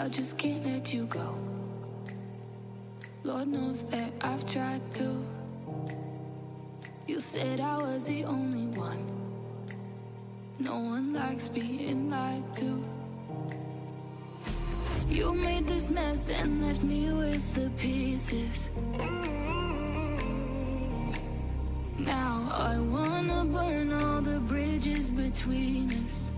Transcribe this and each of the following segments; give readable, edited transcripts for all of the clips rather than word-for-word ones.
I just can't let you go. Lord knows that I've tried to. You said I was the only one. No one likes being lied to. You made this mess and left me with the pieces. Now I wanna burn all the bridges between us.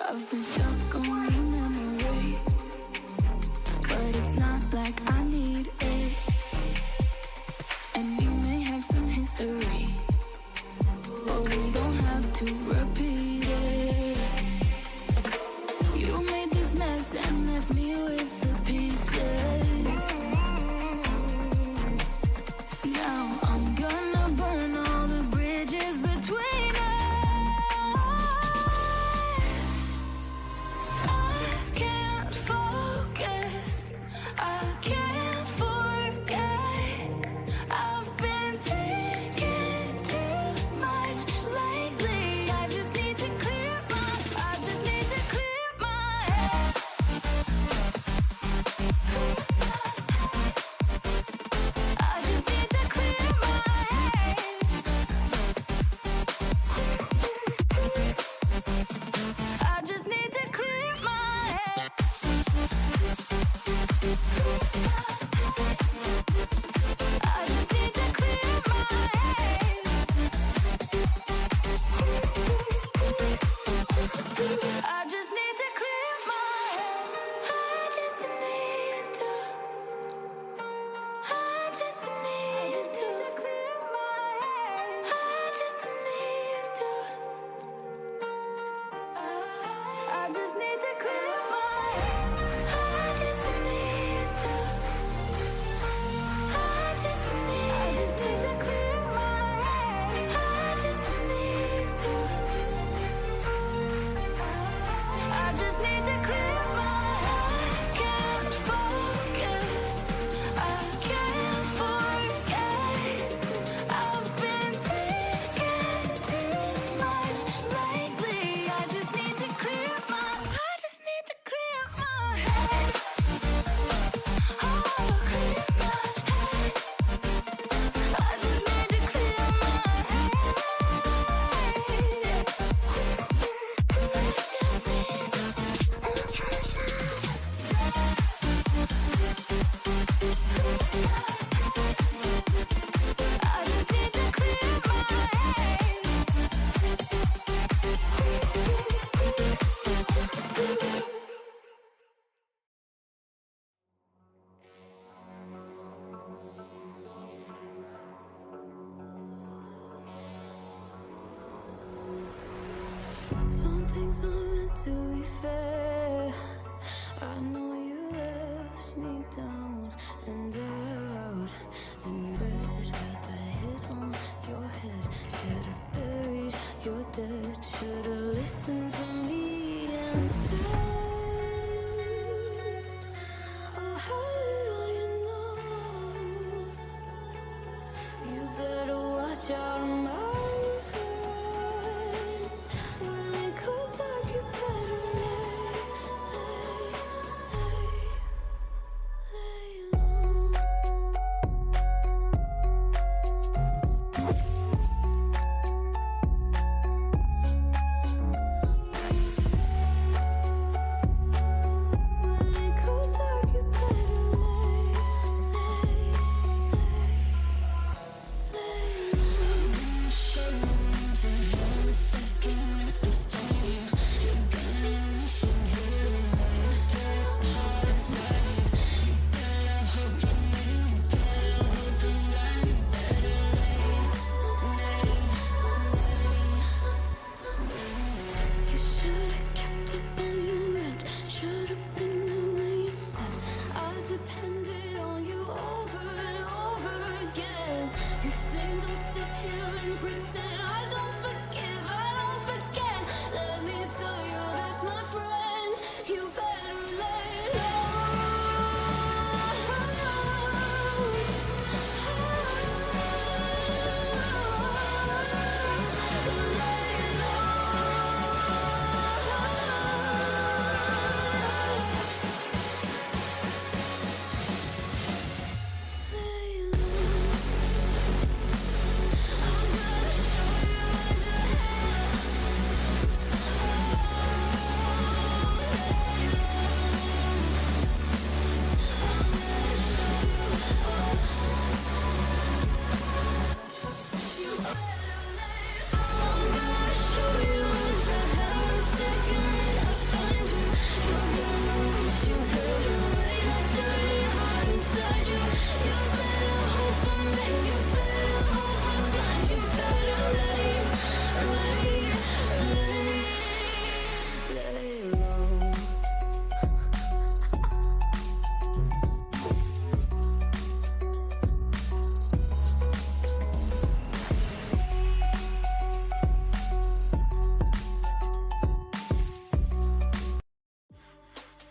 I've been stuck on your memory, but it's not like I need it. And you may have some history, but we don't have to repeat it. You made this mess and left me with the pieces. Now I'm gonna burn all the bridges between us. Some things aren't meant to be fair. I know you left me down and out, and red got that hit on your head. Should've buried your dead. Should've listened to me and said, oh, how little you know. You better watch out, my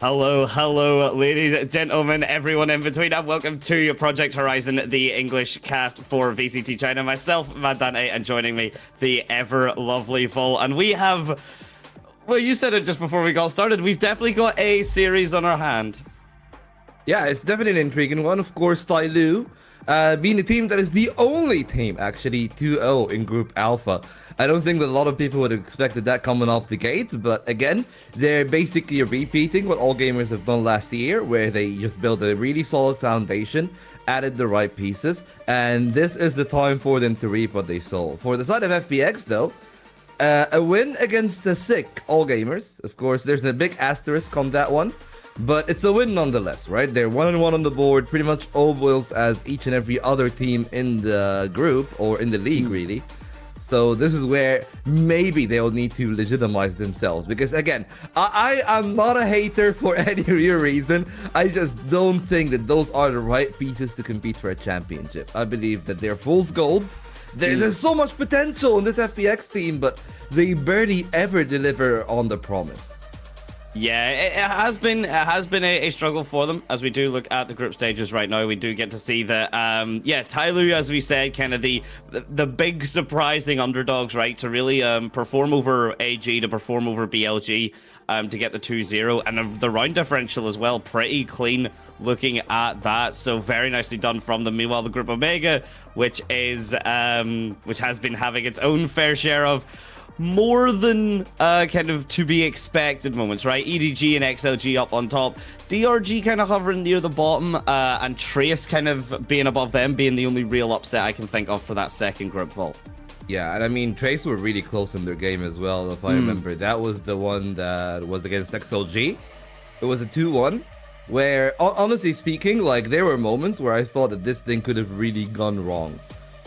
Hello, ladies and gentlemen, everyone in between, and welcome to Project Horizon, the English cast for VCT China. Myself, Mad Dante, and joining me, the ever lovely Vol. And we have, well, you said it just before we got started, we've definitely got a series on our hand. Yeah, it's definitely an intriguing one. Of course, TYL, being a team that is the only team actually 2-0 in Group Alpha. I don't think that a lot of people would have expected that coming off the gate, but again, they're basically repeating what all gamers have done last year, where they just built a really solid foundation, added the right pieces, and this is the time for them to reap what they sow. For the side of FPX, though, a win against the TEC, all gamers. Of course, there's a big asterisk on that one. But it's a win nonetheless, right? They're 1-1 on the board, pretty much almost as each and every other team in the group, or in the league, really. So this is where maybe they'll need to legitimize themselves. Because again, I am not a hater for any real reason. I just don't think that those are the right pieces to compete for a championship. I believe that they're fool's gold. There's so much potential in this FPX team, but they barely ever deliver on the promise. Yeah, it has been a struggle for them. As we do look at the group stages right now, we do get to see that TYL, as we said, kind of the big surprising underdogs, right, to really perform over AG, to perform over BLG, to get the 2-0, and the round differential as well, pretty clean looking at that. So very nicely done from them. Meanwhile, the group Omega, which has been having its own fair share of more than kind of to be expected moments, right? EDG and XLG up on top, DRG kind of hovering near the bottom, and Trace kind of being above them, being the only real upset I can think of for that second group vault. Yeah, and I mean, Trace were really close in their game as well, if I remember. That was the one that was against XLG. It was a 2-1, where, honestly speaking, like, there were moments where I thought that this thing could have really gone wrong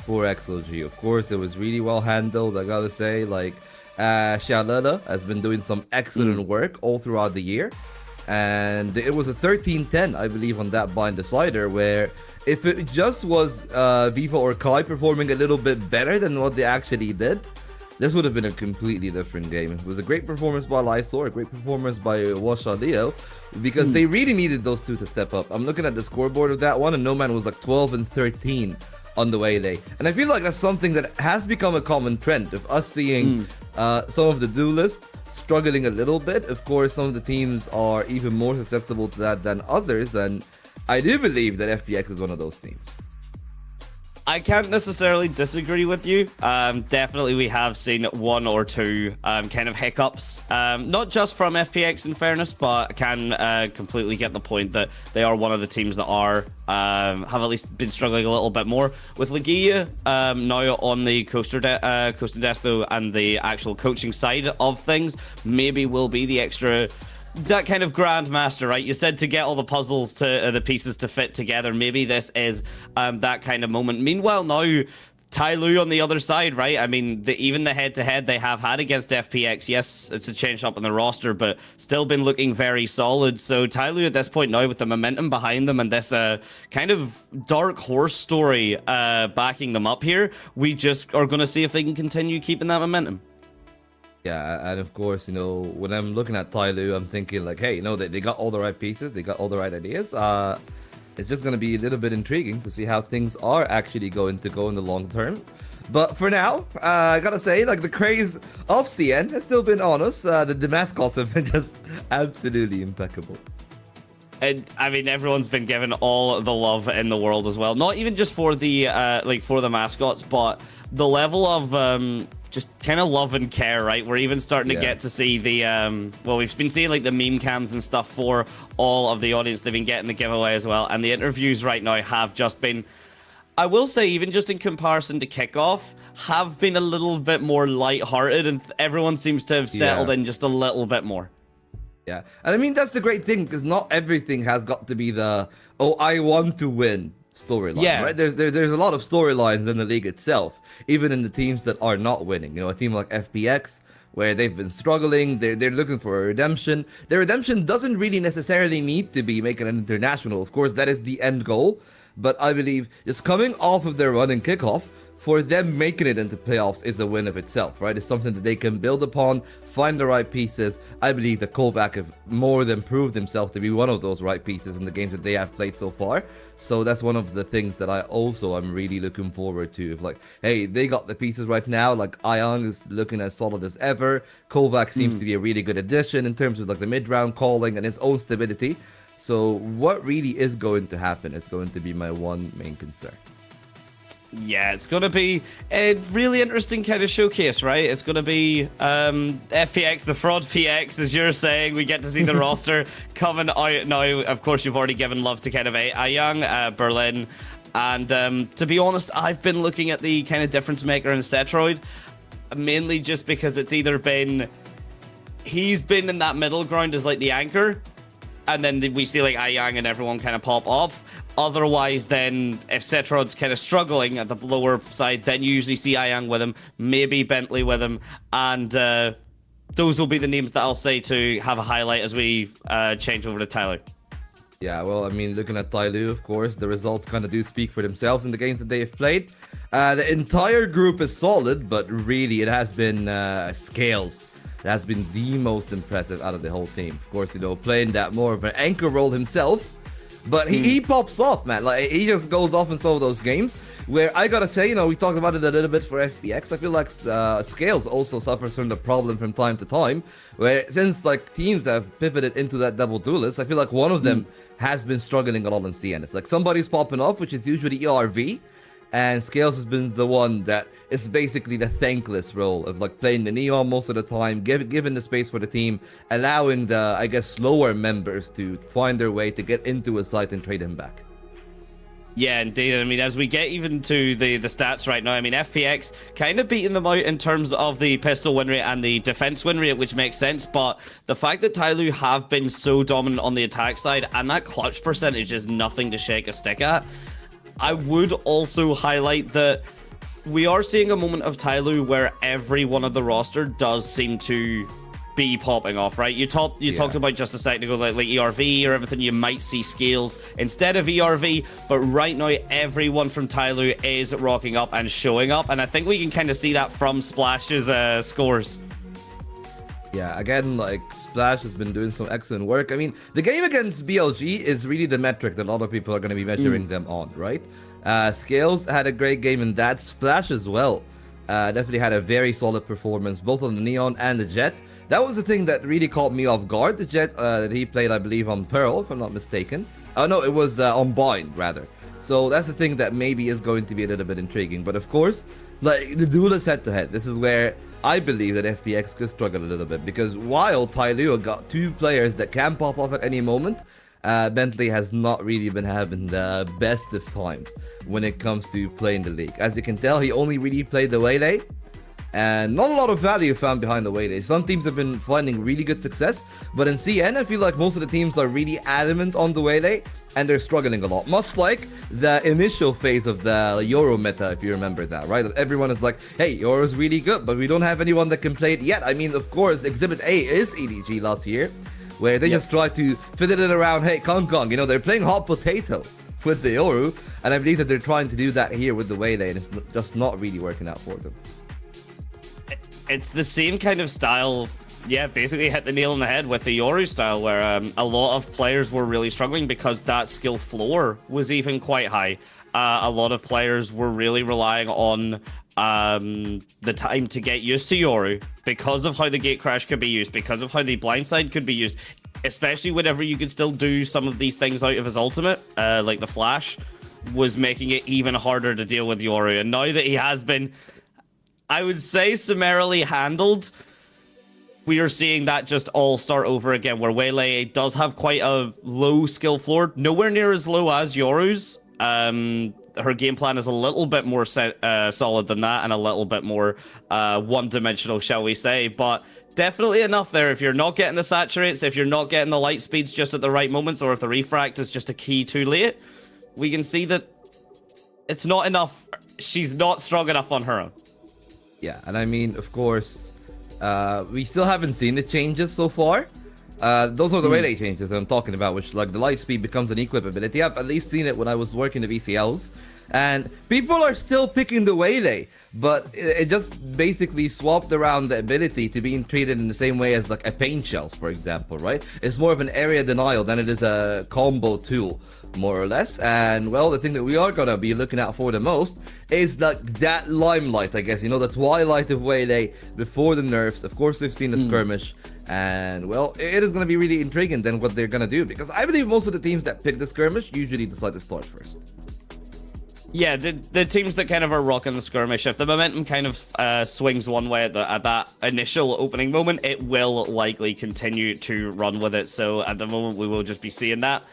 for XLG. Of course, it was really well handled, I gotta say. Like, Xiaolele has been doing some excellent work all throughout the year. And it was a 13-10, I believe, on that blind decider, where if it just was Vivo or Kai performing a little bit better than what they actually did, this would have been a completely different game. It was a great performance by Lysor, a great performance by Washa Leo, because they really needed those two to step up. I'm looking at the scoreboard of that one, and No Man was like 12 and 13 on the Waylay. And I feel like that's something that has become a common trend of us seeing some of the duelists struggling a little bit. Of course, some of the teams are even more susceptible to that than others, and I do believe that FPX is one of those teams. I can't necessarily disagree with you. Definitely we have seen one or two kind of hiccups, not just from FPX in fairness, but can completely get the point that they are one of the teams that are have at least been struggling a little bit more. With Legia now on the coasting desk though, and the actual coaching side of things, maybe will be the extra, that kind of grandmaster, right? You said to get all the puzzles to the pieces to fit together. Maybe this is that kind of moment. Meanwhile, now TYL on the other side, right? I mean, even the head-to-head they have had against FPX, yes, it's a change up in the roster, but still been looking very solid. So TYL at this point now, with the momentum behind them and this kind of dark horse story backing them up here, we just are going to see if they can continue keeping that momentum. Yeah, and of course, you know, when I'm looking at TYL, I'm thinking like, hey, you know, they got all the right pieces, they got all the right ideas. It's just going to be a little bit intriguing to see how things are actually going to go in the long term. But for now, I gotta say, like, the craze of CN has still been on us. The mascots have been just absolutely impeccable. And I mean, everyone's been given all the love in the world as well. Not even just for the for the mascots, but the level of just kind of love and care, right? We're even starting to get to see the well, we've been seeing like the meme cams and stuff for all of the audience. They've been getting the giveaway as well, and the interviews right now have just been, I will say, even just in comparison to kickoff, have been a little bit more lighthearted, and everyone seems to have settled in just a little bit more. Yeah, and I mean, that's the great thing, because not everything has got to be the, oh, I want to win storyline, right? There's a lot of storylines in the league itself, even in the teams that are not winning. You know, a team like FPX, where they've been struggling, they're looking for a redemption. Their redemption doesn't really necessarily need to be making an international. Of course, that is the end goal. but I believe just coming off of their run in kickoff, for them making it into playoffs is a win of itself, right? It's something that they can build upon, find the right pieces. I believe that Kovac have more than proved himself to be one of those right pieces in the games that they have played so far. So that's one of the things that I also am really looking forward to. If like, hey, they got the pieces right now. Like Ayang is looking as solid as ever. Kovac seems to be a really good addition in terms of like the mid-round calling and his own stability. So what really is going to happen is going to be my one main concern. Yeah, it's going to be a really interesting kind of showcase, right? It's going to be FPX, the fraud PX, as you're saying. We get to see the roster coming out now. Of course, you've already given love to kind of Ayang, Berlin. And to be honest, I've been looking at the kind of difference maker in Cetroid, mainly just because it's either been... He's been in that middle ground as like the anchor, and then we see like Ayang and everyone kind of pop off. Otherwise, then if Cetroid's kind of struggling at the lower side, then you usually see Ayang with him, maybe Bentley with him, and those will be the names that I'll say to have a highlight as we change over to Tyler. Yeah, well, I mean, looking at TYL, of course, the results kind of do speak for themselves in the games that they have played. The entire group is solid, but really it has been Scales. It has been the most impressive out of the whole team. Of course, you know, playing that more of an anchor role himself. But he pops off, man. Like, he just goes off in some of those games where I gotta say, you know, we talked about it a little bit for FPX. I feel like Scales also suffers from the problem from time to time, where since like teams have pivoted into that double duelist, I feel like one of them has been struggling a lot in CN. It's like somebody's popping off, which is usually ERV, and Scales has been the one that is basically the thankless role of like playing the Neon most of the time, giving the space for the team, allowing the, I guess, slower members to find their way to get into a site and trade him back. Yeah, indeed. I mean, as we get even to the stats right now, I mean, FPX kind of beating them out in terms of the pistol win rate and the defense win rate, which makes sense. But the fact that TYL have been so dominant on the attack side and that clutch percentage is nothing to shake a stick at. I would also highlight that we are seeing a moment of TYL where every one of the roster does seem to be popping off, right? You talked about just a second ago, like ERV or everything, you might see Scales instead of ERV, but right now everyone from TYL is rocking up and showing up, and I think we can kind of see that from Splash's scores. Yeah, again, like, Splash has been doing some excellent work. I mean, the game against BLG is really the metric that a lot of people are going to be measuring them on, right? Scales had a great game in that. Splash as well. Definitely had a very solid performance, both on the Neon and the Jet. That was the thing that really caught me off guard. The Jet that he played, I believe, on Pearl, if I'm not mistaken. Oh, no, it was on Bind, rather. So that's the thing that maybe is going to be a little bit intriguing. But of course, like, the duelist head-to-head, this is where I believe that FPX could struggle a little bit, because while TYL got two players that can pop off at any moment, Bentley has not really been having the best of times when it comes to playing the league. As you can tell, he only really played the Waylay, and not a lot of value found behind the Waylay. Some teams have been finding really good success, but in CN, I feel like most of the teams are really adamant on the Waylay, and they're struggling a lot. Much like the initial phase of the Euro meta, if you remember that, right? Everyone is like, hey, Euro's really good, but we don't have anyone that can play it yet. I mean, of course, Exhibit A is EDG last year, where they just try to fit it around, hey, Kong, you know, they're playing hot potato with the Euro, and I believe that they're trying to do that here with the Waylay, and it's just not really working out for them. It's the same kind of style. Yeah, basically hit the nail on the head with the Yoru style, where a lot of players were really struggling because that skill floor was even quite high. A lot of players were really relying on the time to get used to Yoru because of how the gate crash could be used, because of how the blindside could be used, especially whenever you could still do some of these things out of his ultimate, like the flash, was making it even harder to deal with Yoru. And now that he has been, I would say, summarily handled, we are seeing that just all start over again, where Waylay does have quite a low skill floor, nowhere near as low as Yoru's. Her game plan is a little bit more solid than that, and a little bit more one-dimensional, shall we say, but definitely enough there. If you're not getting the saturates, if you're not getting the light speeds just at the right moments, or if the refract is just a key too late, we can see that it's not enough. She's not strong enough on her own. Yeah, and I mean, of course, we still haven't seen the changes so far. Those are the waylay changes that I'm talking about, which like the light speed becomes an equip ability. I've at least seen it when I was working the VCLs, and people are still picking the waylay, but it just basically swapped around the ability to being treated in the same way as like a pain shells, for example, right? It's more of an area denial than it is a combo tool, more or less. And well, the thing that we are gonna be looking out for the most is like that limelight, I guess, you know, the twilight of waylay before the nerfs. Of course, we've seen the skirmish, and well, it is going to be really intriguing then what they're going to do, because I believe most of the teams that pick the skirmish usually decide to start first. Yeah, the teams that kind of are rocking the skirmish, if the momentum kind of swings one way at that initial opening moment, it will likely continue to run with it. So at the moment, we will just be seeing that.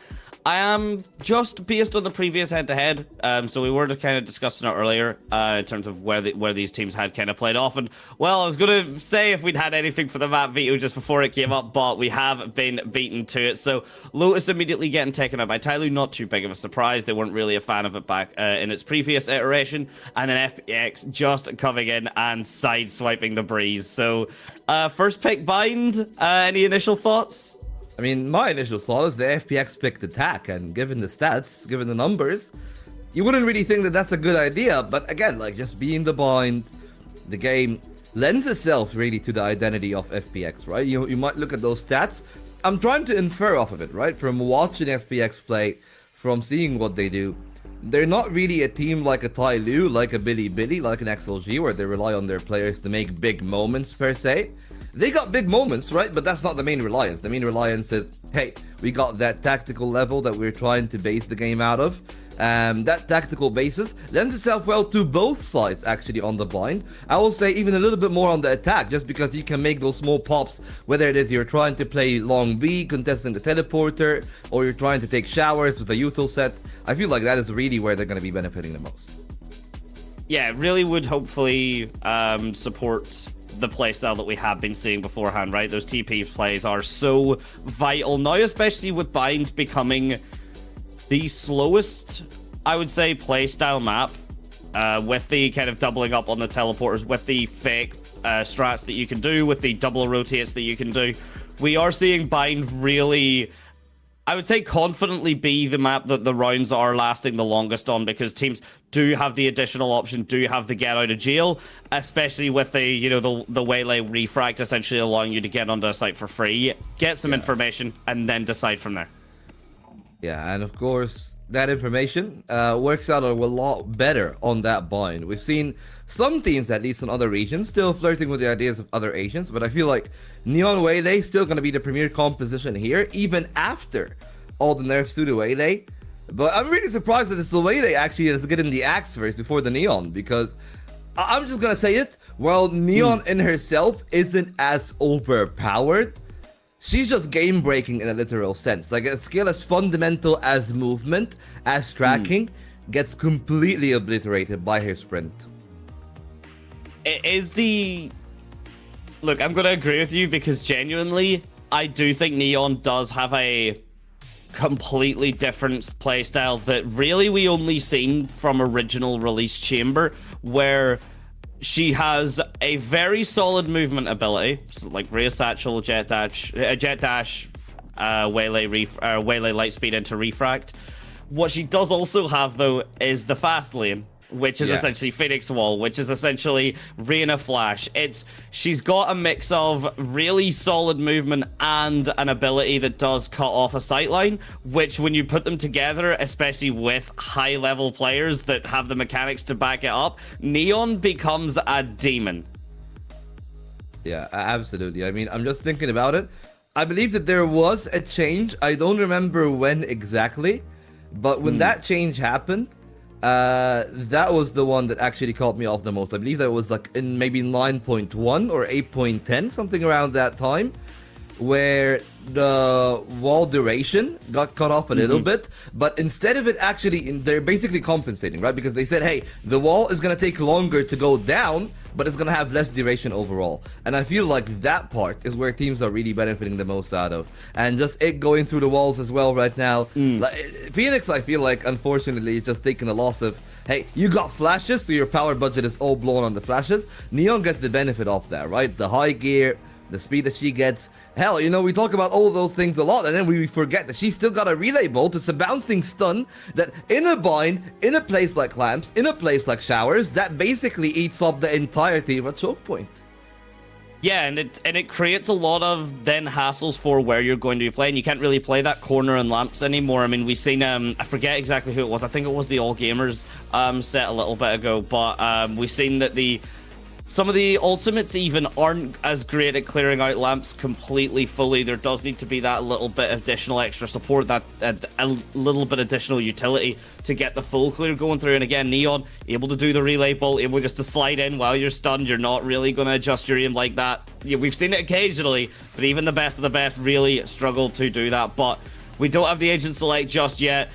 I am just based on the previous head-to-head, so we were kind of discussing it earlier in terms of where these teams had kind of played off. And, well, I was going to say if we'd had anything for the map veto just before it came up, but we have been beaten to it. So Lotus immediately getting taken out by TYL, not too big of a surprise. They weren't really a fan of it back in its previous iteration. And then FPX just coming in and side-swiping the breeze. So first pick Bind, any initial thoughts? I mean, my initial thought is the FPX picked attack, and given the stats, given the numbers, you wouldn't really think that that's a good idea. But again, like just being the bind, the game lends itself really to the identity of FPX, right? You might look at those stats. I'm trying to infer off of it, right? From watching FPX play, from seeing what they do. They're not really a team like a TYL, like a Billy, like an XLG, where they rely on their players to make big moments per se. They got big moments, right? But that's not the main reliance. The main reliance is, hey, we got that tactical level that we're trying to base the game out of. That tactical basis lends itself well to both sides, actually, on the bind. I will say even a little bit more on the attack, just because you can make those small pops, whether it is you're trying to play long B, contesting the teleporter, or you're trying to take showers with a util set. I feel like that is really where they're going to be benefiting the most. Yeah, it really would hopefully support the playstyle that we have been seeing beforehand, right? Those TP plays are so vital now, especially with Bind becoming the slowest, I would say, playstyle map, with the kind of doubling up on the teleporters, with the fake strats that you can do, with the double rotates that you can do. We are seeing Bind really, I would say, confidently be the map that the rounds are lasting the longest on, because teams do have the additional option, do have the get out of jail, especially with the, you know, the waylay refract essentially allowing you to get onto a site for free, get some information, and then decide from there. Yeah, and of course, that information works out a lot better on that bind. We've seen some teams, at least in other regions, still flirting with the ideas of other Asians, but I feel like Neon Waylay is still going to be the premier composition here, even after all the nerfs to the Waylay. But I'm really surprised that it's the Waylay actually is getting the axe first before the Neon, because I'm just going to say it, while Neon in herself isn't as overpowered, she's just game breaking in a literal sense. Like a skill as fundamental as movement, as tracking, gets completely obliterated by her sprint. It is the... Look, I'm going to agree with you, because genuinely, I do think Neon does have a completely different playstyle that really we only seen from original release Chamber, where she has a very solid movement ability, so like Rhea Satchel, Jet Dash, Waylay Lightspeed into Refract. What she does also have, though, is the fast lane, which is essentially Phoenix Wall, which is essentially Reyna Flash. She's got a mix of really solid movement and an ability that does cut off a sightline, which when you put them together, especially with high-level players that have the mechanics to back it up, Neon becomes a demon. Yeah, absolutely. I mean, I'm just thinking about it. I believe that there was a change. I don't remember when exactly, but when that change happened, that was the one that actually caught me off the most. I believe that was like in maybe 9.1 or 8.10, something around that time, where the wall duration got cut off a little bit, but instead of it actually, they're basically compensating, right? Because they said, hey, the wall is going to take longer to go down, but it's going to have less duration overall. And I feel like that part is where teams are really benefiting the most out of. And just it going through the walls as well right now. Like, Phoenix, I feel like, unfortunately, is just taking the loss of, hey, you got flashes, so your power budget is all blown on the flashes. Neon gets the benefit of that, right? The high gear, the speed that she gets. Hell, you know, we talk about all those things a lot, and then we forget that she's still got a relay bolt. It's a bouncing stun that in a bind, in a place like clamps, in a place like showers, that basically eats up the entirety of a choke point. Yeah, and it creates a lot of then hassles for where you're going to be playing. You can't really play that corner and lamps anymore. I mean, we've seen I forget exactly who it was. I think it was the All Gamers set a little bit ago, but we've seen that some of the ultimates even aren't as great at clearing out lamps completely fully. There does need to be that little bit of additional extra support, that a little bit additional utility to get the full clear going through. And again, Neon able to do the relay bolt, able just to slide in while you're stunned. You're not really going to adjust your aim like that. Yeah, we've seen it occasionally, but even the best of the best really struggle to do that. But we don't have the agent select just yet.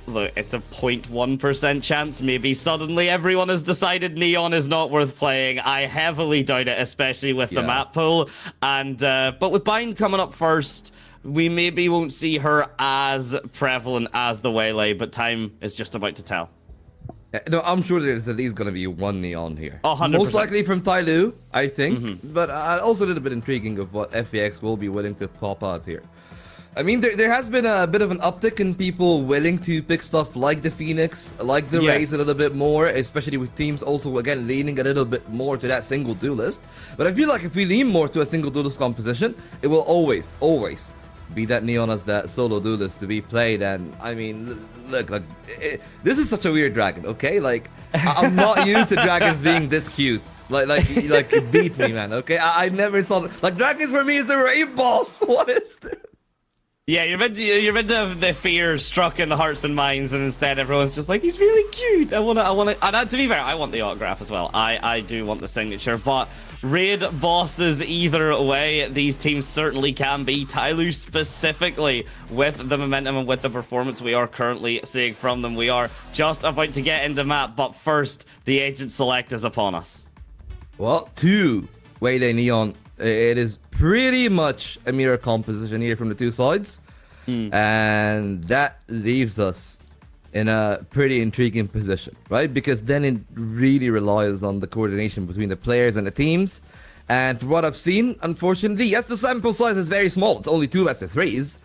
Look, it's a 0.1% chance. Maybe suddenly everyone has decided Neon is not worth playing. I heavily doubt it, especially with the map pool. And but with Bind coming up first, we maybe won't see her as prevalent as the Waylay, but time is just about to tell. No, I'm sure there's at least going to be one Neon here. 100%. Most likely from TYL, I think. But also a little bit intriguing of what FPX will be willing to pop out here. I mean, there has been a bit of an uptick in people willing to pick stuff like the Phoenix, like the Raze a little bit more, especially with teams also, again, leaning a little bit more to that single duelist. But I feel like if we lean more to a single duelist composition, it will always be that Neon as that solo duelist to be played. And I mean, look, like, this is such a weird dragon, okay? Like, I'm not used to dragons being this cute. Like beat me, man, okay? I never saw, like, dragons for me is a raid boss. What is this? Yeah, you're meant to have the fear struck in the hearts and minds, and instead everyone's just like, he's really cute. I wanna. And to be fair, I want the autograph as well. I do want the signature, but raid bosses either way, these teams certainly can be. TYL specifically, with the momentum and with the performance we are currently seeing from them. We are just about to get into map, but first, the agent select is upon us. Well, 2 Waylay Neon. It is pretty much a mirror composition here from the two sides. And that leaves us in a pretty intriguing position, right? Because then it really relies on the coordination between the players and the teams. And from what I've seen, unfortunately, yes, the sample size is very small. It's only 2 best of 3s.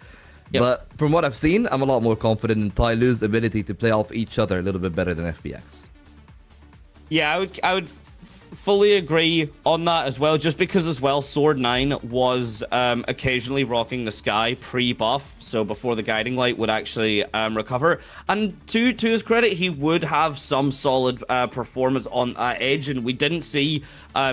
Yep. But from what I've seen, I'm a lot more confident in TYL's ability to play off each other a little bit better than FPX. Yeah, I would fully agree on that as well, just because as well Sword9 was occasionally rocking the sky pre-buff, so before the guiding light would actually recover. And to his credit, he would have some solid performance on edge, and we didn't see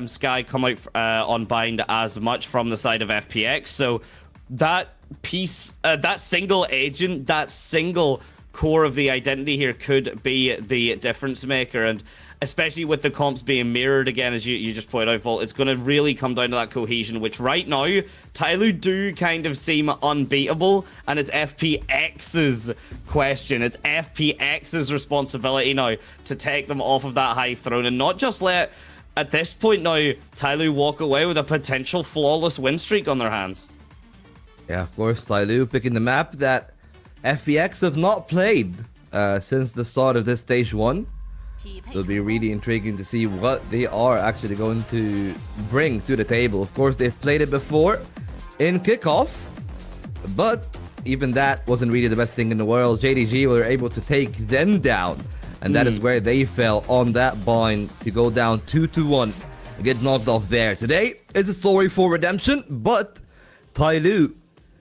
Sky come out on Bind as much from the side of FPX. So that piece, that single agent, that single core of the identity here could be the difference maker. And especially with the comps being mirrored again, as you just pointed out, Volt, it's going to really come down to that cohesion, which right now, TYL do kind of seem unbeatable, and it's FPX's question. It's FPX's responsibility now to take them off of that high throne and not just let, at this point now, TYL walk away with a potential flawless win streak on their hands. Yeah, of course, TYL picking the map that FPX have not played since the start of this stage 1. So it'll be really intriguing to see what they are actually going to bring to the table. Of course, they've played it before in kickoff, but even that wasn't really the best thing in the world. JDG were able to take them down, and that is where they fell on that bind to go down 2-1 and get knocked off there. Today is a story for redemption, but TYL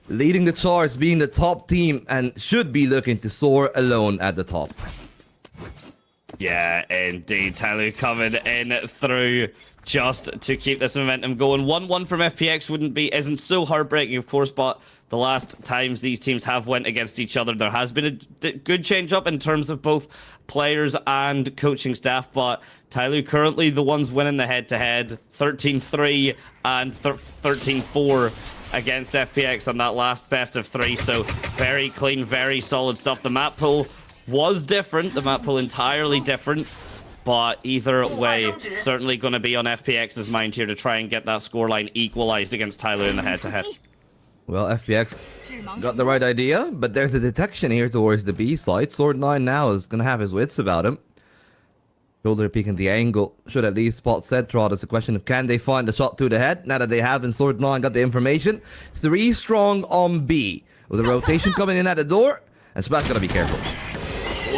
leading the charge, being the top team, and should be looking to soar alone at the top. Yeah, indeed. TYL coming in through just to keep this momentum going. 1-1 from FPX isn't so heartbreaking, of course, but the last times these teams have went against each other, there has been a good change up in terms of both players and coaching staff, but TYL currently the ones winning the head-to-head, 13-3 and 13-4 against FPX on that last best of 3, so very clean, very solid stuff. The map pool was different, the map pool entirely different, but either way, certainly going to be on FPX's mind here to try and get that scoreline equalized against TYL in the head-to-head. Well, FPX got the right idea, but there's a detection here towards the B side. Sword9 now is going to have his wits about him. Shoulder peek in the angle should at least spot Cetrod. It's a question of can they find the shot to the head. Now that they have in Sword9 got the information. 3 strong on B. With a rotation coming in at the door. And Splash gotta be careful.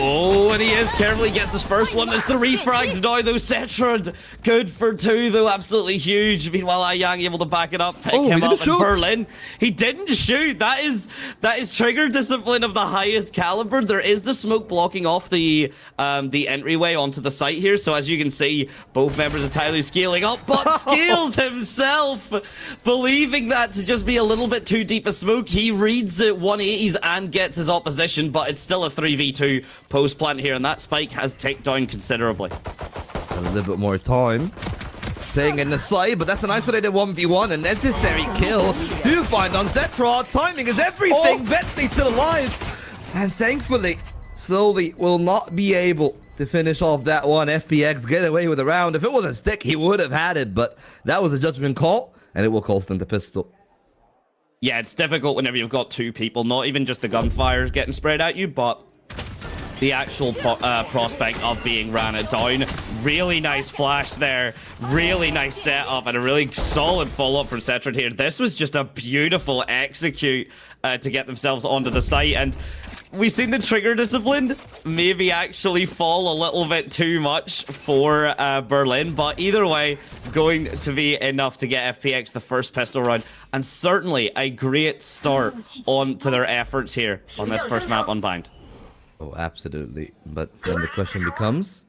Oh, and he is careful. He gets his first one. There's 3 frags now, though. Cetrod, good for 2, though. Absolutely huge. Meanwhile, Yang able to back it up, pick him up. And Berlin, he didn't shoot. That is trigger discipline of the highest caliber. There is the smoke blocking off the entryway onto the site here. So as you can see, both members of TYL scaling up, but scales himself, believing that to just be a little bit too deep a smoke. He reads it 180s and gets his opposition, but it's still a 3v2. Post plant here, and that spike has ticked down considerably. A little bit more time. Staying in the side, but that's an isolated 1v1, a necessary kill to find on Zetrod. Timing is everything. Bentley's still alive. And thankfully, slowly will not be able to finish off that one. FPX get away with a round. If it was a stick, he would have had it, but that was a judgment call, and it will cost him the pistol. Yeah, it's difficult whenever you've got 2 people, not even just the gunfire getting spread at you, but the actual prospect of being ran it down. Really nice flash there. Really nice setup and a really solid follow-up from Cetrod here. This was just a beautiful execute to get themselves onto the site. And we've seen the trigger discipline maybe actually fall a little bit too much for Berlin. But either way, going to be enough to get FPX the first pistol round. And certainly a great start on to their efforts here on this first map Unbind. Oh, absolutely. But then the question becomes,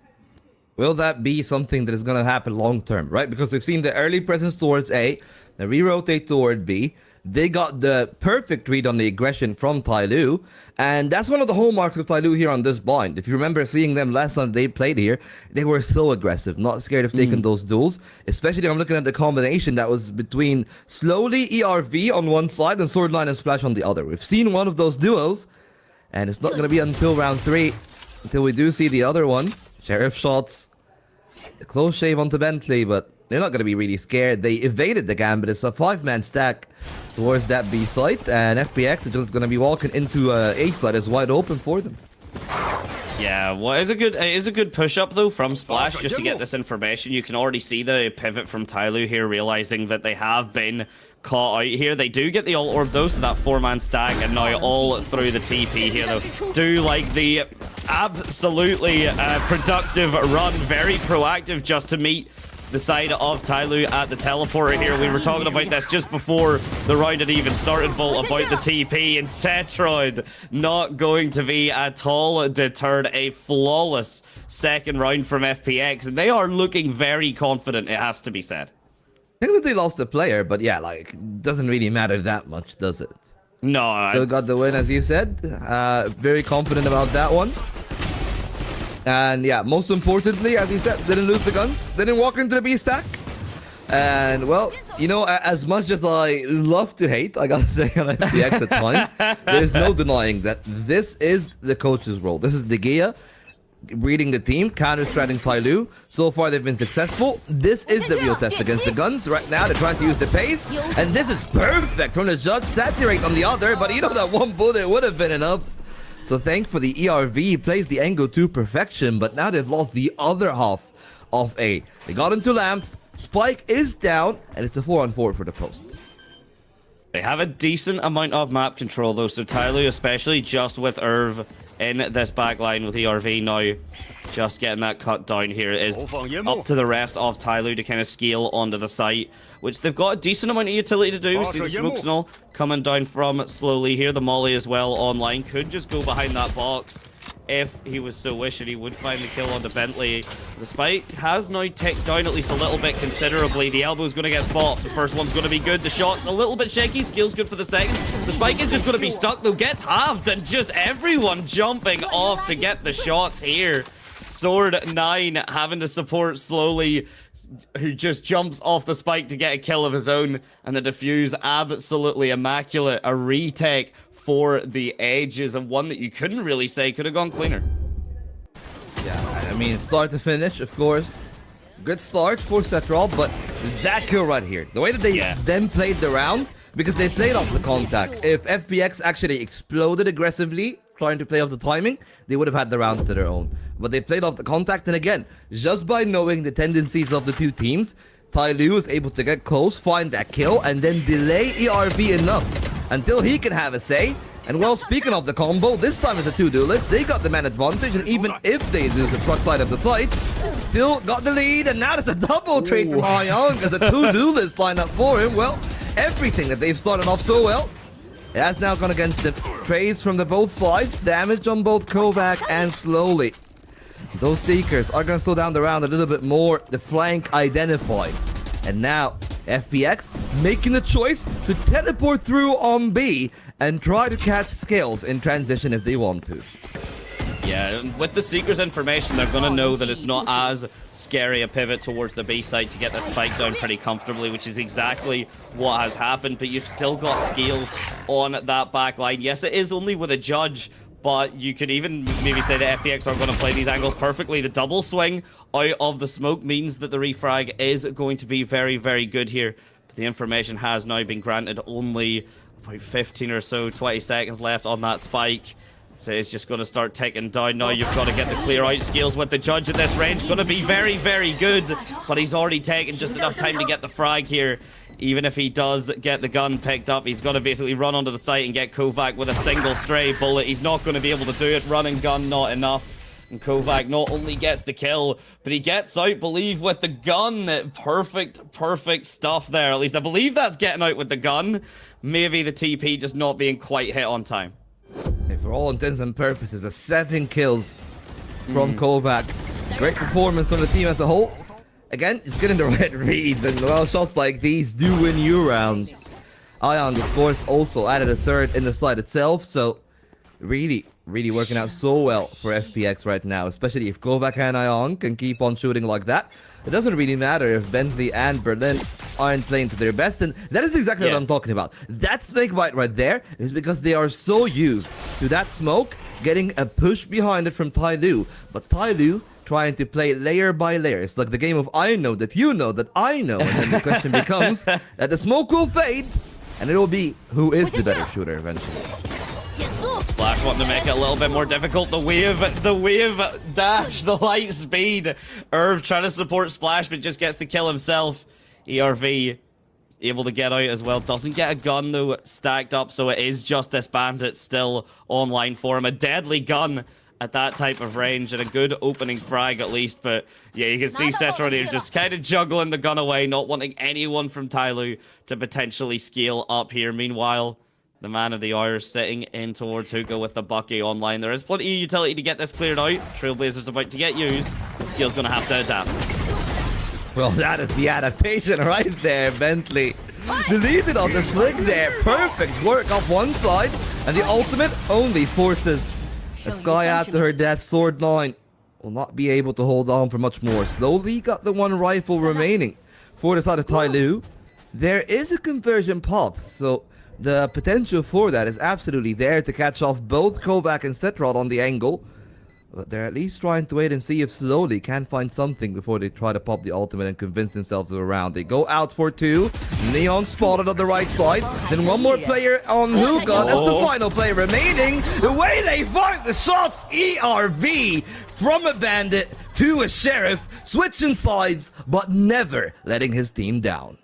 will that be something that is going to happen long term, right? Because we've seen the early presence towards A, they re-rotate toward B. They got the perfect read on the aggression from TYL, and that's one of the hallmarks of TYL here on this bind. If you remember seeing them last time they played here, they were so aggressive, not scared of taking those duels. Especially I'm looking at the combination that was between slowly ERV on one side and Sword9 and Splash on the other. We've seen one of those duos, and it's not going to be until round 3 until we do see the other one. Sheriff shots. A close shave onto Bentley, but they're not going to be really scared. They evaded the gambit. It's a 5-man stack towards that B site, and FPX is just going to be walking into A site. It's wide open for them. Yeah, well, it is a good push-up, though, from Splash, just to get this information. You can already see the pivot from TYL here, realizing that they have been caught out here. They do get the ult orb, though, so that 4-man stack, and now all through the TP here, though. Do like the absolutely productive run, very proactive just to meet the side of TYL at the teleporter here. We were talking about this just before the round had even started, Volt, about the TP, and Cetrod not going to be at all deterred. A flawless second round from FPX, and they are looking very confident, it has to be said. I think that they lost a player, but yeah, like, doesn't really matter that much, does it? No. Still got the win, as you said. Very confident about that one. And yeah, most importantly, as you said, didn't lose the guns, didn't walk into the B stack. And well, you know, as much as I love to hate, I gotta say on FPX at times, there's no denying that this is the coach's role. This is De Gea reading the team, counter-stratting TYL. So far, they've been successful. This is the real test against the guns. Right now, they're trying to use the pace, and this is perfect from the judge. Saturate on the other, but you know that one bullet would have been enough. So thankfully, ERV plays the angle to perfection, but now they've lost the other half of A. They got into lamps, Spike is down, and it's a 4-on-4 for the post. They have a decent amount of map control, though, so TYL, especially just with Irv in this back line with ERV now, just getting that cut down here is up to the rest of TYL to kind of scale onto the site, which they've got a decent amount of utility to do. We see the smokes and all coming down from slowly here. The molly as well online. Could just go behind that box if he was so wishing. He would find the kill onto Bentley. The spike has now ticked down at least a little bit considerably. The elbow's going to get spot. The first one's going to be good. The shot's a little bit shaky. Skill's good for the second. The spike is just going to be stuck, though. Gets halved, and just everyone jumping off to get the shots here. Sword9 having to support slowly, who just jumps off the spike to get a kill of his own, and the defuse absolutely immaculate. A retake for the edges, and one that you couldn't really say could have gone cleaner. Yeah, I mean, start to finish, of course. Good start for Cetrod, but that kill right here, the way that they then played the round, because they played off the contact. If FPX actually exploded aggressively trying to play off the timing, they would have had the round to their own. But they played off the contact, and again, just by knowing the tendencies of the two teams, TYL was able to get close, find that kill, and then delay ERV enough until he can have a say. And well, speaking of the combo, this time it's a 2 duelist. They got the man advantage, and even if they lose the truck side of the site, still got the lead, and now there's a double trade from Hyung as a 2 duelist line up for him. Well, everything that they've started off so well, it has now gone against them. Trades from the both sides, damage on both Kovac and Slowly. Those Seekers are going to slow down the round a little bit more. The flank identified. And now, FPX making the choice to teleport through on B and try to catch Scales in transition if they want to. Yeah, with the Seeker's information, they're going to know that it's not as scary a pivot towards the B side to get the spike down pretty comfortably, which is exactly what has happened. But you've still got Scales on that back line. Yes, it is only with a judge, but you could even maybe say that FPX are going to play these angles perfectly. The double swing out of the smoke means that the refrag is going to be very, very good here. But the information has now been granted. Only about 15 or so, 20 seconds left on that spike. So it's just going to start ticking down now. You've got to get the clear out. Scales with the judge at this range. Going to be very, very good. But he's already taken just enough time to get the frag here. Even if he does get the gun picked up, he's got to basically run onto the site and get Kovac with a single stray bullet. He's not going to be able to do it. Run and gun, not enough. And Kovac not only gets the kill, but he gets out, believe, with the gun. Perfect stuff there. At least I believe that's getting out with the gun. Maybe the TP just not being quite hit on time. For all intents and purposes, 7 kills from Kovac. Great performance from the team as a whole. Again, just getting the right reads, and well, shots like these do win you rounds. Ion, of course, also added a third in the side itself, so really working out so well for FPX right now, especially if Kovac and Ion can keep on shooting like that. It doesn't really matter if Bentley and Berlin aren't playing to their best, and that is exactly what I'm talking about. That snakebite right there is because they are so used to that smoke getting a push behind it from TYL, but TYL trying to play layer by layer. It's like the game of I know that you know that I know, and then the question becomes that the smoke will fade, and it will be who is the better shooter eventually. Splash wanting to make it a little bit more difficult. The wave dash, the light speed. Irv trying to support Splash, but just gets the kill himself. ERV able to get out as well. Doesn't get a gun though stacked up, so it is just this bandit still online for him. A deadly gun at that type of range, and a good opening frag at least. But yeah, you can see Cetron here just kind of juggling the gun away, not wanting anyone from TYL to potentially scale up here. Meanwhile, the man of the hour sitting in towards Hookah with the Bucky online. There is plenty of utility to get this cleared out. Trailblazer's about to get used, and Skill's going to have to adapt. Well, that is the adaptation right there, Bentley. Deleted on the flick there. Perfect work off one side, and the ultimate only forces a Sky after her death. Sword 9 will not be able to hold on for much more. Slowly got the one rifle remaining for the side of TYL. There is a conversion path, so the potential for that is absolutely there to catch off both Kovac and Cetrod on the angle. But they're at least trying to wait and see if Slowly can find something before they try to pop the ultimate and convince themselves of a round. They go out for 2. Neon spotted on the right side. Then one more player on Hookah. That's the final player remaining. The way they fight the shots. ERV from a bandit to a sheriff. Switching sides, but never letting his team down.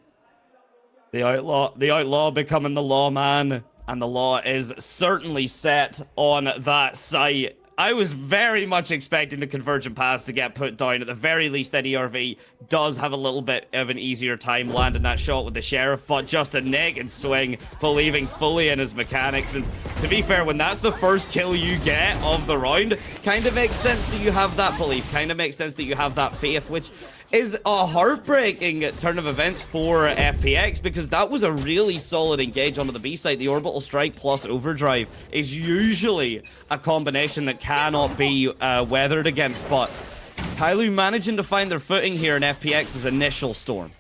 The outlaw becoming the lawman, and the law is certainly set on that site. I was very much expecting the convergent pass to get put down. At the very least, that ERV does have a little bit of an easier time landing that shot with the sheriff, but just a naked swing, believing fully in his mechanics. And to be fair, when that's the first kill you get of the round, kind of makes sense that you have that belief, kind of makes sense that you have that faith, which is a heartbreaking turn of events for FPX, because that was a really solid engage onto the B side. The orbital strike plus overdrive is usually a combination that cannot be weathered against, but TYL managing to find their footing here in FPX's initial storm.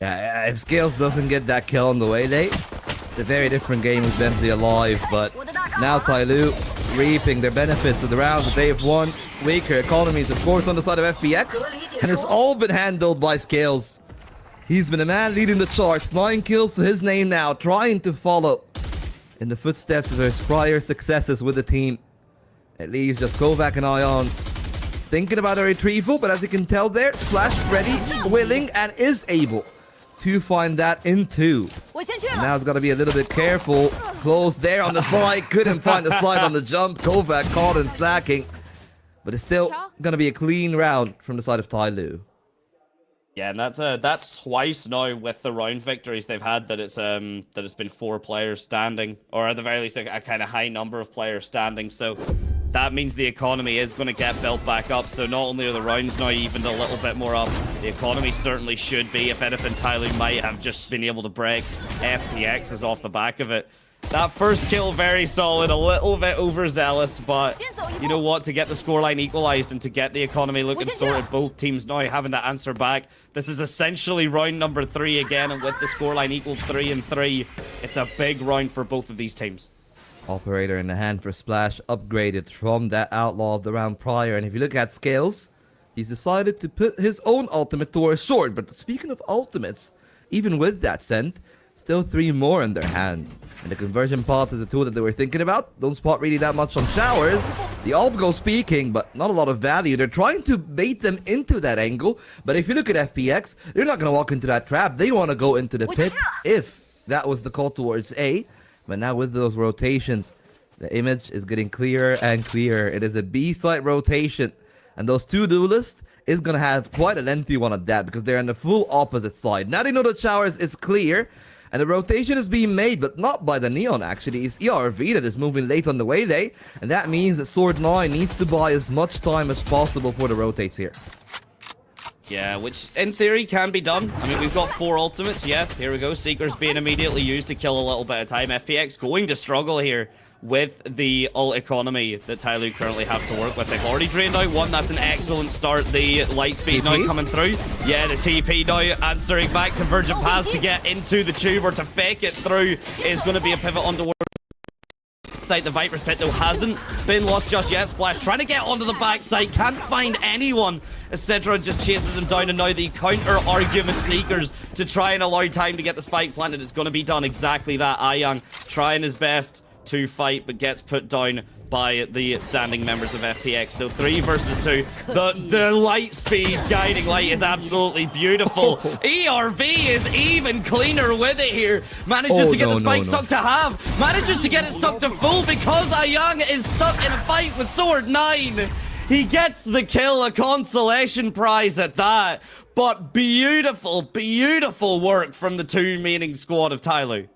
Yeah, if Scales doesn't get that kill on the way late, it's a very different game with Bentley alive, but now TYL reaping their benefits of the rounds that they have won. Weaker economies, of course, on the side of FPX, and it's all been handled by Scales. He's been a man leading the charts. 9 kills to his name now, trying to follow in the footsteps of his prior successes with the team. It leaves just Kovac and Ion thinking about a retrieval, but as you can tell there, Splash ready, willing, and is able to find that in 2. Now he's got to be a little bit careful. Close there on the slide, couldn't find the slide on the jump. Kovac caught him slacking, but it's still going to be a clean round from the side of TYL. Yeah, and that's twice now with the round victories they've had that it's been 4 players standing, or at the very least a kind of high number of players standing. So that means the economy is going to get built back up. So not only are the rounds now evened a little bit more up, the economy certainly should be. If anything, TYL might have just been able to break FPXs off the back of it. That first kill, very solid, a little bit overzealous, but you know what? To get the scoreline equalized and to get the economy looking sorted, both teams now having to answer back. This is essentially round number 3 again, and with the scoreline equal 3-3, it's a big round for both of these teams. Operator in the hand for Splash, upgraded from that outlaw of the round prior, and if you look at skills, he's decided to put his own ultimate towards sword. But speaking of ultimates, even with that sent, still 3 more in their hands. And the conversion path is a tool that they were thinking about. Don't spot really that much on showers. The ult goes speaking, but not a lot of value. They're trying to bait them into that angle. But if you look at FPX, they're not going to walk into that trap. They want to go into the pit if that was the call towards A. But now with those rotations, the image is getting clearer and clearer. It is a B-side rotation. And those 2 duelists is going to have quite a lengthy one at that, because they're on the full opposite side. Now they know the showers is clear. And the rotation is being made, but not by the Neon, actually. It's ERV that is moving late on the waylay. And that means that Sword 9 needs to buy as much time as possible for the rotates here. Yeah, which in theory can be done. I mean, we've got 4 ultimates. Yeah, here we go. Seekers being immediately used to kill a little bit of time. FPX going to struggle here with the ult economy that TYL currently have to work with. They've already drained out 1. That's an excellent start. The light speed now coming through. Yeah, the TP now answering back. Convergent pass to get into the tube or to fake it through is going to be a pivot on the side. The Viper's pit though hasn't been lost just yet. Splash trying to get onto the backside, can't find anyone. Etc. just chases him down, and now the counter argument Seekers to try and allow time to get the spike planted. It's going to be done exactly that. Ayang trying his best to fight, but gets put down by the standing members of FPX. So 3 versus 2. The light speed guiding light is absolutely beautiful. ERV is even cleaner with it here. Manages to get the spike stuck to half. Manages to get it stuck to full because Ayang is stuck in a fight with Sword 9. He gets the kill, a consolation prize at that. But beautiful, beautiful work from the 2 remaining squad of TYL.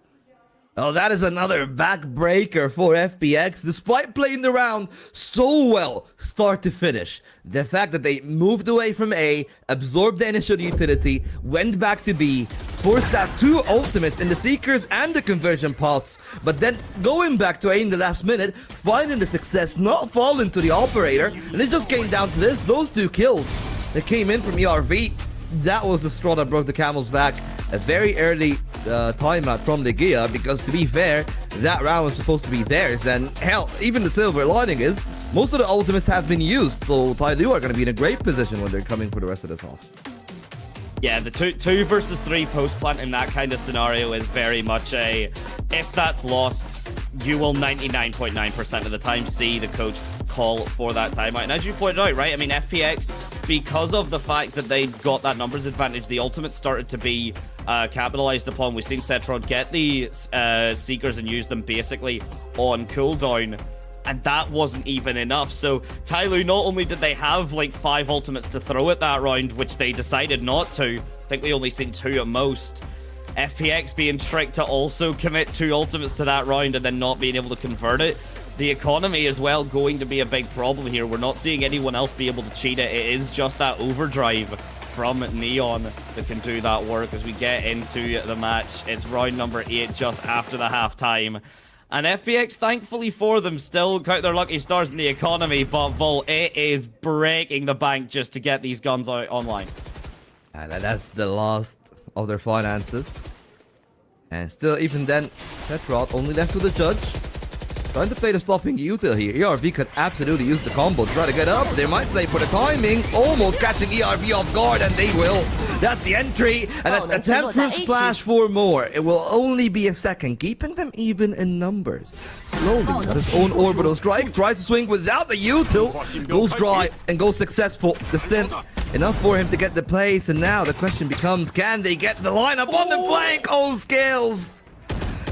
Oh, that is another backbreaker for FPX. Despite playing the round so well, start to finish, the fact that they moved away from A, absorbed the initial utility, went back to B, forced out 2 ultimates in the Seekers and the conversion paths, but then going back to A in the last minute, finding the success, not falling to the operator, and it just came down to this, those 2 kills that came in from ERV. That was the straw that broke the camel's back. A very early timeout from the Gia, because to be fair, that round was supposed to be theirs, and hell, even the silver lining is most of the ultimates have been used, so TYL are going to be in a great position when they're coming for the rest of this half. Yeah, the 2 versus 3 post plant in that kind of scenario is very much a, if that's lost, you will 99.9% of the time see the coach call for that timeout. And as you pointed out, right, I mean, FPX, because of the fact that they got that numbers advantage, the ultimate started to be capitalized upon. We've seen Cetrod get the Seekers and use them basically on cooldown, and that wasn't even enough. So TYL, not only did they have like 5 ultimates to throw at that round, which they decided not to, I think we only seen 2 at most. FPX being tricked to also commit 2 ultimates to that round and then not being able to convert it. The economy as well going to be a big problem here. We're not seeing anyone else be able to cheat it. It is just that overdrive from Neon that can do that work as we get into the match. It's round number 8 just after the halftime. And FPX, thankfully for them, still count their lucky stars in the economy, but Vol, it is breaking the bank just to get these guns out online. And that's the last of their finances. And still, even then, Cetrod only left with a judge. Trying to play the stopping util here. ERV could absolutely use the combo to try to get up. They might play for the timing, almost catching ERV off guard, and they will. That's the entry, and an attempt for splash for more. It will only be a second, keeping them even in numbers. Slowly, got his own orbital strike, tries to swing without the util, goes dry and goes successful. The stint, enough for him to get the place, and now the question becomes, can they get the lineup on the flank? Oh, Scales!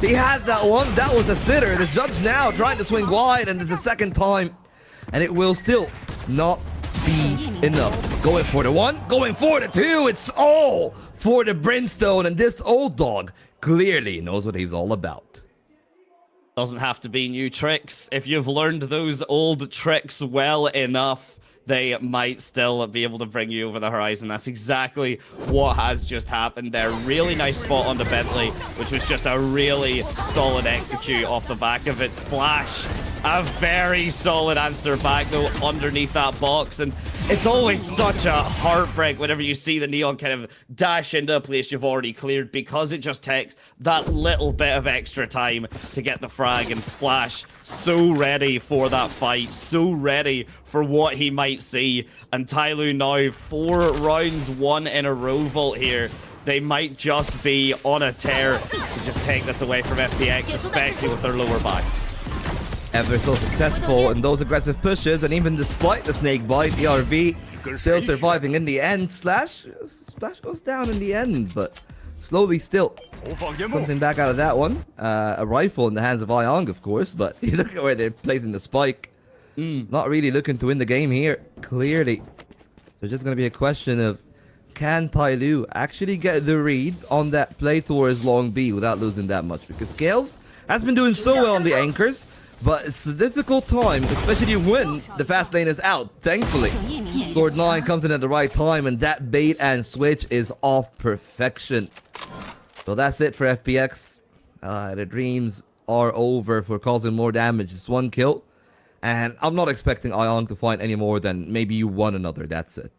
He had that one. That was a sitter. The judge now trying to swing wide, and it's the second time. And it will still not be enough. Going for the one, going for the two. It's all for the Brimstone, and this old dog clearly knows what he's all about. Doesn't have to be new tricks. If you've learned those old tricks well enough, they might still be able to bring you over the horizon. That's exactly what has just happened there. Really nice spot on the Bentley, which was just a really solid execute off the back of it. Splash, a very solid answer back though underneath that box, and it's always such a heartbreak whenever you see the Neon kind of dash into a place you've already cleared, because it just takes that little bit of extra time to get the frag. And Splash so ready for that fight, so ready for what he might see. And TYL now 4 rounds, 1 in a row vault here. They might just be on a tear to just take this away from FPX, especially with their lower buy. Ever so successful in those aggressive pushes, and even despite the snake bite, ERV still surviving in the end. Splash goes down in the end, but slowly still something back out of that one. A rifle in the hands of Ayang, of course, but you look at where they're placing the spike. Not really looking to win the game here, clearly. So just going to be a question of, can TYL actually get the read on that play towards long B without losing that much? Because Scales has been doing so well on the anchors, but it's a difficult time, especially when the fast lane is out, thankfully. Sword 9 comes in at the right time, and that bait and switch is off perfection. So that's it for FPX. The dreams are over for causing more damage. It's 1 kill. And I'm not expecting Ayang to find any more than maybe one another. That's it.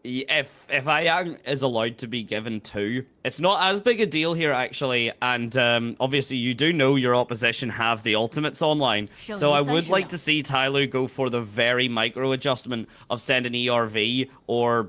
If Ayang is allowed to be given 2, it's not as big a deal here, actually. And obviously, you do know your opposition have the ultimates online. So I would like to see TYL go for the very micro adjustment of sending ERV or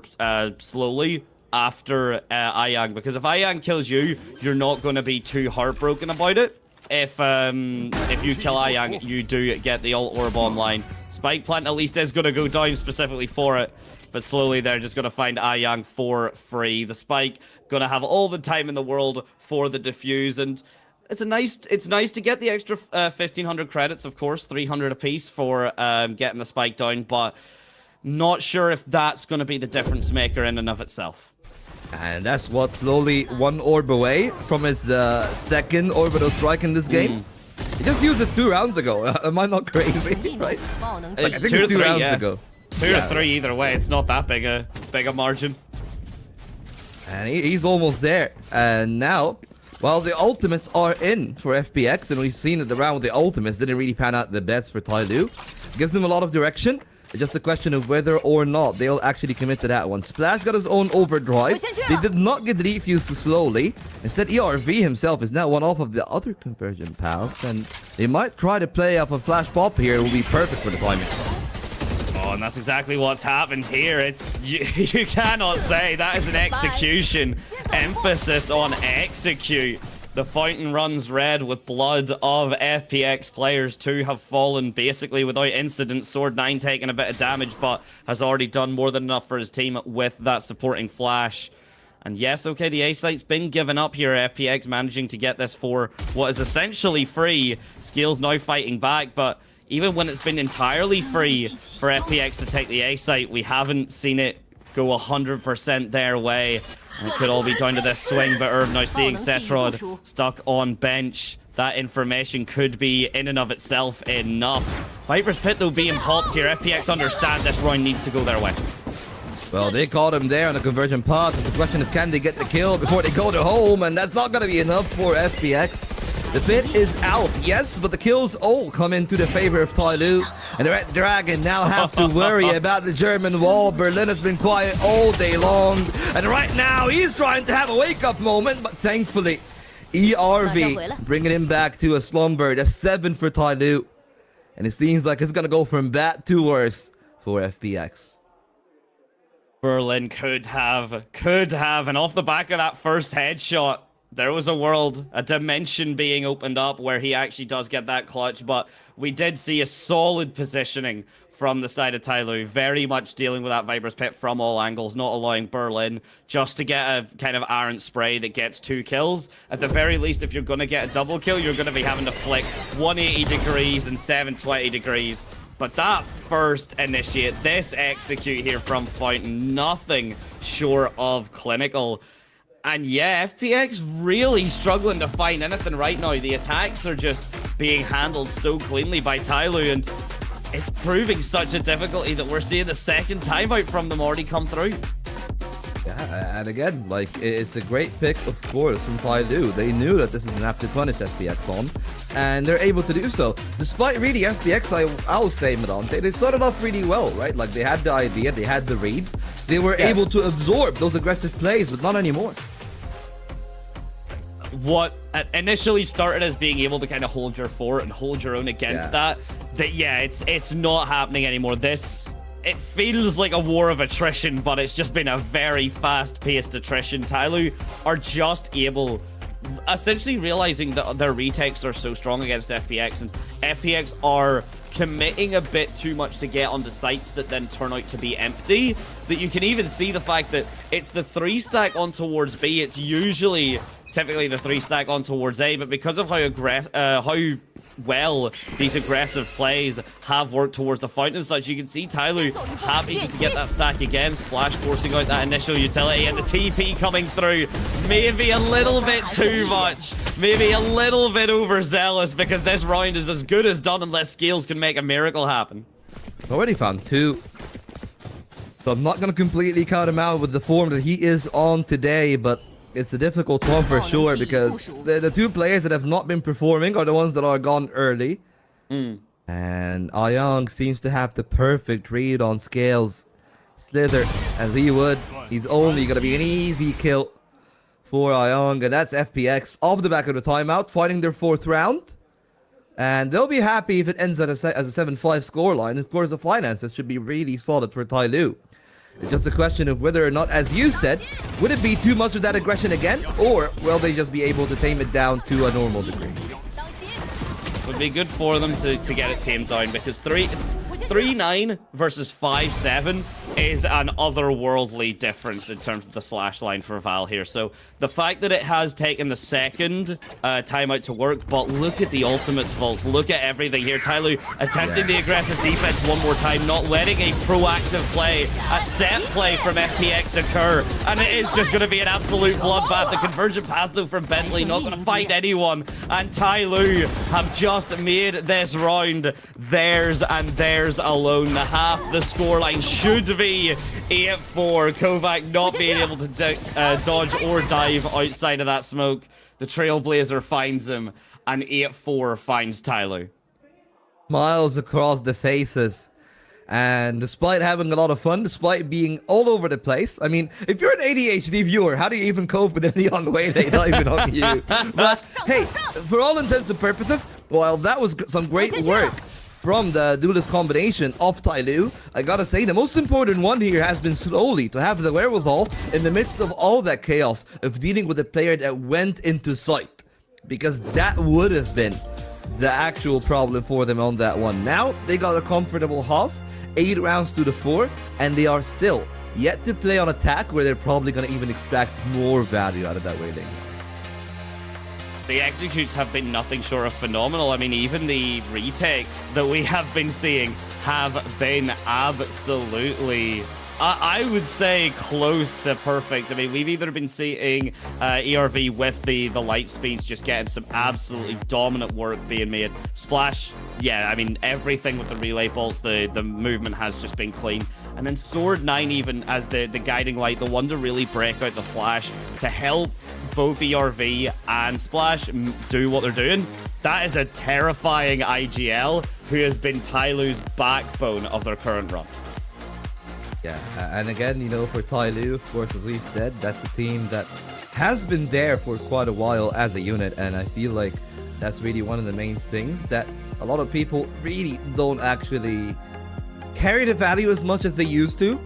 slowly after Ayang. Because if Ayang kills you, you're not going to be too heartbroken about it. If you kill Ayang, you do get the ult orb online. Spike plant at least is going to go down specifically for it. But slowly they're just going to find Ayang for free. The Spike going to have all the time in the world for the defuse. And it's nice to get the extra 1,500 credits, of course. 300 apiece for getting the Spike down. But not sure if that's going to be the difference maker in and of itself. And that's what, slowly 1 orb away from his second orbital strike in this game. He just used it 2 rounds ago. Am I not crazy? Right? Like, I think it's 2 rounds ago. 2 or 3 either way. It's not that big a margin. And he's almost there. And now, well, the ultimates are in for FPX, and we've seen that the round with the ultimates didn't really pan out the best for TYL. Gives them a lot of direction. It's just a question of whether or not they'll actually commit to that one. Splash got his own overdrive. They did not get the defuse too slowly. Instead, ERV himself is now one off of the other conversion paths, and they might try to play off a flash pop here. It will be perfect for the timing. Oh, and that's exactly what's happened here. It's you cannot say that is an execution. Emphasis on execute. The fountain runs red with blood of FPX players. 2 have fallen basically without incident. Sword 9 taking a bit of damage, but has already done more than enough for his team with that supporting flash. And yes, okay, the A site's been given up here. FPX managing to get this for what is essentially free. Scales now fighting back, but even when it's been entirely free for FPX to take the A site, we haven't seen it go 100% their way. And it could all be down to this swing, but Irv now seeing Setrod stuck on bench. That information could be in and of itself enough. Viper's Pit though being popped here. FPX understand this round needs to go their way. Well, they caught him there on the conversion path. It's a question of can they get the kill before they go to home, and that's not going to be enough for FPX. The pit is out, yes, but the kills all come into the favor of TYL. And the Red Dragon now have to worry about the German wall. Berlin has been quiet all day long. And right now, he's trying to have a wake-up moment, but thankfully, ERV bringing him back to a slumber. That's 7 for TYL. And it seems like it's going to go from bad to worse for FPX. Berlin could have, and off the back of that first headshot, there was a world, a dimension being opened up where he actually does get that clutch, but we did see a solid positioning from the side of TYL, very much dealing with that Viper's Pit from all angles, not allowing Berlin just to get a kind of errant spray that gets 2 kills. At the very least, if you're going to get a double kill, you're going to be having to flick 180 degrees and 720 degrees. But that first initiate, this execute here from Fountain, nothing short of clinical. And yeah, FPX really struggling to find anything right now. The attacks are just being handled so cleanly by TYL, and it's proving such a difficulty that we're seeing the second timeout from them already come through. Yeah, and again, like, it's a great pick, of course, from TYL. They knew that this is an app to punish FPX on, and they're able to do so. Despite really FPX, I'll say, Medante, they started off really well, right? Like, they had the idea, they had the reads, they were able to absorb those aggressive plays, but not anymore. What initially started as being able to kind of hold your fort and hold your own against that, it's not happening anymore. It feels like a war of attrition, but it's just been a very fast-paced attrition. TYL are just able, essentially realizing that their retakes are so strong against FPX, and FPX are committing a bit too much to get onto sites that then turn out to be empty, that you can even see the fact that it's the 3-stack on towards B. It's usually typically the 3-stack on towards A, but because of how well these aggressive plays have worked towards the Fountain and such, you can see TYL happy just to get that stack again. Splash forcing out that initial utility, and the TP coming through. Maybe a little bit too much. Maybe a little bit overzealous, because this round is as good as done unless Scales can make a miracle happen. Already found 2. So I'm not going to completely count him out with the form that he is on today, but it's a difficult one for sure, because the 2 players that have not been performing are the ones that are gone early. And Ayong seems to have the perfect read on Scales. Slither, as he would. He's only going to be an easy kill for Ayong, and that's FPX off the back of the timeout, fighting their 4th round. And they'll be happy if it ends at as a 7-5 scoreline. Of course, the finances should be really solid for TYL. It's just a question of whether or not, as you said, would it be too much of that aggression again, or will they just be able to tame it down to a normal degree? Would be good for them to get it tamed down, because 3-9 versus 5-7 is an otherworldly difference in terms of the slash line for Val here. So the fact that it has taken the second timeout to work, but look at the ultimates, Vaults. Look at everything here. TYL attempting the aggressive defense one more time, not letting a proactive play, a set play from FPX occur, and it is just going to be an absolute bloodbath. The conversion pass though from Bentley, not going to find anyone, and TYL have just made this round theirs and theirs alone. The scoreline should be 8-4. Kovac not being able to dodge or dive outside of that smoke. The Trailblazer finds him, and 8-4 finds TYL. Miles across the faces. And despite having a lot of fun, despite being all over the place, I mean, if you're an ADHD viewer, how do you even cope with any on way they diving on you? But hey, for all intents and purposes, well, that was some great work from the duelist combination of TYL. I gotta say, the most important one here has been slowly to have the wherewithal in the midst of all that chaos of dealing with a player that went into sight, because that would have been the actual problem for them on that one. Now they got a comfortable half, 8 rounds to the 4, and they are still yet to play on attack, where they're probably gonna even extract more value out of that waiting. The executes have been nothing short of phenomenal. I mean, even the retakes that we have been seeing have been absolutely, I would say, close to perfect. I mean, we've either been seeing ERV with the light speeds just getting some absolutely dominant work being made. Splash, yeah, I mean, everything with the relay bolts, the movement has just been clean. And then Sword 9 even as the guiding light, the one to really break out the flash to help both ERV and Splash do what they're doing. That is a terrifying IGL who has been TYL's backbone of their current run. Yeah, and again, you know, for TYL, of course, as we've said, that's a team that has been there for quite a while as a unit, and I feel like that's really one of the main things that a lot of people really don't actually carry the value as much as they used to,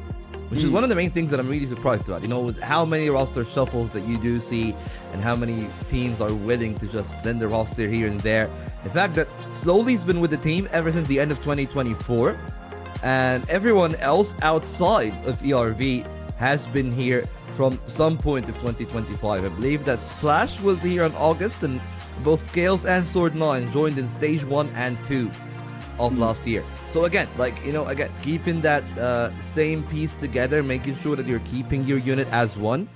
which is one of the main things that I'm really surprised about. You know, with how many roster shuffles that you do see and how many teams are willing to just send the roster here and there. The fact that Slowly's been with the team ever since the end of 2024, and everyone else outside of ERV has been here from some point of 2025. I believe that Splash was here in August, and both Scales and Sword9 joined in stage 1 and 2 of last year. So again, like, you know, again, keeping that same piece together, making sure that you're keeping your unit as one,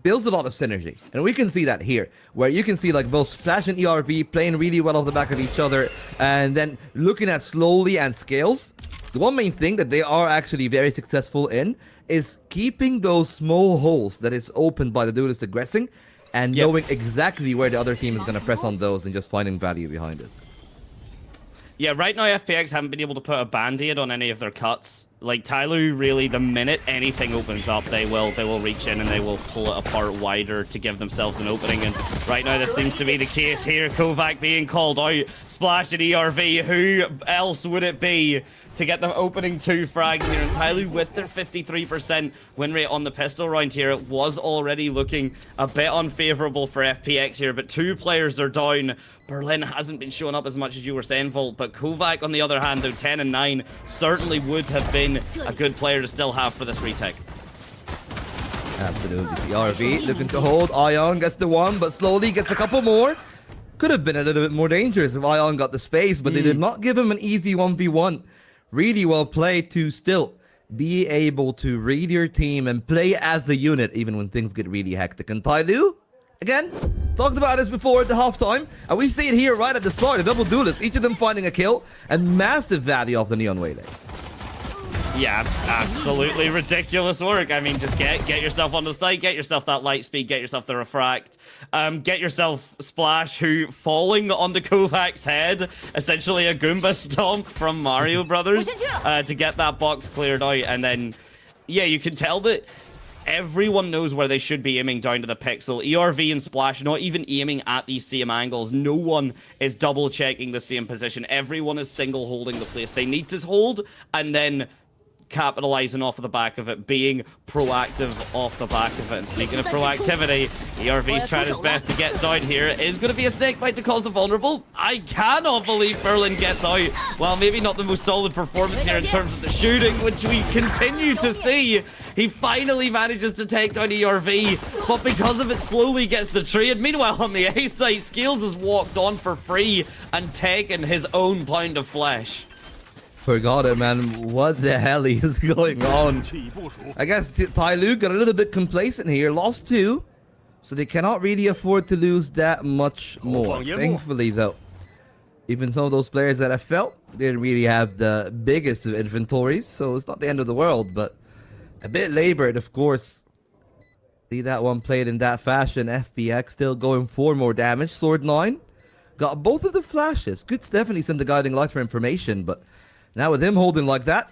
builds a lot of synergy. And we can see that here, where you can see like both Splash and ERV playing really well off the back of each other, and then looking at Slowly and Scales. The one main thing that they are actually very successful in is keeping those small holes that is opened by the duelist aggressing, and knowing exactly where the other team is going to press on those and just finding value behind it. Yeah, right now FPX haven't been able to put a band-aid on any of their cuts. Like, TYL, really, the minute anything opens up, they will reach in and they will pull it apart wider to give themselves an opening. And right now, this seems to be the case here. Kovac being called out, Splash and ERV. Who else would it be to get them opening 2 frags here? And TYL, with their 53% win rate on the pistol round here, it was already looking a bit unfavorable for FPX here. But 2 players are down. Berlin hasn't been showing up as much as you were saying, Volt. But Kovac, on the other hand, though, 10 and 9, certainly would have been a good player to still have for this retake. Absolutely. ERV looking to hold. Ion gets the one, but Slowly gets a couple more. Could have been a little bit more dangerous if Ion got the space, but they did not give him an easy 1v1. Really well played to still be able to read your team and play as a unit even when things get really hectic. And TYL, again, talked about this before at the halftime, and we see it here right at the start. The double duelists, each of them finding a kill, and massive value off the Neon Waylay. Yeah, absolutely ridiculous work. I mean, just get yourself onto the site, get yourself that light speed, get yourself the refract, get yourself Splash, who falling onto Kovac's head, essentially a Goomba stomp from Mario Brothers, to get that box cleared out. And then, yeah, you can tell that everyone knows where they should be aiming down to the pixel. ERV and Splash not even aiming at these same angles. No one is double checking the same position. Everyone is single holding the place they need to hold, and then capitalizing off of the back of it, being proactive off the back of it. And speaking of proactivity, ERV's trying his best to get down here. It is going to be a snake bite to cause the vulnerable. I cannot believe Berlin gets out. Well, maybe not the most solid performance here in terms of the shooting, which we continue to see. He finally manages to take down ERV, but because of it, Slowly gets the trade. Meanwhile, on the A side, Scales has walked on for free and taken his own pound of flesh. Forgot it, man. What the hell is going on? I guess TYL got a little bit complacent here. Lost 2, so they cannot really afford to lose that much more. Thankfully, though, even some of those players that I felt didn't really have the biggest of inventories, so it's not the end of the world, but a bit labored, of course. See that one played in that fashion. FPX still going for more damage. Sword9 got both of the flashes. Could definitely send the guiding light for information, but now with him holding like that,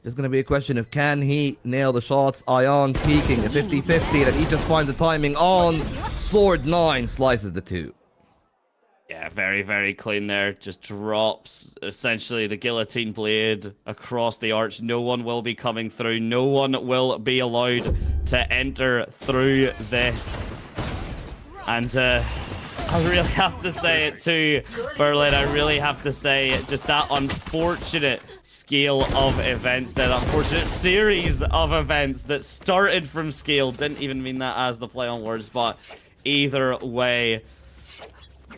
it's going to be a question of can he nail the shots. Ion peeking at 50-50, that he just finds the timing on. Sword9 slices the 2. Yeah, very, very clean there. Just drops, essentially, the guillotine blade across the arch. No one will be coming through. No one will be allowed to enter through this. And, I really have to say it too, Berlin. I really have to say it. Just that unfortunate scale of events, that unfortunate series of events that started from scale. Didn't even mean that as the play on words, but either way,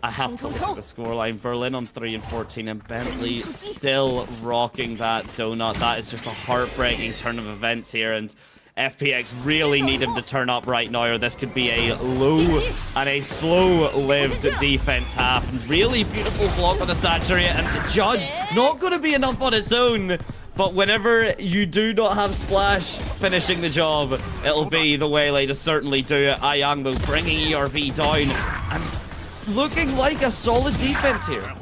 I have to look at the scoreline. Berlin on 3 and 14, and Bentley still rocking that donut. That is just a heartbreaking turn of events here, and FPX really need him to turn up right now, or this could be a low and a slow-lived defense half. And really beautiful block on the Saturate, and the Judge not going to be enough on its own. But whenever you do not have Splash finishing the job, it'll be the Waylay to certainly do it. Ayang, though, bringing ERV down and looking like a solid defense here.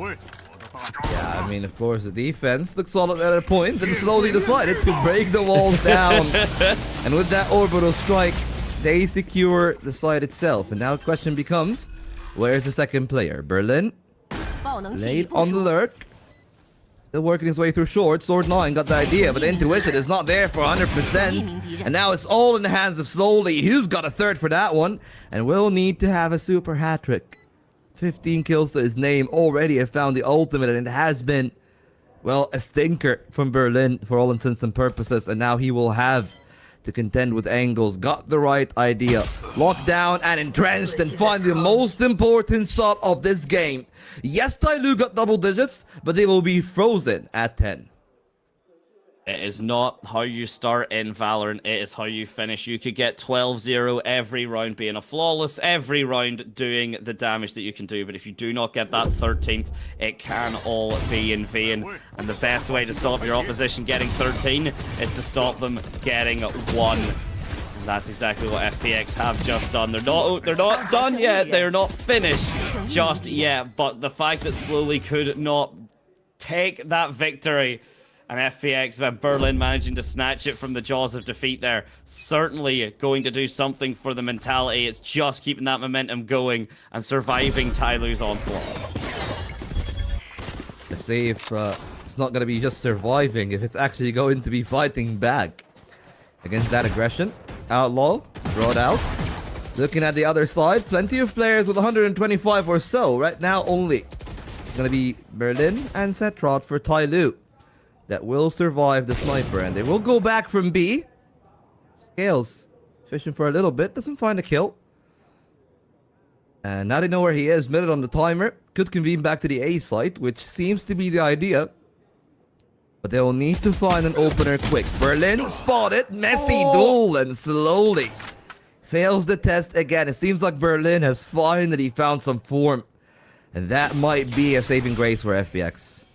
Yeah, I mean, of course, the defense looked solid at a point, then slowly decided to break the walls down. And with that orbital strike, they secure the site itself. And now the question becomes, where's the second player? Berlin, late on the lurk. Still working his way through short. Sword 9 got the idea, but the intuition is not there for 100%. And now it's all in the hands of Slowly. Who's got a third for that one? And will need to have a super hat-trick. 15 kills to his name. Already have found the ultimate, and it has been, well, a stinker from Berlin for all intents and purposes. And now he will have to contend with angles. Got the right idea. Locked down and entrenched, and find the most important shot of this game. Yes, TYL got double digits, but they will be frozen at 10. It is not how you start in Valorant, it is how you finish. You could get 12-0 every round being a flawless, every round doing the damage that you can do, but if you do not get that 13th, it can all be in vain. And the best way to stop your opposition getting 13 is to stop them getting 1. And that's exactly what FPX have just done. They're not done yet, they're not finished just yet, but the fact that Slowly could not take that victory, and FPX and Berlin managing to snatch it from the jaws of defeat there, certainly going to do something for the mentality. It's just keeping that momentum going and surviving TYL's onslaught. Let's see if it's not going to be just surviving, if it's actually going to be fighting back against that aggression. Outlaw, brought out. Looking at the other side, plenty of players with 125 or so. Right now, only it's going to be Berlin and Setrot for TYL that will survive the sniper, and they will go back from B. Scales fishing for a little bit, doesn't find a kill. And now they know where he is, minute on the timer. Could convene back to the A site, which seems to be the idea. But they will need to find an opener quick. Berlin spotted, messy duel, and Slowly fails the test again. It seems like Berlin has finally found some form, and that might be a saving grace for FPX.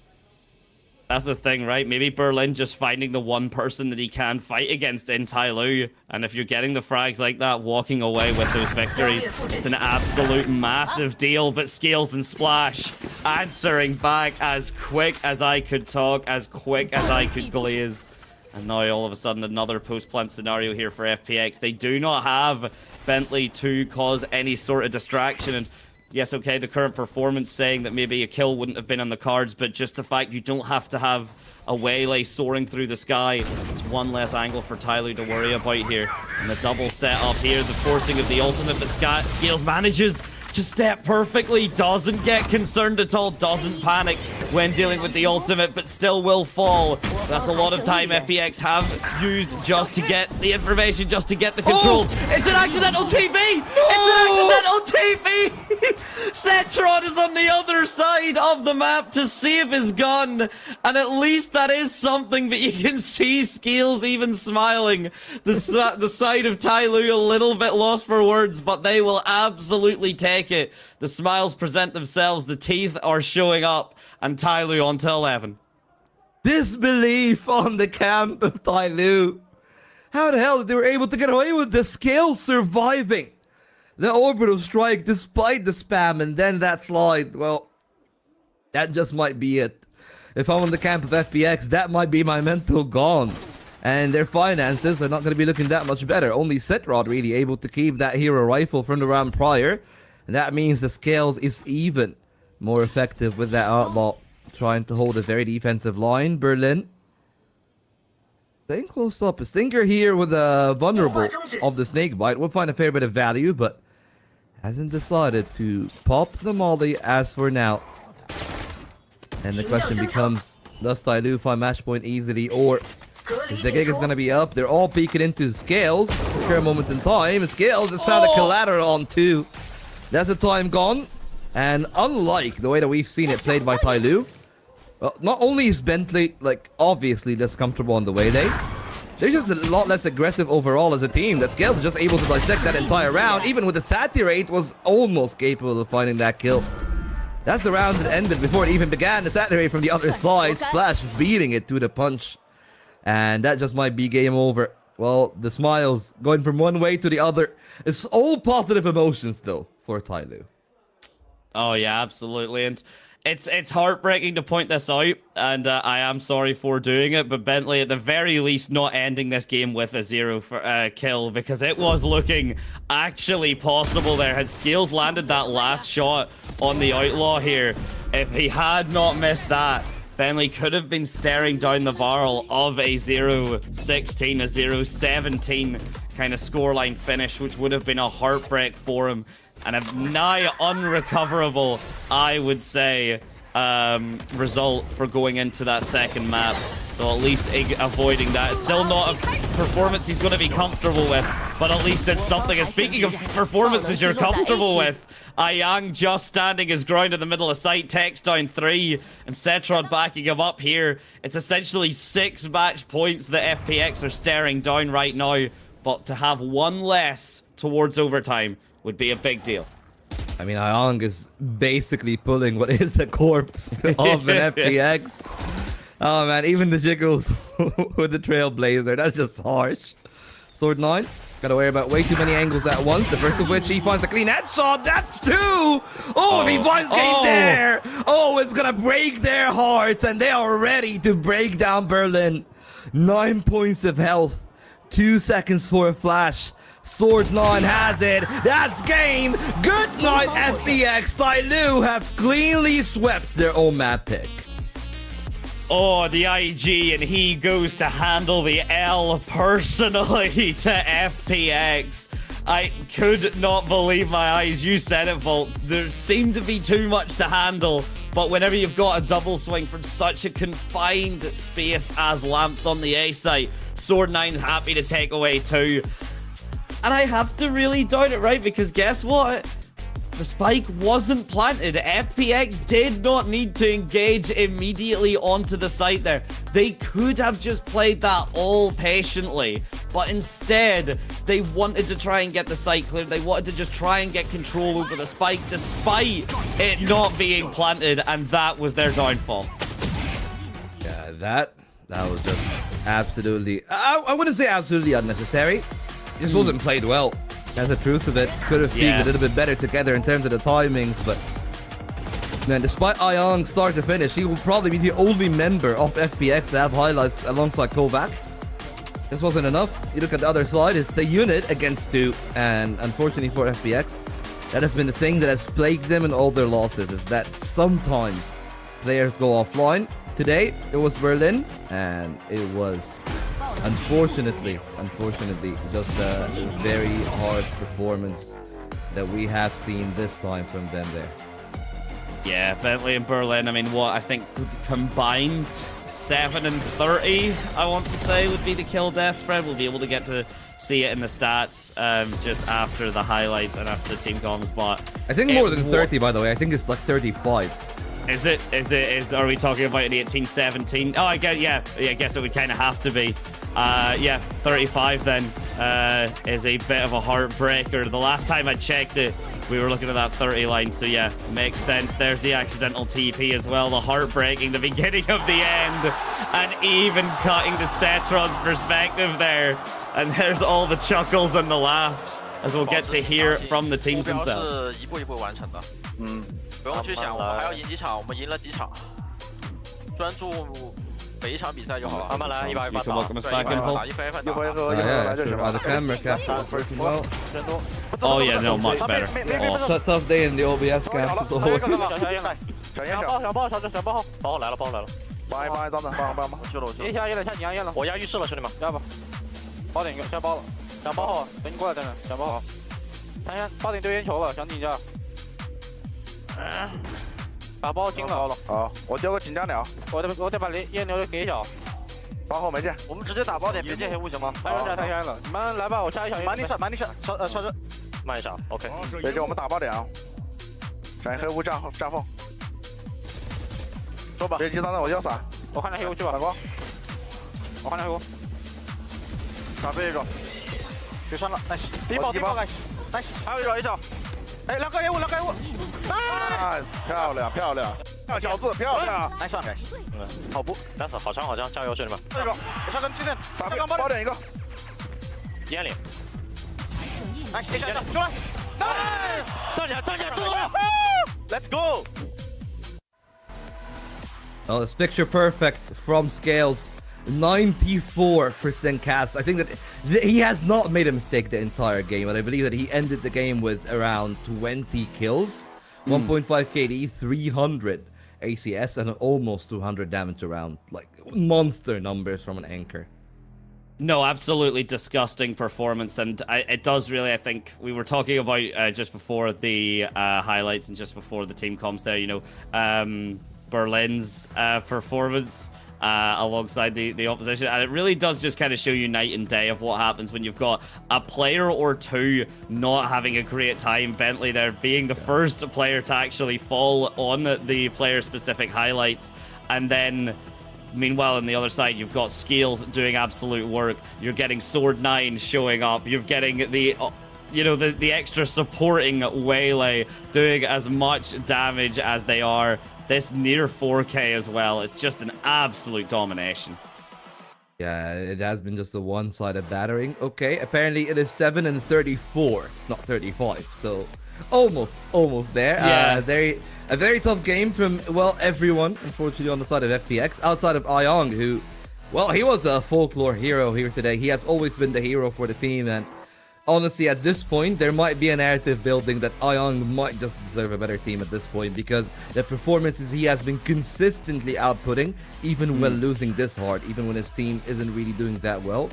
That's the thing, right? Maybe Berlin just finding the one person that he can fight against in TYL. And if you're getting the frags like that, walking away with those victories, it's an absolute massive deal. But Scales and Splash answering back as quick as I could talk, as quick as I could glaze. And now all of a sudden another post-plant scenario here for FPX. They do not have Bentley to cause any sort of distraction. And yes, okay, the current performance saying that maybe a kill wouldn't have been on the cards, but just the fact you don't have to have a waylay soaring through the sky. It's one less angle for TYL to worry about here. And the double set up here, the forcing of the ultimate, but Scales manages to step perfectly, doesn't get concerned at all, doesn't panic when dealing with the ultimate, but still will fall. That's a lot of time FPX have used just to get the information, just to get the control. It's an accidental TP! It's an accidental TP! Cetron is on the other side of the map to save his gun, and at least that is something, but you can see Scales even smiling. The side of TYL a little bit lost for words, but they will absolutely take it. The smiles present themselves, the teeth are showing up, and TYL on to 11. Disbelief on the camp of TYL. How the hell did they were able to get away with the Scale surviving the orbital strike despite the spam, and then that slide? Well, that just might be it. If I'm on the camp of FPX, that might be my mental gone. And their finances are not going to be looking that much better. Only Setrod really able to keep that hero rifle from the round prior. And that means the Scales is even more effective with that Outlaw trying to hold a very defensive line. Berlin staying close up. A Stinker here with a vulnerable of the snake bite. We'll find a fair bit of value, but hasn't decided to pop the molly as for now. And the question becomes, does TYL find match point easily, or is the gig is going to be up? They're all peeking into Scales. Current moment in time, Scales has found a collateral on 2. That's the time gone. And unlike the way that we've seen it played by TYL, well, not only is Bentley, like, obviously less comfortable on the waylay, they're just a lot less aggressive overall as a team. The Scales are just able to dissect that entire round. Even with the saturate, was almost capable of finding that kill. That's the round that ended before it even began. The saturate from the other side, Splash beating it to the punch. And that just might be game over. Well, the smiles going from one way to the other. It's all positive emotions, though, for TYL. Oh, yeah, absolutely. And It's heartbreaking to point this out, and I am sorry for doing it, but Bentley, at the very least, not ending this game with a 0 kill, because it was looking actually possible there. Had Scales landed that last shot on the Outlaw here, if he had not missed that, Bentley could have been staring down the barrel of a 0-16, a 0-17 kind of scoreline finish, which would have been a heartbreak for him. And a nigh unrecoverable, I would say, result for going into that second map. So at least avoiding that. It's still not a performance he's going to be comfortable with, but at least it's something. And speaking of performances you're comfortable with, Ayang just standing his ground in the middle of sight, TEC's down 3, and Cetron backing him up here. It's essentially 6 match points that FPX are staring down right now, but to have one less towards overtime would be a big deal. I mean, Ayang is basically pulling what is the corpse of an FPX. Oh man, even the jiggles with the Trailblazer, that's just harsh. Sword 9, gotta worry about way too many angles at once. The first of which he finds a clean headshot. That's 2! Oh, if he finds game there! Oh, it's gonna break their hearts, and they are ready to break down Berlin. 9 points of health, 2 seconds for a flash. Sword 9 has it. That's game. Good night, FPX. TYL have cleanly swept their own map pick. Oh, the IG, and he goes to handle the L personally to FPX. I could not believe my eyes. You said it, Volt. There seemed to be too much to handle, but whenever you've got a double swing from such a confined space as Lamps on the A site, Sword 9 happy to take away 2. And I have to really doubt it, right? Because guess what? The spike wasn't planted. FPX did not need to engage immediately onto the site there. They could have just played that all patiently. But instead, they wanted to try and get the site cleared. They wanted to just try and get control over the spike despite it not being planted. And that was their downfall. Yeah, that was just absolutely... I wouldn't say absolutely unnecessary. It just wasn't played well. That's the truth of it. Could have been a little bit better together in terms of the timings, but man, despite Ayang start to finish, he will probably be the only member of FPX to have highlights alongside Kovac. This wasn't enough. You look at the other side, it's a unit against 2, and unfortunately for FPX, that has been the thing that has plagued them in all their losses, is that sometimes players go offline. Today, it was Berlin, and it was unfortunately just a very harsh performance that we have seen this time from them there. Yeah, Bentley and Berlin, I mean, what, I think combined 7 and 30, I want to say, would be the kill death spread. We'll be able to get to see it in the stats just after the highlights and after the team comms, but... I think more than 30, by the way. I think it's like 35. Are we talking about an 18-17? Oh, I guess, yeah, I guess it would kind of have to be. Yeah, 35 then is a bit of a heartbreaker. The last time I checked it, we were looking at that 30 line, so yeah, makes sense. There's the accidental TP as well, the heartbreaking, the beginning of the end, and even cutting to Cetron's perspective there. And there's all the chuckles and the laughs, as we'll get to hear from the teams themselves. 不用去想我们还要赢几场，我们赢了几场，专注每一场比赛就好了。慢慢来，一把一把打，对，一分一分打，The camera capture was working well. Oh yeah, no, much better. Oh, tough day in the OBS camp as always. 小包朝着小包号，包号来了，包号来了。帮张子，帮，去了，一下你压验了，我压浴室了，兄弟们，压吧。包顶下包了，想包号，等你过来，等等，想包号。看一下，包顶丢烟球了，想顶一下。 把包清了，好，我丢个紧张鸟，我得把烟牛给小，包后没见，我们直接打包点，别见黑雾行吗？太冤了，你们来吧，我下一小烟，满地闪，超着，慢一闪 ，OK， 别见我们打包点啊，闪黑雾炸缝，说吧，别急，当我要闪，我换成黑雾去吧，打光，我换成黑雾，打这个，别删了 ，nice， 低爆 nice， 还有一脚。 哎，两个烟雾，nice， 漂亮，小子，漂亮 ，nice， 跑步 ，nice， 好枪，加油，兄弟们！这个，我下根纪念，3个包点一个，烟里 ，nice， 下出来 ，nice， 站起来，住 ，Let's go。Oh, this picture perfect from Scales. 94% cast. I think that he has not made a mistake the entire game, and I believe that he ended the game with around 20 kills, 1.5 KD, 300 ACS, and almost 200 damage around. Like, monster numbers from an anchor. No, absolutely disgusting performance, and it does really, I think, we were talking about just before the highlights and just before the team comms there, you know, Berlin's performance alongside the opposition, and it really does just kind of show you night and day of what happens when you've got a player or two not having a great time. Bentley there being the first player to actually fall on the player-specific highlights, and then meanwhile, on the other side, you've got Scales doing absolute work. You're getting Sword 9 showing up. You're getting the, you know, the extra supporting Waylay doing as much damage as they are. This near 4K as well. It's just an absolute domination. Yeah, it has been just a one-sided battering. Okay, apparently it is 7 and 34, not 35. So almost there. Yeah. A very tough game from, well, everyone, unfortunately, on the side of FPX. Outside of Ayong, who, well, he was a folklore hero here today. He has always been the hero for the team, and honestly, at this point, there might be a narrative building that Ayong might just deserve a better team at this point, because the performances he has been consistently outputting, even when losing this hard, even when his team isn't really doing that well.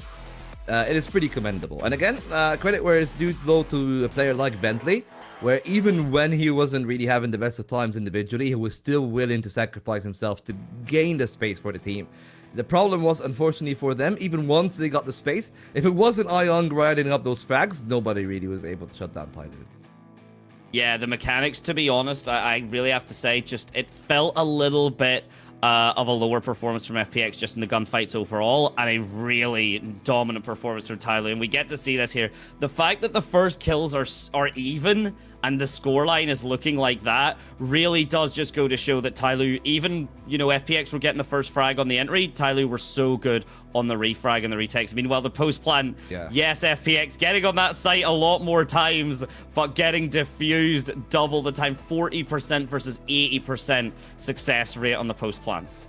It is pretty commendable. And again, credit where it's due, though, to a player like Bentley, where even when he wasn't really having the best of times individually, he was still willing to sacrifice himself to gain the space for the team. The problem was, unfortunately for them, even once they got the space, if it wasn't Ayong riding up those frags, nobody really was able to shut down TYL. Yeah, the mechanics, to be honest, I really have to say, just it felt a little bit of a lower performance from FPX just in the gunfights overall, and a really dominant performance from TYL. And we get to see this here. The fact that the first kills are even and the scoreline is looking like that really does just go to show that TYL, even, you know, FPX were getting the first frag on the entry, TYL were so good on the refrag and the retakes. Meanwhile, the post plan, yes, FPX getting on that site a lot more times, but getting diffused double the time, 40% versus 80% success rate on the post plans.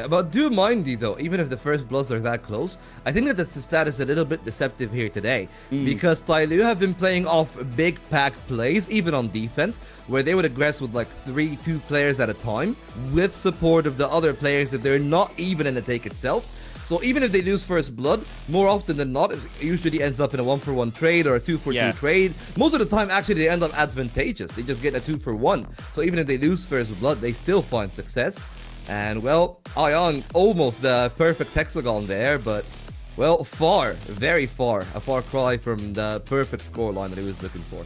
But do mind you, though, even if the first bloods are that close, I think that the stat is a little bit deceptive here today. Because TYL have been playing off big pack plays, even on defense, where they would aggress with like 2 players at a time, with support of the other players that they're not even in the take itself. So even if they lose first blood, more often than not, it usually ends up in a 1-for-1 trade or a 2-for-2 trade. Most of the time, actually, they end up advantageous. They just get a 2-for-1. So even if they lose first blood, they still find success. And, well, Ayong, almost the perfect hexagon there, but, well, very far, a far cry from the perfect scoreline that he was looking for.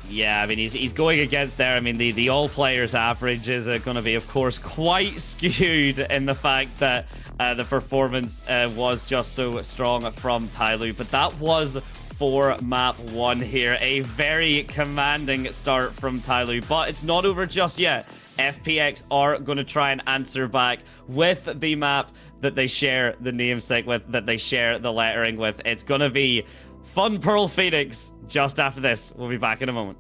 Yeah, I mean, he's going against there. I mean, the all-players average is going to be, of course, quite skewed in the fact that the performance was just so strong from TYL. But that was for map 1 here. A very commanding start from TYL, but it's not over just yet. FPX are going to try and answer back with the map that they share the namesake with, that they share the lettering with. It's going to be Fun Pearl Phoenix just after this. We'll be back in a moment.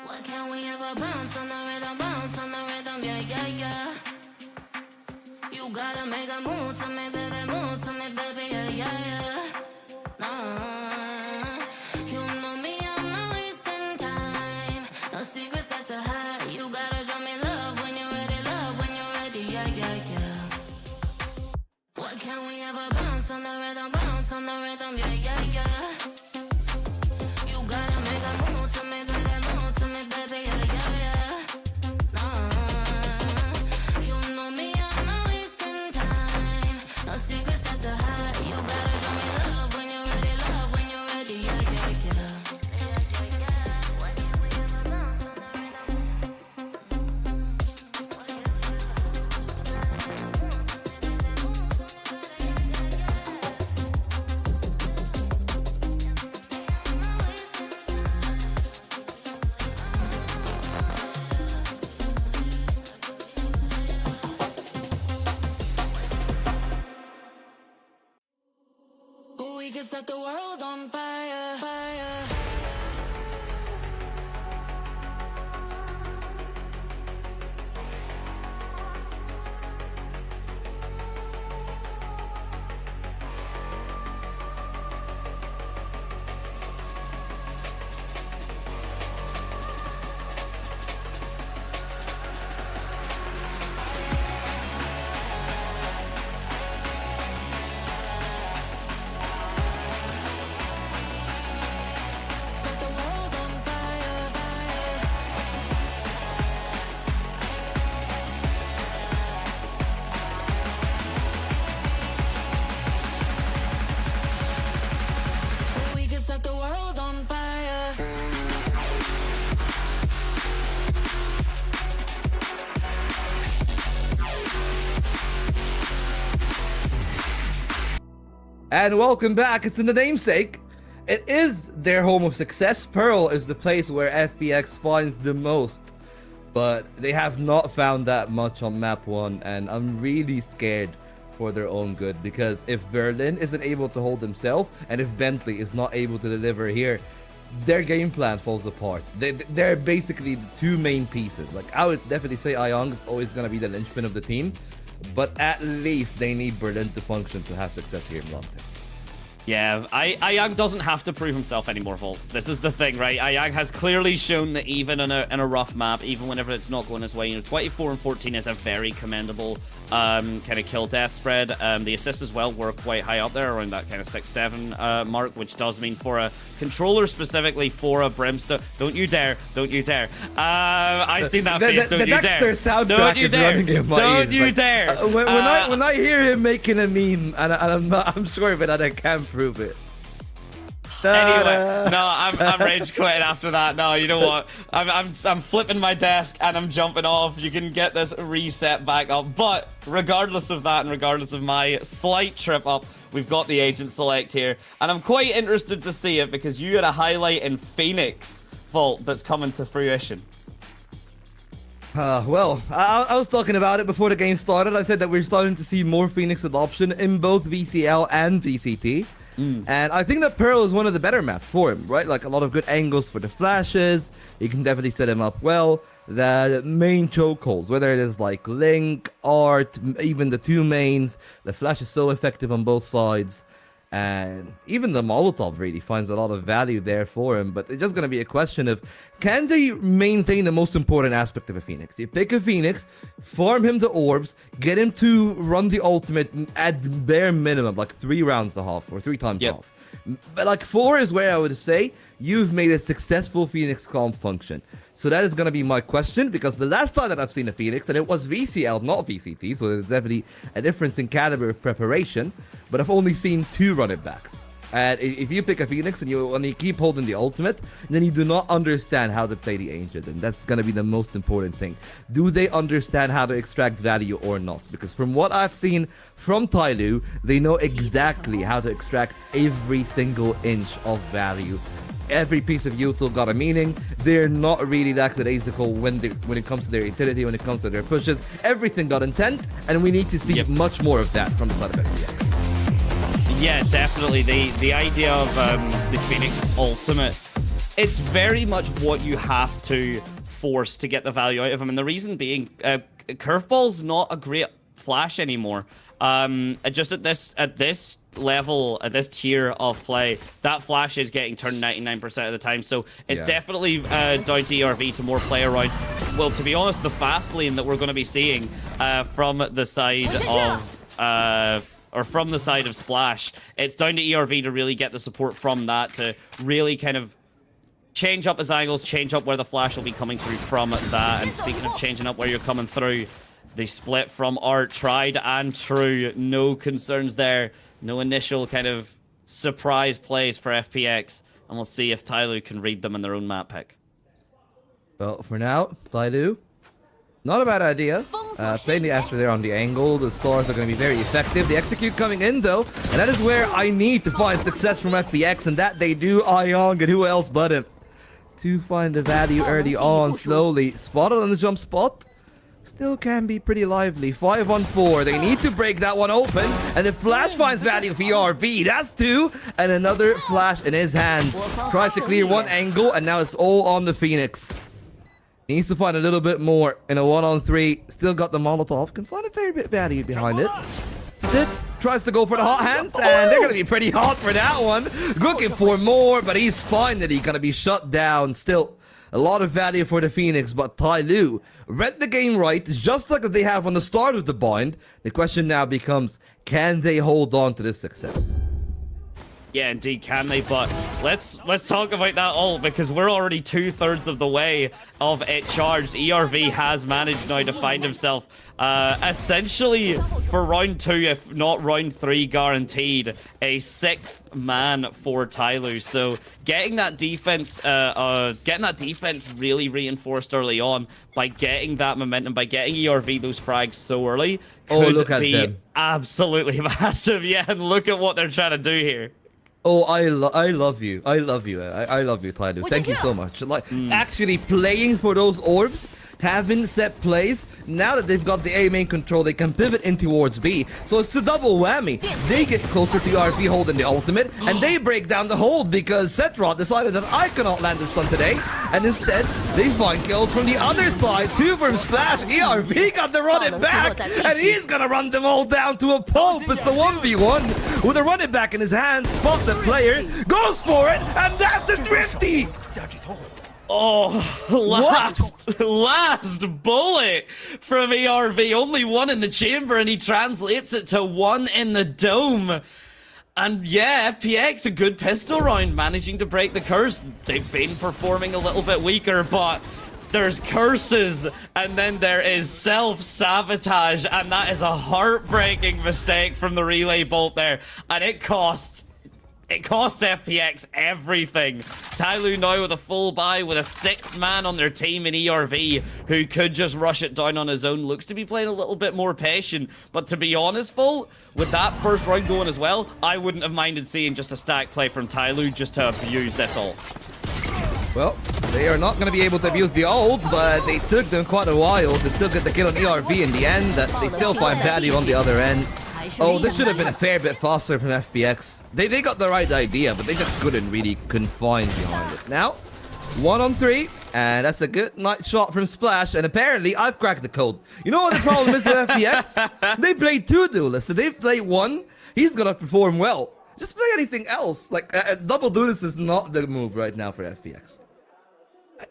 Why can't we ever bounce on the rhythm, yeah, yeah, yeah. You gotta make a move to me, baby, yeah, yeah, yeah. Nah, you know me, I'm not wasting time. No secrets left to hide. You gotta show me love when you're ready, yeah, yeah, yeah. Why can't we ever bounce on the rhythm, yeah, yeah, yeah. You gotta make a move to me, baby, yeah, yeah, yeah. Nah, you know me, I'm not wasting time. No secrets left to hide. You gotta show me love when you're ready, yeah, yeah, yeah. Why can't we ever bounce on the rhythm? We can set the world on fire, fire. Set the world on fire, fire. We can set the world on fire. And welcome back. It's in the namesake. It is their home of success. Pearl is the place where FPX finds the most. But they have not found that much on map 1, and I'm really scared for their own good, because if Berlin isn't able to hold himself, and if Bentley is not able to deliver here, their game plan falls apart. They're basically the two main pieces. Like, I would definitely say Ayong is always going to be the linchpin of the team, but at least they need Berlin to function to have success here in long term. Yeah, Ayang doesn't have to prove himself anymore, Volts. This is the thing, right? Ayang has clearly shown that even in a rough map, even whenever it's not going his way, 24 and 14 is a very commendable kind of kill death spread. The assists as well were quite high up there, around that kind of 6-7 mark, which does mean for a controller, specifically for a Brimstone. Don't you dare! I seen that face. Don't the you Dexter dare! soundtrack Don't you is dare! running in my Don't ears. you Like, dare! when I hear him making a meme, and I'm sure of it, and I can't prove it. Anyway, no, I'm rage quitting after that. No, you know what? I'm flipping my desk and I'm jumping off. You can get this reset back up. But regardless of that, and regardless of my slight trip up, we've got the agent select here, and I'm quite interested to see it because you had a highlight in Phoenix Vault that's coming to fruition. Well, I was talking about it before the game started. I said that we're starting to see more Phoenix adoption in both VCL and VCT. And I think that Pearl is one of the better maps for him, right? Like, a lot of good angles for the flashes. You can definitely set him up well. The main chokeholds, whether it is like Link, Art, even the two mains, the flash is so effective on both sides. And even the Molotov really finds a lot of value there for him. But it's just going to be a question of, can they maintain the most important aspect of a Phoenix? You pick a Phoenix, farm him the orbs, get him to run the ultimate at bare minimum, like 3 rounds and a half, or 3 times Yep. off. But like 4 is where I would say you've made a successful Phoenix comp function. So that is going to be my question, because the last time that I've seen a Phoenix, and it was VCL, not VCT, so there's definitely a difference in caliber of preparation, but I've only seen 2 run it backs. And if you pick a Phoenix and you keep holding the ultimate, then you do not understand how to play the Ancient, and that's going to be the most important thing. Do they understand how to extract value or not? Because from what I've seen from TYL, they know exactly how to extract every single inch of value. Every piece of util got a meaning. They're not really lackadaisical when it comes to their utility, when it comes to their pushes. Everything got intent, and we need to see much more of that from the side of FPX. Yeah, definitely. The idea of the Phoenix ultimate it's very much what you have to force to get the value out of him. And the reason being, curveball's not a great flash anymore. Just at this level, at this tier of play, that flash is getting turned 99% of the time. So it's definitely down to ERV to more play around. Well, to be honest, the fast lane that we're going to be seeing from the side of from the side of Splash, it's down to ERV to really get the support from that, to really kind of change up his angles, change up where the flash will be coming through from that. And speaking of changing up where you're coming through, the split from Art, tried and true. No concerns there. No initial kind of surprise plays for FPX. And we'll see if TYL can read them in their own map pick. Well, for now, TYL, not a bad idea. Playing the Astra there on the angle. The stars are going to be very effective. The execute coming in, though. And that is where I need to find success from FPX. And that they do. Ion, and who else but him? To find the value early on, slowly. Spotted on the jump spot. Still can be pretty lively. 5-on-4. They need to break that one open. And the flash finds value for ERV. That's 2. And another flash in his hands. Tries to clear one angle. And now it's all on the Phoenix. He needs to find a little bit more in a 1-on-3. Still got the Molotov. Can find a fair bit of value behind it. Still tries to go for the hot hands. And they're going to be pretty hot for that one. Looking for more. But he's finally going to be shut down. Still a lot of value for the Phoenix. But TYL read the game right. Just like they have on the start of the bind. The question now becomes, can they hold on to this success? Yeah, indeed, can they? But let's talk about that all, because we're already 2/3 of the way of it charged. ERV has managed now to find himself essentially for round 2, if not round 3, guaranteed a 6th man for TYL. So getting that defense really reinforced early on by getting that momentum, by getting ERV those frags so early, could be absolutely massive. Yeah, and look at what they're trying to do here. Oh, I love you. I love you, TYL. Thank you so much. Like, actually playing for those orbs, having set plays. Now that they've got the A main control, they can pivot in towards B. So it's a double whammy. They get closer to RP holding the ultimate, and they break down the hold because Setrot decided that I cannot land this one today. And instead, they find kills from the other side. 2 from Splash. ERV got to run it back, and he's gonna run them all down to a pulp. It's a 1v1 with a run it back in his hand. Spot the player, goes for it, and that's a thrifty. Oh, last bullet from ERV. Only 1 in the chamber, and he translates it to 1 in the dome. And yeah, FPX, a good pistol round, managing to break the curse. They've been performing a little bit weaker, but there's curses, and then there is self-sabotage, and that is a heartbreaking mistake from the relay bolt there, and it costs FPX everything. TYL now with a full buy, with a 6th man on their team in ERV, who could just rush it down on his own. Looks to be playing a little bit more patient, but to be honest, Full, with that first round going as well, I wouldn't have minded seeing just a stack play from TYL just to abuse this ult. Well, they are not going to be able to abuse the ult, but they took them quite a while to still get the kill on ERV in the end. They still find value on the other end. Oh, this should have been a fair bit faster from FPX. They got the right idea, but they just couldn't find behind it. Now, 1-on-3, and that's a good night shot from Splash, and apparently I've cracked the code. You know what the problem is with FPX? They play 2 duelists, so they play 1. He's gonna perform well. Just play anything else. Like, double duelist is not the move right now for FPX.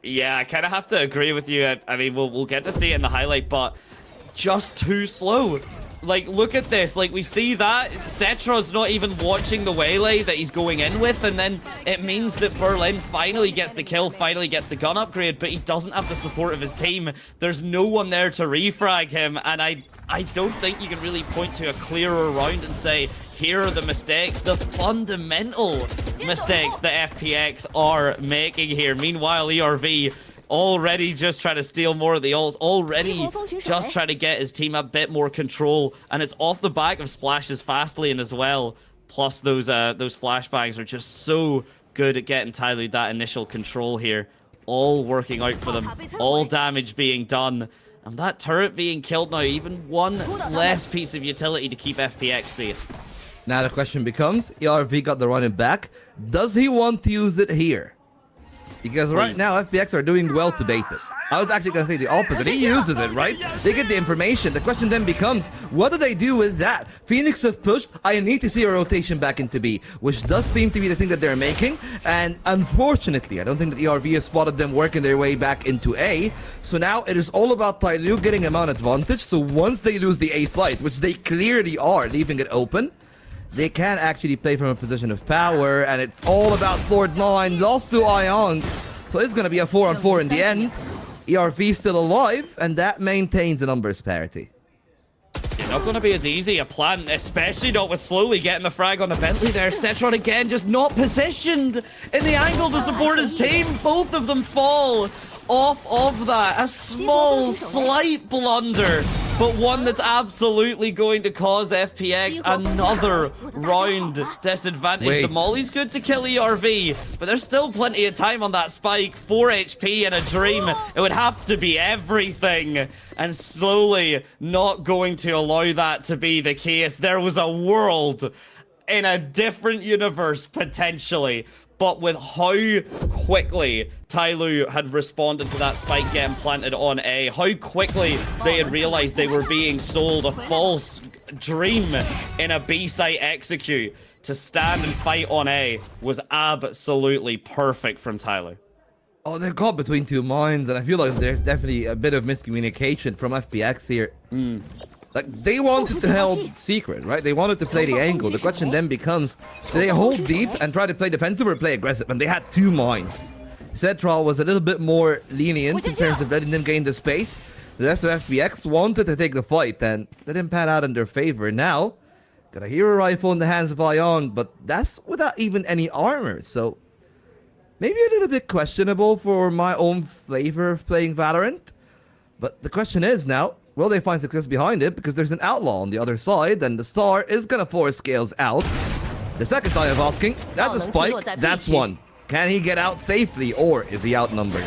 Yeah, I kind of have to agree with you. I mean, we'll get to see it in the highlight, but just too slow. Like, look at this. Like, we see that Cetra's not even watching the waylay that he's going in with, and then it means that Berlin finally gets the kill, finally gets the gun upgrade, but he doesn't have the support of his team. There's no one there to refrag him, and I don't think you can really point to a clearer round and say, here are the mistakes, the fundamental mistakes that FPX are making here. Meanwhile, ERV already just trying to steal more of the ults, already just trying to get his team a bit more control, and it's off the back of Splash's fast lane as well. Plus those flashbangs are just so good at getting TYL that initial control here. All working out for them, all damage being done, and that turret being killed now, even 1 less piece of utility to keep FPX safe. Now the question becomes, ERV got the running back. Does he want to use it here? Because right now, FPX are doing well to bait it. I was actually going to say the opposite. He uses it, right? They get the information. The question then becomes, what do they do with that? Phoenix have pushed. I need to see a rotation back into B, which does seem to be the thing that they're making. And unfortunately, I don't think that ERV has spotted them working their way back into A. So now it is all about TYL getting them on advantage. So once they lose the A site, which they clearly are, leaving it open, they can actually play from a position of power. And it's all about Sword 9, lost to Ion. So it's going to be a 4-on-4 in the end. ERV still alive, and that maintains a numbers parity. It's not going to be as easy a plan, especially not with slowly getting the frag on the Bentley there. Cetron again just not positioned in the angle to support his team. Both of them fall off of that. A small, slight blunder, but one that's absolutely going to cause FPX another round disadvantage. Wait. The Molly's good to kill ERV, but there's still plenty of time on that spike. 4 HP in a dream. It would have to be everything. And slowly not going to allow that to be the case. There was a world in a different universe, potentially. But with how quickly TYL had responded to that spike getting planted on A, how quickly they had realized they were being sold a false dream in a B site execute to stand and fight on A was absolutely perfect from TYL. Oh, they're caught between two minds, and I feel like there's definitely a bit of miscommunication from FPX here. Like, they wanted to hold secret, right? They wanted to play the angle. The question then becomes, do they hold deep and try to play defensive or play aggressive? And they had two minds. Cetral was a little bit more lenient in terms of letting them gain the space. The rest of FPX wanted to take the fight, and that didn't pan out in their favor. Now, got a hero rifle in the hands of Ion, but that's without even any armor, so maybe a little bit questionable for my own flavor of playing Valorant. But the question is now, will they find success behind it? Because there's an outlaw on the other side, and the star is gonna force Scales out. The second time of asking, that's a spike, that's one. Can he get out safely, or is he outnumbered?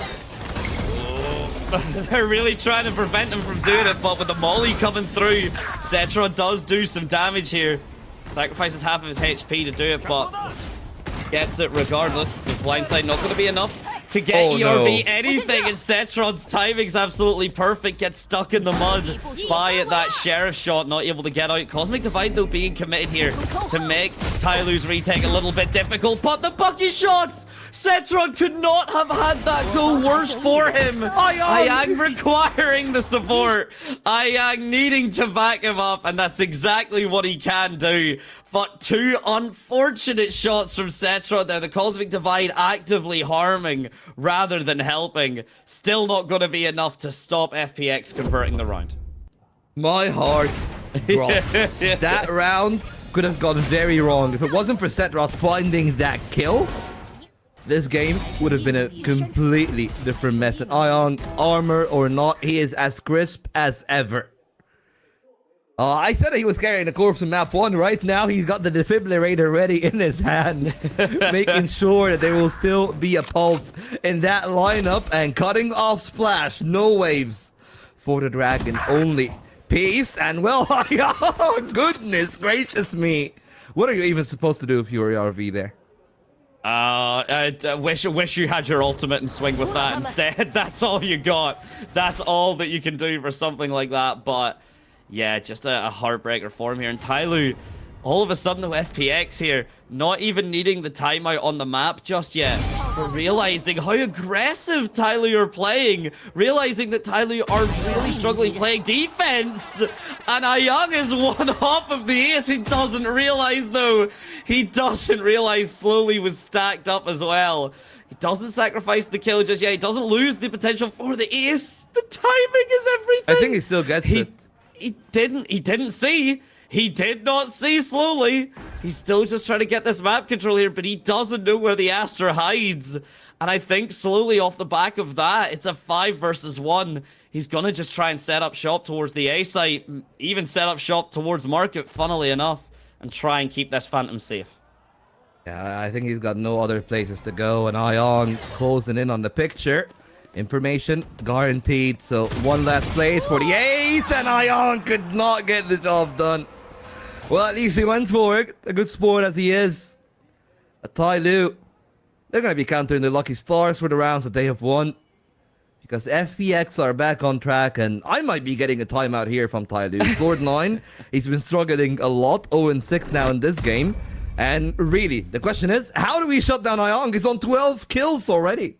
They're really trying to prevent him from doing it, but with the Molly coming through, Cetron does do some damage here. Sacrifices half of his HP to do it, but gets it regardless. The blindside not going to be enough to get ERV anything, and Cetron's timing's absolutely perfect. Gets stuck in the mud by that sheriff shot, not able to get out. Cosmic Divide, though, being committed here to make TYL's retake a little bit difficult, but the bucky shots! Cetron could not have had that go worse for him. Ayang requiring the support. Ayang needing to back him up, and that's exactly what he can do. But two unfortunate shots from Cetron there. The Cosmic Divide actively harming rather than helping. Still not going to be enough to stop FPX converting the round. My heart dropped. That round could have gone very wrong. If it wasn't for Cetron finding that kill, this game would have been a completely different mess. And Ion, armor or not, he is as crisp as ever. I said he was carrying the corpse in map 1. Right now, he's got the defibrillator ready in his hands, making sure that there will still be a pulse in that lineup, and cutting off Splash. No waves for the Dragon, only peace. And well, oh, goodness gracious me. What are you even supposed to do if you were RV there? I wish you had your ultimate and swing with that instead. That's all you got. That's all that you can do for something like that, but yeah, just a heartbreaker for him here. And TYL, all of a sudden, the FPX here, not even needing the timeout on the map just yet, but realizing how aggressive TYL are playing, realizing that TYL are really struggling playing defense. And Ayang is one off of the ace. He doesn't realize, though. He doesn't realize Slowly was stacked up as well. He doesn't sacrifice the kill just yet. He doesn't lose the potential for the ace. The timing is everything. I think he still gets it. He didn't see. He did not see Slowly. He's still just trying to get this map control here, but he doesn't know where the Astra hides. And I think Slowly off the back of that, it's a 5 versus 1. He's gonna just try and set up shop towards the A site, even set up shop towards market, funnily enough, and try and keep this Phantom safe. Yeah, I think he's got no other places to go, and Ion closing in on the picture. Information guaranteed, so one last place for the ace, and Ion could not get the job done. Well, at least he went for it. A good sport as he is. A TYL, they're going to be countering the lucky stars for the rounds that they have won. Because FPX are back on track, and I might be getting a timeout here from TYL. Sword9, he's been struggling a lot, 0-6 now in this game. And really, the question is, how do we shut down Ayang? He's on 12 kills already.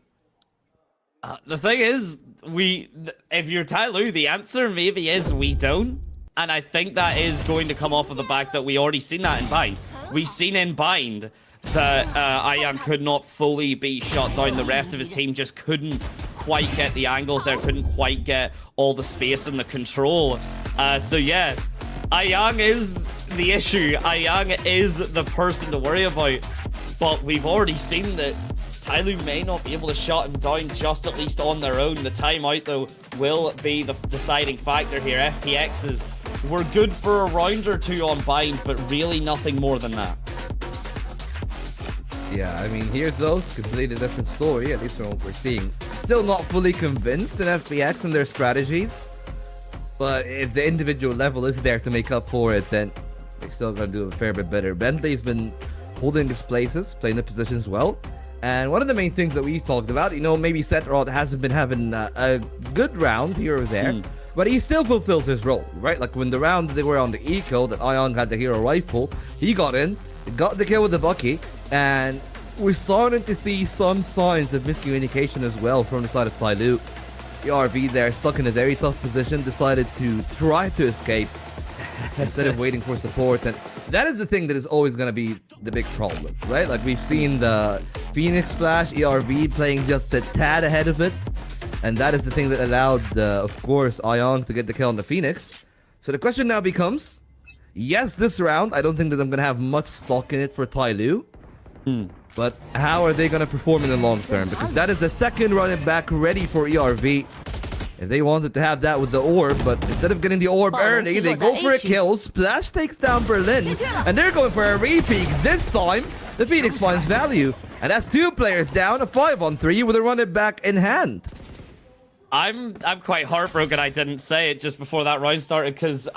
The thing is, if you're TYL, the answer maybe is we don't. And I think that is going to come off of the back that we already seen that in Bind. We've seen in Bind that Ayang could not fully be shut down. The rest of his team just couldn't quite get the angles there, couldn't quite get all the space and the control. So yeah, Ayang is the issue. Ayang is the person to worry about. But we've already seen that TYL may not be able to shut him down just at least on their own. The timeout, though, will be the deciding factor here. FPXs were good for a round or two on Bind, but really nothing more than that. Yeah, I mean, here's those. Completely different story, at least from what we're seeing. Still not fully convinced in FPX and their strategies. But if the individual level is there to make up for it, then they're still going to do a fair bit better. Bentley's been holding his places, playing the positions well. And one of the main things that we've talked about, you know, maybe Setrod hasn't been having a good round here or there. But he still fulfills his role, right? Like when the round they were on the eco that Ayang had the hero rifle, he got in, got the kill with the Bucky, and we're starting to see some signs of miscommunication as well from the side of TYL. ERV there, stuck in a very tough position, decided to try to escape instead of waiting for support. And that is the thing that is always going to be the big problem, right? Like we've seen the Phoenix Flash, ERV playing just a tad ahead of it. And that is the thing that allowed, of course, Ayang to get the kill on the Phoenix. So the question now becomes, yes, this round, I don't think that I'm going to have much stock in it for TYL. But how are they going to perform in the long term? Because that is the second running back ready for ERV. If they wanted to have that with the orb, but instead of getting the orb early, they go for a kill. Splash takes down Berlin, and they're going for a repeat. This time, the Phoenix finds value. And that's 2 players down, a 5-on-3 with a running back in hand. I'm quite heartbroken I didn't say it just before that round started, because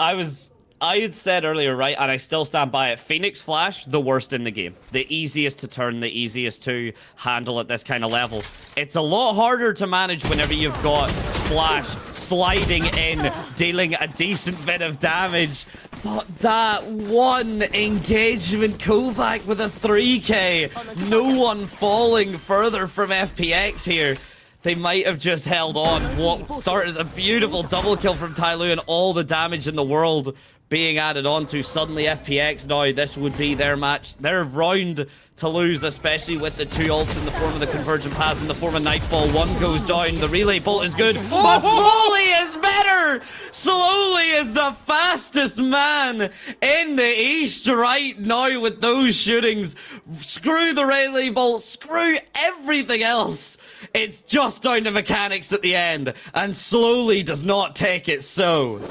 I had said earlier, right, and I still stand by it, Phoenix Flash, the worst in the game. The easiest to turn, the easiest to handle at this kind of level. It's a lot harder to manage whenever you've got Splash sliding in, dealing a decent bit of damage. But that one engagement, Kovac with a 3k, no one falling further from FPX here. They might have just held on. What started as a beautiful double kill from TYL and all the damage in the world being added on to suddenly FPX now. This would be their match, their round to lose, especially with the 2 ults in the form of the Convergent Pass, in the form of Nightfall. One goes down, the relay bolt is good, but Slowly is better! Slowly is the fastest man in the East right now with those shootings. Screw the relay bolt, screw everything else. It's just down to mechanics at the end, and Slowly does not take it so.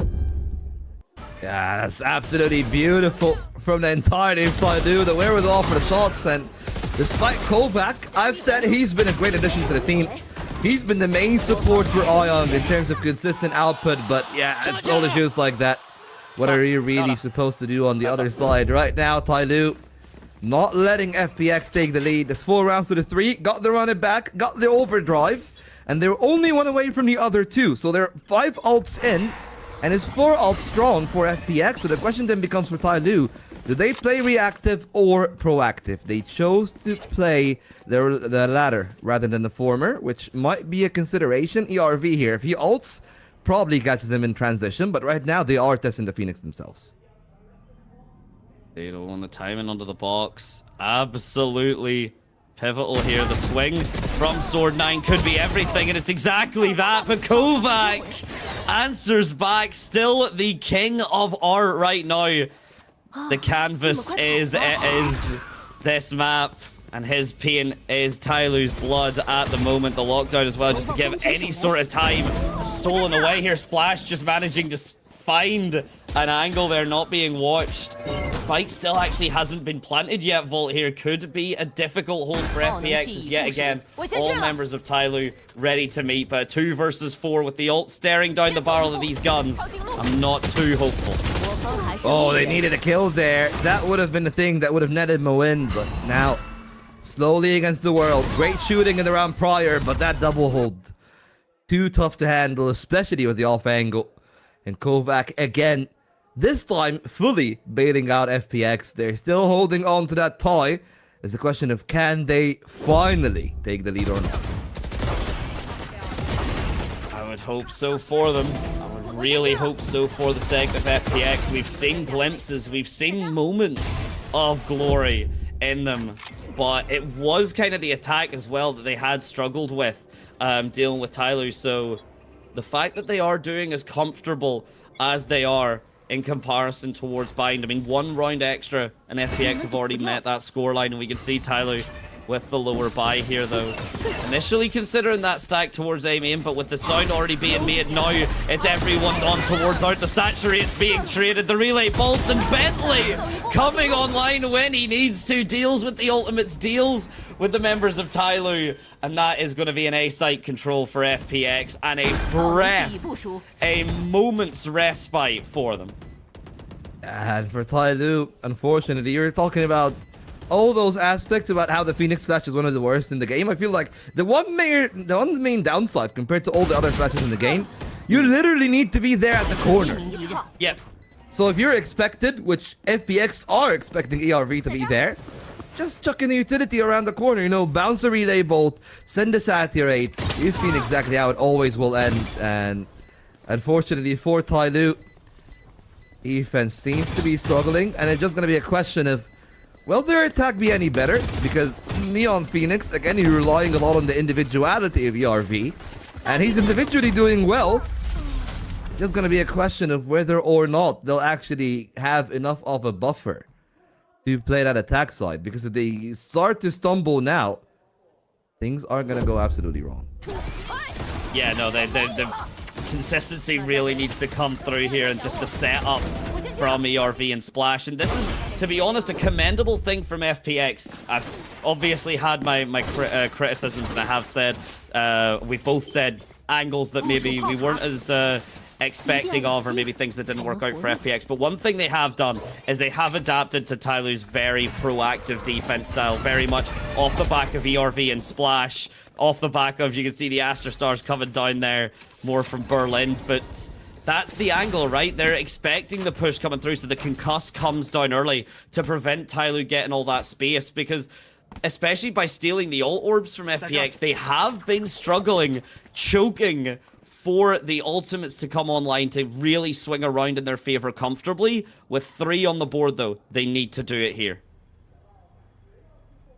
Yeah, that's absolutely beautiful from the entirety of TYL. The wherewithal for the shots, and despite Kovac, I've said he's been a great addition to the team. He's been the main support for Ayang in terms of consistent output, but yeah, it's all issues like that. What are you really supposed to do on the other side? Right now, TYL not letting FPX take the lead. There's 4 rounds to the 3, got the run it back, got the overdrive, and they're only 1 away from the other 2. So they're 5 ults in, and it's 4 ults strong for FPX. So the question then becomes for TYL, do they play reactive or proactive? They chose to play the latter rather than the former, which might be a consideration. ERV here, if he ults, probably catches him in transition, but right now they are testing the Phoenix themselves. They don't want the timing under the box. Absolutely pivotal here. The swing from Sword9 could be everything, and it's exactly that. But Kovac answers back, still the king of art right now. The canvas is this map, and his pain is TYL's blood at the moment. The lockdown as well, just to give any sort of time. Stolen away here. Splash just managing to find an angle there, not being watched. Spike still actually hasn't been planted yet. Vault here could be a difficult hold for FPX, as yet again all members of TYL ready to meet, but 2 versus 4 with the ult staring down the barrel of these guns. I'm not too hopeful. Oh, they needed a kill there. That would have been the thing that would have netted him a win, but now Slowly against the world. Great shooting in the round prior, but that double hold. Too tough to handle, especially with the off angle. And Kovac again, this time fully bailing out FPX. They're still holding on to that tie. It's a question of can they finally take the lead or not. I would hope so for them. I would really hope so for the sake of FPX. We've seen glimpses, we've seen moments of glory in them, but it was kind of the attack as well that they had struggled with dealing with TYL. So the fact that they are doing as comfortable as they are in comparison towards Bind, I mean, 1 round extra and FPX have already met that scoreline, and we can see TYL with the lower buy here though. Initially considering that stack towards A main, but with the sound already being made now, it's everyone gone towards out. The saturate's being traded, the relay bolts, and Bentley coming online when he needs to, deals with the ultimates, deals with the members of TYL, and that is going to be an A site control for FPX and a breath, a moment's respite for them. And for TYL, unfortunately, you're talking about all those aspects about how the Phoenix Flash is one of the worst in the game. I feel like the one main downside compared to all the other flashes in the game, you literally need to be there at the corner. Yep. So if you're expected, which FPX are expecting ERV to be there, just chuck in the utility around the corner, you know, bounce a relay bolt, send a saturate. You've seen exactly how it always will end, and unfortunately for TYL, defense seems to be struggling, and it's just going to be a question of, will their attack be any better? Because Neon Phoenix, again, he's relying a lot on the individuality of ERV, and he's individually doing well. Just gonna be a question of whether or not they'll actually have enough of a buffer to play that attack side. Because if they start to stumble now, things are gonna go absolutely wrong. Yeah, no, the consistency really needs to come through here, and just the setups from ERV and Splash. And this is, to be honest, a commendable thing from FPX. I've obviously had my criticisms, and I have said, we both said angles that maybe we weren't as expecting of, or maybe things that didn't work out for FPX. But one thing they have done is they have adapted to TYL's very proactive defense style, very much off the back of ERV and Splash, off the back of, you can see the Astra Stars coming down there more from Berlin, but that's the angle, right? They're expecting the push coming through, so the concuss comes down early to prevent TYL getting all that space, because especially by stealing the ult orbs from FPX, they have been struggling, choking for the ultimates to come online to really swing around in their favor comfortably. With 3 on the board though, they need to do it here.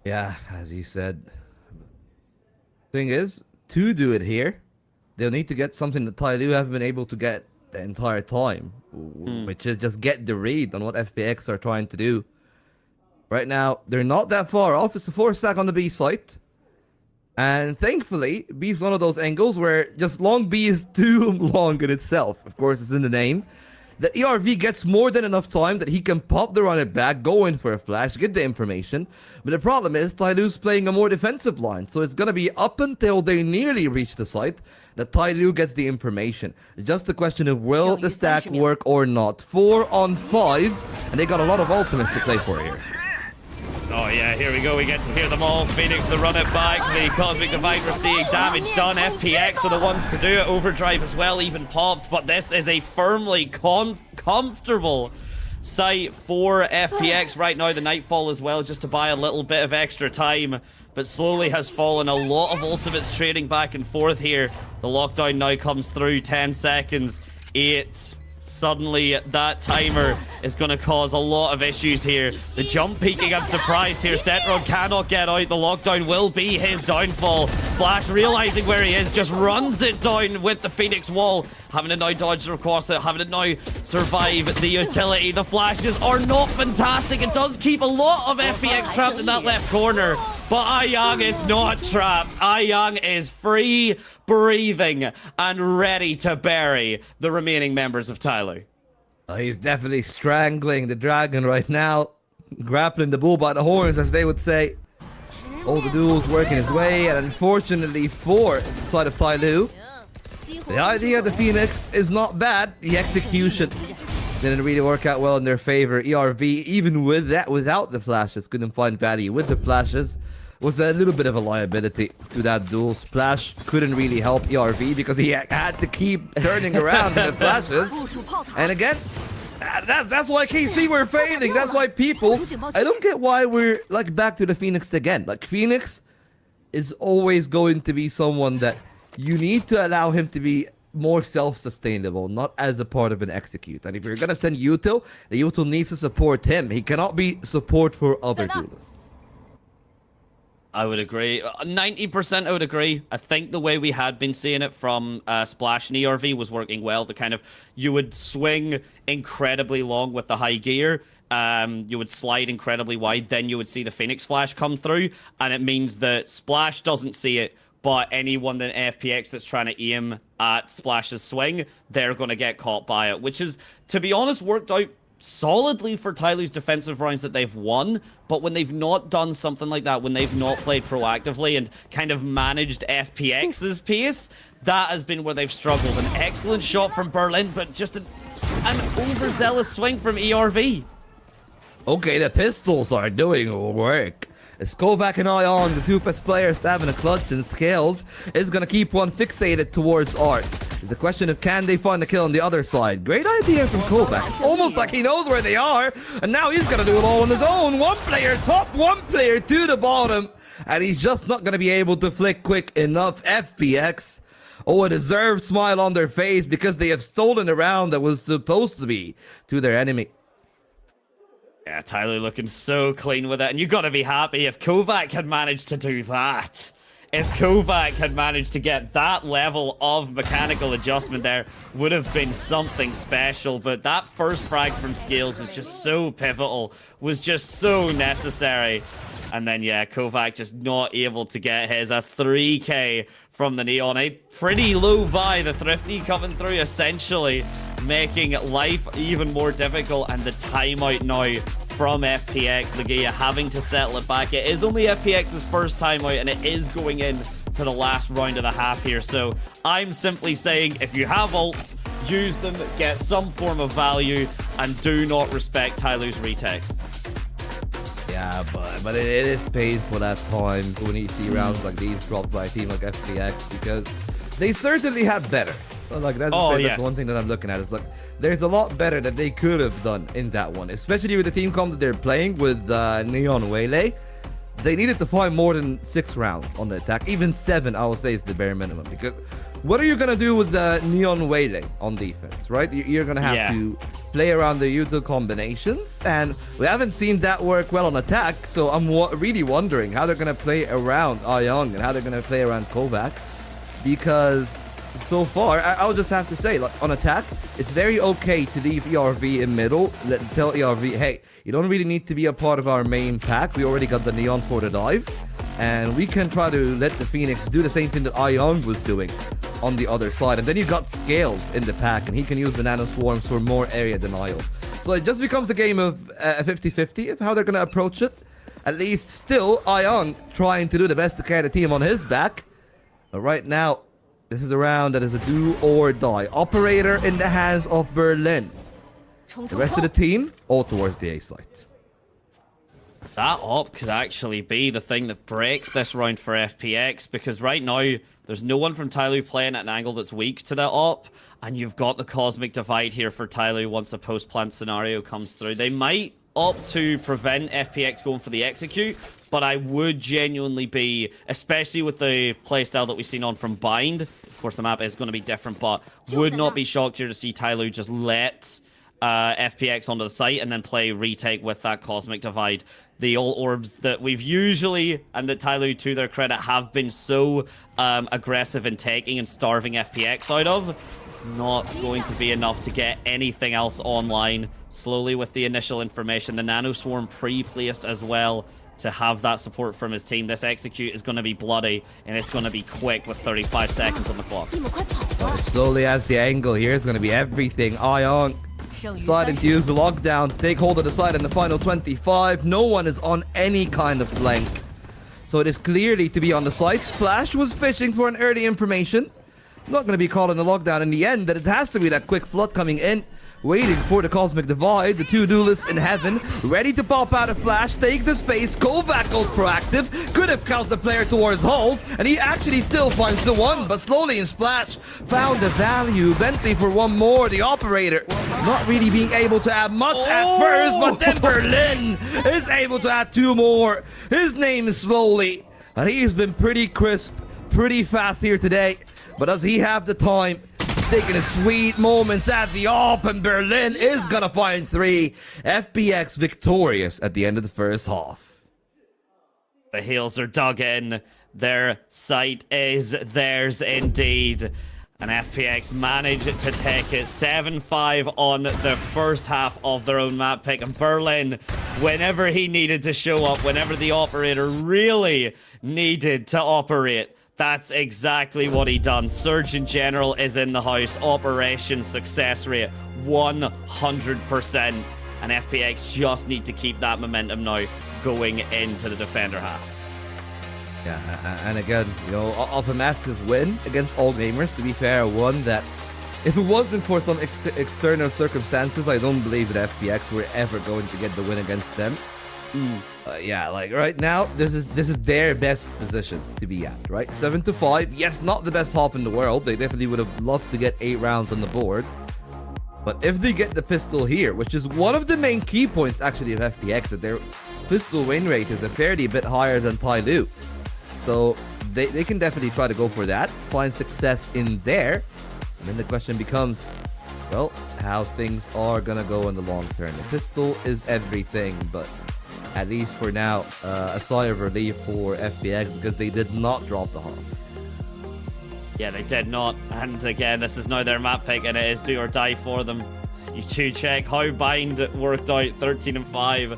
Yeah, as you said. Thing is, to do it here, they'll need to get something that TYL haven't been able to get the entire time, which is just get the read on what FPX are trying to do. Right now, they're not that far off. It's a 4 stack on the B site. And thankfully, B is one of those angles where just long B is too long in itself. Of course, it's in the name. The ERV gets more than enough time that he can pop the run it back, go in for a flash, get the information. But the problem is, TYL's playing a more defensive line. So it's going to be up until they nearly reach the site that TYL gets the information. Just a question of will the stack work or not. 4 on 5, and they got a lot of ultimates to play for here. Oh yeah, here we go. We get to hear them all. Phoenix, the run it back. The Cosmic Divide, we're seeing damage done. FPX are the ones to do it. Overdrive as well, even popped. But this is a firmly comfortable site for FPX right now. The Nightfall as well, just to buy a little bit of extra time. But slowly has fallen. A lot of ultimates trading back and forth here. The lockdown now comes through. 10 seconds. 8. Suddenly, that timer is going to cause a lot of issues here. The jump peeking, I'm surprised here. Setron cannot get out. The lockdown will be his downfall. Splash, realizing where he is, just runs it down with the Phoenix wall. Having to now dodge across it, having to now survive the utility. The flashes are not fantastic. It does keep a lot of FPX trapped in that left corner. But Ayang is not trapped. Ayang is free, breathing, and ready to bury the remaining members of TYL. He's definitely strangling the dragon right now. Grappling the bull by the horns, as they would say. All the duels working his way, and unfortunately for the side of TYL, the idea of the Phoenix is not bad. The execution didn't really work out well in their favor. ERV, even with that, without the flashes, couldn't find value with the flashes. was a little bit of a liability to that duel. Splash couldn't really help ERV because he had to keep turning around in the flashes. And again, that's why KC were fading. That's why people, I don't get why we're like back to the Phoenix again. Like Phoenix is always going to be someone that you need to allow him to be more self-sustainable, not as a part of an execute. And if you're gonna send Util, the Util needs to support him. He cannot be support for other duelists. I would agree. 90% I would agree. I think the way we had been seeing it from Splash and ERV was working well. The kind of, you would swing incredibly long with the high gear. You would slide incredibly wide. Then you would see the Phoenix Flash come through. And it means that Splash doesn't see it. But anyone in FPX that's trying to aim at Splash's swing, they're going to get caught by it. Which is, to be honest, worked out solidly for TYL's defensive rounds that they've won. But when they've not done something like that, when they've not played proactively and kind of managed FPX's pace, that has been where they've struggled. An excellent shot from Berlin, but just an overzealous swing from ERV. Okay, the pistols are doing work. As Kovac and Ion, the two best players having a clutch, and Scales is going to keep one fixated towards Art. It's a question of can they find a kill on the other side. Great idea from Kovac. It's almost like he knows where they are, and now he's going to do it all on his own. One player top, one player to the bottom, and he's just not going to be able to flick quick enough. FPX, oh, a deserved smile on their face because they have stolen a round that was supposed to be to their enemy. Yeah, TYL looking so clean with it. And you got to be happy if Kovac had managed to do that. If Kovac had managed to get that level of mechanical adjustment there, would have been something special. But that first frag from Scales was just so pivotal, was just so necessary. And then, yeah, Kovac just not able to get his. A 3k from the Neon. A pretty low buy. The Thrifty coming through, essentially making life even more difficult. And the timeout now from FPX. Legia having to settle it back. It is only FPX's first timeout, and it is going in to the last round of the half here. So I'm simply saying, if you have ults, use them, get some form of value, and do not respect TYL's retakes. Yeah, but it is painful at times when you see rounds like these dropped by a team like FPX, because they certainly have better. Like that's one thing that I'm looking at. It's like there's a lot better that they could have done in that one, especially with the team comp that they're playing with Neon Waylay. They needed to find more than 6 rounds on the attack. Even 7, I would say, is the bare minimum. Because what are you gonna do with the Neon Waylay on defense, right? You're gonna have to play around the util combinations, and we haven't seen that work well on attack. So I'm really wondering how they're gonna play around Young and how they're gonna play around Kovac, because so far, I'll just have to say, like, on attack, it's very okay to leave ERV in middle. Tell ERV, hey, you don't really need to be a part of our main pack. We already got the Neon for the dive, and we can try to let the Phoenix do the same thing that Young was doing on the other side. And then you got Scales in the pack, and he can use Banana Swarms for more area denial. So it just becomes a game of a 50-50 of how they're going to approach it. At least still, Young trying to do the best to carry the team on his back. But right now, this is a round that is a do or die. Operator in the hands of Berlin. The rest of the team, all towards the A site. That op could actually be the thing that breaks this round for FPX, because right now, there's no one from TYL playing at an angle that's weak to that op, and you've got the Cosmic Divide here for TYL once a post-plant scenario comes through. They might opt to prevent FPX going for the execute, but I would genuinely be, especially with the playstyle that we've seen on from Bind, of course the map is going to be different, but would not be shocked here to see TYL just let FPX onto the site and then play retake with that Cosmic Divide. The ult orbs that we've usually, and that TYL, to their credit, have been so aggressive in taking and starving FPX out of, it's not going to be enough to get anything else online. Slowly with the initial information, the Nano Swarm pre-placed as well to have that support from his team. This execute is going to be bloody, and it's going to be quick with 35 seconds on the clock. Slowly as the angle here is going to be everything. Ion deciding to use the lockdown to take hold of the side in the final 25. No one is on any kind of flank, so it is clearly to be on the side. Splash was fishing for an early information. Not going to be called in the lockdown in the end, that it has to be that quick flood coming in waiting for the Cosmic Divide. The two duelists in heaven, ready to pop out a flash, take the space. Kovac goes proactive, could have cast the player towards Halls, and he actually still finds the one, but slowly in Splash, found the value. Bentley for one more, the operator, not really being able to add much at first, but then Berlin is able to add two more. His name is Slowly, and he's been pretty crisp, pretty fast here today, but does he have the time? Taking his sweet moments at the op, and Berlin is gonna find 3. FPX victorious at the end of the first half. The heels are dug in. Their sight is theirs indeed. And FPX managed to take it 7-5 on the first half of their own map pick. And Berlin, whenever he needed to show up, whenever the operator really needed to operate, that's exactly what he done. Surgeon General is in the house. Operation success rate 100%. And FPX just need to keep that momentum now going into the defender half. Yeah, and again, you know, of a massive win against All Gamers, to be fair, one that if it wasn't for some external circumstances, I don't believe that FPX were ever going to get the win against them. Yeah, like right now, this is their best position to be at, right? 7-5. Yes, not the best half in the world. They definitely would have loved to get 8 rounds on the board. But if they get the pistol here, which is one of the main key points actually of FPX, that their pistol win rate is a fairly bit higher than TYL. So they can definitely try to go for that, find success in there. And then the question becomes, well, how things are gonna go in the long term. The pistol is everything, but at least for now, a sigh of relief for FPX because they did not drop the half. Yeah, they did not. And again, this is now their map pick, and it is do or die for them. You do check how Bind worked out, 13-5.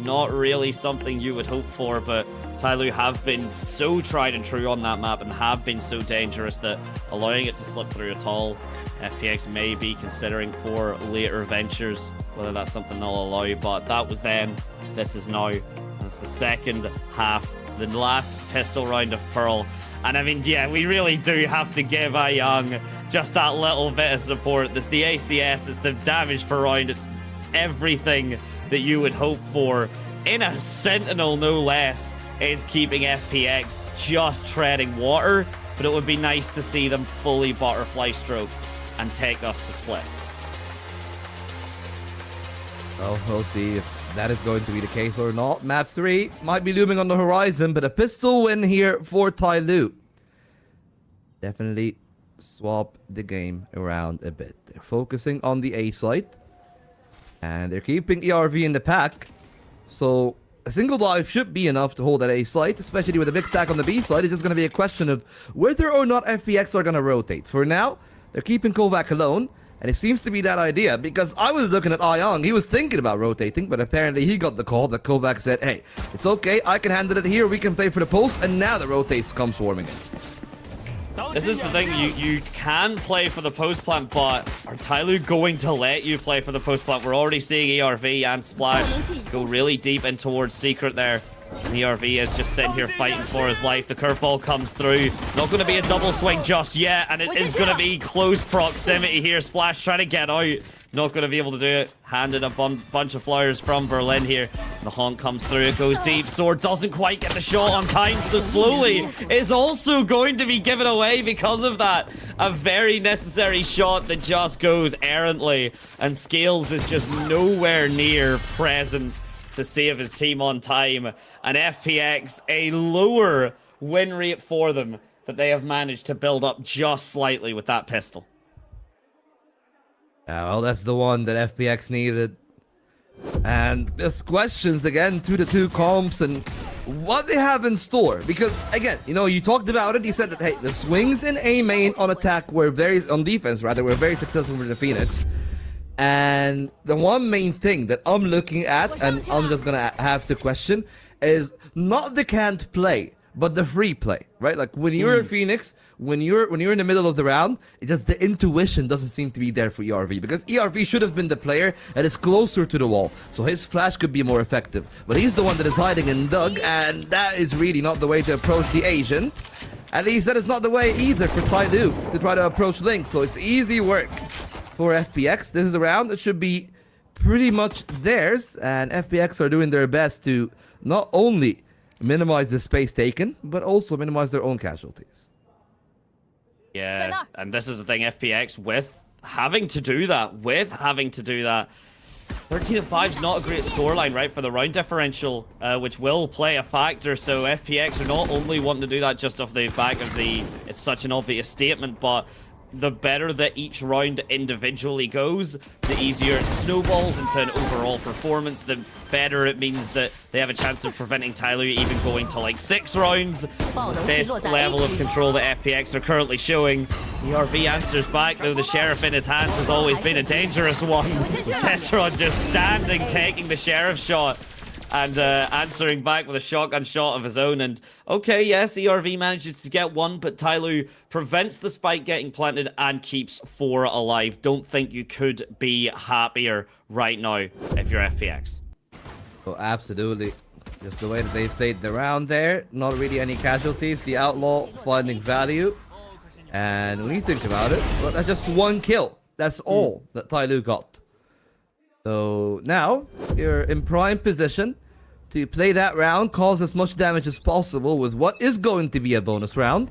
Not really something you would hope for, but TYL have been so tried and true on that map and have been so dangerous that allowing it to slip through at all, FPX may be considering for later ventures, whether that's something they'll allow, but that was then, this is now. That's the second half, the last pistol round of Pearl. And I mean, yeah, we really do have to give Young just that little bit of support. This the ACS, it's the damage per round, it's everything that you would hope for in a Sentinel, no less, is keeping FPX just treading water. But it would be nice to see them fully butterfly stroke and take us to split. Well, we'll see if that is going to be the case or not. Map 3 might be looming on the horizon, but a pistol win here for TYL. Definitely swap the game around a bit. They're focusing on the A site, and they're keeping ERV in the pack. So a single dive should be enough to hold that A site, especially with a big stack on the B side. It's just going to be a question of whether or not FPX are going to rotate. For now, they're keeping Kovac alone, and it seems to be that idea, because I was looking at Young. He was thinking about rotating, but apparently he got the call that Kovac said, hey, it's okay, I can handle it here, we can play for the post, and now the rotates come swarming in. This is the thing, you can play for the post plant, but are TYL going to let you play for the post plant? We're already seeing ERV and Splash go really deep in towards Secret there. And ERV is just sitting here fighting for his life. The curveball comes through. Not going to be a double swing just yet, and it is going to be close proximity here. Splash trying to get out. Not going to be able to do it. Handed a bunch of flowers from Berlin here. The honk comes through. It goes deep. Sword doesn't quite get the shot on time, so Slowly is also going to be given away because of that. A very necessary shot that just goes errantly, and Scales is just nowhere near present to save his team on time. And FPX, a lower win rate for them that they have managed to build up just slightly with that pistol. Well, that's the one that FPX needed. And there's questions again to the two comps and what they have in store. Because, again, you know, you talked about it. You said that, hey, the swings in A main on attack were on defense, rather, were very successful for the Phoenix. And the one main thing that I'm looking at, and I'm just gonna have to question, is not the can't play, but the free play, right? Like when you're a Phoenix, when you're in the middle of the round, it just the intuition doesn't seem to be there for ERV, because ERV should have been the player that is closer to the wall, so his flash could be more effective. But he's the one that is hiding in Doug, and that is really not the way to approach the Asian. At least that is not the way either for TYL to try to approach Link, so it's easy work for FPX. This is a round that should be pretty much theirs, and FPX are doing their best to not only minimize the space taken, but also minimize their own casualties. Yeah, and this is the thing, FPX having to do that, 13-5 is not a great scoreline, right, for the round differential, which will play a factor. So FPX are not only wanting to do that just off the back of it's such an obvious statement, but the better that each round individually goes, the easier it snowballs into an overall performance, the better it means that they have a chance of preventing TYL even going to like 6 rounds. This level of control that FPX are currently showing. ERV answers back, though the Sheriff in his hands has always been a dangerous one. Zetron just standing, taking the Sheriff shot, and answering back with a shotgun shot of his own. And okay, yes, ERV manages to get one, but Tyloo prevents the spike getting planted and keeps 4 alive. Don't think you could be happier right now if you're FPX. Oh, absolutely. Just the way that they played the round there. Not really any casualties. The Outlaw finding value. And when you think about it, well, that's just 1 kill. That's all that Tyloo got. So now you're in prime position to play that round, cause as much damage as possible with what is going to be a bonus round.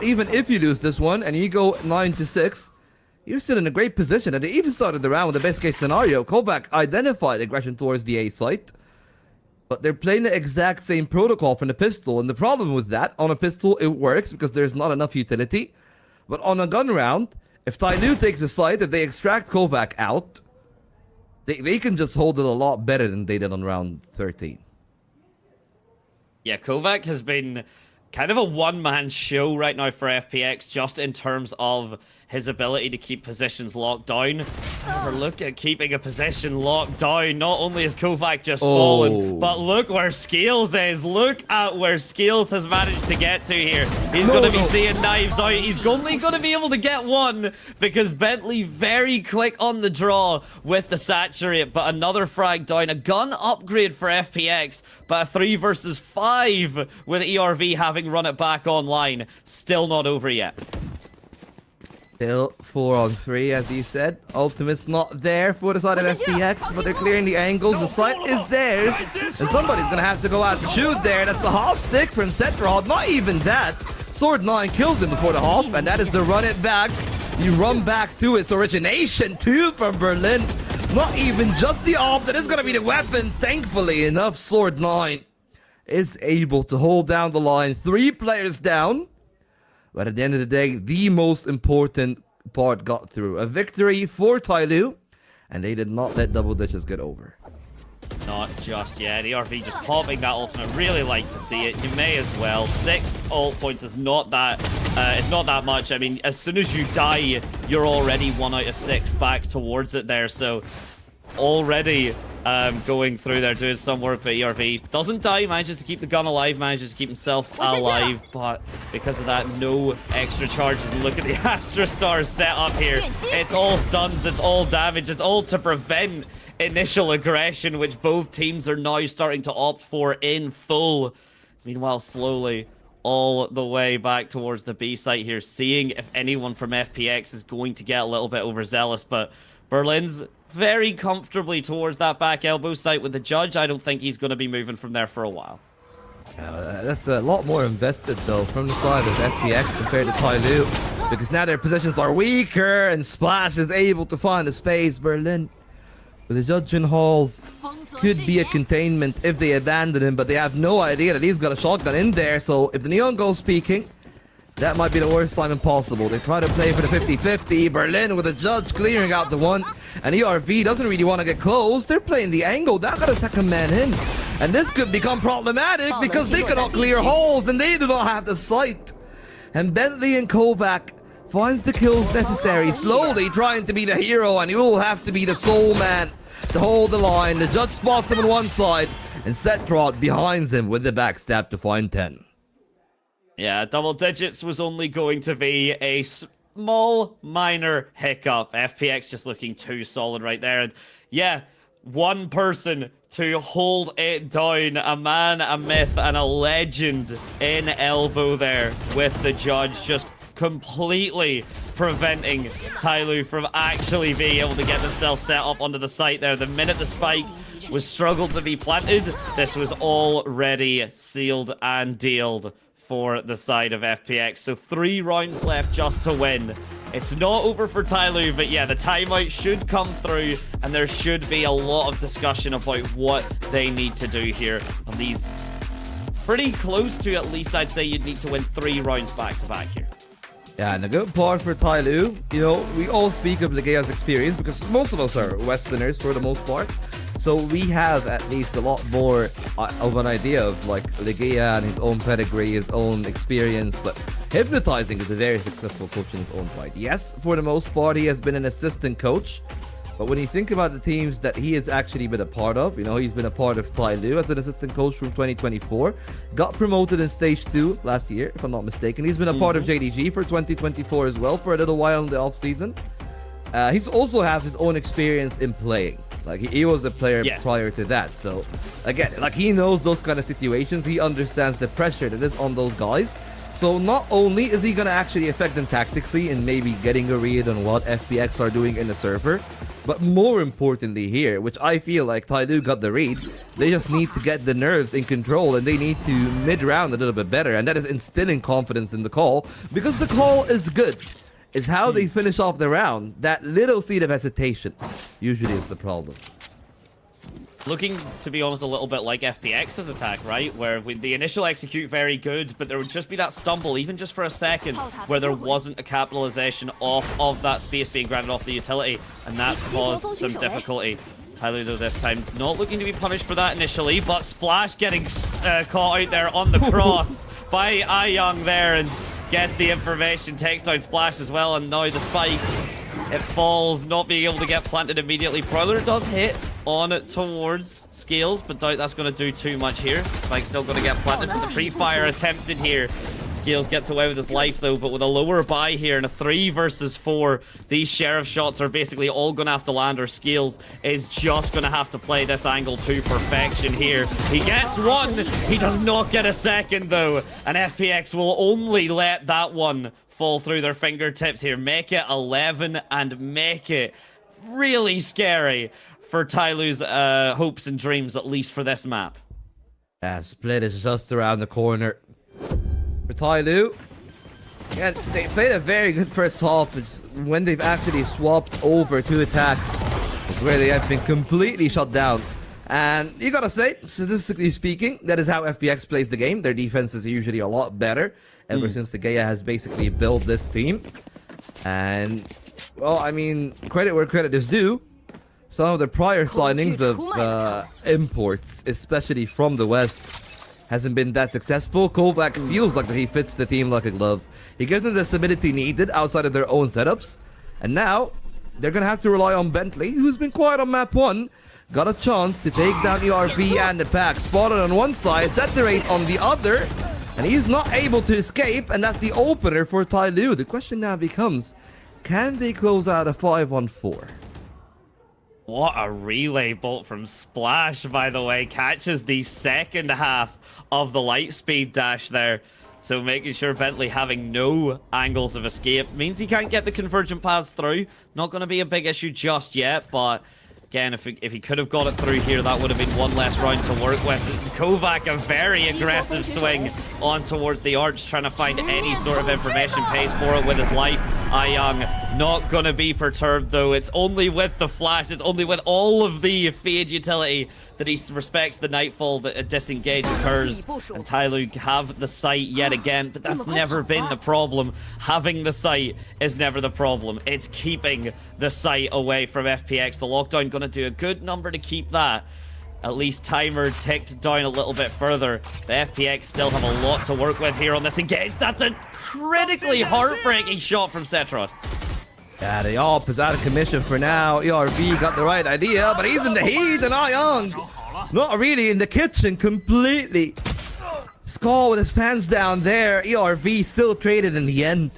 Even if you lose this one and you go 9-6, you're still in a great position. And they even started the round with the best case scenario. Kovac identified aggression towards the A site, but they're playing the exact same protocol from the pistol. And the problem with that, on a pistol it works because there's not enough utility. But on a gun round, if Tyloo takes a site, if they extract Kovac out, they can just hold it a lot better than they did on round 13. Yeah, Kovac has been kind of a one-man show right now for FPX, just in terms of his ability to keep positions locked down. However, look at keeping a position locked down. Not only has Kovac just fallen, but look where Scales is. Look at where Scales has managed to get to here. He's going to be seeing knives out. He's only going to be able to get one because Bentley very quick on the draw with the saturate, but another frag down. A gun upgrade for FPX, but a 3 versus 5 with ERV having run it back online. Still not over yet. Still 4 on 3, as you said. Ultimate's not there for the side of FPX, but they're clearing the angles. The site is theirs, and somebody's gonna have to go out and shoot there. That's a hop stick from Setrod. Not even that. Sword 9 kills him before the hop, and that is the run it back. You run back to its origination too from Berlin. Not even just the op, that is gonna be the weapon. Thankfully enough, Sword 9 is able to hold down the line. 3 players down. But at the end of the day, the most important part got through. A victory for Tyloo, and they did not let double ditches get over. Not just yet. ERV just popping that ultimate. Really like to see it. You may as well. 6 ult points is not that. It's not that much. I mean, as soon as you die, you're already 1 out of 6 back towards it there. So already going through there, doing some work, but ERV doesn't die, manages to keep the gun alive, manages to keep himself alive, but because of that, no extra charges. And look at the Astra Stars set up here. It's all stuns, it's all damage, it's all to prevent initial aggression, which both teams are now starting to opt for in full. Meanwhile, slowly, all the way back towards the B site here, seeing if anyone from FPX is going to get a little bit overzealous, but Berlin's very comfortably towards that back elbow site with the judge. I don't think he's going to be moving from there for a while. That's a lot more invested, though, from the side of FPX compared to Tyloo, because now their positions are weaker, and Splash is able to find a space. Berlin, with the judge in halls, could be a containment if they abandon him, but they have no idea that he's got a shotgun in there, so if the Neon goes speaking, that might be the worst time possible. They try to play for the 50-50. Berlin with the judge clearing out the one. And ERV doesn't really want to get close. They're playing the angle. Now got a second man in. And this could become problematic because they cannot clear holes and they do not have the sight. And Bentley and Kovac finds the kills necessary. Slowly trying to be the hero, and he will have to be the sole man to hold the line. The judge spots him on one side and Setrod behind him with the backstab to find 10. Yeah, double digits was only going to be a small, minor hiccup. FPX just looking too solid right there. And yeah, one person to hold it down. A man, a myth, and a legend in elbow there with the judge. Just completely preventing TYL from actually being able to get themselves set up onto the site there. The minute the spike was struggled to be planted, this was already sealed and dealed for the side of FPX. So 3 rounds left just to win. It's not over for TYL, but yeah, the timeout should come through, and there should be a lot of discussion about what they need to do here on these pretty close to, at least I'd say you'd need to win 3 rounds back to back here. Yeah, and a good part for TYL, you know, we all speak of Legeia's experience because most of us are Westerners for the most part. So we have at least a lot more of an idea of like Legeia and his own pedigree, his own experience. But Hypnotizing is a very successful coach in his own right. Yes, for the most part, he has been an assistant coach. But when you think about the teams that he has actually been a part of, you know, he's been a part of TYL as an assistant coach from 2024. Got promoted in Stage 2 last year, if I'm not mistaken. He's been a part of JDG for 2024 as well for a little while in the offseason. He's also have his own experience in playing. Like, he was a player prior to that. So, again, like, he knows those kind of situations. He understands the pressure that is on those guys. So, not only is he going to actually affect them tactically and maybe getting a read on what FPX are doing in the server, but more importantly here, which I feel like TYL got the read, they just need to get the nerves in control and they need to mid-round a little bit better. And that is instilling confidence in the call, because the call is good. It's how they finish off the round. That little seed of hesitation usually is the problem. Looking, to be honest, a little bit like FPX's attack, right? Where with the initial execute very good, but there would just be that stumble, even just for a second, where there wasn't a capitalization off of that space being granted off the utility, and that's caused some difficulty. TYL, though, this time not looking to be punished for that initially, but Splash getting caught out there on the cross by Young there, and gets the information, takes down Splash as well, and now the spike, it falls, not being able to get planted immediately. Prowler does hit on towards Scales, but doubt that's going to do too much here. Spike's still going to get planted, but the pre-fire attempted here. Scales gets away with his life, though, but with a lower buy here and a 3 versus 4, these Sheriff shots are basically all going to have to land, or Scales is just going to have to play this angle to perfection here. He gets 1. He does not get a second, though, and FPX will only let that one fall through their fingertips here. Make it 11 and make it really scary for TYL's hopes and dreams, at least for this map. Yeah, split is just around the corner for TYL. Yeah, they played a very good first half. It's when they've actually swapped over to attack, it's where they have been completely shut down. And you gotta say, statistically speaking, that is how FPX plays the game. Their defense is usually a lot better ever since Legeia has basically built this team. And, well, I mean, credit where credit is due. Some of the prior signings of imports, especially from the West, hasn't been that successful. Kovac feels like that he fits the team like a glove. He gives them the stability needed outside of their own setups. And now, they're gonna have to rely on Bentley, who's been quiet on map 1. Got a chance to take down ERV and the pack. Spotted on one side, Zeterate on the other. And he's not able to escape, and that's the opener for TYL. The question now becomes, can they close out a 5-on-4? What a relay bolt from Splash, by the way. Catches the second half of the light speed dash there. So making sure Bentley having no angles of escape means he can't get the convergent paths through. Not going to be a big issue just yet, but again, if he could have got it through here, that would have been one less round to work with. Kovac, a very aggressive swing on towards the arch, trying to find any sort of information, pays for it with his life. Young not gonna be perturbed, though. It's only with the flash, it's only with all of the Fade utility that he respects the Nightfall that a disengage occurs. And TYL have the sight yet again, but that's never been the problem. Having the sight is never the problem. It's keeping the sight away from FPX. The lockdown gonna do a good number to keep that. At least timer ticked down a little bit further. The FPX still have a lot to work with here on this engage. That's a critically heartbreaking shot from Cetrod. Yeah, the AWP is out of commission for now. ERV got the right idea, but he's in the heat, and Young not really in the kitchen completely. Skull with his pants down there. ERV still traded in the end.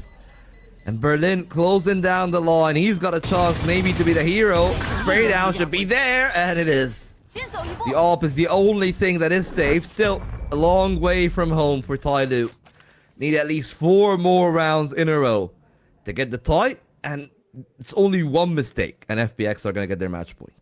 And Berlin closing down the line. He's got a chance maybe to be the hero. Spray down should be there, and it is. The AWP is the only thing that is safe. Still a long way from home for TYL. need at least 4 more rounds in a row to get the tie, and it's only one mistake, and FPX are going to get their match point.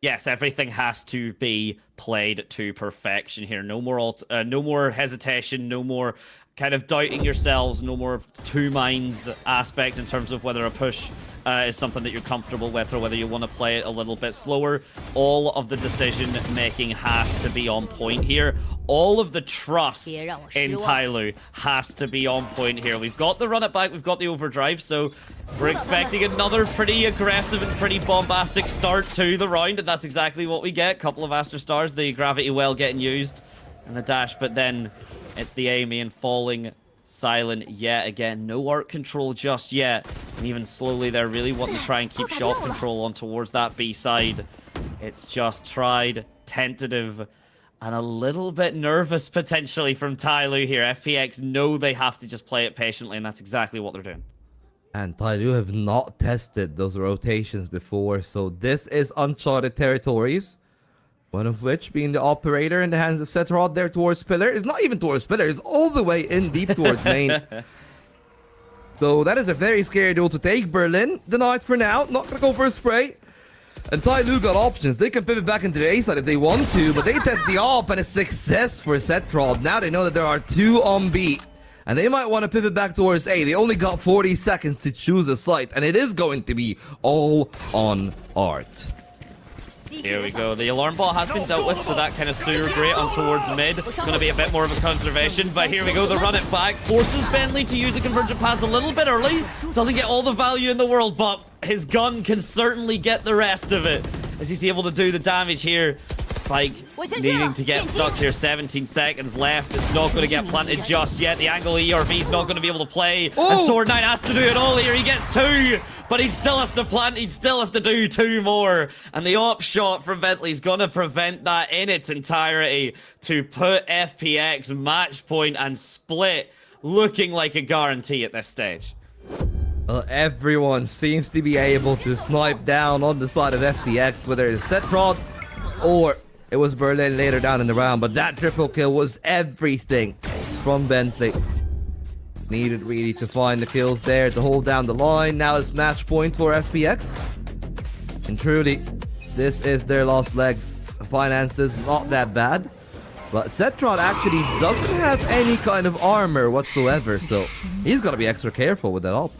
Yes, everything has to be played to perfection here. No more hesitation, no more kind of doubting yourselves, no more two minds aspect in terms of whether a push is something that you're comfortable with or whether you want to play it a little bit slower. All of the decision making has to be on point here. All of the trust in TYL has to be on point here. We've got the run it back, we've got the overdrive, so we're expecting another pretty aggressive and pretty bombastic start to the round, and that's exactly what we get. Couple of Astra Stars, the gravity well getting used, and the dash, but then it's the Amy and falling silent yet again. No arc control just yet, and even slowly they're really wanting to try and keep shot control on towards that B side. It's just tried, tentative, and a little bit nervous potentially from TYL here. FPX know they have to just play it patiently, and that's exactly what they're doing. And TYL have not tested those rotations before, so this is uncharted territories. One of which being the operator in the hands of Setrod there towards Pillar. It's not even towards Pillar, it's all the way in deep towards main. So that is a very scary duel to take. Berlin denied for now, not gonna go for a spray. And TYL got options. They can pivot back into the A side if they want to, but they test the op and a success for Setrod. Now they know that there are 2 on B. And they might want to pivot back towards A. They only got 40 seconds to choose a site, and it is going to be all on Art. Here we go. The alarm bot has been dealt with, so that kind of sewer grate on towards mid. Going to be a bit more of a conservation, but here we go. The run it back forces Bentley to use the convergent paths a little bit early. Doesn't get all the value in the world, but his gun can certainly get the rest of it as he's able to do the damage here. Spike needing to get stuck here. 17 seconds left. It's not going to get planted just yet. The angle ERV is not going to be able to play. And Sword9 has to do it all here. He gets 2, but he'd still have to plant. He'd still have to do 2 more. And the op shot from Bentley's going to prevent that in its entirety to put FPX match point and split looking like a guarantee at this stage. Well, everyone seems to be able to snipe down on the side of FPX, whether it's Setrod or it was Berlin later down in the round, but that triple kill was everything from Bentley. Needed really to find the kills there to hold down the line. Now it's match point for FPX. And truly, this is their last legs. Finances, not that bad. But Setrod actually doesn't have any kind of armor whatsoever, so he's got to be extra careful with that op.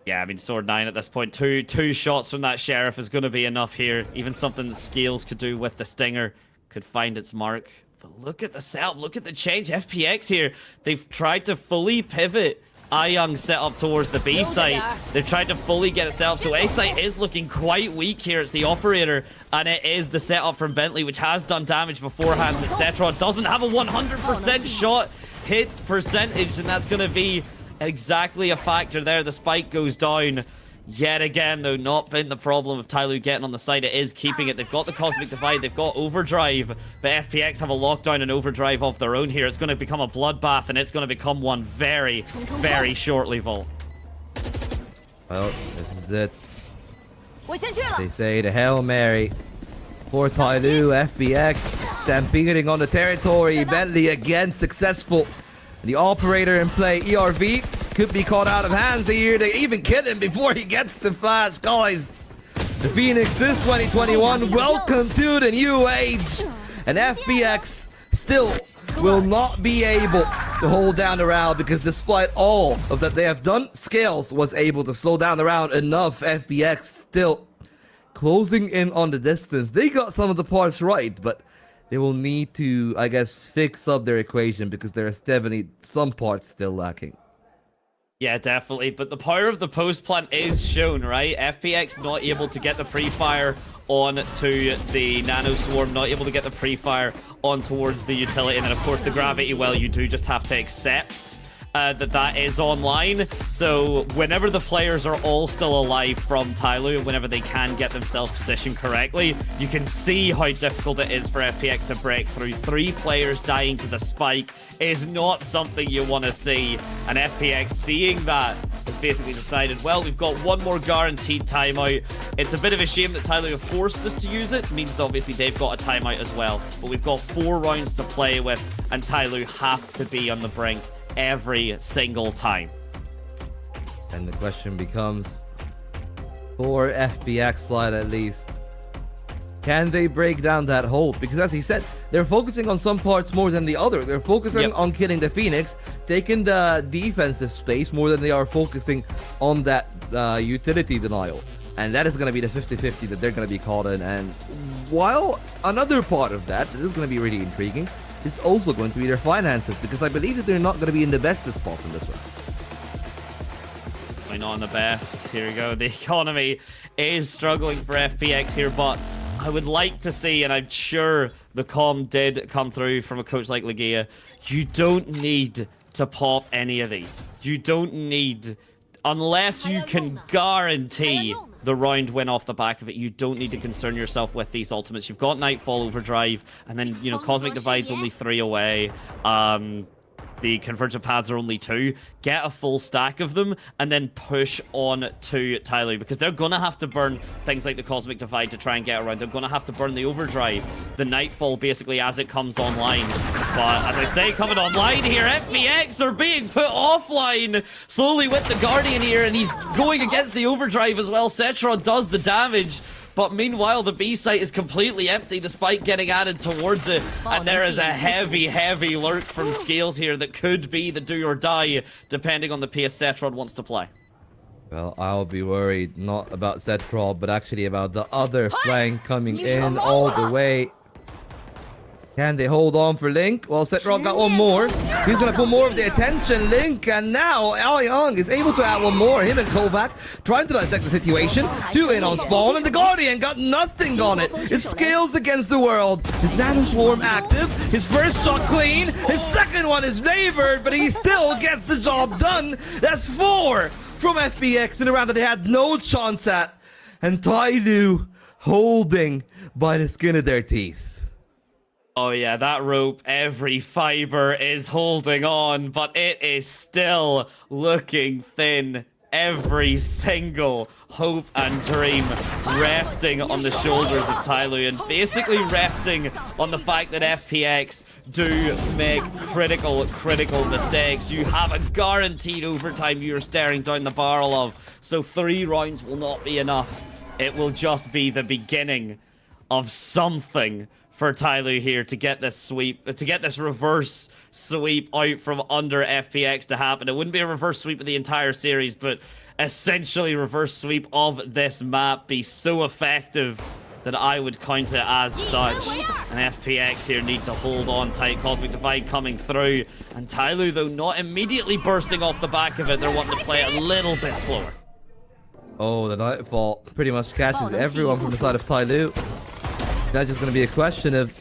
Yeah, I mean, Sword9 at this point, two shots from that Sheriff is going to be enough here. Even something that Scales could do with the Stinger could find its mark. But look at the setup, look at the change. FPX here, they've tried to fully pivot Young set up towards the B site. They've tried to fully get it set up, so A site is looking quite weak here. It's the operator, and it is the setup from Bentley, which has done damage beforehand. But Setrod doesn't have a 100% shot hit percentage, and that's going to be exactly a factor there. The spike goes down yet again, though. Not been the problem of TYL getting on the side. It is keeping it. They've got the Cosmic Divide, they've got Overdrive, but FPX have a lockdown and Overdrive of their own here. It's going to become a bloodbath, and it's going to become one very, very shortly, Vol. Well, this is it. They say the Hail Mary for TYL. FPX stampeding on the territory. Bentley again successful. The operator in play, ERV, could be caught out of hands here. They even kill him before he gets the flash. Guys, the Phoenix is 2021. Welcome to the new age. And FPX still will not be able to hold down the round, because despite all of that they have done, Scales was able to slow down the round enough. FPX still closing in on the distance. They got some of the parts right, but they will need to, I guess, fix up their equation, because there is definitely some parts still lacking. Yeah, definitely. But the power of the post plant is shown, right? FPX not able to get the pre-fire on to the Nano Swarm, not able to get the pre-fire on towards the utility. And then, of course, the gravity, well, you do just have to accept that is online. So whenever the players are all still alive from TYL, whenever they can get themselves positioned correctly, you can see how difficult it is for FPX to break through. 3 players dying to the spike is not something you want to see, and FPX seeing that basically decided, well, we've got one more guaranteed timeout. It's a bit of a shame that TYL have forced us to use it. It means that obviously they've got a timeout as well. But we've got 4 rounds to play with, and TYL have to be on the brink every single time. And the question becomes, for FPX side at least, can they break down that hold? Because as he said, they're focusing on some parts more than the other. They're focusing on killing the Phoenix, taking the defensive space more than they are focusing on that utility denial. And that is going to be the 50-50 that they're going to be caught in. And while another part of that is going to be really intriguing, is also going to be their finances, because I believe that they're not going to be in the best of spots in this one. We're not on the best. Here we go. The economy is struggling for FPX here, but I would like to see, and I'm sure the comm did come through from a coach like Legia, you don't need to pop any of these. You don't need, unless you can guarantee the round win off the back of it, you don't need to concern yourself with these ultimates. You've got Nightfall Overdrive, and then, you know, Cosmic Divide's only 3 away. The Convergent Pads are only 2. Get a full stack of them, and then push on to TYL, because they're going to have to burn things like the Cosmic Divide to try and get around. They're going to have to burn the Overdrive, the Nightfall, basically, as it comes online. But, as I say, coming online here, FPX are being put offline slowly with the Guardian here, and he's going against the Overdrive as well. Cetrod does the damage. But meanwhile, the B site is completely empty despite getting added towards it. And there is a heavy, heavy lurk from Scales here that could be the do or die, depending on the pace Cetrod wants to play. Well, I'll be worried not about Cetrod, but actually about the other flank coming in all the way. Can they hold on for Link? Well, Cetrod got one more. He's going to put more of the attention, Link, and now Al Young is able to add one more. Him and Kovac trying to dissect the situation. 2 in on spawn, and the Guardian got nothing on it. It's Scales against the world. His Nano Swarm active. His first shot clean. His second one is favored, but he still gets the job done. That's 4 from FPX in a round that they had no chance at. And TYL holding by the skin of their teeth. Oh yeah, that rope, every fiber is holding on, but it is still looking thin. Every single hope and dream resting on the shoulders of TYL, and basically resting on the fact that FPX do make critical mistakes. You have a guaranteed overtime you're staring down the barrel of, so 3 rounds will not be enough. It will just be the beginning of something for TYL here to get this sweep, to get this reverse sweep out from under FPX to happen. It wouldn't be a reverse sweep of the entire series, but essentially reverse sweep of this map be so effective that I would count it as such. And FPX here need to hold on tight. Cosmic Divide coming through, and TYL, though, not immediately bursting off the back of it. They're wanting to play it a little bit slower. Oh, the Nightfall pretty much catches everyone from the side of TYL. That's just going to be a question of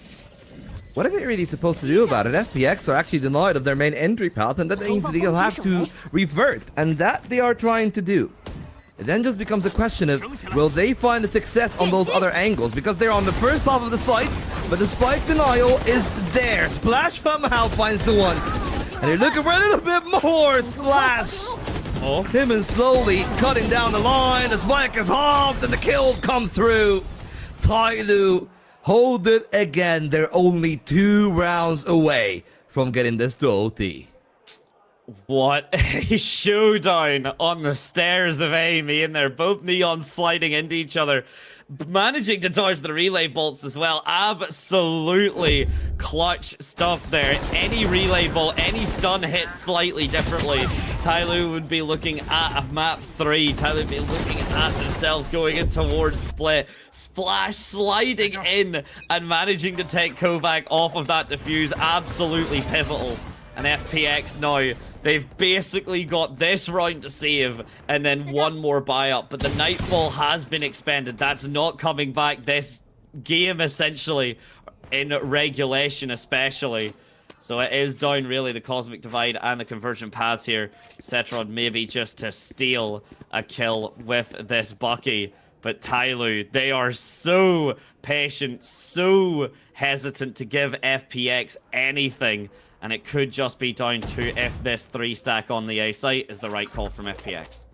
what are they really supposed to do about it? FPX are actually denied of their main entry path, and that means they'll have to revert, and that they are trying to do. It then just becomes a question of, will they find the success on those other angles? Because they're on the first half of the site, but the spike denial is there. Splash somehow finds the one, and they're looking for a little bit more. Splash! Oh, him and slowly cutting down the line. The spike is halved, and the kills come through. TYL hold it again. They're only 2 rounds away from getting this to OT. What a showdown on the stairs of Amy in there. Both Neons sliding into each other. Managing to dodge the relay bolts as well. Absolutely clutch stuff there. Any relay bolt, any stun hits slightly differently. TYL would be looking at a map 3. TYL would be looking at themselves going in towards split. Splash sliding in and managing to take Kovac off of that defuse. Absolutely pivotal. And FPX now, they've basically got this round to save and then one more buy-up. But the Nightfall has been expended. That's not coming back this game, essentially, in regulation especially. So it is down, really, the Cosmic Divide and the Convergent Paths here. Cetrod maybe just to steal a kill with this Bucky. But TYL, they are so patient, so hesitant to give FPX anything. and it could just be down to if this 3-stack on the A site is the right call from FPX.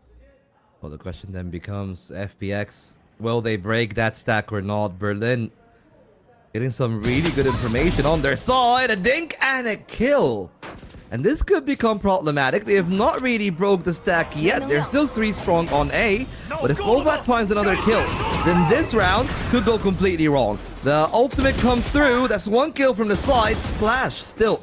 Well, the question then becomes, FPX, will they break that stack or not? Berlin getting some really good information on their side. A dink and a kill. And this could become problematic. They have not really broke the stack yet. They're still 3 strong on A. But if Kovac finds another kill, then this round could go completely wrong. The ultimate comes through. That's 1 kill from the side. Splash still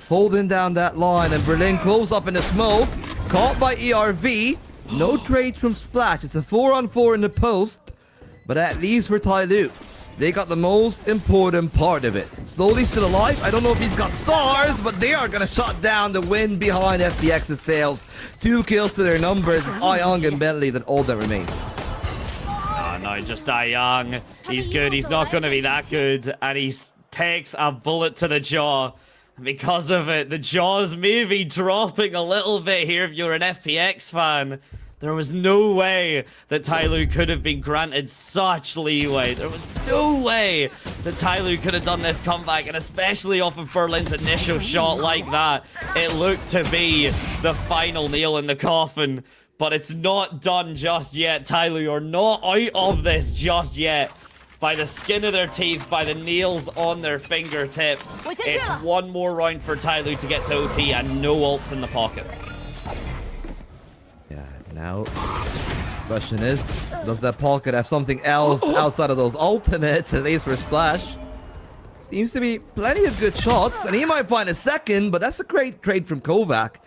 holding down that line. And Berlin close up in the smoke. Caught by ERV. No trade from Splash. It's a 4-on-4 in the post. But at least for TYL, they got the most important part of it. Slowly still alive. I don't know if he's got stars, but they are going to shut down the win behind FPX's sails. 2 kills to their numbers. It's Ayang and Bentley that all that remains. Oh, no, just Ayang. He's good. He's not going to be that good. And he takes a bullet to the jaw. And because of it, the jaws may be dropping a little bit here if you're an FPX fan. There was no way that TYL could have been granted such leeway. There was no way that TYL could have done this comeback, and especially off of Berlin's initial shot like that. It looked to be the final nail in the coffin, but it's not done just yet. TYL are not out of this just yet. By the skin of their teeth, by the nails on their fingertips. It's 1 more round for TYL to get to OT and no ults in the pocket. Now, question is, does that pocket have something else outside of those ultimates, at least for Splash? Seems to be plenty of good shots, and he might find a second, but that's a great trade from Kovac.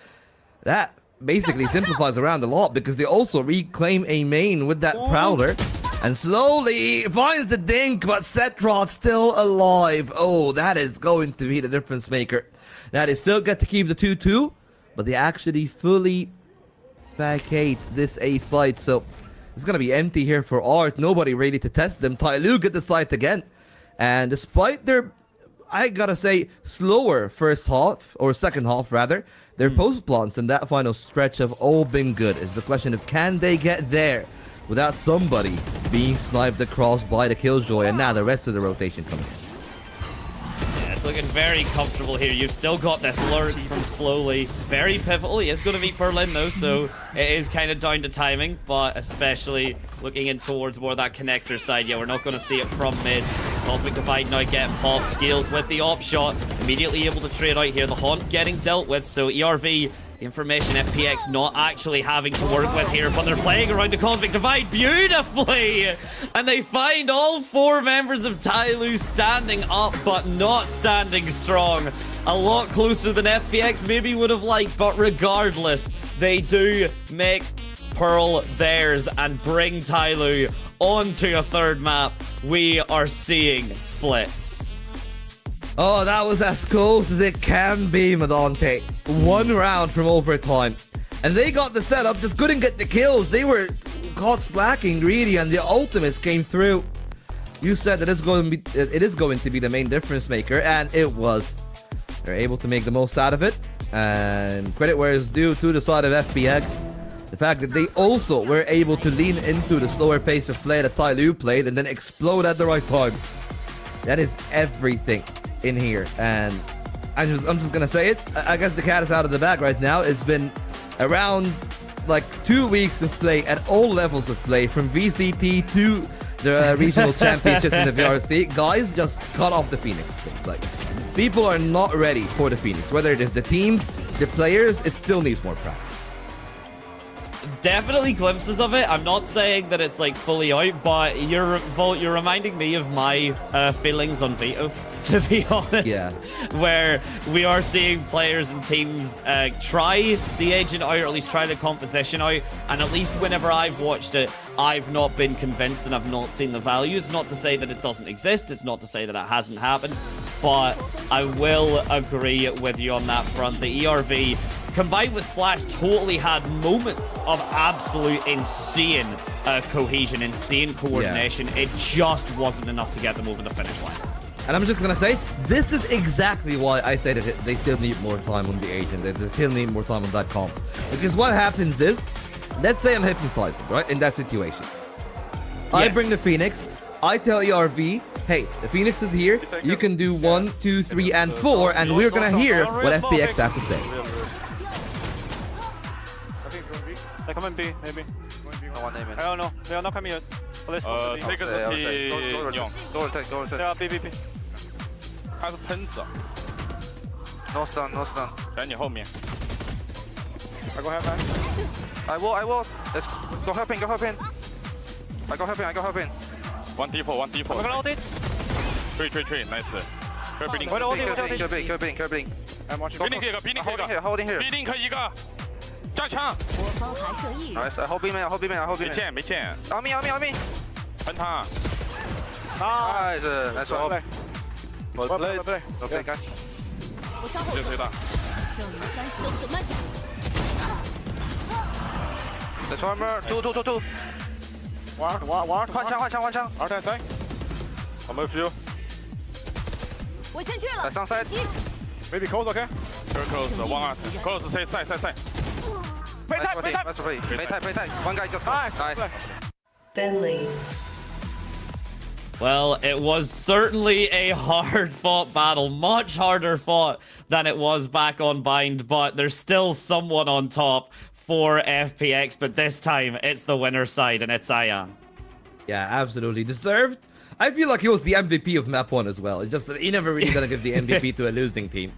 That basically simplifies around a lot, because they also reclaim a main with that Prowler. And slowly finds the dink, but Setrot still alive. Oh, that is going to be the difference maker. Now, they still get to keep the 2-2, but they actually fully vacate this A site, so it's gonna be empty here for Art. Nobody ready to test them. TYL get the site again, and despite their, I gotta say, slower first half, or second half rather, their post plants in that final stretch have all been good. It's the question of, can they get there without somebody being sniped across by the Killjoy, and now the rest of the rotation coming. It's looking very comfortable here. You've still got this lurk from Slowly. Very pivotal. He is going to beat Berlin though, so it is kind of down to timing, but especially looking in towards more that connector side. Yeah, we're not going to see it from mid. Cosmic Divide now getting popped. Scales with the op shot. Immediately able to trade out here. The Haunt getting dealt with, so ERV, the information FPX not actually having to work with here, but they're playing around the Cosmic Divide beautifully! And they find all 4 members of TYL standing up, but not standing strong. A lot closer than FPX maybe would have liked, but regardless, they do make Pearl theirs and bring TYL onto a 3rd map. We are seeing Split. Oh, that was as close as it can be, Madante. 1 round from overtime. And they got the setup, just couldn't get the kills. They were caught slacking really, and the ultimates came through. You said that it is going to be the main difference maker, and it was. They're able to make the most out of it. And credit where it's due to the side of FPX. The fact that they also were able to lean into the slower pace of play that TYL played and then explode at the right time. That is everything in here, and I'm just gonna say it. I guess the cat is out of the bag right now. It's been around like 2 weeks of play at all levels of play, from VCT to the regional championships in the VRC. Guys, just cut off the Phoenix, please. Like, people are not ready for the Phoenix. Whether it is the teams, the players, it still needs more practice. Definitely glimpses of it. I'm not saying that it's like fully out, but you're reminding me of my feelings on Veto, to be honest. Yeah. Where we are seeing players and teams try the agent out, or at least try the composition out, and at least whenever I've watched it, I've not been convinced and I've not seen the value. It's not to say that it doesn't exist. It's not to say that it hasn't happened, but I will agree with you on that front. The ERV combined with Splash totally had moments of absolute insane cohesion, insane coordination. Yeah. It just wasn't enough to get them over the finish line. And I'm just gonna say, this is exactly why I say that they still need more time on the agent. They still need more time on that comp. Because what happens is, let's say I'm hypnotized, right? In that situation. Yes. I bring the Phoenix. I tell ERV, hey, the Phoenix is here. You can do 1, 2, 3, and 4, and we're gonna hear what FPX have to say. They come in B, maybe. No one name it. I don't know. They are not coming yet. Let's go. Take They are B. 他是喷子。No stun, no stun。在你后面。I go heaven. I will. Let's go help him, I go help him. One default. I'm gonna ult it. Tree, nice. Kill building. I'm watching. Holding here. 必定可以一个。加强。Nice, I hold B man. 没剑。On me. 喷他。Nice one. Well played. Okay, guys. 就最大。There's one more. Two. Ward. 换枪。 Out side. I'm with you. 我先去了。 That's on side. Maybe close, okay? Close. One. Close. Side. Play tight. Play tight. One guy just nice. Bentley. Well, it was certainly a hard-fought battle, much harder fought than it was back on Bind, but there's still someone on top for FPX, but this time it's the winner side and it's Ion. Yeah, absolutely deserved. I feel like he was the MVP of map 1 as well. It's just that he never really gonna give the MVP to a losing team.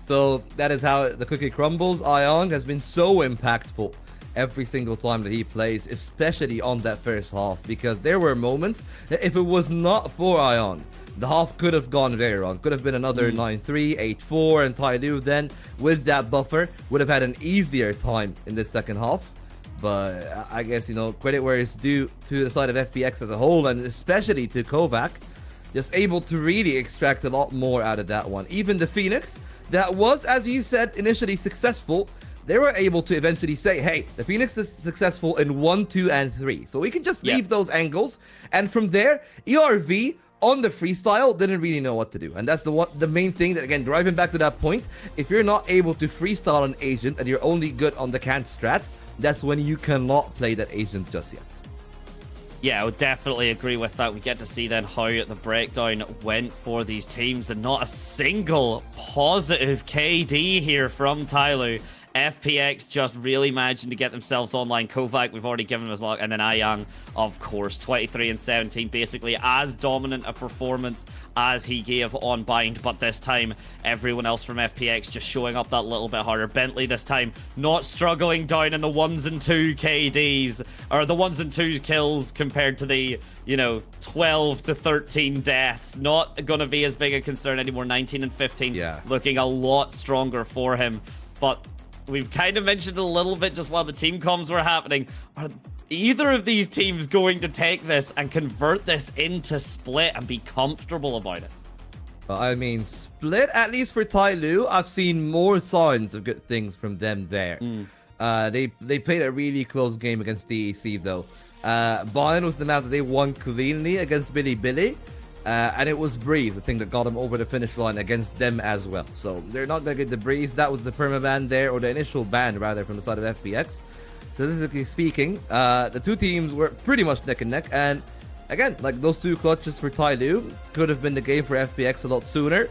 So that is how the cookie crumbles. Ion has been so impactful every single time that he plays, especially on that first half, because there were moments that if it was not for Ion, the half could have gone very wrong. Could have been another 9-3, 8-4, and TYL then, with that buffer, would have had an easier time in the second half. But I guess, you know, credit where it's due to the side of FPX as a whole, and especially to Kovac, just able to really extract a lot more out of that one. Even the Phoenix, that was, as you said, initially successful, they were able to eventually say, hey, the Phoenix is successful in 1, 2, and 3. So we can just leave those angles. And from there, ERV on the freestyle didn't really know what to do. And that's the main thing that, again, driving back to that point, if you're not able to freestyle an agent and you're only good on the canned strats, that's when you cannot play that agent just yet. Yeah, I would definitely agree with that. We get to see then how the breakdown went for these teams, and not a single positive KD here from Tyloo. FPX just really managing to get themselves online. Kovac, we've already given him his lock, and then Ayang, of course, 23 and 17, basically as dominant a performance as he gave on Bind, but this time everyone else from FPX just showing up that little bit harder. Bentley this time not struggling down in the 1s and 2 KDs, or the 1s and 2 kills compared to the, you know, 12 to 13 deaths. Not gonna be as big a concern anymore. 19 and 15, looking a lot stronger for him. But we've kind of mentioned a little bit just while the team comms were happening. Are either of these teams going to take this and convert this into Split and be comfortable about it? I mean, Split, at least for Tyloo, I've seen more signs of good things from them there. They played a really close game against TEC, though. Bayern was the map that they won cleanly against Billy. And it was Breeze, the thing that got him over the finish line against them as well. So they're not going to get the Breeze. That was the permaban there, or the initial ban, rather, from the side of FPX. Statistically speaking, the two teams were pretty much neck and neck. And again, like those two clutches for Tyloo could have been the game for FPX a lot sooner.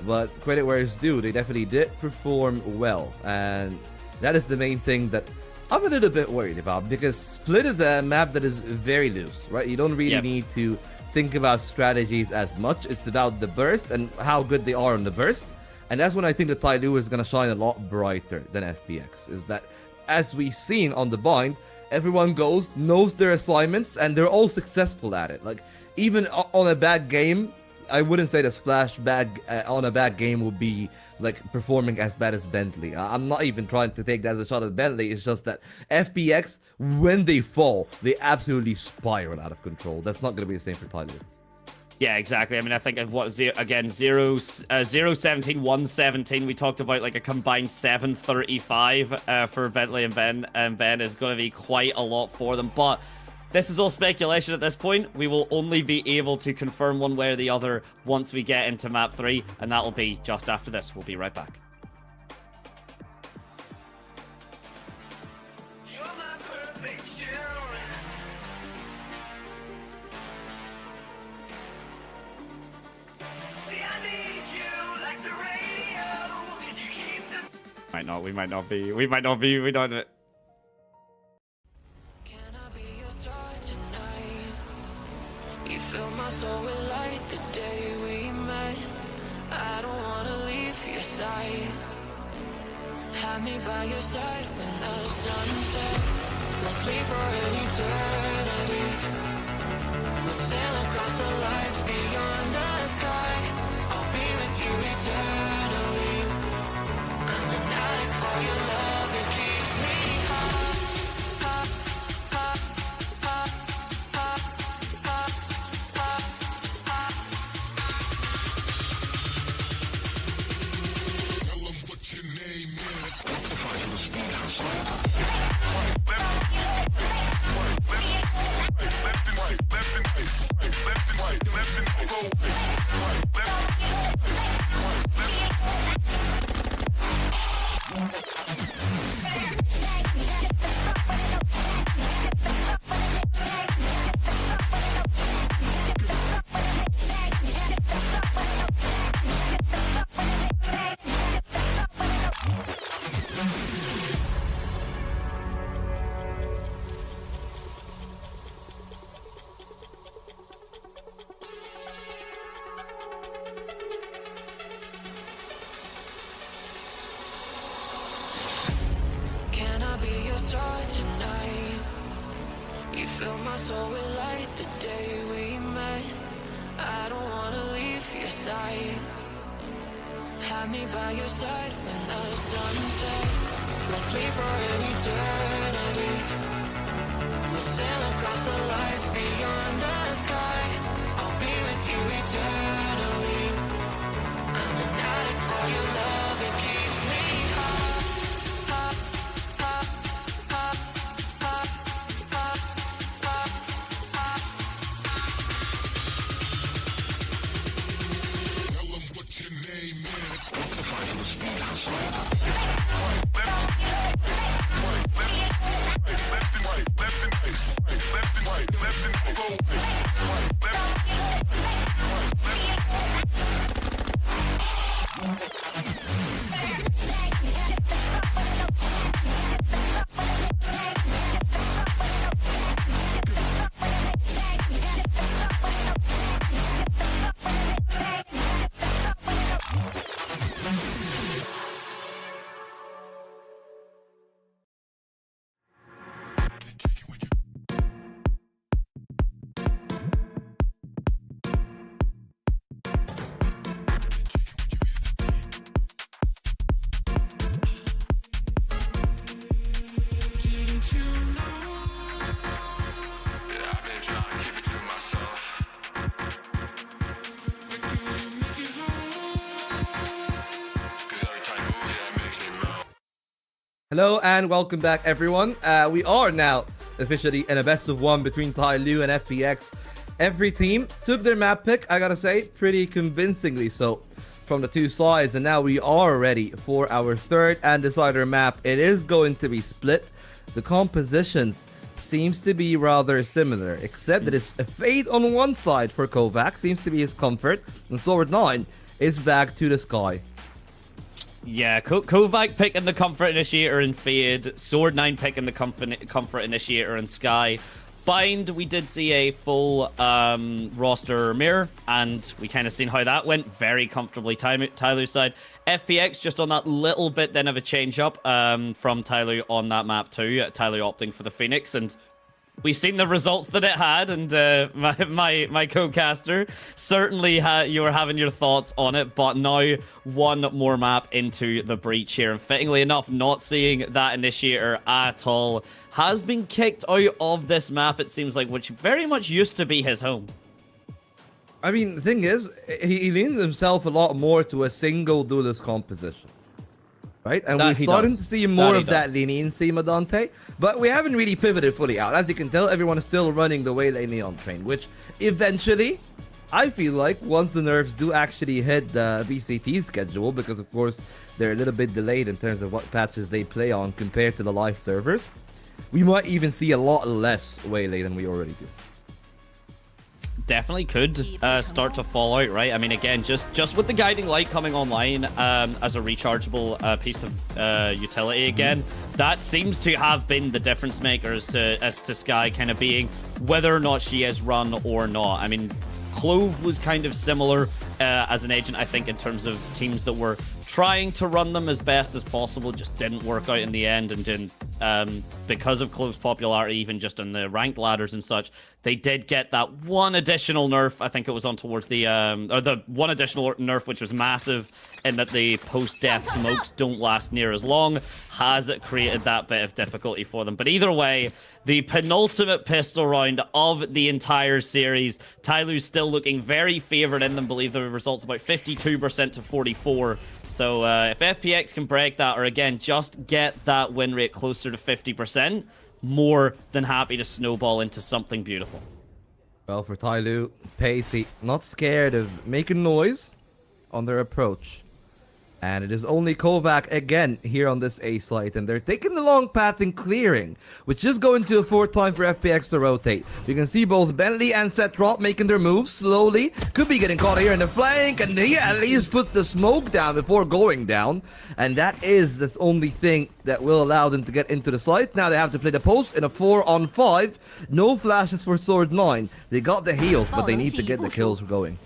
But credit where it's due, they definitely did perform well. And that is the main thing that I'm a little bit worried about, because Split is a map that is very loose, right? You don't really need to think about strategies as much. It's about the burst and how good they are on the burst. And that's when I think that Tyloo is going to shine a lot brighter than FPX. Is that, as we've seen on the Bind, everyone knows their assignments, and they're all successful at it. Like, even on a bad game, I wouldn't say the Splash on a bad game will be like performing as bad as Bentley. I'm not even trying to take that as a shot at Bentley. It's just that FPX, when they fall, they absolutely spiral out of control. That's not going to be the same for Tyloo. Yeah, exactly. I mean, I think of what, again, 0-17, 1-17. We talked about like a combined 7-35 for Bentley and Ben is going to be quite a lot for them. But this is all speculation at this point. We will only be able to confirm one way or the other once we get into map 3, and that'll be just after this. We'll be right back. not. We might not be. We might not be. We don't. Can I be your star tonight? You fill my soul with light the day we met. I don't wanna leave your side. Have me by your side when the sun sets. Let's leave for an eternity. We'll sail across the lights beyond the sky. I'll be with you eternally. I'm an addict for your love, it keeps me high. Can I be your star tonight? You fill my soul with light the day we met. I don't wanna leave your side. Have me by your side when the sun sets. Let's leave for an eternity. We'll sail across the lights beyond the sky. I'll be with you eternally. I'm an addict for your love, it keeps me high. Hello and welcome back, everyone. We are now officially in a best of one between TYL and FPX. Every team took their map pick, I gotta say, pretty convincingly so from the two sides. And now we are ready for our third and decider map. It is going to be split. The compositions seems to be rather similar, except that it's a fade on one side for Kovac, seems to be his comfort, and Sword 9 is back to the sky. Yeah, Kovac picking the Comfort Initiator in Fade, Sword 9 picking the Comfort Initiator in Sky. Bind, we did see a full roster mirror, and we kind of seen how that went very comfortably Tyler's side. FPX just on that little bit then of a change up from Tyler on that map too. Tyler opting for the Phoenix, and we've seen the results that it had, and my co-caster certainly you were having your thoughts on it. But now one more map into the breach here, and fittingly enough, not seeing that initiator at all, has been kicked out of this map, it seems like, which very much used to be his home. I mean, the thing is, he leans himself a lot more to a single duelist composition. Right? And we're starting to see more of that leniency, Madante. But we haven't really pivoted fully out. As you can tell, everyone is still running the Waylay Neon train, which eventually, I feel like, once the nerfs do actually hit the VCT schedule, because of course, they're a little bit delayed in terms of what patches they play on compared to the live servers, we might even see a lot less Waylay than we already do. definitely could start to fall out, right? I mean, again, just with the guiding light coming online as a rechargeable piece of utility again, that seems to have been the difference maker as to Skye kind of being whether or not she is run or not. I mean, Clove was kind of similar as an agent, I think, in terms of teams that were trying to run them as best as possible, just didn't work out in the end, and didn't because of Clove's popularity, even just on the ranked ladders and such, they did get that one additional nerf. I think it was on towards the or the one additional nerf, which was massive, in that the post-death smokes don't last near as long, has it created that bit of difficulty for them. But either way, the penultimate pistol round of the entire series, TYL's still looking very favored in them. Believe the results about 52% to 44%. So if FPX can break that, or again, just get that win rate closer to 50%, more than happy to snowball into something beautiful. Well, for TYL, pacey, not scared of making noise on their approach. And it is only Kovac again here on this A site, and they're taking the long path in clearing, which is going to afford time for FPX to rotate. You can see both Bentley and Setrop making their moves slowly. Could be getting caught here in the flank, and he at least puts the smoke down before going down. And that is the only thing that will allow them to get into the site. Now they have to play the post in a 4-on-5. No flashes for Sword 9. They got the heals, but they need to get the kills going.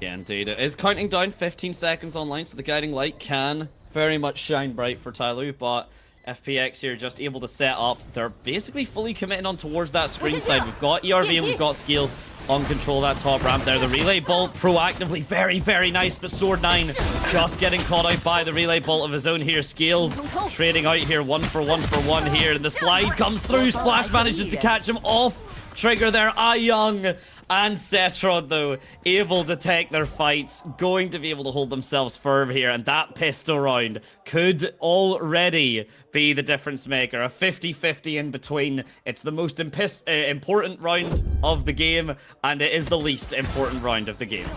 Yeah, indeed. It is counting down 15 seconds online, so the guiding light can very much shine bright for TYL, but FPX here just able to set up. They're basically fully committing on towards that screen side. We've got ERV and we've got skills on control that top ramp there. The relay bolt proactively, very, very nice, but Sword 9 just getting caught out by the relay bolt of his own here. Skills trading out here, 1 for 1 for 1 here, and the slide comes through. Splash manages to catch him off. Trigger there, Young and Cetrod, though, able to take their fights, going to be able to hold themselves firm here, and that pistol round could already be the difference maker. A 50-50 in between. It's the most important round of the game, and it is the least important round of the game.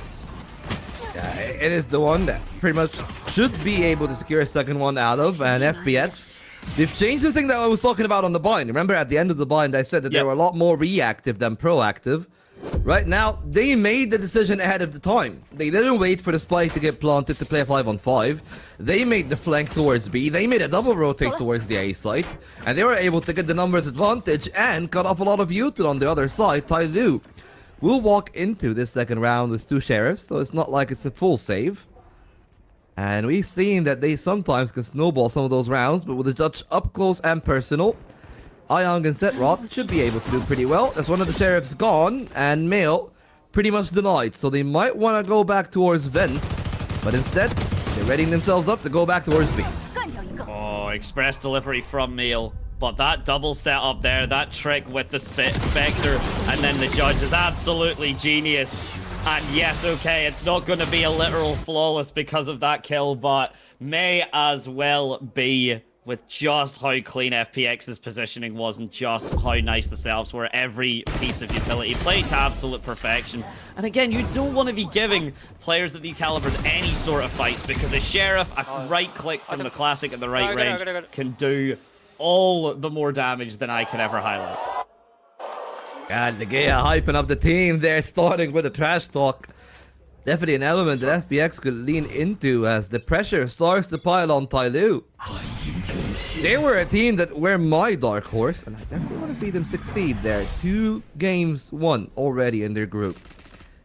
Yeah, it is the one that pretty much should be able to secure a second one out of, and FPX. They've changed the thing that I was talking about on the bind. Remember at the end of the bind, I said that they were a lot more reactive than proactive. Right now, they made the decision ahead of the time. They didn't wait for the spike to get planted to play a 5-on-5. They made the flank towards B. They made a double rotate towards the A site. And they were able to get the numbers advantage and cut off a lot of util on the other side. TYL will walk into this second round with 2 sheriffs, so it's not like it's a full save. And we've seen that they sometimes can snowball some of those rounds, but with the judge up close and personal, Ayang and Setrot should be able to do pretty well. As one of the sheriffs gone, and Mail pretty much denied. So they might want to go back towards Ven, but instead, they're readying themselves up to go back towards B. Oh, express delivery from Mail. But that double setup there, that trick with the Spectre, and then the judge is absolutely genius. And yes, okay, it's not going to be a literal flawless because of that kill, but may as well be with just how clean FPX's positioning was and just how nice the setups were. Every piece of utility played to absolute perfection. And again, you don't want to be giving players of these calibers any sort of fights, because a sheriff, a right click from the classic at the right range can do all the more damage than I can ever highlight. God, the Gea hyping up the team there, starting with the trash talk. Definitely an element that FPX could lean into as the pressure starts to pile on TYL. They were a team that were my dark horse, and I definitely want to see them succeed there. 2 games won already in their group.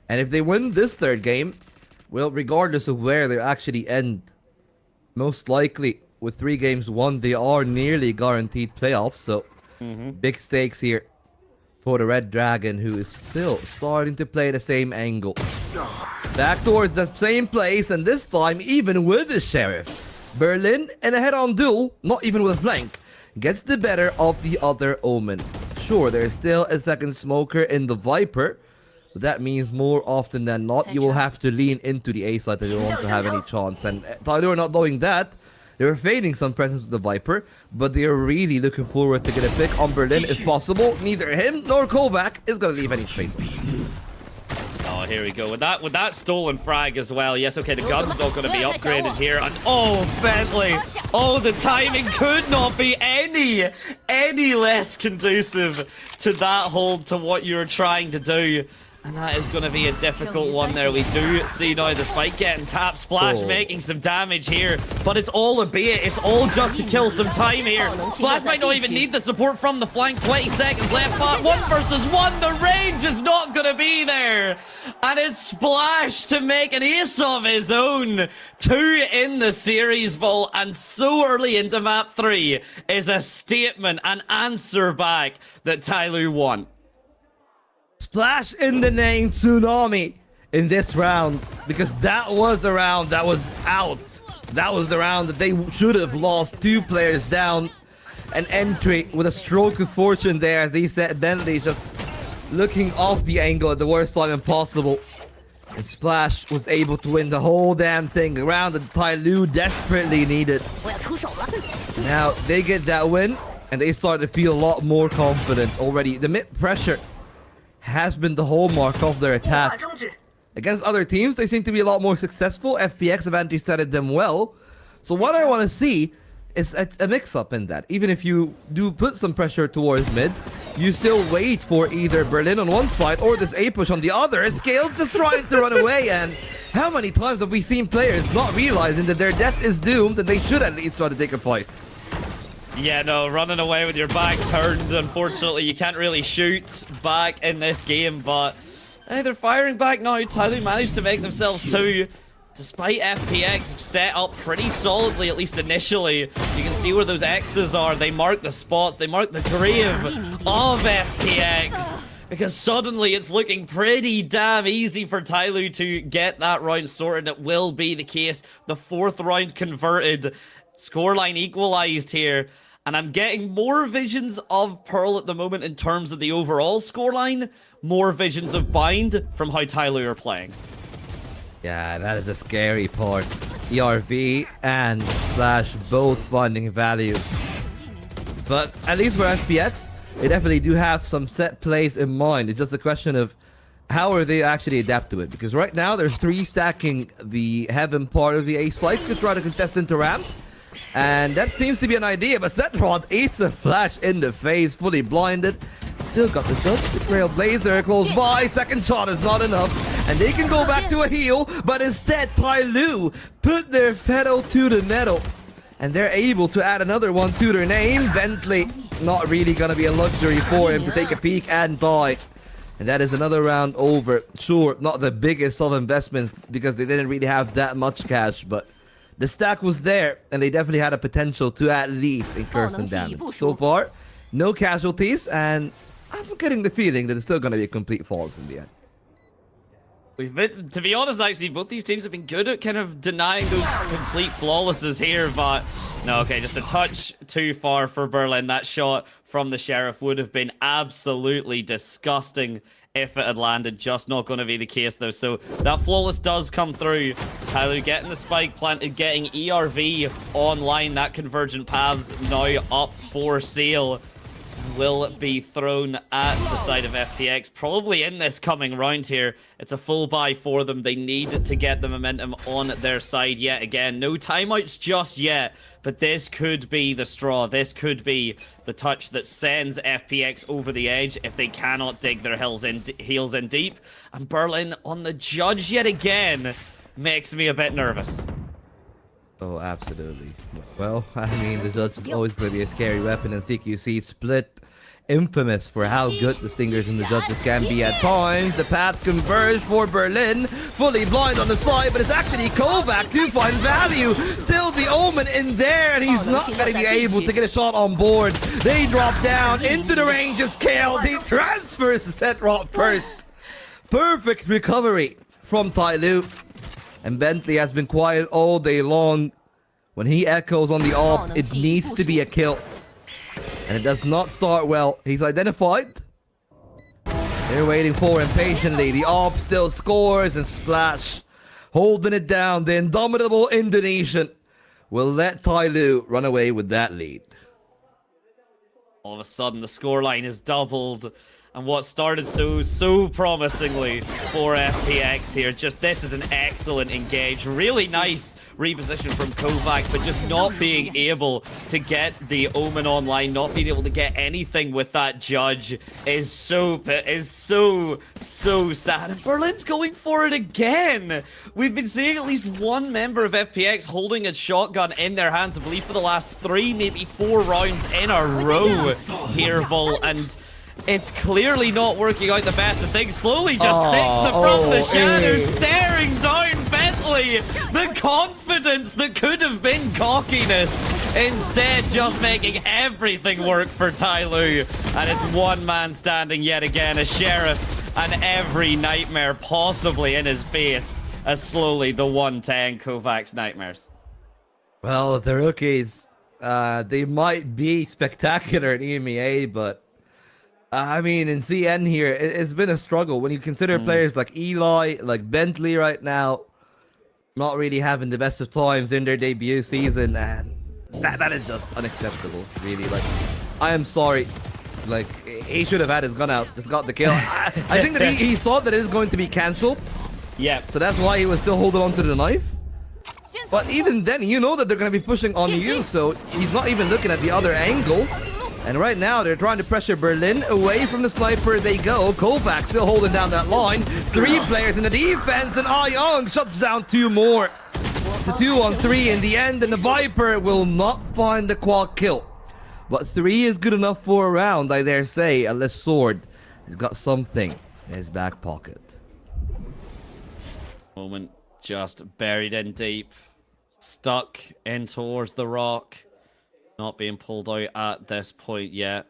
And if they win this 3rd game, well, regardless of where they actually end, most likely with 3 games won, they are nearly guaranteed playoffs. So, big stakes here for the Red Dragon, who is still starting to play the same angle. Back towards the same place, and this time even with the Sheriff. Berlin in a head-on duel, not even with a flank, gets the better of the other Omen. Sure, there's still a second smoker in the Viper, but that means more often than not, you will have to lean into the A side if you want to have any chance. And TYL are not doing that. They're fading some presence with the Viper, but they are really looking forward to get a pick on Berlin if possible. Neither him nor Kovac is going to leave any space. Oh, here we go. With that stolen frag as well. Yes, okay, the gun's not going to be upgraded here. And oh, Bentley. Oh, the timing could not be any less conducive to that hold, to what you're trying to do. And that is going to be a difficult one there. We do see now the spike getting tapped. Splash making some damage here. But it's all a bait. It's all just to kill some time here. Splash might not even need the support from the flank. 20 seconds left. But 1 versus 1. The range is not going to be there. And it's Splash to make an ace of his own. 2 in the series vault. And so early into map 3 is a statement, an answer back that TYL want. Splash in the name Tsunami in this round, because that was a round that was out. That was the round that they should have lost 2 players down. An entry with a stroke of fortune there, as he said. Bentley just looking off the angle at the worst time possible. And Splash was able to win the whole damn thing. A round that TYL desperately needed. Now they get that win, and they start to feel a lot more confident already. The mid pressure has been the hallmark of their attack. Against other teams, they seem to be a lot more successful. FPX have anti-started them well. So what I want to see is a mix-up in that. Even if you do put some pressure towards mid, you still wait for either Berlin on one side or this A-push on the other. Scales just trying to run away, and how many times have we seen players not realizing that their death is doomed and they should at least try to take a fight? Yeah, no, running away with your back turned. Unfortunately, you can't really shoot back in this game, but hey, they're firing back now. TYL managed to make themselves 2. Despite FPX set up pretty solidly, at least initially. You can see where those X's are. They mark the spots. They mark the grave of FPX. Because suddenly it's looking pretty damn easy for TYL to get that round sorted. It will be the case. The 4th round converted. Scoreline equalized here. And I'm getting more visions of Pearl at the moment in terms of the overall scoreline. More visions of Bind from how TYL are playing. Yeah, that is a scary part. ERV and Splash both finding value. But at least for FPX, they definitely do have some set plays in mind. It's just a question of how are they actually adapt to it. Because right now, there's 3 stacking the heaven part of the A site to try to contest into ramp. And that seems to be an idea, but Setrod eats a flash in the face, fully blinded. Still got the judge, the Trailblazer close by. Second shot is not enough, and they can go back to a heal, but instead TYL put their pedal to the metal, and they're able to add another one to their name. Bentley, not really gonna be a luxury for him to take a peek and die. And that is another round over. Sure, not the biggest of investments because they didn't really have that much cash, but the stack was there, and they definitely had a potential to at least incur some damage. So far, no casualties, and I'm getting the feeling that it's still going to be a complete falls in the end. We've been, to be honest, actually, both these teams have been good at kind of denying those complete flawlesses here, but no, okay, just a touch too far for Berlin. That shot from the Sheriff would have been absolutely disgusting if it had landed. Just not going to be the case, though. So that flawless does come through. TYL getting the spike planted, getting ERV online. That convergent paths now up for sale. Will be thrown at the side of FPX, probably in this coming round here. It's a full buy for them. They need to get the momentum on their side yet again. No timeouts just yet, but this could be the straw. This could be the touch that sends FPX over the edge if they cannot dig their heels in deep. And Berlin on the judge yet again makes me a bit nervous. Oh, absolutely. Well, I mean, the judge is always going to be a scary weapon, and CQC split infamous for how good the Stingers and the judges can be at times. The path converged for Berlin, fully blind on the side, but it's actually Kovac to find value. Still the Omen in there, and he's not going to be able to get a shot on board. They drop down into the range of Scale. He transfers to Setrod first. Perfect recovery from TYL. And Bentley has been quiet all day long. When he echoes on the AWP, it needs to be a kill. And it does not start well. He's identified. They're waiting for him patiently. The AWP still scores, and Splash holding it down. The indomitable Indonesian will let TYL run away with that lead. All of a sudden, the scoreline is doubled. And what started so promisingly for FPX here, just this is an excellent engage. Really nice reposition from Kovac, but just not being able to get the Omen online, not being able to get anything with that judge is so sad. And Berlin's going for it again. We've been seeing at least one member of FPX holding a shotgun in their hands, I believe, for the last 3, maybe 4 rounds in a row here, Vol, and it's clearly not working out the best of things. Slowly just sticks the front of the shadows, staring down Bentley. The confidence that could have been cockiness, instead just making everything work for TYL. And it's one man standing yet again, a sheriff, and every nightmare possibly in his face as slowly the 110 Kovac's nightmares. Well, the rookies, they might be spectacular in EMEA, but I mean, in CN here, it's been a struggle when you consider players like Eli, like Bentley right now, not really having the best of times in their debut season, and that is just unacceptable, really. Like, I am sorry. Like, he should have had his gun out, just got the kill. I think that he thought that it is going to be cancelled. Yeah. So that's why he was still holding on to the knife. But even then, you know that they're going to be pushing on you, so he's not even looking at the other angle. And right now, they're trying to pressure Berlin away from the sniper. They go. Kovac still holding down that line. 3 players in the defense, and Ayong shuts down 2 more. It's a 2-on-3 in the end, and the Viper will not find the quad kill. But 3 is good enough for a round, I dare say, unless Sword has got something in his back pocket. Moment just buried in deep, stuck in towards the rock. Not being pulled out at this point yet.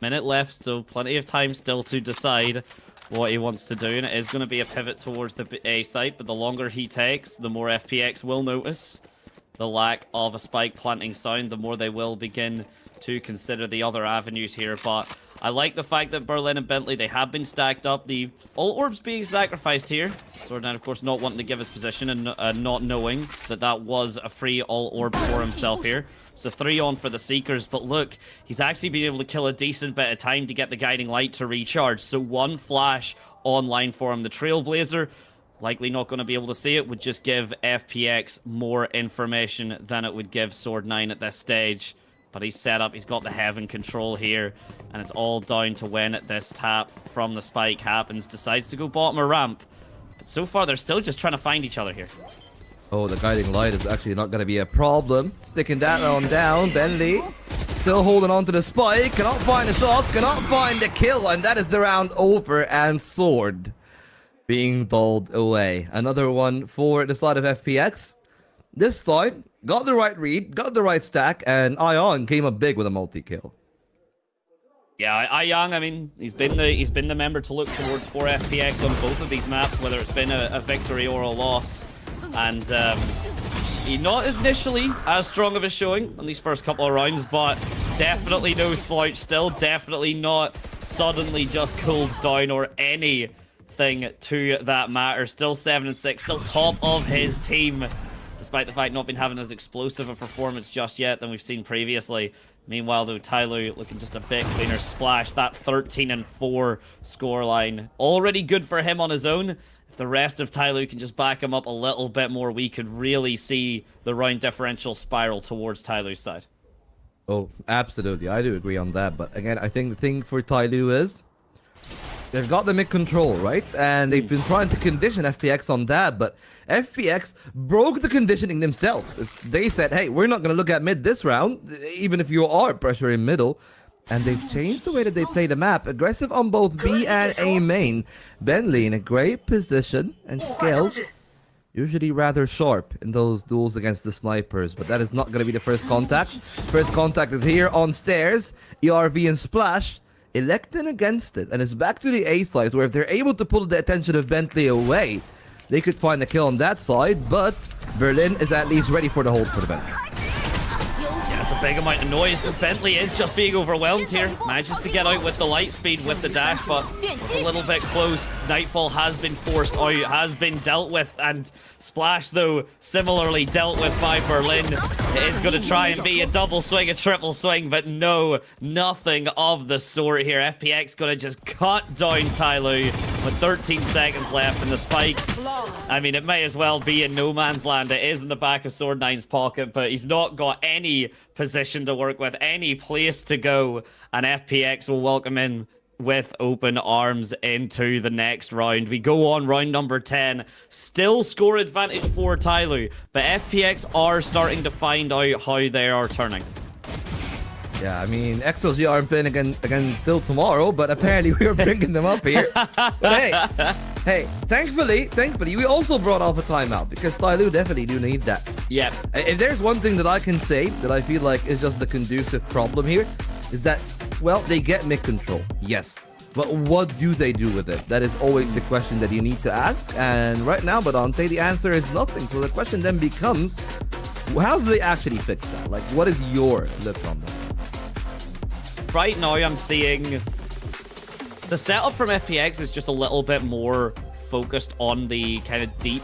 Minute left, so plenty of time still to decide what he wants to do. And it is going to be a pivot towards the A site, but the longer he takes, the more FPX will notice the lack of a spike planting sound, the more they will begin to consider the other avenues here. But I like the fact that Berlin and Bentley, they have been stacked up. The ult orbs being sacrificed here. Swordman, of course, not wanting to give his position and not knowing that that was a free ult orb for himself here. So 3 on for the Seekers. But look, he's actually been able to kill a decent bit of time to get the Guiding Light to recharge. So 1 flash online for him. The Trailblazer, likely not going to be able to see it, would just give FPX more information than it would give Sword9 at this stage. But he's set up, he's got the Heaven control here, and it's all down to when this tap from the spike happens. Decides to go bottom a ramp. But so far, they're still just trying to find each other here. Oh, the Guiding Light is actually not going to be a problem. Sticking that on down. Bentley still holding on to the spike. Cannot find the shots, cannot find the kill, and that is the round over. And Sword being dulled away. Another one for the side of FPX. This time, got the right read, got the right stack, and Ion came up big with a multi-kill. Yeah, Ayang, I mean, he's been the member to look towards for FPX on both of these maps, whether it's been a victory or a loss. And he not initially as strong of a showing on these first couple of rounds, but definitely no slouch still, definitely not suddenly just cooled down or anything to that matter. Still 7-6, still top of his team, despite the fact not been having as explosive a performance just yet than we've seen previously. Meanwhile, though, TYL looking just a bit cleaner. Splash, that 13-4 scoreline. Already good for him on his own. If the rest of TYL can just back him up a little bit more, we could really see the round differential spiral towards TYL's side. Oh, absolutely. I do agree on that. But again, I think the thing for TYL is they've got the mid control, right? And they've been trying to condition FPX on that, but FPX broke the conditioning themselves. They said, hey, we're not going to look at mid this round, even if you are pressuring middle. And they've changed the way that they play the map. Aggressive on both B and A main. Bentley in a great position, and Scales usually rather sharp in those duels against the snipers, but that is not going to be the first contact. First contact is here on stairs. ERV and Splash electing against it, and it's back to the A side, where if they're able to pull the attention of Bentley away, they could find a kill on that side, but Berlin is at least ready for the hold for the Bentley. Yeah, It's a big amount of noise, but Bentley is just being overwhelmed here. Manages to get out with the light speed with the dash, but it's a little bit close. Nightfall has been forced out, has been dealt with, and Splash, though, similarly dealt with by Berlin. It is going to try and be a double swing, a triple swing, but no, nothing of the sort here. FPX going to just cut down TYL with 13 seconds left in the spike. I mean, it may as well be in no man's land. It is in the back of Sword9's pocket, but he's not got any position to work with, any place to go, and FPX will welcome in with open arms into the next round. We go on round number 10. Still score advantage for TYL, but FPX are starting to find out how they are turning. Yeah, I mean, XLG aren't playing again till tomorrow, but apparently we're bringing them up here. But hey, thankfully, we also brought off a timeout because TYL definitely do need that. Yep. If there's one thing that I can say that I feel like is just the conducive problem here, is that, well, they get mid control, yes. But what do they do with it? That is always the question that you need to ask. And right now, Badante, the answer is nothing. So the question then becomes, how do they actually fix that? Like, what is your look on that? Right now, I'm seeing the setup from FPX is just a little bit more focused on the kind of deep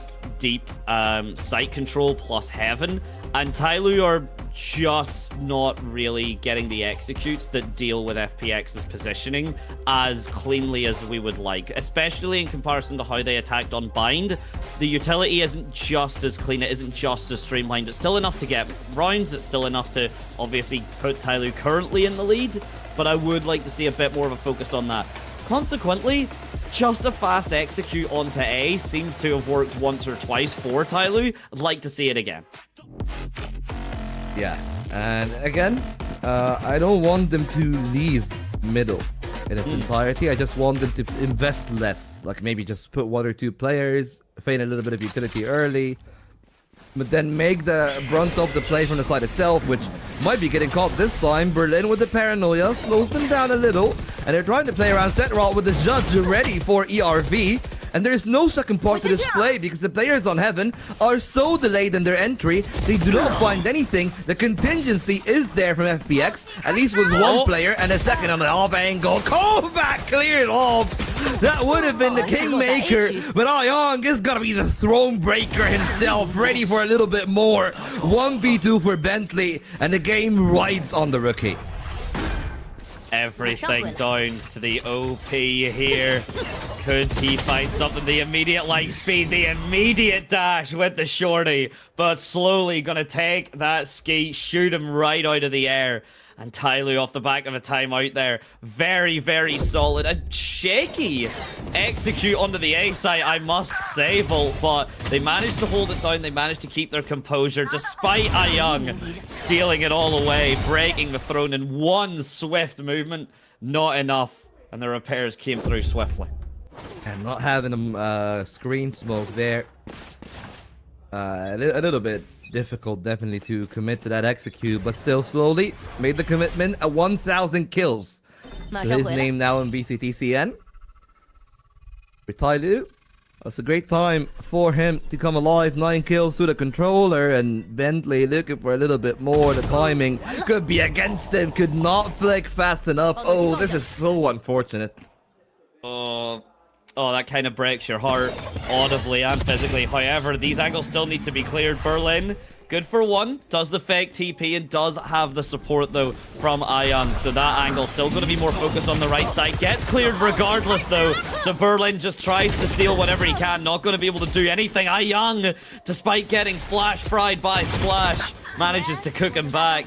site control plus heaven, and TYL are just not really getting the executes that deal with FPX's positioning as cleanly as we would like, especially in comparison to how they attacked on Bind. The utility isn't just as clean, it isn't just as streamlined. It's still enough to get rounds, it's still enough to obviously put TYL currently in the lead, but I would like to see a bit more of a focus on that. Consequently, just a fast execute onto A seems to have worked once or twice for TYL. I'd like to see it again. Yeah, and again, I don't want them to leave middle in its entirety. I just want them to invest less. Like maybe just put 1 or 2 players, feign a little bit of utility early, but then make the brunt of the play from the side itself, which might be getting caught this time. Berlin with the paranoia slows them down a little, and they're trying to play around Setrol with the judge ready for ERV. And there's no second part to this play because the players on Heaven are so delayed in their entry, they do not find anything. The contingency is there from FPX, at least with one player, and a second on the off angle. Kovac cleared off. That would have been the Kingmaker, but Ayong is gonna be the throne breaker himself, ready for a little bit more. 1v2 for Bentley, and the game rides on the rookie. Everything down to the OP here. Could he find something? The immediate light speed, the immediate dash with the shorty, but slowly gonna take that ski, shoot him right out of the air. And TYL off the back of a timeout there. Very, very solid. A shaky execute onto the A side, I must say, Volt, but they managed to hold it down. They managed to keep their composure despite Ayong stealing it all away, breaking the throne in one swift movement. Not enough, and the repairs came through swiftly. And not having them screen smoke there. A little bit difficult, definitely, to commit to that execute, but still slowly made the commitment. 1,000 kills to his name now in VCT CN. For TYL, it's a great time for him to come alive. 9 kills to the controller, and Bentley looking for a little bit more. The timing could be against him, could not flick fast enough. Oh, this is so unfortunate. Oh, that kind of breaks your heart, audibly and physically. However, these angles still need to be cleared. Berlin, good for one, does the fake TP and does have the support, though, from Ayong. So that angle still going to be more focused on the right side. Gets cleared regardless, though. So Berlin just tries to steal whatever he can. Not going to be able to do anything. Ayong, despite getting flash fried by Splash, manages to cook him back.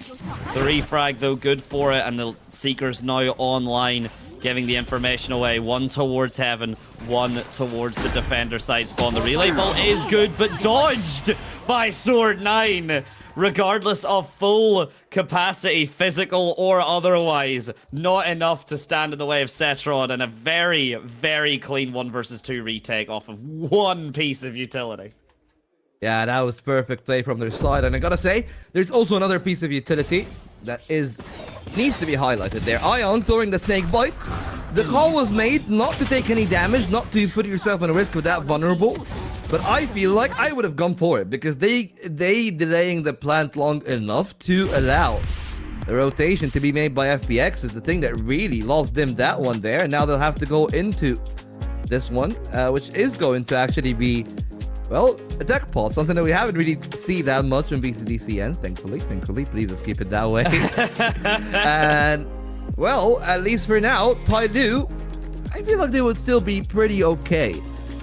The refrag, though, good for it. And the Seeker's now online, giving the information away. 1 towards Heaven, 1 towards the defender side spawn. The relay ball is good, but dodged by Sword9. Regardless of full capacity, physical or otherwise, not enough to stand in the way of Setrod, and a very, very clean 1 versus 2 retake off of one piece of utility. Yeah, that was perfect play from their side, and I gotta say, there's also another piece of utility that needs to be highlighted there. Ayong throwing the snake bite. The call was made not to take any damage, not to put yourself in a risk with that vulnerable, but I feel like I would have gone for it because they delaying the plant long enough to allow The rotation to be made by FPX is the thing that really lost them that one there. And now they'll have to go into this one, which is going to actually be, well, a deck pause, something that we haven't really seen that much in VCTCN, thankfully. Please let's keep it that way. And, well, at least for now, TYL, I feel like they would still be pretty okay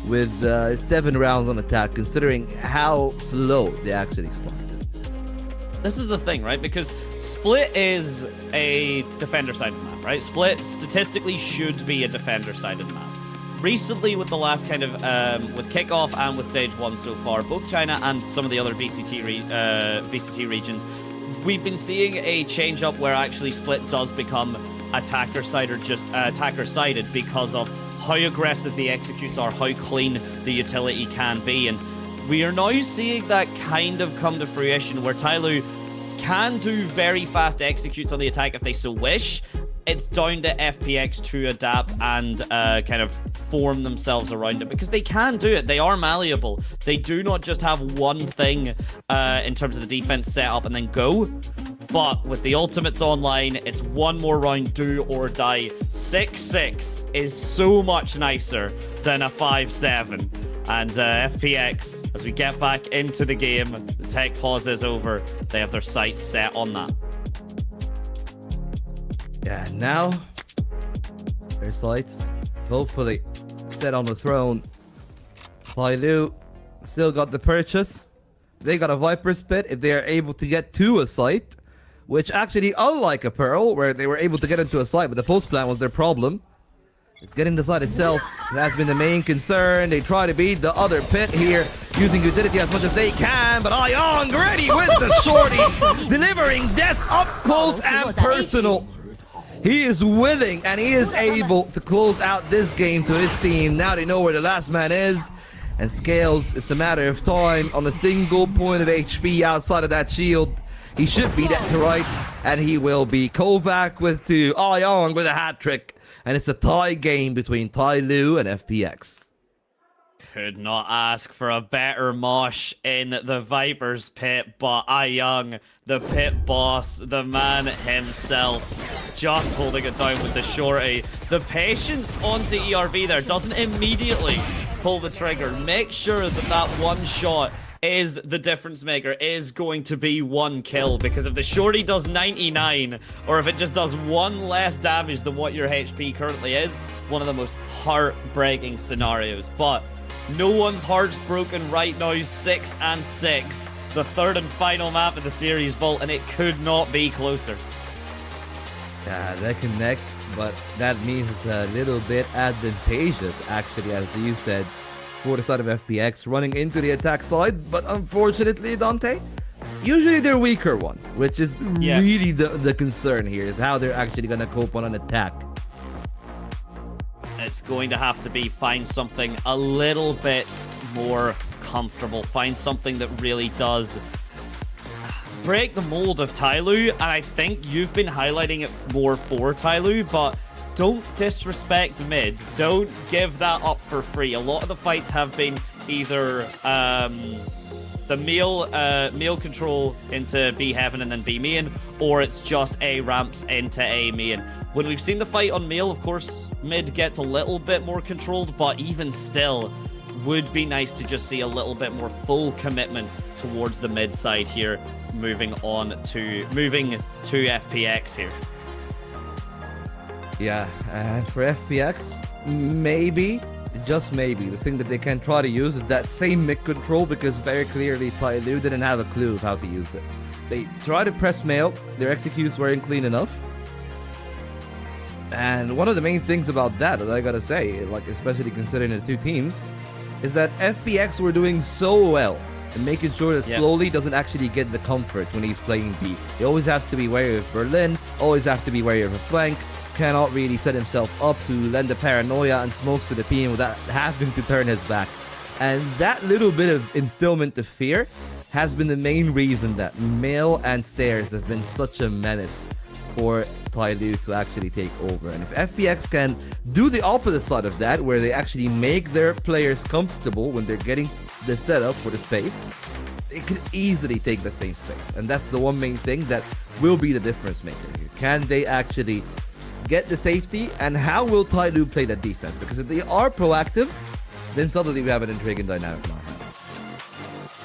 with 7 rounds on attack, considering how slow they actually started. This is the thing, right? Because Split is a defender-sided map, right? Split statistically should be a defender-sided map. Recently, with the last kind of, with Kickoff and with Stage 1 so far, both China and some of the other VCT regions, we've been seeing a change-up where actually Split does become attacker-sided because of how aggressive the executes are, how clean the utility can be, and we are now seeing that kind of come to fruition where TYL can do very fast executes on the attack if they so wish. It's down to FPX to adapt and kind of form themselves around it, because they can do it. They are malleable. They do not just have one thing in terms of the defense set up and then go. But with the ultimates online, it's one more round, do or die. 6-6 is so much nicer than a 5-7. And FPX, as we get back into the game, the tech pause is over. They have their sights set on that. Yeah, now their sights hopefully set on the throne. TYL still got the purchase. They got a Viper's Pit if they are able to get to a site, which actually, unlike a Pearl, where they were able to get into a site, but the post plant was their problem. Getting the site itself, that's been the main concern. They try to beat the other pit here, using utility as much as they can, but Ayong ready with the shorty, delivering death up close and personal. He is willing and he is able to close out this game to his team. Now they know where the last man is. And Scales, it's a matter of time on a single point of HP outside of that shield. He should be dead to rights, and he will be. Kovac with 2, Ayong with a hat trick. And it's a tie game between TYL and FPX. Could not ask for a better mosh in the Viper's Pit, but Ayong, the pit boss, the man himself, just holding it down with the shorty. The patience onto ERV there doesn't immediately pull the trigger. Make sure that that one shot is the difference maker, is going to be 1 kill, because if the shorty does 99, or if it just does 1 less damage than what your HP currently is, one of the most heartbreaking scenarios. But no one's heart's broken right now. 6-6, the third and final map of the series vault, and it could not be closer. Yeah, they connect, but that means it's a little bit advantageous, actually, as you said, for the side of FPX running into the attack side. But unfortunately, Dante, usually they're weaker one, which is really the concern here, is how they're actually going to cope on an attack. It's going to have to be find something a little bit more comfortable, find something that really does break the mold of TYL, and I think you've been highlighting it more for TYL, but don't disrespect mid. Don't give that up for free. A lot of the fights have been either the meal control into B heaven and then B main, or it's just A ramps into A main. When we've seen the fight on meal, of course, mid gets a little bit more controlled, but even still, would be nice to just see a little bit more full commitment towards the mid side here, moving to FPX here. Yeah, and for FPX, maybe, just maybe, the thing that they can try to use is that same mid control, because very clearly TYL didn't have a clue of how to use it. They tried to press mail, their executes weren't clean enough. And one of the main things about that I gotta say, like especially considering the two teams, is that FPX were doing so well and making sure that Slowly doesn't actually get the comfort when he's playing B. He always has to be wary of Berlin, always have to be wary of a flank, cannot really set himself up to lend the paranoia and smokes to the team without having to turn his back. And that little bit of instillment of fear has been the main reason that Mail and Stairs have been such a menace for TYL to actually take over. And if FPX can do the opposite side of that, where they actually make their players comfortable when they're getting the setup for the space, It could easily take the same space, and that's the one main thing that will be the difference maker here. Can they actually get the safety, and how will TYL play that defense? Because if they are proactive, then suddenly we have an intriguing dynamic in our hands.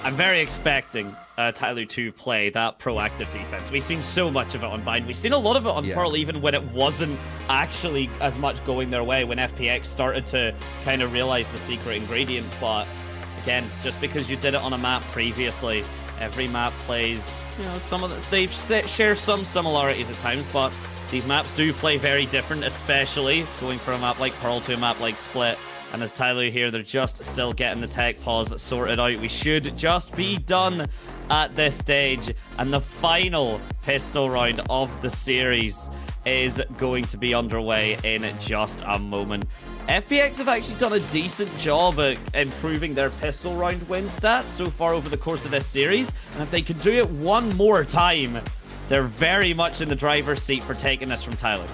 I'm very expecting TYL to play that proactive defense. We've seen so much of it on Bind. We've seen a lot of it on Pearl, even when it wasn't actually as much going their way, when FPX started to kind of realize the secret ingredient. But again, just because you did it on a map previously, every map plays, you know, they share some similarities at times, but these maps do play very different, especially going from a map like Pearl to a map like Split. And as TYL here, they're just still getting the tech pause sorted out. We should just be done at this stage. And the final pistol round of the series is going to be underway in just a moment. FPX have actually done a decent job at improving their pistol round win stats so far over the course of this series. And if they could do it one more time, they're very much in the driver's seat for taking this from TYL.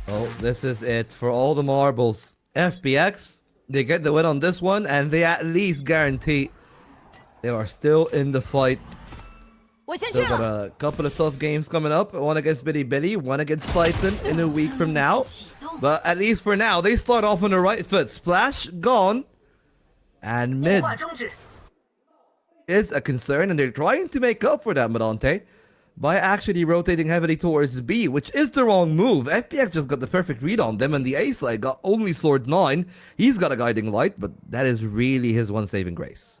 Oh, this is it for all the marbles. FPX, they get the win on this one, and they at least guarantee they are still in the fight. Still got a couple of tough games coming up. One against Billy, one against Titan in a week from now. But at least for now, they start off on the right foot. Splash, gone. And mid is a concern, and they're trying to make up for that, Medante, by actually rotating heavily towards B, which is the wrong move. FPX just got the perfect read on them, and the A side got only Sword 9. He's got a guiding light, but that is really his one saving grace.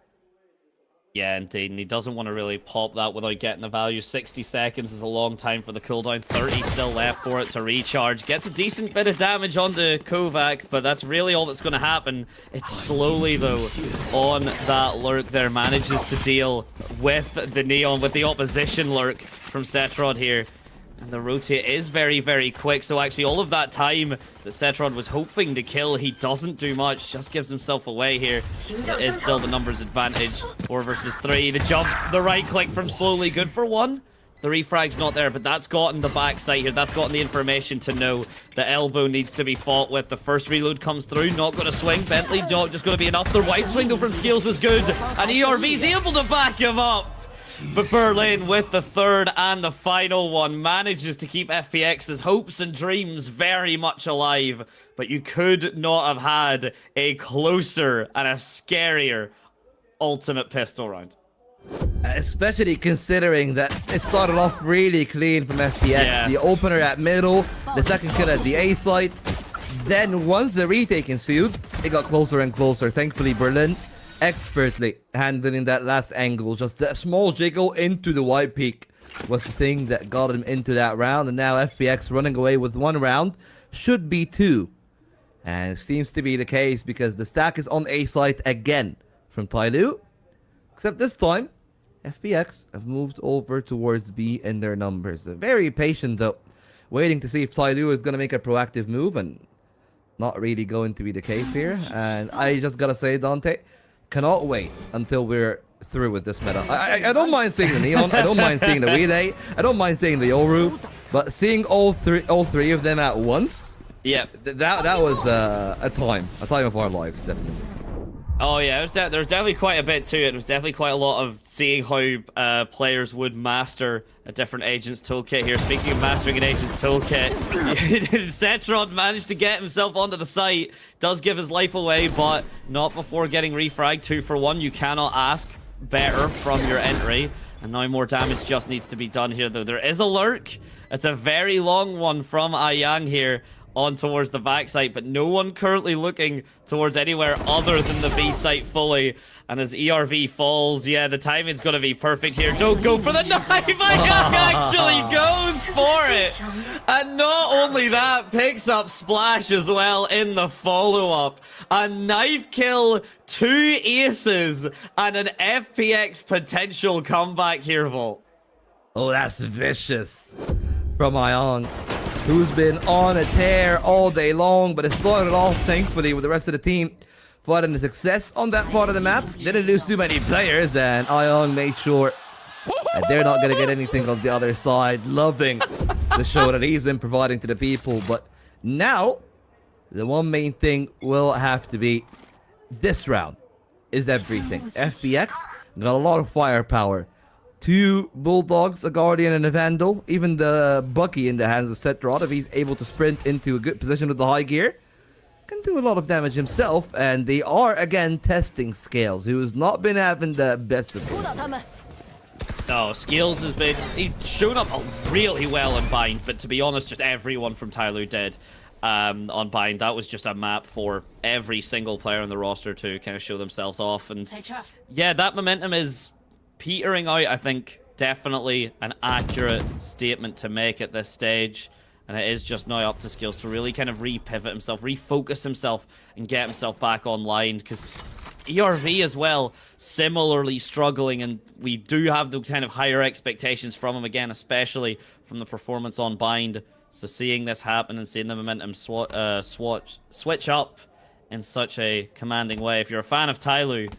Yeah, indeed, and he doesn't want to really pop that without getting the value. 60 seconds is a long time for the cooldown. 30 still left for it to recharge. Gets a decent bit of damage onto Kovac, but that's really all that's going to happen. It's slowly, though, on that lurk there. Manages to deal with the Neon, with the opposition lurk from Setrod here. And the rotate is very, very quick. So actually all of that time that Setrod was hoping to kill, he doesn't do much. Just gives himself away here. It is still the numbers advantage. 4 versus 3. The jump, the right click from Slowly. Good for 1. The refrag's not there, but that's gotten the backside here. That's gotten the information to know the elbow needs to be fought with. The first reload comes through. Not going to swing. Bentley not just going to be enough. The right swing though from Skills was good. And ERV's able to back him up. But Berlin, with the third and the final one, manages to keep FPX's hopes and dreams very much alive. But you could not have had a closer and a scarier ultimate pistol round. Especially considering that it started off really clean from FPX. Yeah. The opener at middle, the second kill at the A site. Then once the retake ensued, it got closer and closer. Thankfully, Berlin expertly handling that last angle. Just that small jiggle into the white peak was the thing that got him into that round. And now FPX running away with 1 round. Should be 2. And it seems to be the case because the stack is on A site again from TYL. Except this time, FPX have moved over towards B in their numbers. They're very patient though, waiting to see if TYL is going to make a proactive move, and not really going to be the case here. And I just gotta say, Dante, cannot wait until we're through with this meta. I don't mind seeing the Neon, I don't mind seeing the Relay, I don't mind seeing the Yoru, but seeing all three of them at once, yeah, that was a time of our lives, definitely. Oh yeah, there's definitely quite a bit to it. There's definitely quite a lot of seeing how players would master a different agent's toolkit here. Speaking of mastering an agent's toolkit, Setrod managed to get himself onto the site. Does give his life away, but not before getting refragged. 2 for 1. You cannot ask better from your entry. And now more damage just needs to be done here, though. There is a lurk. It's a very long one from Ayang here on towards the backside, but no one currently looking towards anywhere other than the B site fully. And as ERV falls, yeah, the timing's going to be perfect here. Don't go for the knife. Ayang actually goes for it. And not only that, picks up Splash as well in the follow-up. A knife kill, 2 aces, and an FPX potential comeback here, Volt. Oh, that's vicious from Ayang, who's been on a tear all day long, but it started off, thankfully, with the rest of the team finding the success on that part of the map. Didn't lose too many players, and Ayang made sure that they're not going to get anything on the other side. Loving the show that he's been providing to the people. But now, the one main thing will have to be this round. is everything. FPX got a lot of firepower. 2 Bulldogs, a Guardian, and a Vandal. Even the Bucky in the hands of Setrod, if he's able to sprint into a good position with the high gear, can do a lot of damage himself. And they are, again, testing Scales, who has not been having the best of it. No, Scales has been... He's shown up really well on Bind, but to be honest, just everyone from TYL did on Bind. That was just a map for every single player on the roster to kind of show themselves off. And yeah, that momentum is petering out, I think. Definitely an accurate statement to make at this stage. And it is just now up to Scales to really kind of re-pivot himself, refocus himself, and get himself back online. Because ERV as well, similarly struggling, and we do have those kind of higher expectations from him again, especially from the performance on Bind. So seeing this happen and seeing the momentum switch up in such a commanding way. If you're a fan of TYL,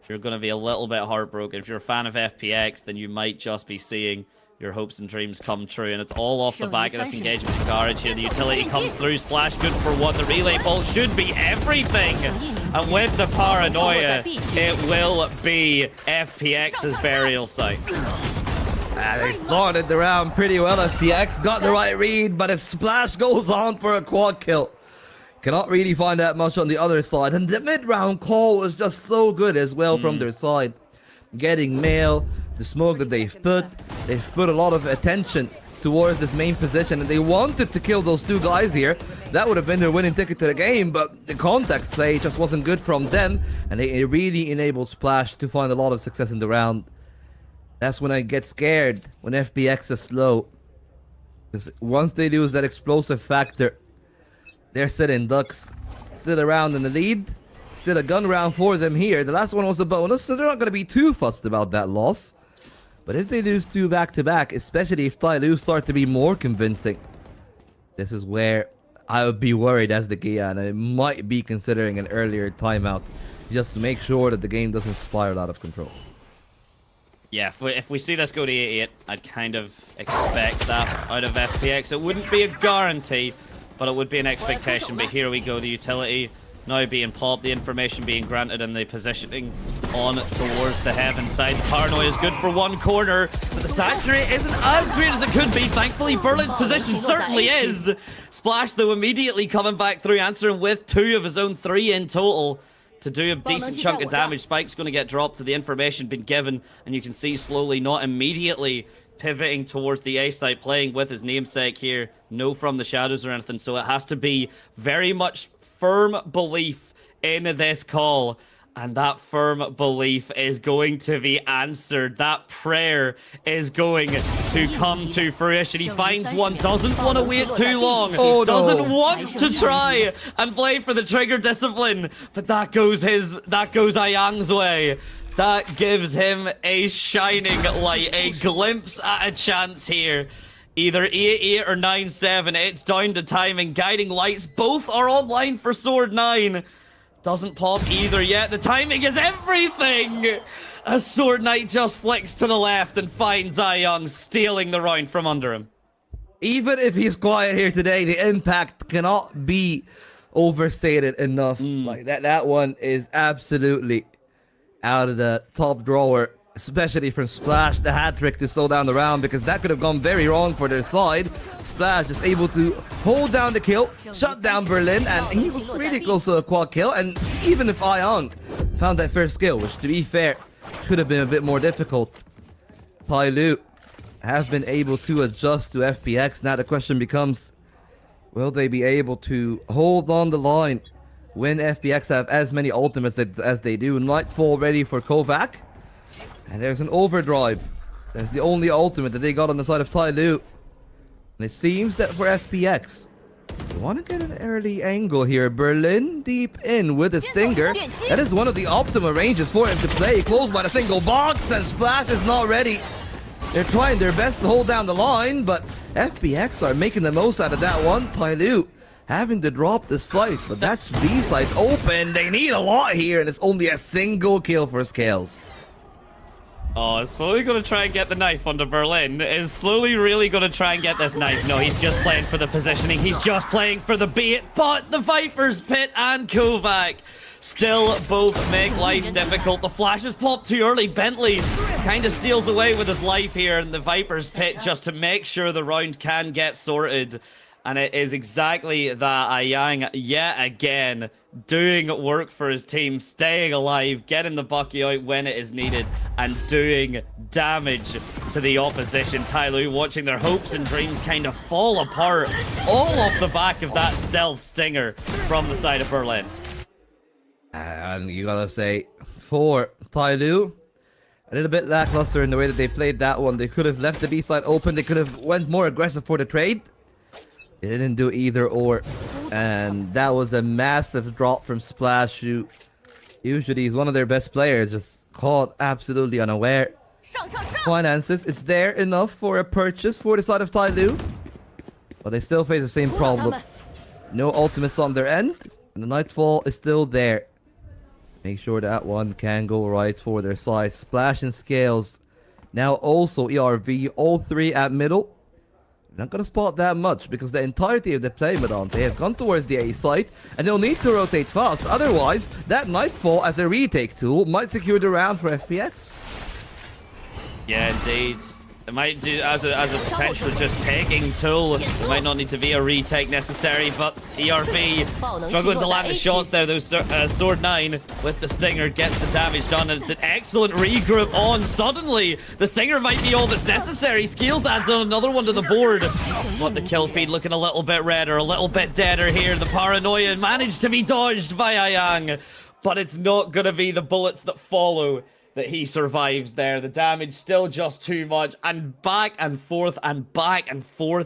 you're going to be a little bit heartbroken. If you're a fan of FPX, then you might just be seeing your hopes and dreams come true, and it's all off the back of this engagement with Garage here. The utility comes through, Splash good for 1. The relay bolt should be everything, and with the paranoia, it will be FPX's burial site. They started the round pretty well. FPX got the right read, but if Splash goes on for a quad kill, cannot really find that much on the other side. And the mid-round call was just so good as well from their side. Getting mail, the smoke that they've put a lot of attention towards this main position, and they wanted to kill those 2 guys here. That would have been their winning ticket to the game, but the contact play just wasn't good from them, and it really enabled Splash to find a lot of success in the round. That's when I get scared, when FPX is slow. Because once they lose that explosive factor, they're sitting ducks. Still around in the lead. Still a gun round for them here. The last one was the bonus, so they're not going to be too fussed about that loss. But if they lose 2 back-to-back, especially if TYL start to be more convincing, this is where I would be worried as the Gia, and I might be considering an earlier timeout just to make sure that the game doesn't spiral out of control. Yeah, if we see this go to 8-8, I'd kind of expect that out of FPX. It wouldn't be a guarantee, but it would be an expectation. But here we go, the utility now being popped, the information being granted, and the positioning on towards the heaven side. The paranoia is good for 1 corner, but the saturate isn't as great as it could be. Thankfully, Berlin's position certainly is. Splash, though, immediately coming back through, answering with 2 of his own 3 in total to do a decent chunk of damage. Spike's going to get dropped to the information been given, and you can see slowly, not immediately, pivoting towards the A side, playing with his namesake here. No from the shadows or anything, so it has to be very much firm belief in this call, and that firm belief is going to be answered. That prayer is going to come to fruition. He finds one, doesn't want to wait too long, doesn't want to try and play for the trigger discipline, but that goes Ayang's way. That gives him a shining light, a glimpse at a chance here. Either 8-8 or 9-7. It's down to timing. Guiding lights both are online for Sword 9. Doesn't pop either yet. The timing is everything. As Sword Knight just flicks to the left and finds Ayang stealing the round from under him. Even if he's quiet here today, the impact cannot be overstated enough. Like that one is absolutely out of the top drawer, especially from Splash, the hat trick to slow down the round, because that could have gone very wrong for their side. Splash is able to hold down the kill, shut down Berlin, and he was really close to a quad kill. And even if Ayang found that first kill, which to be fair, could have been a bit more difficult, TYL have been able to adjust to FPX. Now the question becomes, will they be able to hold on the line when FPX have as many ultimates as they do? Nightfall ready for Kovac. And there's an overdrive. That's the only ultimate that they got on the side of TYL. And it seems that for FPX, they want to get an early angle here. Berlin deep in with a stinger. That is one of the optimal ranges for him to play. Closed by the single box, and Splash is not ready. They're trying their best to hold down the line, but FPX are making the most out of that one. TYL having to drop the site, but that's B site open. They need a lot here, and it's only a single kill for Scales. Oh, slowly going to try and get the knife onto Berlin. Is slowly really going to try and get this knife. No, he's just playing for the positioning. He's just playing for the bait. But the Viper's Pit and Kovac still both make life difficult. The flashes pop too early. Bentley kind of steals away with his life here in the Viper's pit just to make sure the round can get sorted. And it is exactly that. Ayang, yet again, doing work for his team, staying alive, getting the Bucky out when it is needed, and doing damage to the opposition. TYL watching their hopes and dreams kind of fall apart, all off the back of that stealth stinger from the side of Berlin. And you gotta say, for TYL, a little bit lackluster in the way that they played that one. They could have left the B side open. They could have went more aggressive for the trade. They didn't do either or, and that was a massive drop from Splash, who usually is one of their best players, just caught absolutely unaware. Finances is there enough for a purchase for the side of TYL, but they still face the same problem. No ultimates on their end, and the Nightfall is still there. Make sure that one can go right for their side. Splash and Scales, now also ERV, all three at middle. Not gonna spot that much because the entirety of the play Madante have gone towards the A site, and they'll need to rotate fast. Otherwise, that Nightfall as a retake tool might secure the round for FPX. Yeah, indeed. It might do as a potential just taking tool. It might not need to be a retake necessary, but ERV struggling to land the shots there. Those Sword 9 with the Stinger gets the damage done, and it's an excellent regroup on. Suddenly, the Stinger might be all that's necessary. Skills adds on another one to the board. But the kill feed looking a little bit redder, a little bit deader here. The paranoia managed to be dodged by Ayang, but it's not going to be the bullets that follow that he survives there. The damage still just too much, and back and forth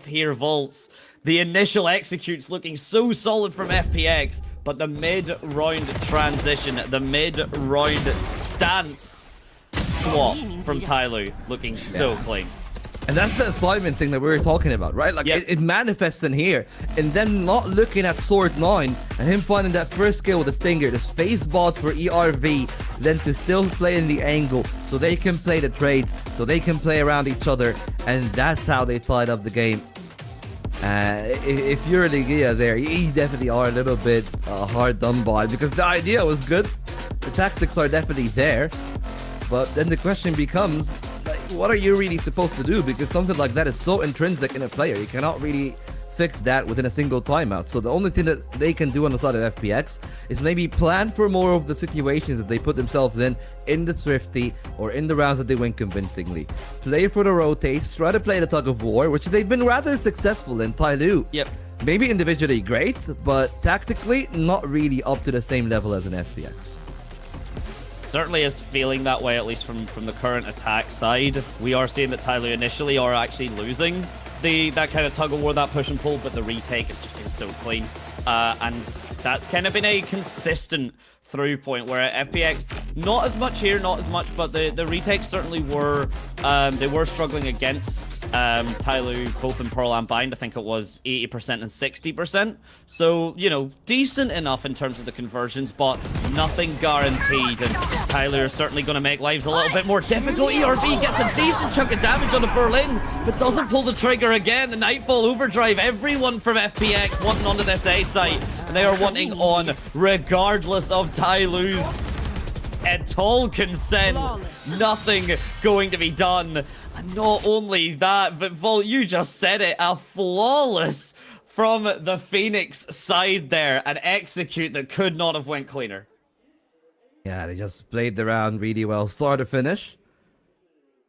here vaults. The initial executes looking so solid from FPX, but the mid-round transition, the mid-round stance swap from TYL looking so clean. And that's the assignment thing that we were talking about, right? Like, it manifests in here. And then not looking at Sword 9 and him finding that first kill with the Stinger, the space bot for ERV, then to still play in the angle so they can play the trades, so they can play around each other. And that's how they tied up the game. If you're Ligia there, you definitely are a little bit hard done by, because the idea was good. The tactics are definitely there. But then the question becomes, like, what are you really supposed to do? Because something like that is so intrinsic in a player. You cannot really fix that within a single timeout. So the only thing that they can do on the side of FPX is maybe plan for more of the situations that they put themselves in the Thrifty or in the rounds that they win convincingly. Play for the rotates, try to play the tug of war, which they've been rather successful in. TYL. Yep. Maybe individually great, but tactically not really up to the same level as an FPX. Certainly is feeling that way, at least from the current attack side. We are seeing that TYL initially are actually losing that kind of tug of war, that push and pull, but the retake has just been so clean. And that's kind of been a consistent through point where FPX, not as much here, not as much, but the retakes certainly were, they were struggling against TYL both in Pearl and Bind. I think it was 80% and 60%. So, you know, decent enough in terms of the conversions, but nothing guaranteed. And TYL is certainly going to make lives a little bit more difficult. ERV gets a decent chunk of damage on the Berlin, but doesn't pull the trigger again. The Nightfall overdrive, everyone from FPX wanting onto this A site. And they are wanting on regardless of TYL's at all consent. Nothing going to be done. And not only that, but Vol, you just said it, a flawless from the Phoenix side there, an execute that could not have went cleaner. Yeah, they just played the round really well, start to finish.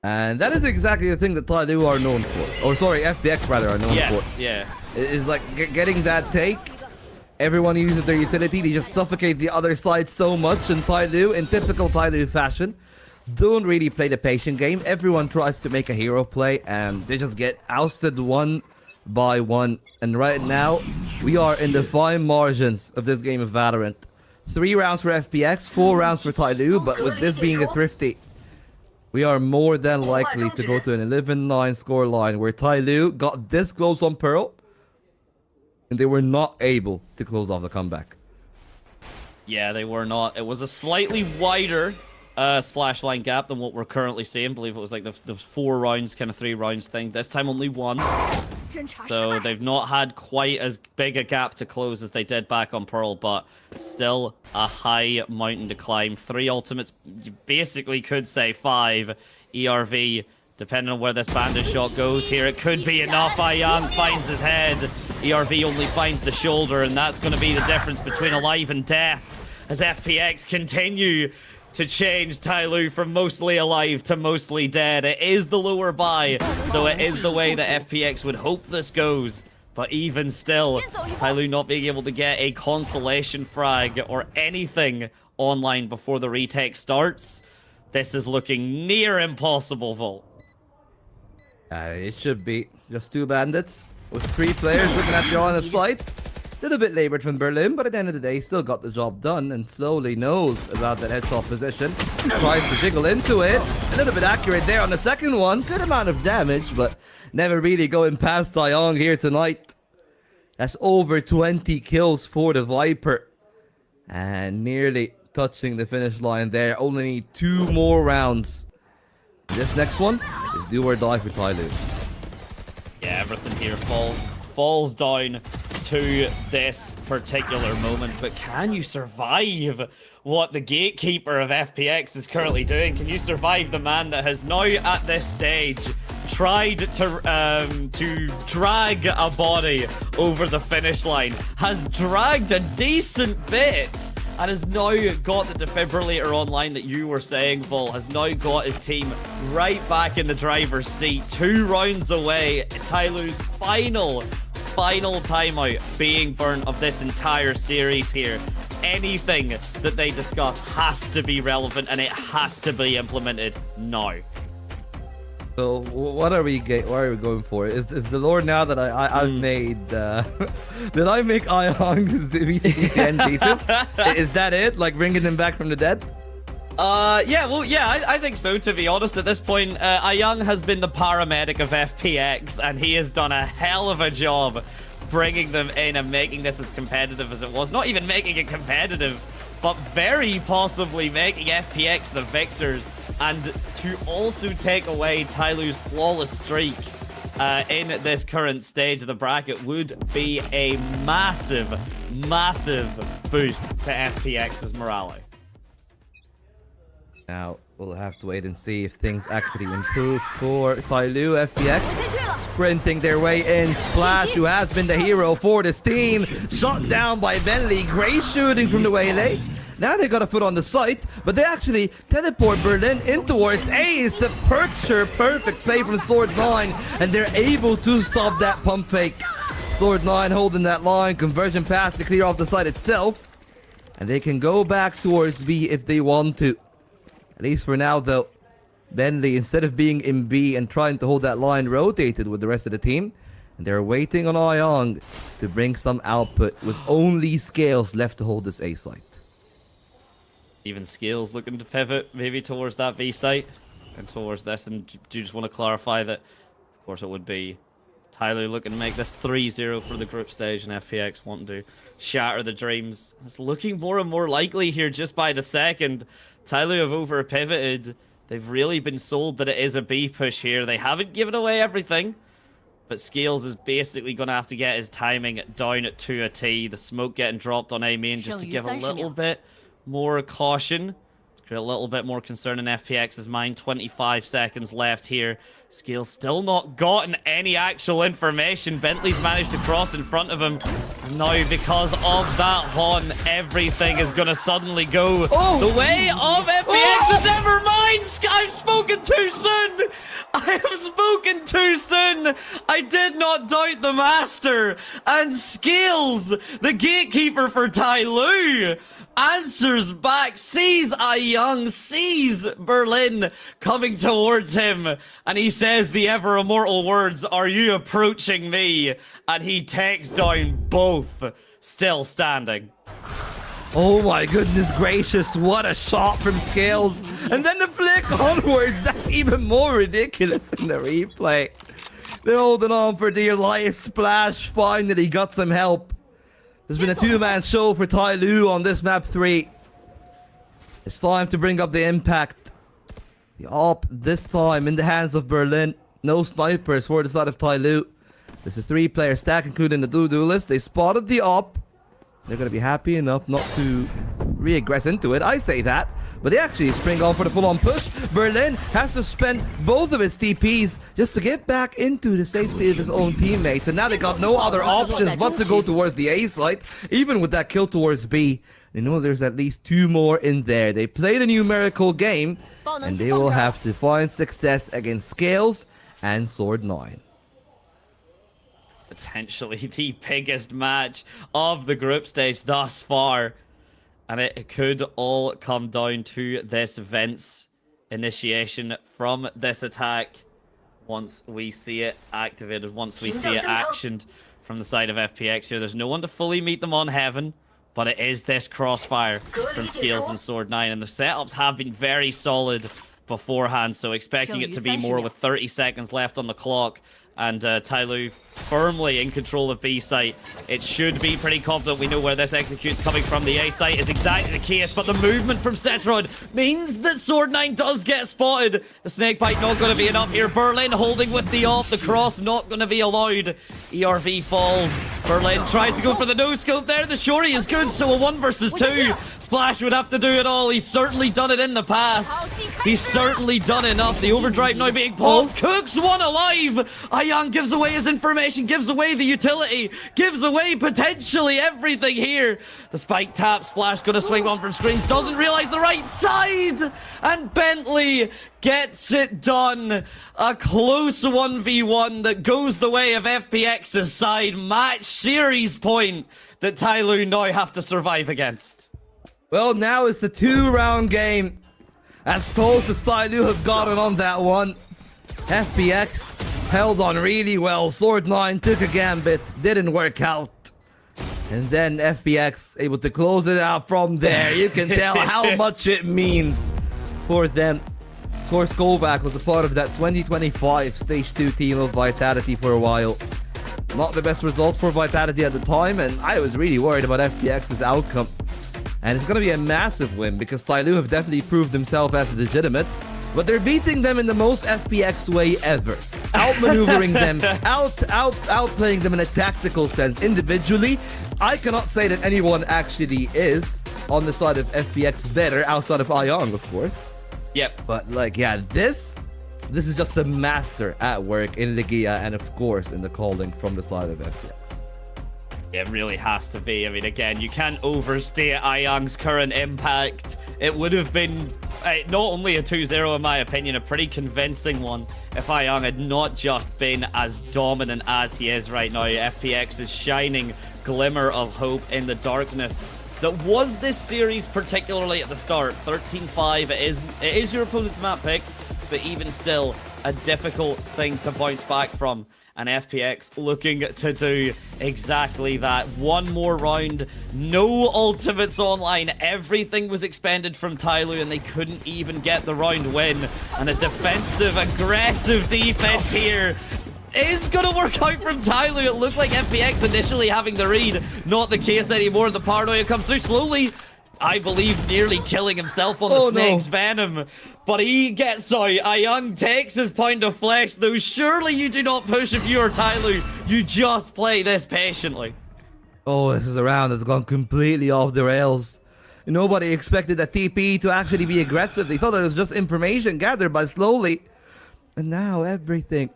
And that is exactly the thing that TYL are known for. Or sorry, FPX rather are known for. Yes, yeah. Is like getting that take. Everyone uses their utility, they just suffocate the other side so much, and TYL, in typical TYL fashion, don't really play the patient game. Everyone tries to make a hero play, and they just get ousted one by one. And right now, we are in the fine margins of this game of Valorant. 3 rounds for FPX, 4 rounds for TYL, but with this being a Thrifty, we are more than likely to go to an 11-9 scoreline, where TYL got this close on Pearl, and they were not able to close off the comeback. Yeah, they were not. It was a slightly wider slash line gap than what we're currently seeing. I believe it was like the 4 rounds, kind of 3 rounds thing. This time only 1. So they've not had quite as big a gap to close as they did back on Pearl, but still a high mountain to climb. 3 ultimates, you basically could say 5. ERV, depending on where this bandit shot goes here, it could be enough. Aiyang finds his head. ERV only finds the shoulder, and that's going to be the difference between alive and death as FPX continue to change TYL from mostly alive to mostly dead. It is the lower buy, so it is the way that FPX would hope this goes. But even still, TYL not being able to get a consolation frag or anything online before the retake starts, this is looking near impossible, Volt. It should be just 2 bandits with 3 players looking at the line of sight. A little bit labored from Berlin, but at the end of the day, still got the job done and slowly knows about that headshot position. Tries to jiggle into it. A little bit accurate there on the second one. Good amount of damage, but never really going past Aiyang here tonight. That's over 20 kills for the Viper. And nearly touching the finish line there. Only need 2 more rounds. This next one is do or die for TYL. Yeah, everything here falls down to this particular moment, but can you survive what the gatekeeper of FPX is currently doing? Can you survive the man that has now at this stage tried to drag a body over the finish line, has dragged a decent bit, and has now got the defibrillator online that you were saying, Vol, has now got his team right back in the driver's seat, 2 rounds away. TYL's final timeout being burnt of this entire series here. Anything that they discuss has to be relevant, and it has to be implemented now. So what are we going for? Is the lore now that I've made? Did I make Aiyang VCT end thesis? Is that it? Like bringing him back from the dead? Yeah, I think so, to be honest. At this point, Aiyang has been the paramedic of FPX, and he has done a hell of a job bringing them in and making this as competitive as it was. Not even making it competitive, but very possibly making FPX the victors, and to also take away TYL's flawless streak in this current stage of the bracket would be a massive boost to FPX's morale. Now, we'll have to wait and see if things actually improve for TYL. FPX sprinting their way in. Splash, who has been the hero for this team, shot down by Bentley. Great shooting from the Waylay. Now they got a foot on the site, but they actually teleport Berlin in towards A. It's a perfect play from Sword9, and they're able to stop that pump fake. Sword9 holding that line, conversion path to clear off the site itself, and they can go back towards B if they want to. At least for now, though, Bentley, instead of being in B and trying to hold that line, rotated with the rest of the team. And they're waiting on Aiyang to bring some output with only Scales left to hold this A site. Even Scales looking to pivot maybe towards that V site and towards this. And do you just want to clarify that, of course, it would be TYL looking to make this 3-0 for the group stage, and FPX wanting to shatter the dreams. It's looking more and more likely here just by the second. TYL have over pivoted. They've really been sold that it is a B push here. They haven't given away everything, but Scales is basically going to have to get his timing down to a T. The smoke getting dropped on A main just to give a little bit more caution. A little bit more concern in FPX's mind. 25 seconds left here. Scales still not gotten any actual information. Bentley's managed to cross in front of him. And now, because of that Hon, everything is going to suddenly go the way of FPX. And never mind! I've spoken too soon! I have spoken too soon! I did not doubt the master! And Scales, the gatekeeper for TYL, answers back, sees Aiyang, sees Berlin coming towards him, and he says the ever immortal words, "Are you approaching me?" And he takes down both, still standing. Oh my goodness gracious, what a shot from Scales. And then the flick onwards, that's even more ridiculous in the replay. They're holding on for dear life. Splash finally got some help. There's been a 2-man show for TYL on this map 3. It's time to bring up the impact. The AWP this time in the hands of Berlin. No snipers for the side of TYL. There's a 3-player stack, including the duelist. They spotted the op. They're going to be happy enough not to re-aggress into it. I say that. But they actually spring on for the full-on push. Berlin has to spend both of his TPs just to get back into the safety of his own teammates. And now they got no other options but to go towards the A site. Even with that kill towards B, they know there's at least 2 more in there. They played a numerical game, and they will have to find success against Scales and Sword9. Potentially the biggest match of the group stage thus far. And it could all come down to this Vince initiation from this attack once we see it activated, once we see it actioned from the side of FPX here. There's no one to fully meet them on Heaven, but it is this crossfire from Scales and Sword9. And the setups have been very solid beforehand, so expecting it to be more with 30 seconds left on the clock. And TYL firmly in control of B site. It should be pretty confident we know where this execute's coming from. The A site is exactly the case, but the movement from Cetrod means that Sword9 does get spotted. The snakebite not going to be enough here. Berlin holding with the off. The cross not going to be allowed. ERV falls. Berlin tries to go for the no-scope there. The shorty is good, so a 1 versus 2. Splash would have to do it all. He's certainly done it in the past. He's certainly done enough. The overdrive now being popped. Cooks one alive. Ayang gives away his information, gives away the utility, gives away potentially everything here. The spike tap, Splash gonna swing one from screens, doesn't realize the right side, and Bentley gets it done. A close 1v1 that goes the way of FPX's side. Match series point that TYL now have to survive against. Well, now it's a 2-round game. As close as TYL have gotten on that one. FPX held on really well. Sword9 took a gambit, didn't work out. And then FPX able to close it out from there. You can tell how much it means for them. Of course, Kovac was a part of that 2025 Stage 2 team of Vitality for a while. Not the best results for Vitality at the time, and I was really worried about FPX's outcome. And it's going to be a massive win because TYL have definitely proved themselves as legitimate. But they're beating them in the most FPX way ever. Outmaneuvering them, outplaying them in a tactical sense. Individually, I cannot say that anyone actually is on the side of FPX better, outside of Ayang, of course. Yep. But like, yeah, this is just a master at work in Ligia and of course in the calling from the side of FPX. It really has to be. I mean, again, you can't overstate Ayang's current impact. It would have been not only a 2-0 in my opinion, a pretty convincing one if Ayang had not just been as dominant as he is right now. FPX is shining glimmer of hope in the darkness that was this series, particularly at the start. 13-5, it is your opponent's map pick, but even still a difficult thing to bounce back from. And FPX looking to do exactly that. One more round, no ultimates online. Everything was expended from TYL and they couldn't even get the round win. And a defensive, aggressive defense here is going to work out from TYL. It looked like FPX initially having the read. Not the case anymore. The paranoia comes through slowly. I believe nearly killing himself on the snake's venom. But he gets out. Ayang takes his pound of flesh, though surely you do not push if you are TYL. You just play this patiently. Oh, this is a round that's gone completely off the rails. Nobody expected that TP to actually be aggressive. They thought it was just information gathered by slowly. And now everything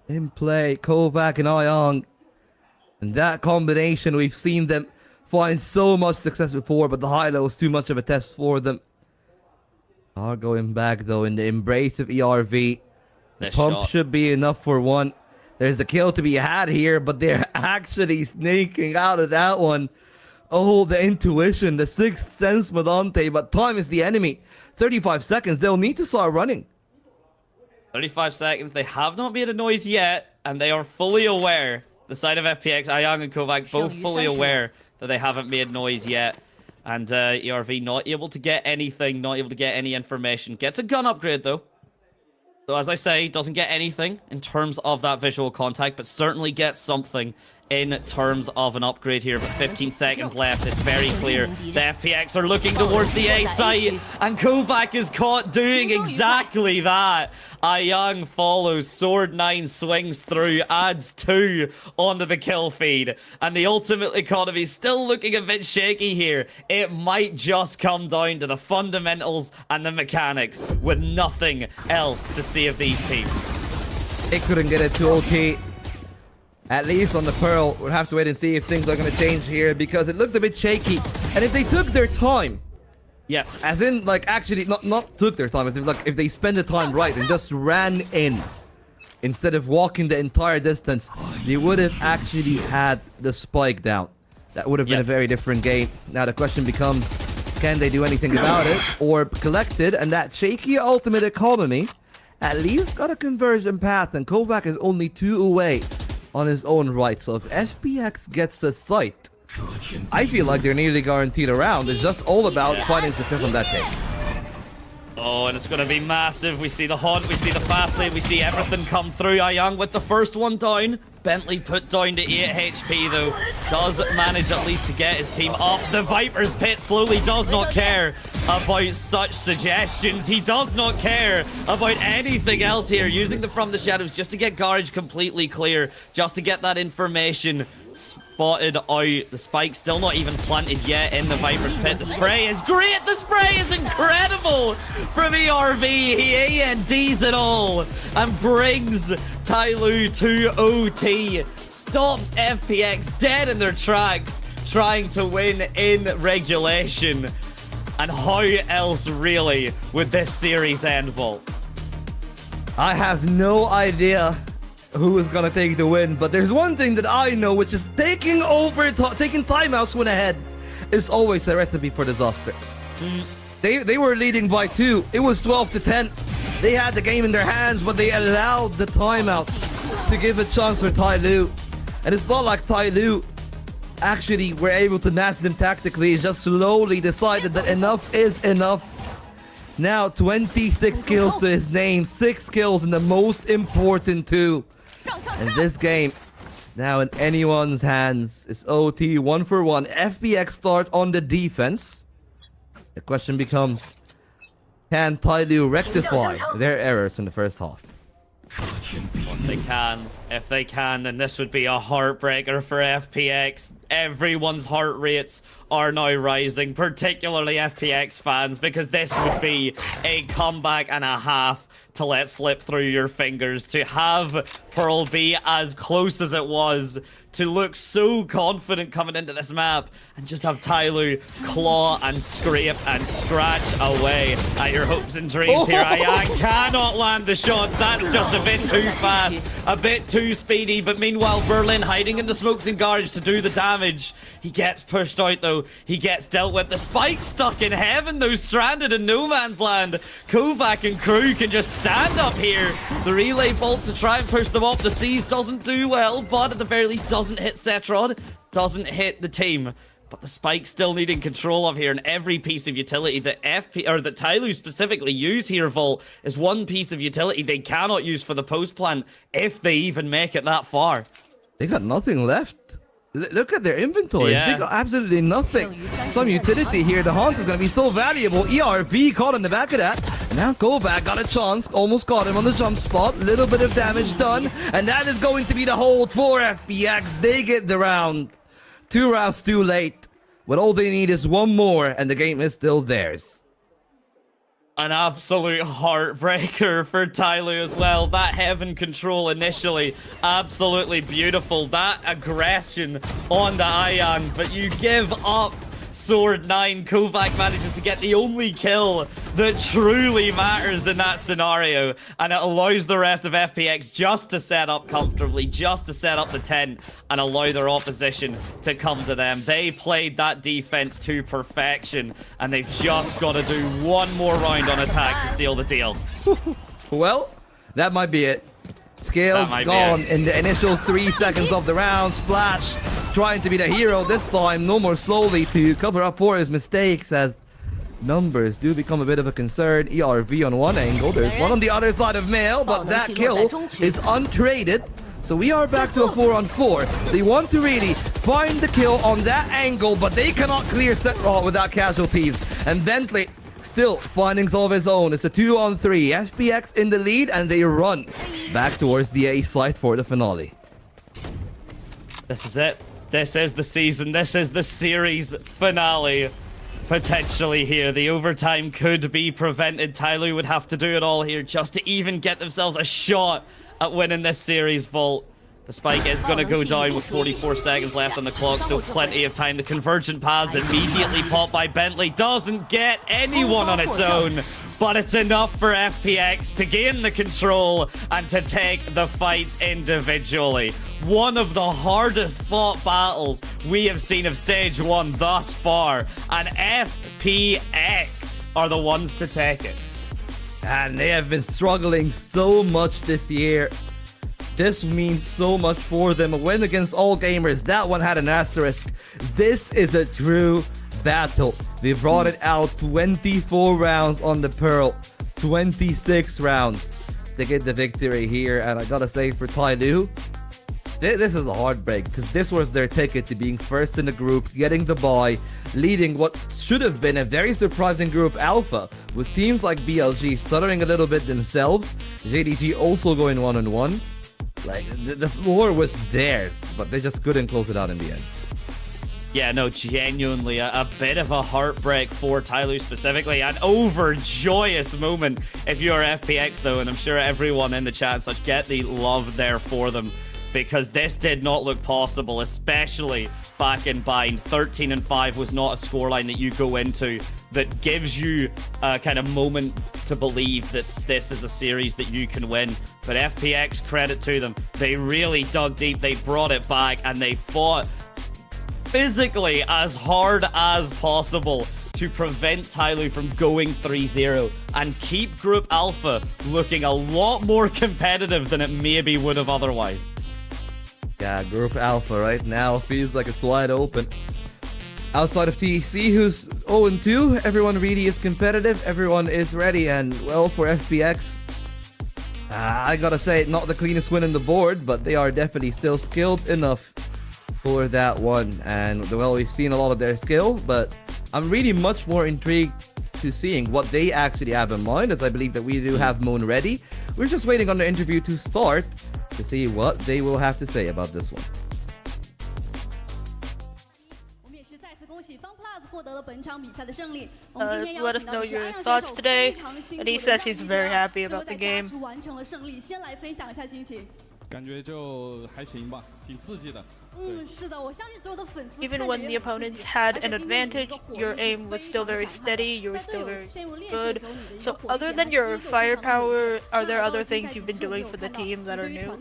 in play. Kovac and Ayang. And that combination, we've seen them find so much success before, but the high-low was too much of a test for them. Are going back, though, in the embrace of ERV. The pump should be enough for one. There's a kill to be had here, but they're actually sneaking out of that one. Oh, the intuition, the sixth sense, Madante, but time is the enemy. 35 seconds, they'll need to start running. 35 seconds, they have not made a noise yet, and they are fully aware. The side of FPX, Ayang and Kovac, both fully aware that they haven't made noise yet. And ERV not able to get anything, not able to get any information. Gets a gun upgrade, though. So as I say, doesn't get anything in terms of that visual contact, but certainly gets something in terms of an upgrade here, but 15 seconds left. It's very clear the FPX are looking towards the A site, and Kovac is caught doing exactly that. Young follows, Sword 9 swings through, adds 2 onto the kill feed, and the ultimate economy is still looking a bit shaky here. It might just come down to the fundamentals and the mechanics, with nothing else to see of these teams. They couldn't get it to OT. At least on the Pearl, we'll have to wait and see if things are going to change here, because it looked a bit shaky. And if they took their time, yeah, as in, like, actually, not took their time, as in, like, if they spend the time right and just ran in, instead of walking the entire distance, they would have actually had the spike down. That would have been a very different game. Now the question becomes, can they do anything about it, or collect it? And that shaky ultimate economy at least got a conversion path, and Kovac is only 2 away on his own right. So if SPX gets the site, I feel like they're nearly guaranteed a round. It's just all about finding success on that day. Oh, and it's going to be massive. We see the Haunt, we see the fast lane, we see everything come through. Young with the first one down. Bentley put down to 8 HP though. Does manage at least to get his team up. The Viper's Pit slowly does not care about such suggestions. He does not care about anything else here. Using the From the Shadows just to get Garage completely clear. Just to get that information spotted out. The spike still not even planted yet in the Viper's Pit. The spray is great. The spray is incredible from ERV. He ANDs it all and brings TYL to OT. Stops FPX dead in their tracks, trying to win in regulation. And how else really would this series end, Volt? I have no idea who is gonna take the win, but there's one thing that I know, which is taking timeouts when ahead is always a recipe for disaster. They were leading by 2. It was 12-10. They had the game in their hands, but they allowed the timeout to give a chance for TYL. And it's not like TYL actually were able to match them tactically. It's just slowly decided that enough is enough. Now 26 kills to his name, 6 kills in the most important 2. And this game now in anyone's hands. It's OT 1-for-1. FPX start on the defense. The question becomes, can TYL rectify their errors in the first half? If they can, then this would be a heartbreaker for FPX. Everyone's heart rates are now rising, particularly FPX fans, because this would be a comeback and a half to let slip through your fingers. To have Pearl be as close as it was, to look so confident coming into this map, and just have TYL claw and scrape and scratch away at your hopes and dreams here. I cannot land the shots. That's just a bit too fast, a bit too speedy. But meanwhile, Berlin hiding in the smokes and Garage to do the damage. He gets pushed out though. He gets dealt with. The spike stuck in heaven though, stranded in no man's land. Kovac and crew can just stand up here. The relay bolt to try and push them off the seas doesn't do well, but at the very least doesn't hit Setrod, doesn't hit the team. But the spike still needing control of here, and every piece of utility that that TYL specifically use here, Volt, is one piece of utility they cannot use for the post plan if they even make it that far. They got nothing left. Look at their inventories. Yeah. They got absolutely nothing. Some utility here. The Haunt is going to be so valuable. ERV caught on the back of that. And now Kovac got a chance. Almost caught him on the jump spot. Little bit of damage done. And that is going to be the hold for FPX. They get the round. 2 rounds too late. But all they need is one more. And the game is still theirs. An absolute heartbreaker for TYL as well. That heaven control initially, absolutely beautiful. That aggression on the Ion, but you give up Sword 9. Kovac manages to get the only kill that truly matters in that scenario, and it allows the rest of FPX just to set up comfortably, just to set up the tent and allow their opposition to come to them. They played that defense to perfection, and they've just got to do one more round on attack to seal the deal. Well, that might be it. Scales gone in the initial 3 seconds of the round. Splash trying to be the hero this time. No more slowly to cover up for his mistakes, as numbers do become a bit of a concern. ERV on one angle. There's one on the other side of Mail, but that kill is untraded. So we are back to a 4-on-4. They want to really find the kill on that angle, but they cannot clear Setraw without casualties. And Bentley still finding some of his own. It's a 2-on-3. FPX in the lead, and they run back towards the A site for the finale. This is it. This is the season. This is the series finale. Potentially here. The overtime could be prevented. TYL would have to do it all here just to even get themselves a shot at winning this series, Vault. The spike is going to go down with 44 seconds left on the clock, so plenty of time. The convergent paths immediately popped by Bentley. Doesn't get anyone on its own, but it's enough for FPX to gain the control and to take the fights individually. One of the hardest fought battles we have seen of Stage 1 thus far, and FPX are the ones to take it. And they have been struggling so much this year. This means so much for them. A win against all gamers. That one had an asterisk. This is a true battle. They brought it out 24 rounds on the Pearl. 26 rounds to get the victory here. And I gotta say, for TYL, this is a heartbreak, because this was their ticket to being first in the group, getting the bye, leading what should have been a very surprising group alpha, with teams like BLG stuttering a little bit themselves, JDG also going 1-on-1. Like, the floor was theirs, but they just couldn't close it out in the end. Yeah, no, genuinely a bit of a heartbreak for TYL specifically. An overjoyous moment if you're FPX, though, and I'm sure everyone in the chat and such get the love there for them, because this did not look possible, especially back in Bind. 13-5 was not a scoreline that you go into that gives you a kind of moment to believe that this is a series that you can win. But FPX, credit to them, they really dug deep, they brought it back, and they fought physically as hard as possible to prevent TYL from going 3-0 and keep Group Alpha looking a lot more competitive than it maybe would have otherwise. Yeah, Group Alpha right now feels like it's wide open. Outside of TEC, who's 0-2, everyone really is competitive, everyone is ready, and well, for FPX, I gotta say, not the cleanest win on the board, but they are definitely still skilled enough for that one. And well, we've seen a lot of their skill, but I'm really much more intrigued to seeing what they actually have in mind, as I believe that we do have Moon ready. We're just waiting on the interview to start to see what they will have to say about this one. Let us know your thoughts today, and he says he's very happy about the game. 感觉就还行吧，挺刺激的。 Even when the opponents had an advantage, your aim was still very steady, you were still very good. So other than your firepower, are there other things you've been doing for the team that are new?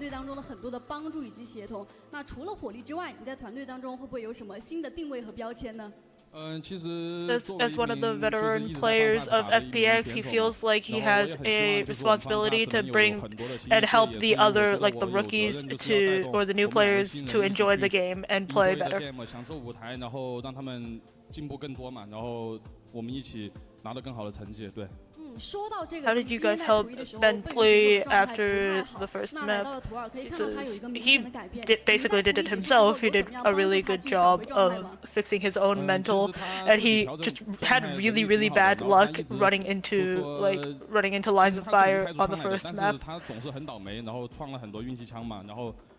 As one of the veteran players of FPX, he feels like he has a responsibility to bring and help the other, like the rookies to, or the new players to enjoy the game and play better. How did you guys help Bentley after the first map? He basically did it himself. He did a really good job of fixing his own mental, and he just had really, really bad luck running into lines of fire on the first map.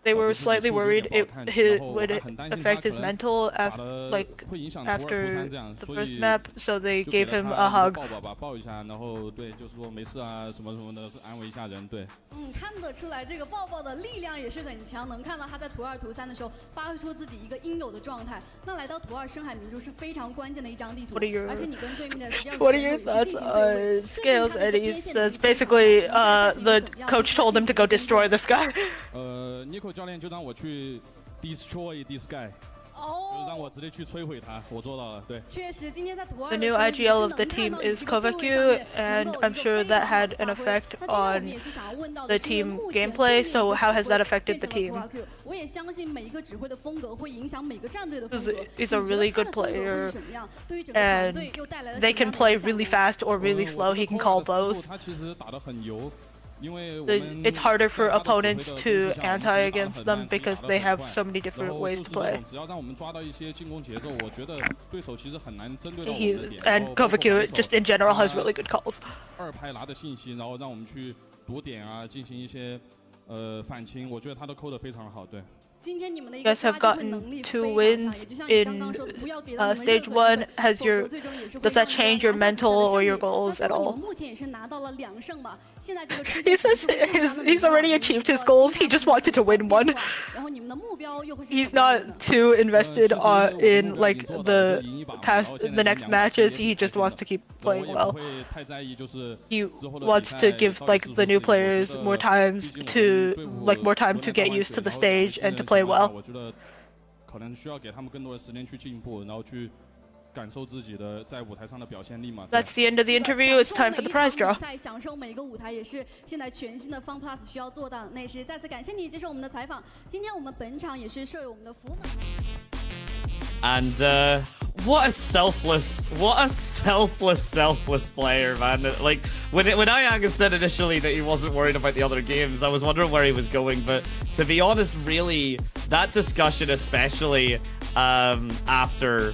They were slightly worried it would affect his mental after the first map, so they gave him a hug. 对，就是说没事啊，什么什么的，安慰一下人，对。看得出来这个抱抱的力量也是很强，能看到他在图2、图3的时候发挥出自己一个应有的状态。那来到图2，深海明珠是非常关键的一张地图，而且你跟对面的 What are your thoughts on Scales? And he says basically, the coach told him to go destroy this guy. Nico 教练就让我去 destroy this guy。 The new IGL of the team is Kovaku, and I'm sure that had an effect on the team gameplay. So how has that affected the team? He's a really good player, and they can play really fast or really slow. He can call both. it's harder for opponents to anti against them because they have so many different ways to play. And Kovaku just in general has really good calls. 2拍拿的信息，然后让我们去夺点啊，进行一些反清，我觉得他都扣得非常好，对。 You guys have gotten 2 wins in stage 1. Does that change your mental or your goals at all? He says he's already achieved his goals. He just wanted to win 1. He's not too invested in like the next matches. He just wants to keep playing well. He wants to give like the new players more time to get used to the stage and to play well. 我觉得可能需要给他们更多的时间去进步，然后去感受自己的在舞台上的表现力嘛。That's the end of the interview. It's time for the prize draw. 享受每个舞台也是现在全新的 FunPlus 需要做到的。那也是再次感谢你接受我们的采访。今天我们本场也是设有我们的服务。 And what a selfless player, man. Like when Ayang said initially that he wasn't worried about the other games, I was wondering where he was going. But to be honest, really, that discussion, especially after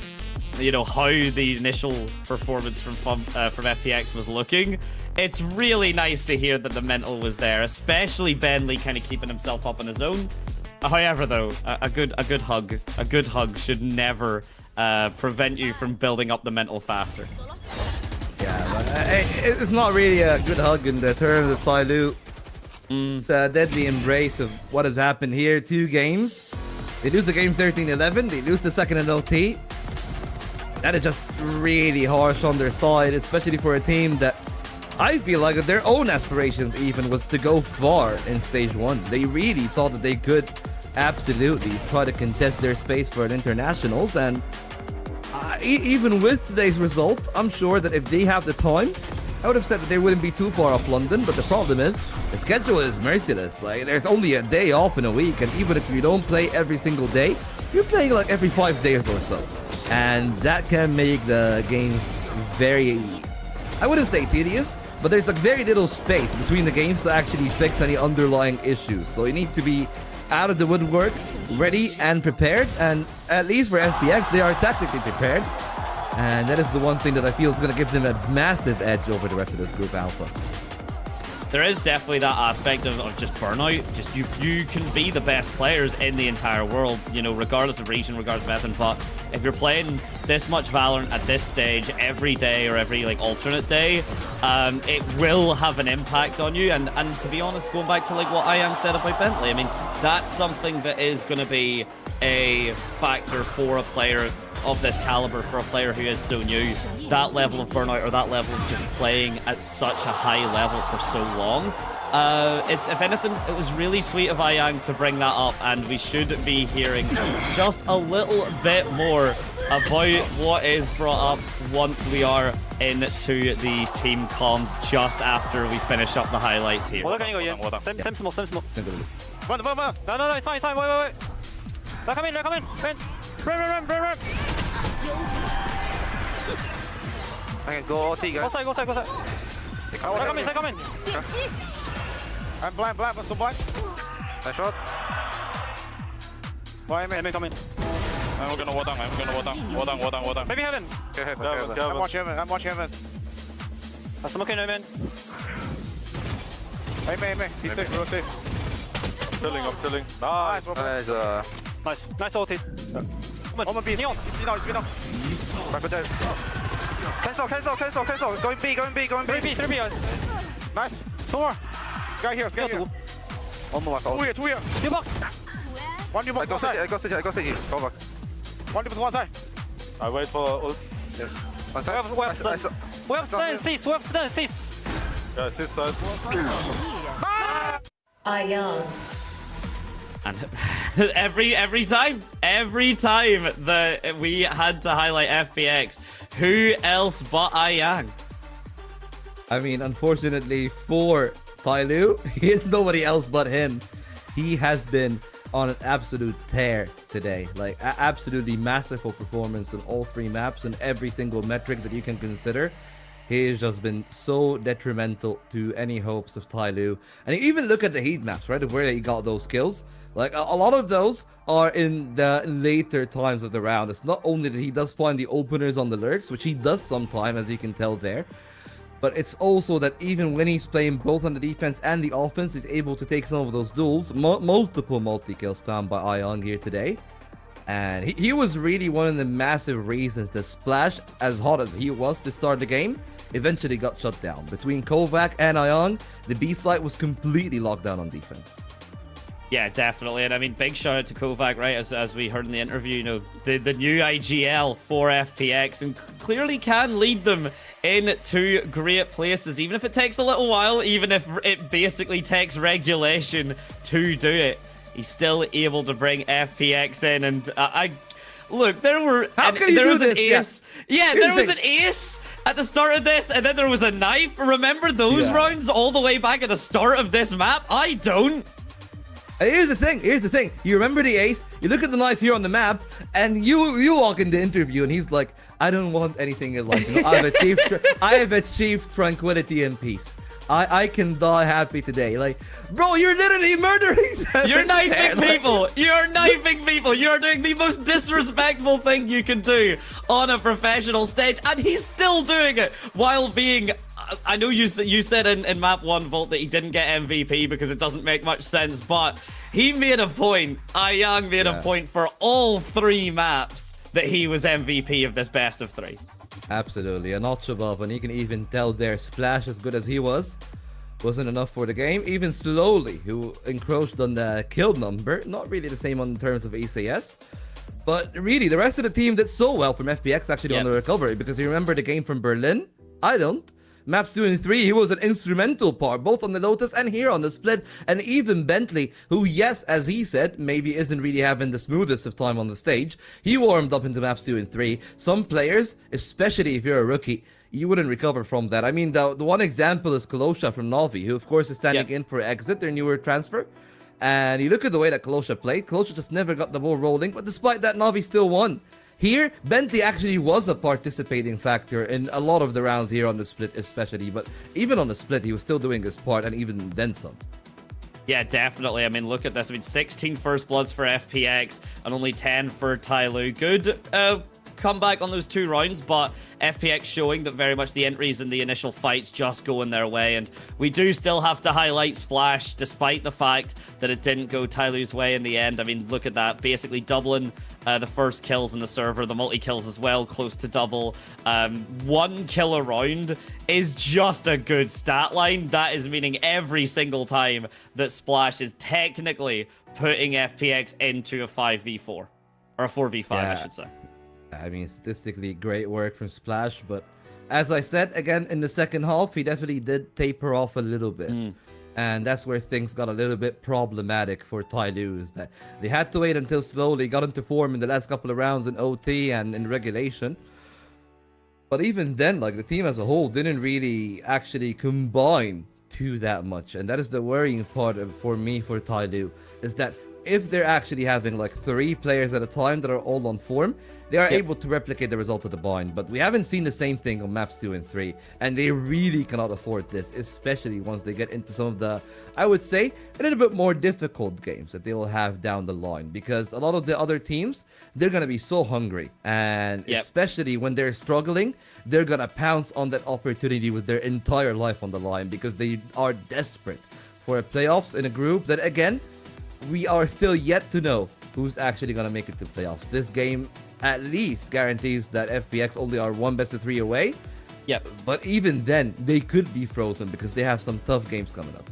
how the initial performance from FPX was looking, it's really nice to hear that the mental was there, especially Bentley kind of keeping himself up on his own. However, though, a good hug should never prevent you from building up the mental faster. Yeah, but it's not really a good hug in the terms of TYL. The deadly embrace of what has happened here. 2 games. They lose the game 13-11. They lose the second in OT. That is just really harsh on their side, especially for a team that I feel like their own aspirations even was to go far in stage 1. They really thought that they could absolutely try to contest their space for an internationals, and even with today's result, I'm sure that if they have the time, I would have said that they wouldn't be too far off London. But the problem is the schedule is merciless. Like, there's only a day off in a week, and even if you don't play every single day, you're playing like every 5 days or so, and that can make the games very, I wouldn't say tedious, but there's like very little space between the games to actually fix any underlying issues. So you need to be out of the woodwork, ready and prepared. And at least for FPX, they are tactically prepared. And that is the one thing that I feel is going to give them a massive edge over the rest of this group alpha. There is definitely that aspect of just burnout. Just you can be the best players in the entire world, regardless of region, regardless of anything. But if you're playing this much Valorant at this stage every day or every alternate day, it will have an impact on you. And to be honest, going back to what Ayang said about Bentley, I mean, that's something that is going to be a factor for a player of this caliber, for a player who is so new. That level of burnout, or that level of just playing at such a high level for so long. If anything, it was really sweet of Ayang to bring that up, and we should be hearing just a little bit more about what is brought up once we are into the team comms just after we finish up the highlights here. Same smoke. Run. No, it's fine. Wait. They're coming. Run. Okay, go OT, guys. Go side. They're coming. I'm blind, but so blind. Nice shot. Why am I coming? I'm gonna wall down. Maybe heaven. I'm watching heaven. I'm smoking heaven. Hey. He's safe, real safe. I'm filling. Nice ulti. Come on, Neon. He's been out. Right, but cancel. Going B. 3B. Nice. 2 more. Guy here. One more. 2 here. New box. One new box. Go side. I go city. Go back. One new box, one side. I wait for ult. Yes. One side. We have stun cease. Yeah, this side. Ayang. And every time that we had to highlight FPX, who else but Ayang? I mean, unfortunately for TYL, it's nobody else but him. He has been on an absolute tear today. Like, absolutely masterful performance on all 3 maps and every single metric that you can consider. he has just been so detrimental to any hopes of TYL. And you even look at the heat maps, right, of where he got those kills. Like, a lot of those are in the later times of the round. It's not only that he does find the openers on the lurks, which he does sometime, as you can tell there, but it's also that even when he's playing both on the defense and the offense, he's able to take some of those duels. Multiple multi-kills found by Ayang here today. And he was really one of the massive reasons that Splash, as hot as he was to start the game, eventually got shut down. Between Kovac and Ayang, the B site was completely locked down on defense. Yeah, definitely. And I mean, big shout out to Kovac, right? As we heard in the interview, you know, the new IGL for FPX, and clearly can lead them into great places, even if it takes a little while, even if it basically takes regulation to do it. He's still able to bring FPX in, and look, there were there was an ace. Yeah, there was an ace at the start of this, and then there was a knife. Remember those rounds all the way back at the start of this map? I don't. Here's the thing. You remember the ace, you look at the knife here on the map, and you walk in the interview, and he's like, I don't want anything in life. You know, I have achieved tranquility and peace. I can die happy today. Like, bro, you're literally murdering them. You're knifing people. You're knifing people. You're doing the most disrespectful thing you can do on a professional stage, and he's still doing it while being... I know you said in map 1, Volt, that he didn't get MVP because it doesn't make much sense, but he made a point. Ayang made a point for all 3 maps that he was MVP of this best of 3. Absolutely, a notch above, and you can even tell their Splash, as good as he wasn't enough for the game. Even Slowly, who encroached on the kill number, not really the same on terms of ECS, but really the rest of the team did so well from FPX actually on the recovery, because you remember the game from Berlin? I don't. Maps 2 and 3, he was an instrumental part, both on the Lotus and here on the Split. And even Bentley, who, yes, as he said, maybe isn't really having the smoothest of time on the stage, he warmed up into maps 2 and 3. Some players, especially if you're a rookie, you wouldn't recover from that. I mean, the one example is Kolosha from Navi, who, of course, is standing in for Exit, their newer transfer. And you look at the way that Kolosha played, Kolosha just never got the ball rolling, but despite that, Navi still won. Here, Bentley actually was a participating factor in a lot of the rounds here on the Split especially, but even on the Split, he was still doing his part, and even then some. Yeah, definitely. I mean, look at this. I mean, 16 first bloods for FPX and only 10 for TYL. Good comeback on those 2 rounds, but FPX showing that very much the entries and the initial fights just going their way, and we do still have to highlight Splash, despite the fact that it didn't go TYL's way in the end. I mean, look at that, basically doubling the first kills in the server, the multi-kills as well, close to double. 1 kill a round is just a good stat line. That is meaning every single time that Splash is technically putting FPX into a 5v4, or a 4v5, I should say. I mean, statistically, great work from Splash, but as I said, again, in the second half, he definitely did taper off a little bit. And that's where things got a little bit problematic for TYL, is that they had to wait until Slowly got into form in the last couple of rounds in OT and in regulation. But even then, like, the team as a whole didn't really actually combine to that much. And that is the worrying part for me for TYL, is that if they're actually having like 3 players at a time that are all on form, they are able to replicate the result of the bind. But we haven't seen the same thing on maps 2 and 3, and they really cannot afford this, especially once they get into some of the, I would say, a little bit more difficult games that they will have down the line, because a lot of the other teams, they're gonna be so hungry, and especially when they're struggling, they're gonna pounce on that opportunity with their entire life on the line, because they are desperate for a playoffs in a group that, again, we are still yet to know who's actually going to make it to playoffs. This game at least guarantees that FPX only are 1 best of 3 away. But even then, they could be frozen because they have some tough games coming up.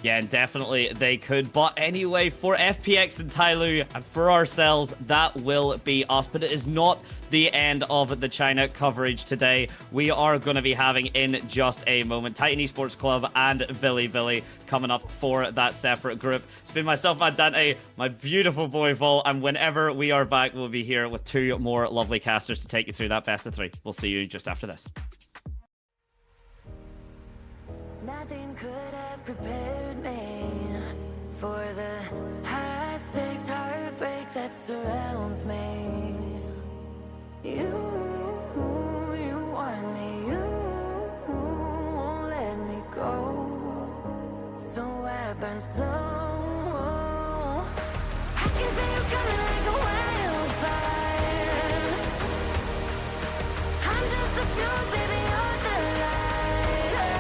Yeah, and definitely they could. But anyway, for FPX and TYL and for ourselves, that will be us. But it is not the end of the China coverage today. We are going to be having in just a moment Titan Esports Club and Billy coming up for that separate group. It's been myself, Dante, my beautiful boy Vol, and whenever we are back, we'll be here with 2 more lovely casters to take you through that best of 3. We'll see you just after this. Nothing could have prepared me for the high stakes heartbreak that surrounds me. You want me, you burn slow. I can feel you coming like a wildfire. I'm just the fuel, baby, you're the lighter.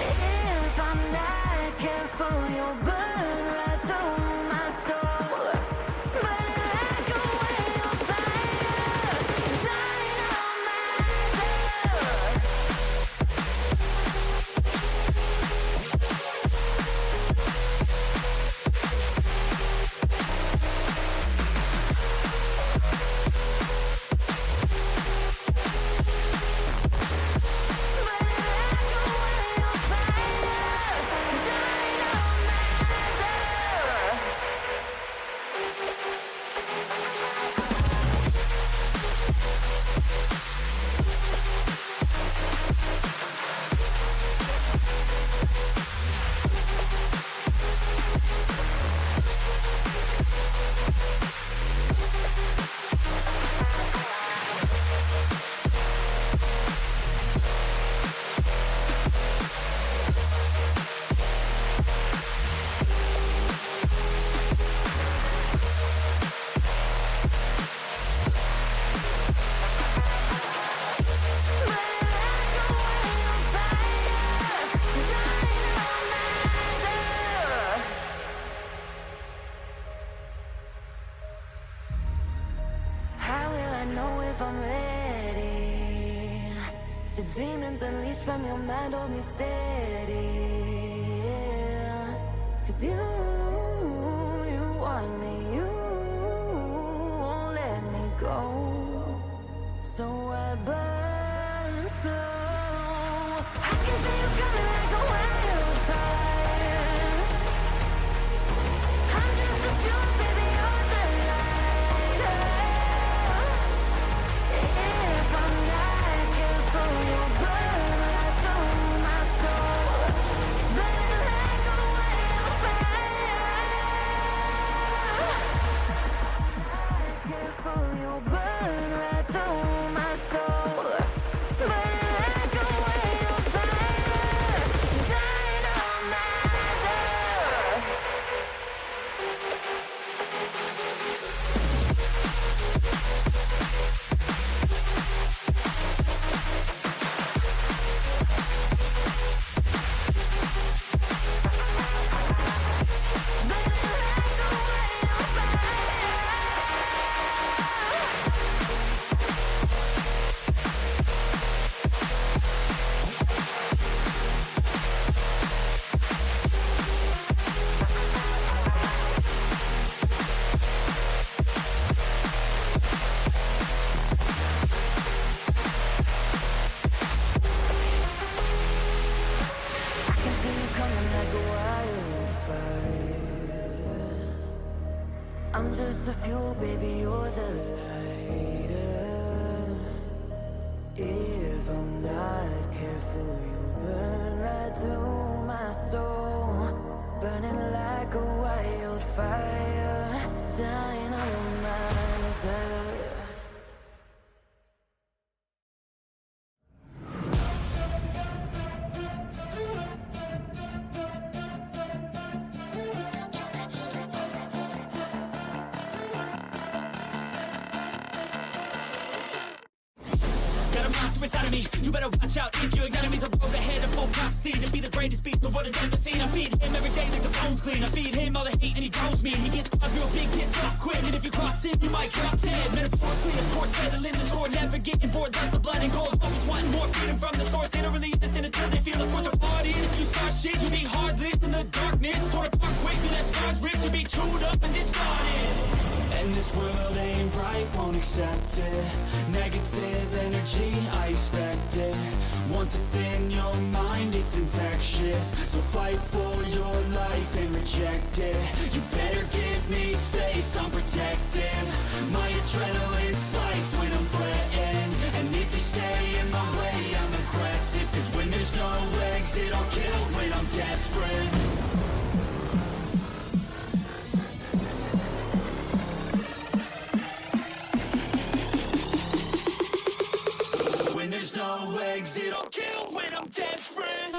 If I'm not careful, you'll burn right through my soul. Burning like a wildfire, dynamite. How will I know if I'm ready? The demons unleashed from your mind hold me steady. Yeah. 'Cause you want me, you won't let me go. So I burn slow. I can feel you coming like a wildfire. I'm just the fuel, baby, you're the lighter. If I'm not careful, you'll burn right through my soul. Burning like a wildfire. Careful, you'll burn right through my soul. Burning like a wildfire, dynamite. I can feel you coming like a wildfire. I'm just the fuel, baby, you're the lighter. If I'm not careful, you'll burn right through my soul. Burning like a wildfire, dynamite. Got a monster inside of me, you better watch out. If your enemy's a road ahead of full prophecy to be the greatest beast the world has ever seen. I feed him every day like the bones clean. I feed him all the hate and he grows me. And he gets caught real big, pissed off quick. And if you cross him, you might drop dead. Metaphorically, of course, settling the score. Never getting bored, loves the blood and gold. Always wanting more freedom from the source. They don't really listen until they feel the force of hard in. If you start shit, you be heartless in the darkness. Torn apart quick, you left scars ripped. You be chewed up and discarded. And this world ain't right, won't accept it. Negative energy, I expect it. Once it's in your mind, it's infectious. So fight for your life and reject it. You better give me space, I'm protective. My adrenaline spikes when I'm threatened. And if you stay in my way, I'm aggressive. 'Cause when there's no exit, I'll kill when I'm desperate. When there's no exit, I'll kill when I'm desperate.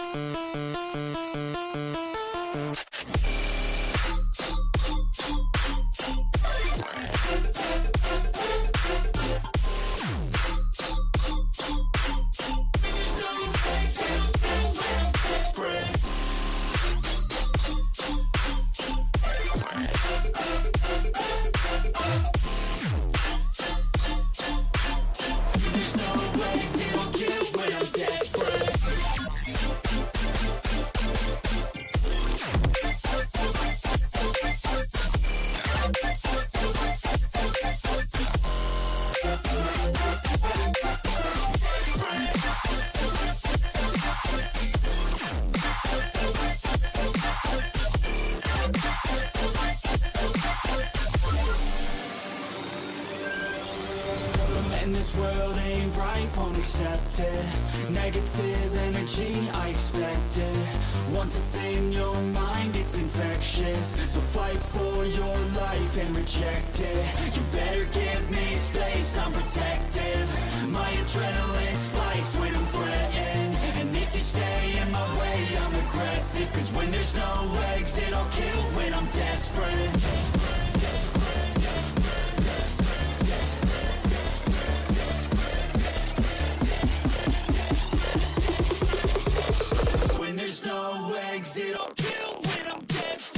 accept it. Negative energy, I expect it. Once it's in your mind, it's infectious. So fight for your life and reject it. You better give me space, I'm protective. My adrenaline spikes when I'm threatened. And if you stay in my way, I'm aggressive. Cause when there's no exit, I'll kill when I'm desperate. When there's no exit, I'll kill when I'm desperate.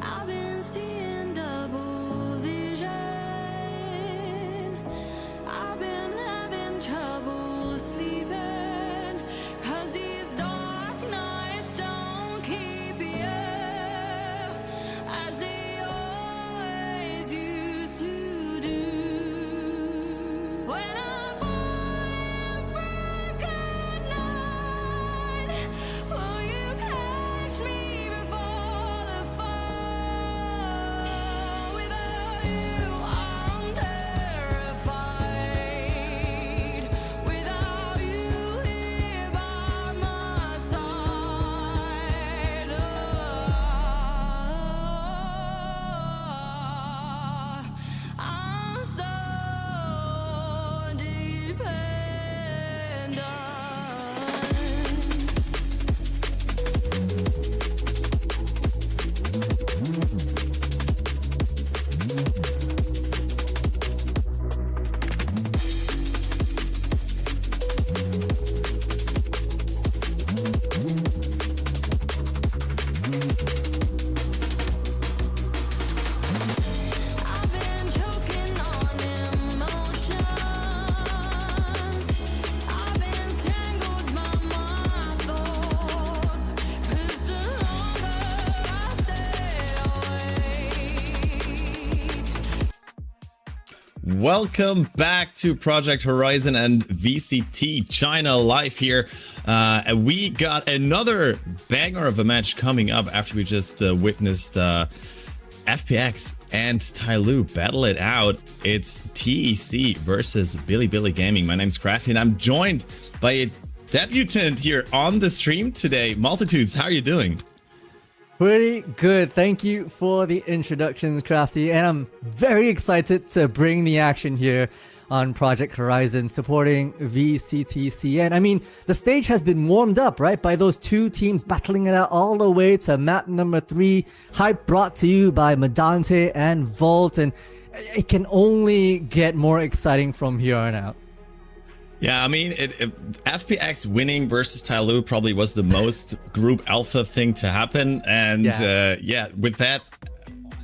I've been seeing double vision. I've been having trouble sleeping. Cause these dark nights don't keep you as they always used to do. When I'm falling from good night, will you catch me before the fall? Without you, I'm terrified. Without you here by my side, I'm so dependent. I've been choking on emotions. I've been strangled by my thoughts. 'Cause the longer I stay awake, Welcome back to Project Horizon and VCT China live here. We got another banger of a match coming up after we just witnessed FPX and TYL battle it out. It's TEC versus Billy Gaming. My name's Crafty and I'm joined by a debutant here on the stream today. Multitudes, how are you doing? Pretty good. Thank you for the introduction, Crafty. And I'm very excited to bring the action here on Project Horizon supporting VCTCN. I mean, the stage has been warmed up, right? By those two teams battling it out all the way to map number 3. Hype brought to you by Medante and Volt. And it can only get more exciting from here on out. Yeah, I mean, FPX winning versus TYL probably was the most group alpha thing to happen. And yeah, with that,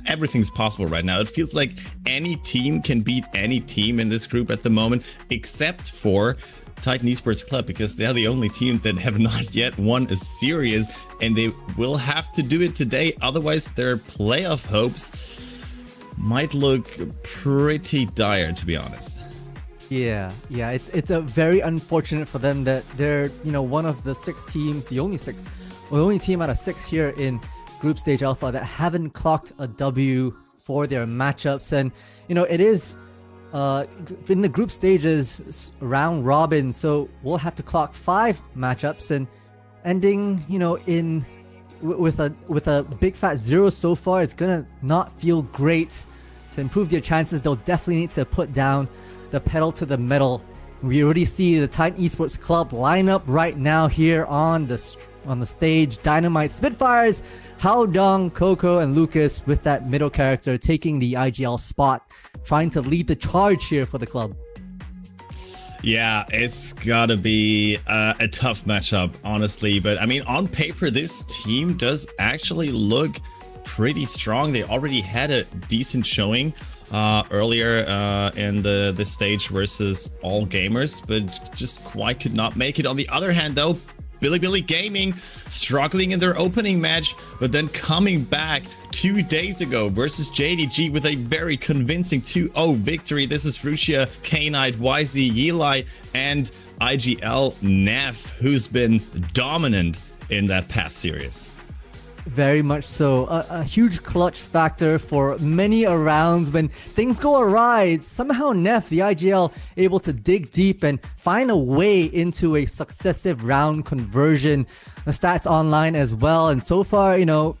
everything's possible right now. It feels like any team can beat any team in this group at the moment, except for Titan Esports Club, because they're the only team that have not yet won a series, and they will have to do it today. Otherwise, their playoff hopes might look pretty dire, to be honest. Yeah, it's a very unfortunate for them that they're, one of the 6 teams, the only team out of 6 here in Group Stage Alpha that haven't clocked a W for their matchups. And, it is in the group stages, round robin, so we'll have to clock 5 matchups and ending, you know, with a big fat 0 so far. It's gonna not feel great. To improve their chances, they'll definitely need to put down the pedal to the metal. We already see the Titan Esports Club line up right now here on the stage. Dynamite, Spitfires, Hao Dong, Coco, and Lucas with that middle character taking the IGL spot, trying to lead the charge here for the club. Yeah, it's gotta be a tough matchup, honestly. But I mean, on paper, this team does actually look pretty strong. They already had a decent showing earlier in the stage versus All Gamers, but just quite could not make it. On the other hand, though, Bilibili Gaming struggling in their opening match, but then coming back 2 days ago versus JDG with a very convincing 2-0 victory. This is Rusia, K-Knight, YZ, Yilai, and IGL Neff, who's been dominant in that past series. Very much so. A huge clutch factor for many rounds when things go awry. Somehow Neff, the IGL, able to dig deep and find a way into a successive round conversion. The stats online as well, and so far, you know,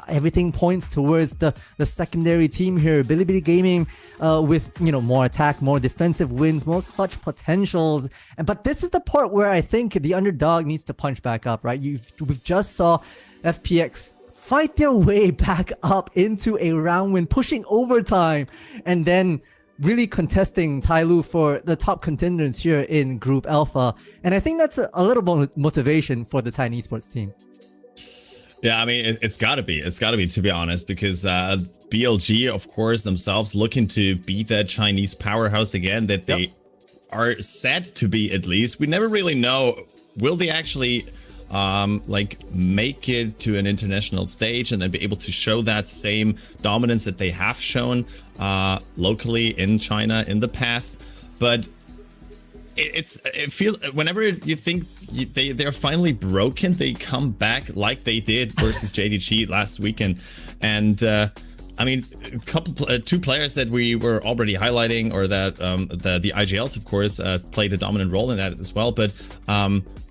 everything points towards the secondary team here. Bilibili Gaming with, you know, more attack, more defensive wins, more clutch potentials. But this is the part where I think the underdog needs to punch back up, right? We've just saw FPX fight their way back up into a round win, pushing overtime, and then really contesting TYL for the top contenders here in Group Alpha. And I think that's a little more motivation for the Titan Esports team. Yeah, I mean, it's gotta be, to be honest, because BLG, of course, themselves looking to beat that Chinese powerhouse again, that they are said to be, at least. We never really know, will they actually like make it to an international stage and then be able to show that same dominance that they have shown locally in China in the past. But it feels, whenever you think they're finally broken, they come back like they did versus JDG last weekend. And I mean, two players that we were already highlighting, or that the IGLs, of course, played a dominant role in that as well. But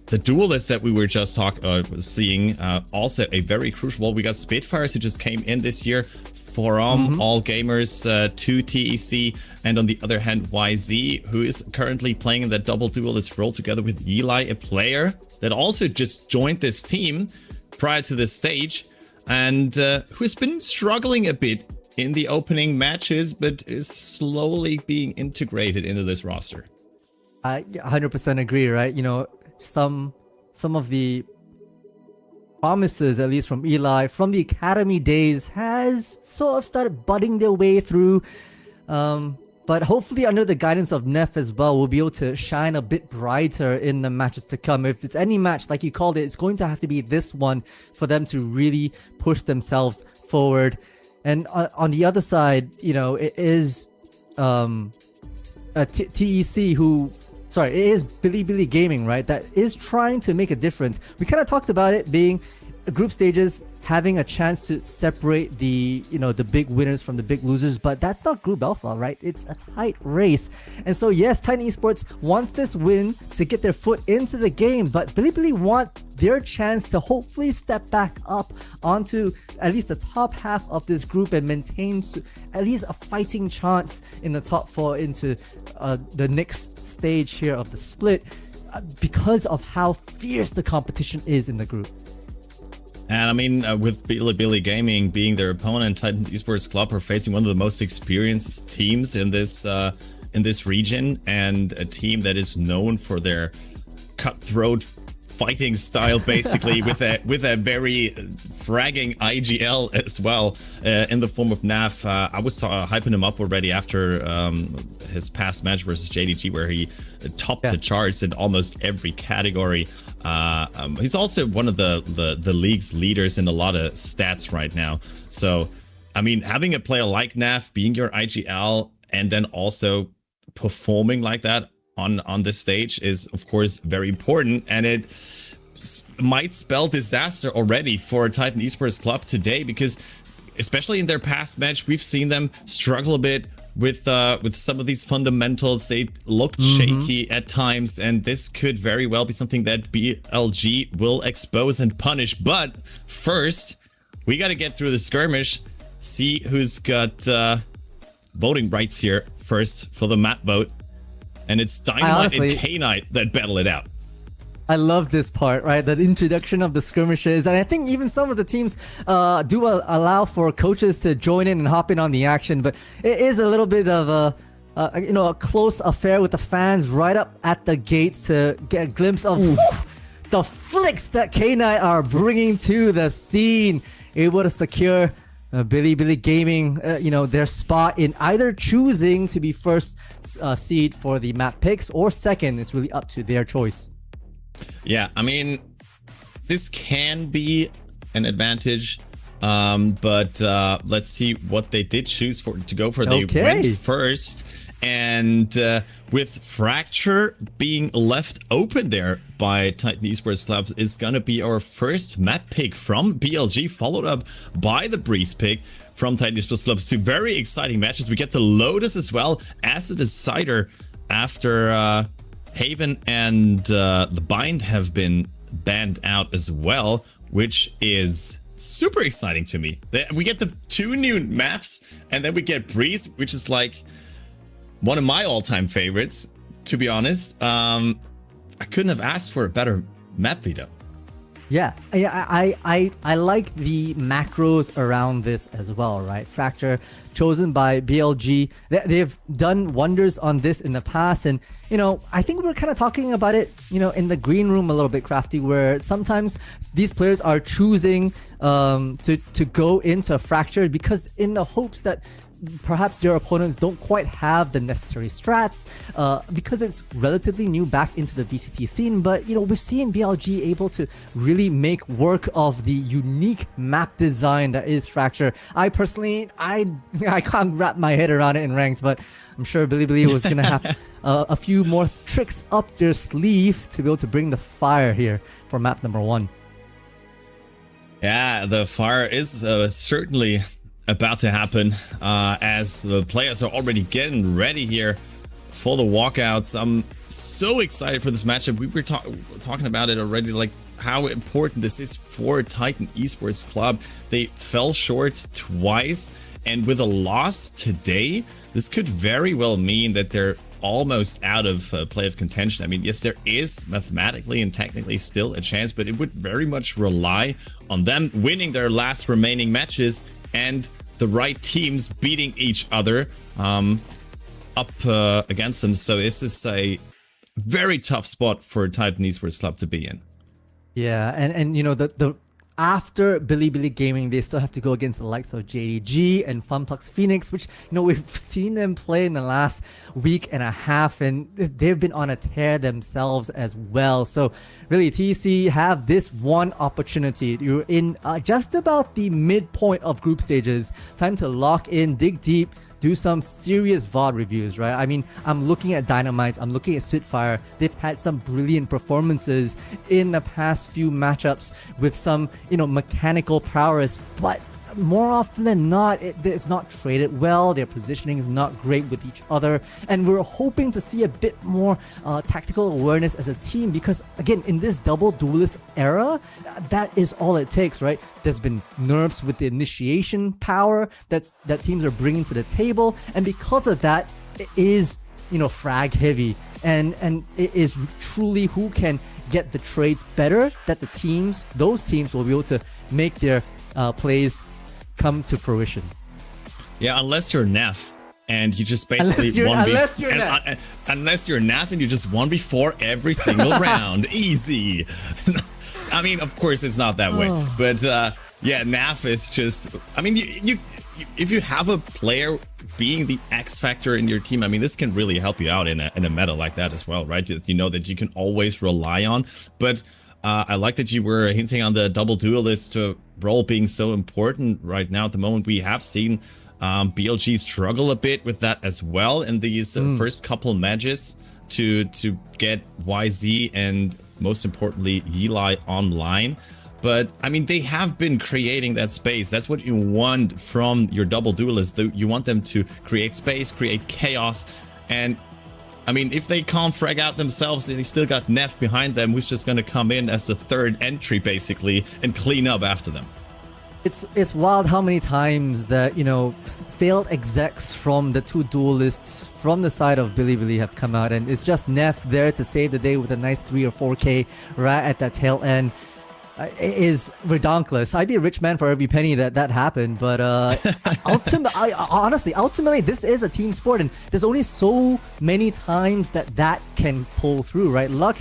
the duelists that we were just seeing, also a very crucial role. We got Spitfires, who just came in this year, Forum, All Gamers, 2 TEC, and on the other hand, YZ, who is currently playing in that double duelist role together with Yilai, a player that also just joined this team prior to this stage, and who has been struggling a bit in the opening matches, but is slowly being integrated into this roster. I 100% agree, right? You know, some of the promises, at least from Eli, from the academy days, has sort of started budding their way through. But hopefully under the guidance of Neff as well, we'll be able to shine a bit brighter in the matches to come. If it's any match, like you called it, it's going to have to be this one for them to really push themselves forward. And on the other side, you know, it is TEC who... Sorry, it is Bilibili Gaming, right? That is trying to make a difference. We kind of talked about it being group stages, having a chance to separate the, you know, the big winners from the big losers, but that's not Group Alpha, right? It's a tight race. And so yes, Titan Esports want this win to get their foot into the game, but Bilibili want their chance to hopefully step back up onto at least the top half of this group and maintain at least a fighting chance in the top 4 into the next stage here of the split, because of how fierce the competition is in the group. And I mean, with Bilibili Gaming being their opponent, Titan Esports Club are facing one of the most experienced teams in this region, and a team that is known for their cutthroat fighting style, basically, with a very fragging IGL as well, in the form of Naf. I was hyping him up already after his past match versus JDG, where he topped the charts in almost every category. He's also one of the league's leaders in a lot of stats right now. So, I mean, having a player like Naf being your IGL and then also performing like that on this stage is, of course, very important, and it might spell disaster already for Titan Esports Club today, because especially in their past match, we've seen them struggle a bit with some of these fundamentals. They looked shaky at times, and this could very well be something that BLG will expose and punish. But first, we got to get through the skirmish, see who's got voting rights here first for the map vote. And it's Dynamite and K-Knight that battle it out. I love this part, right? The introduction of the skirmishes. And I think even some of the teams do allow for coaches to join in and hop in on the action. But it is a little bit of a close affair with the fans right up at the gates to get a glimpse of the flicks that K-Knight are bringing to the scene. Able to secure Billy Gaming, their spot in either choosing to be first seed for the map picks or second. It's really up to their choice. Yeah, I mean, this can be an advantage, but let's see what they did choose to go for. They went first, and with Fracture being left open there by Titan Esports Clubs, is gonna be our first map pick from BLG, followed up by the Breeze pick from Titan Esports Clubs. Two very exciting matches. We get the Lotus as well as the decider after Haven and the Bind have been banned out as well, which is super exciting to me. We get the 2 new maps, and then we get Breeze, which is like one of my all-time favorites, to be honest. I couldn't have asked for a better map veto. Yeah, I like the macros around this as well, right? Fracture, chosen by BLG. They've done wonders on this in the past, and I think we're kind of talking about it, in the green room a little bit, Crafty, where sometimes these players are choosing to go into Fracture because in the hopes that perhaps their opponents don't quite have the necessary strats because it's relatively new back into the VCT scene. But we've seen BLG able to really make work of the unique map design that is Fracture. I personally, I can't wrap my head around it in ranked, but I'm sure Billy was gonna have a few more tricks up their sleeve to be able to bring the fire here for map number 1. Yeah, the fire is certainly about to happen as the players are already getting ready here for the walkouts. I'm so excited for this matchup. We were talking about it already, like how important this is for Titan Esports Club. They fell short twice, and with a loss today, this could very well mean that they're almost out of play of contention. I mean, yes, there is mathematically and technically still a chance, but it would very much rely on them winning their last remaining matches and the right teams beating each other up against them. So this is a very tough spot for Titan Esports Club to be in. Yeah, and the after Billy Gaming, they still have to go against the likes of JDG and Funplux Phoenix, which we've seen them play in the last week and a half, and they've been on a tear themselves as well. So really, TEC have this one opportunity. You're in just about the midpoint of group stages. Time to lock in, dig deep, do some serious VOD reviews, right? I mean, I'm looking at Dynamites, I'm looking at Spitfire. They've had some brilliant performances in the past few matchups with some, mechanical prowess, but more often than not, it's not traded well. Their positioning is not great with each other, and we're hoping to see a bit more tactical awareness as a team, because again, in this double duelist era, that is all it takes, right? There's been nerfs with the initiation power that teams are bringing to the table, and because of that, it is frag heavy, and it is truly who can get the trades better that those teams will be able to make their plays come to fruition. Yeah, unless you're NAF and you just basically unless you're NAF and you just 1v4 every single round. Easy. I mean, of course it's not that way, but yeah, NAF is just, I mean, you if you have a player being the X factor in your team, I mean, this can really help you out in a meta like that as well, right? You know that you can always rely on. But I like that you were hinting on the double duelist role being so important right now. At the moment, we have seen BLG struggle a bit with that as well in these first couple matches to get YZ and most importantly Eli online. But, I mean, they have been creating that space. That's what you want from your double duelists. You want them to create space, create chaos. And, I mean, if they can't frag out themselves, they still got Neff behind them, who's just going to come in as the third entry, basically, and clean up after them. It's wild how many times that, you know, failed execs from the two duelists from the side of Bilibili have come out, and it's just Neff there to save the day with a nice 3 or 4k right at that tail end. It is redonkulous. I'd be a rich man for every penny that happened, but ultimately, this is a team sport, and there's only so many times that can pull through, right? Luck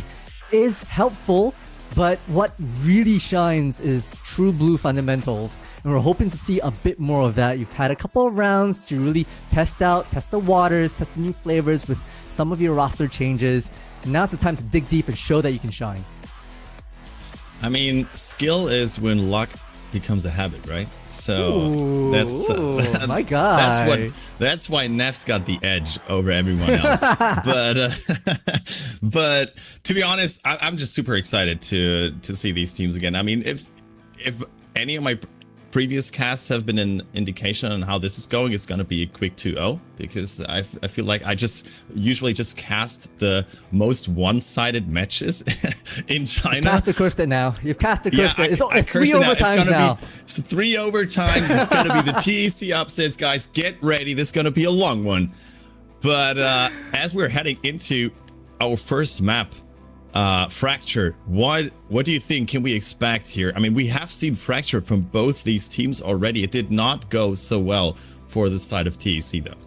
is helpful, but what really shines is true blue fundamentals, and we're hoping to see a bit more of that. You've had a couple of rounds to really test the waters, test the new flavors with some of your roster changes, and now it's the time to dig deep and show that you can shine. I mean, skill is when luck becomes a habit, right? So ooh, that's my God. That's why Neff's got the edge over everyone else. but to be honest, I'm just super excited to see these teams again. I mean, if any of my previous casts have been an indication on how this is going, it's going to be a quick 2-0, because I feel like I usually just cast the most one-sided matches in China. You've cast across it now. You've cast across it. It's 3 overtimes now. It's 3 overtimes. It's going to be the TEC upsets, guys. Get ready. This is going to be a long one. But as we're heading into our first map, Fracture, what do you think can we expect here? I mean, we have seen Fracture from both these teams already. It did not go so well for the side of TEC though.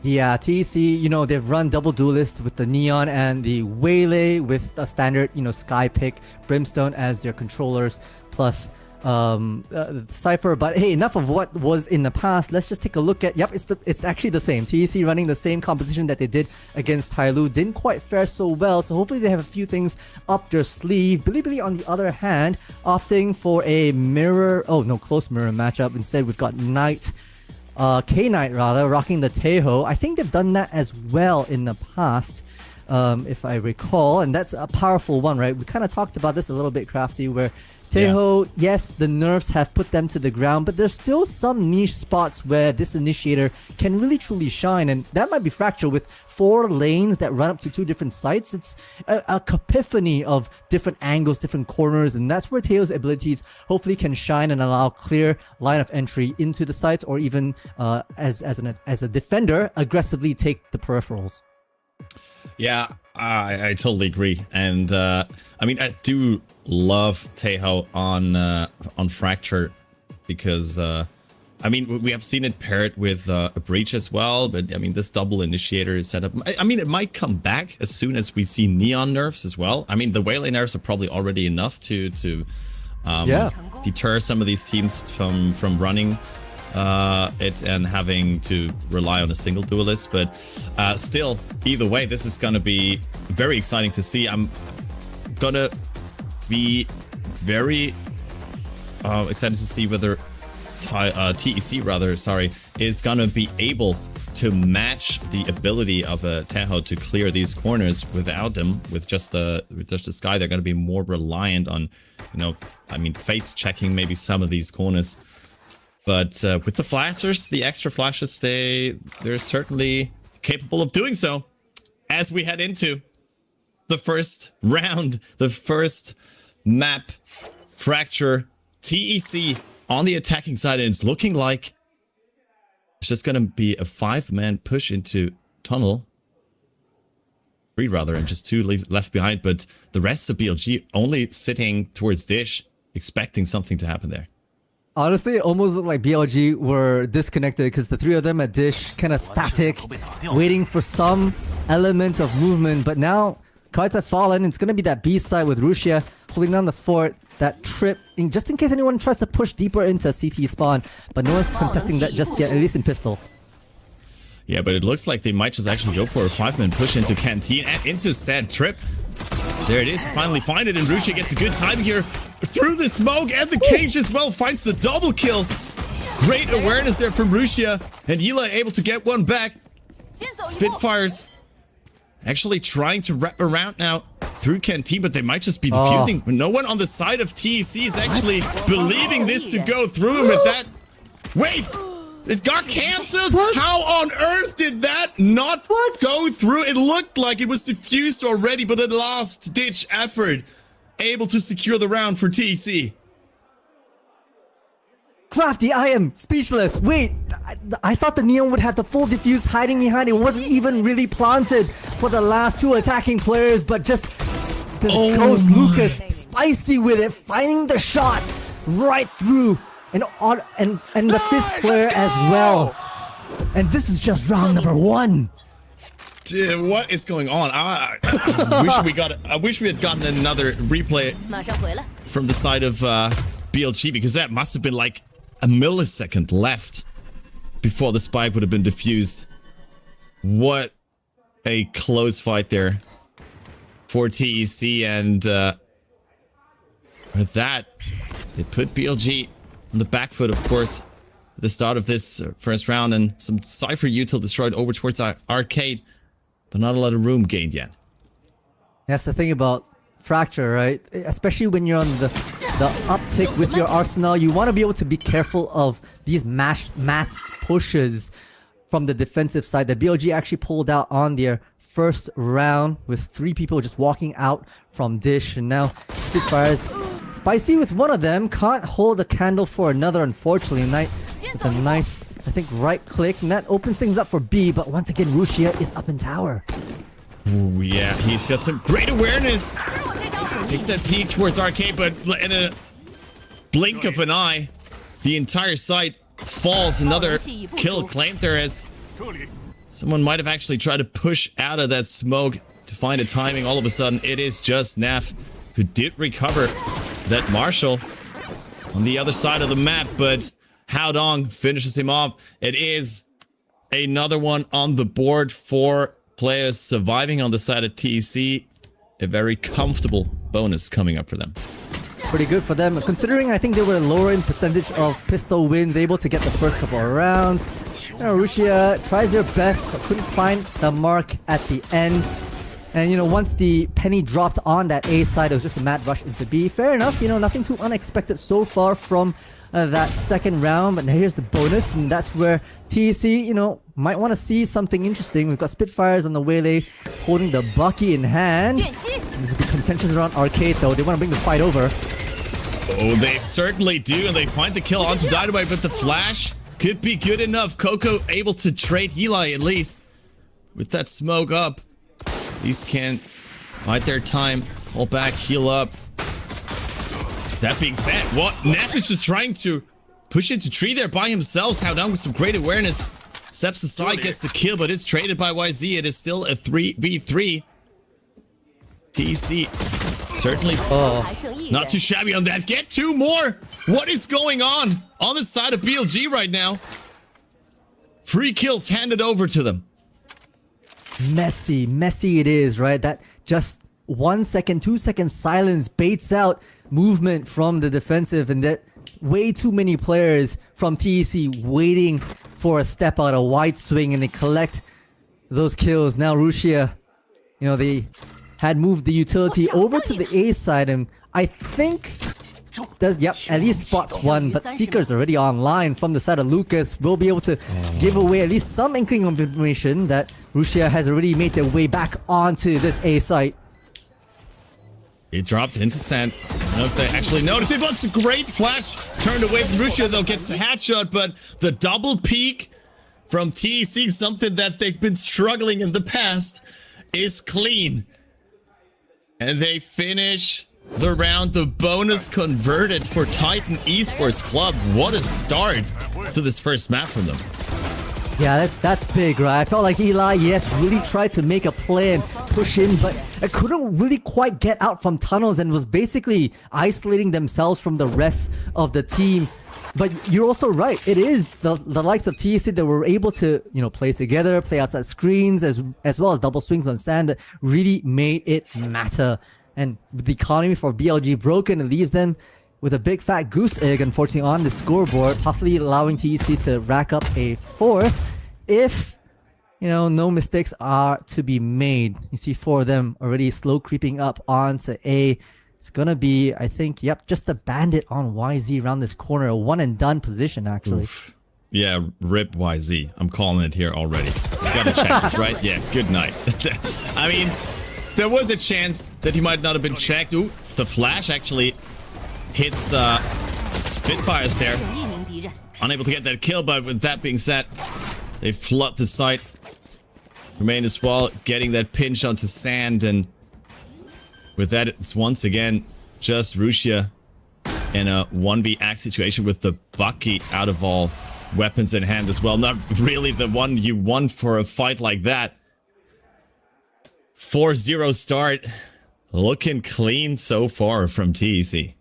Yeah, TEC, you know, they've run double duelist with the Neon and the Waylay with a standard, you know, Sky pick, Brimstone as their controllers, plus Cypher. But hey, enough of what was in the past. Let's just take a look at, it's actually the same. TEC running the same composition that they did against TYL. Didn't quite fare so well, so hopefully they have a few things up their sleeve. Bilibili, on the other hand, opting for a close mirror matchup. Instead, we've got Knight, K-Knight rather, rocking the Teho. I think they've done that as well in the past, if I recall, and that's a powerful one, right? We kind of talked about this a little bit, Crafty, where Teho, yes, the nerfs have put them to the ground, but there's still some niche spots where this initiator can really truly shine, and that might be Fracture with 4 lanes that run up to 2 different sites. It's a cacophony of different angles, different corners, and that's where Teo's abilities hopefully can shine and allow clear line of entry into the sites, or even as a defender, aggressively take the peripherals. Yeah, I totally agree, and I mean, I do love Teho on Fracture, because I mean, we have seen it paired with a Breach as well, but I mean, this double initiator is set up. I mean, it might come back as soon as we see Neon nerfs as well. I mean, the Waylay nerfs are probably already enough to deter some of these teams from running it and having to rely on a single duelist, but still, either way, this is gonna be very exciting to see. I'm gonna be very excited to see whether TEC is gonna be able to match the ability of a Teho to clear these corners without them. With just the Sky, they're gonna be more reliant on, you know, I mean, face checking maybe some of these corners. But with the flashers, the extra flashes, they're certainly capable of doing so. As we head into the first round, the first map, Fracture, TEC on the attacking side, and it's looking like it's just going to be a 5-man push into tunnel. 3 rather, and just 2 left behind, but the rest of BLG only sitting towards Dish, expecting something to happen there. Honestly, it almost looked like BLG were disconnected, because the 3 of them at Dish kind of static, waiting for some element of movement. But now cards have fallen. It's going to be that B side with Rusia holding down the fort, that trip, just in case anyone tries to push deeper into CT spawn. But no one's contesting that just yet, at least in pistol. Yeah, but it looks like they might just actually go for a 5-man push into Canteen and into Sad Trip. There it is, finally find it, and Rusia gets a good time here through the smoke, and the cage as well finds the double kill. Great awareness there from Rusia, and Yila able to get one back. Spitfires actually trying to wrap around now through Kenty, but they might just be defusing. No one on the side of TEC is actually believing this to go through him with that. Wait! It got cancelled? How on earth did that not go through? It looked like it was diffused already, but a last-ditch effort able to secure the round for TEC. Crafty, I am speechless. Wait, I thought the Neon would have the full defuse hiding behind. It wasn't even really planted for the last two attacking players, but just the Ghost Lucas, spicy with it, finding the shot right through, and the fifth player as well. And this is just round number 1. Dude, what is going on? I wish we had gotten another replay from the side of BLG, because that must have been like a millisecond left before the spike would have been diffused. What a close fight there for TEC, and with that, they put BLG on the back foot, of course, at the start of this first round, and some Cypher util destroyed over towards our arcade, but not a lot of room gained yet. That's the thing about Fracture, right? Especially when you're on the uptick with your arsenal, you want to be able to be careful of these mass pushes from the defensive side. The BLG actually pulled out on their first round with 3 people just walking out from Dish, and now Spitfires spicy with one of them, can't hold a candle for another, unfortunately. Knight with a nice, I think, right click, and that opens things up for B, but once again Rushia is up in tower. Ooh, yeah, he's got some great awareness. Takes that peek towards arcade, but in a blink of an eye, the entire site falls. Another kill claimed there, as someone might have actually tried to push out of that smoke to find a timing. All of a sudden, it is just Naf who did recover that Marshall on the other side of the map, but Haodong finishes him off. It is another one on the board for players surviving on the side of TEC. A very comfortable bonus coming up for them. Pretty good for them, considering I think they were lower in percentage of pistol wins, able to get the first couple of rounds. Rushia tries their best, but couldn't find the mark at the end. And once the penny dropped on that A side, it was just a mad rush into B. Fair enough, nothing too unexpected so far from that second round, but here's the bonus, and that's where TEC, might want to see something interesting. We've got Spitfires on the Waylay holding the Bucky in hand. There's a bit contentions around arcade though. They want to bring the fight over. Oh, they certainly do, and they find the kill onto Dynamite, but the flash could be good enough. Coco able to trade Eli at least. With that smoke up, these can bide their time, fall back, heal up. That being said, Neff is just trying to push into tree there by himself. Haodong with some great awareness. Steps aside, gets the kill, but is traded by YZ. It is still a 3v3. TEC certainly not too shabby on that. Get 2 more. What is going on the side of BLG right now? Free kills handed over to them. Messy it is, right? That just 1 second, 2 second silence baits out movement from the defensive, and that way too many players from TEC waiting for a step out, a wide swing, and they collect those kills. Now Rushia, they had moved the utility over to the A side, and I think at least spots one, but Seeker's already online from the side of Lucas. Will be able to give away at least some inkling of information that Rushia has already made their way back onto this A site. It dropped into sand. I don't know if they actually noticed it, but it's a great flash. Turned away from Rushia, though, gets the headshot, but the double peek from TEC, something that they've been struggling in the past, is clean. And they finish the round. The bonus converted for Titan Esports Club. What a start to this first map from them. Yeah, that's big, right? I felt like Eli, yes, really tried to make a play and push in, but it couldn't really quite get out from tunnels and was basically isolating themselves from the rest of the team. But you're also right. It is the likes of TEC that were able to, play together, play outside screens, as well as double swings on sand that really made it matter. And with the economy for BLG broken, it leaves them with a big fat goose egg, unfortunately, on the scoreboard, possibly allowing TEC to rack up a 4th if, you know, no mistakes are to be made. You see 4 of them already slow creeping up onto A. It's gonna be, I think, yep, just a bandit on YZ around this corner. A one and done position, actually. Oof. Yeah, rip YZ. I'm calling it here already. Gotta check this, right? Yeah, good night. I mean, there was a chance that he might not have been checked. Ooh, the flash actually hits Spitfires there. Unable to get that kill, but with that being said, they flood the site. Remain as well, getting that pinch onto sand, and with that, it's once again just Rusia in a 1vx situation with the Bucky out of all weapons in hand as well. Not really the one you want for a fight like that. 4-0 start. Looking clean so far from TEC.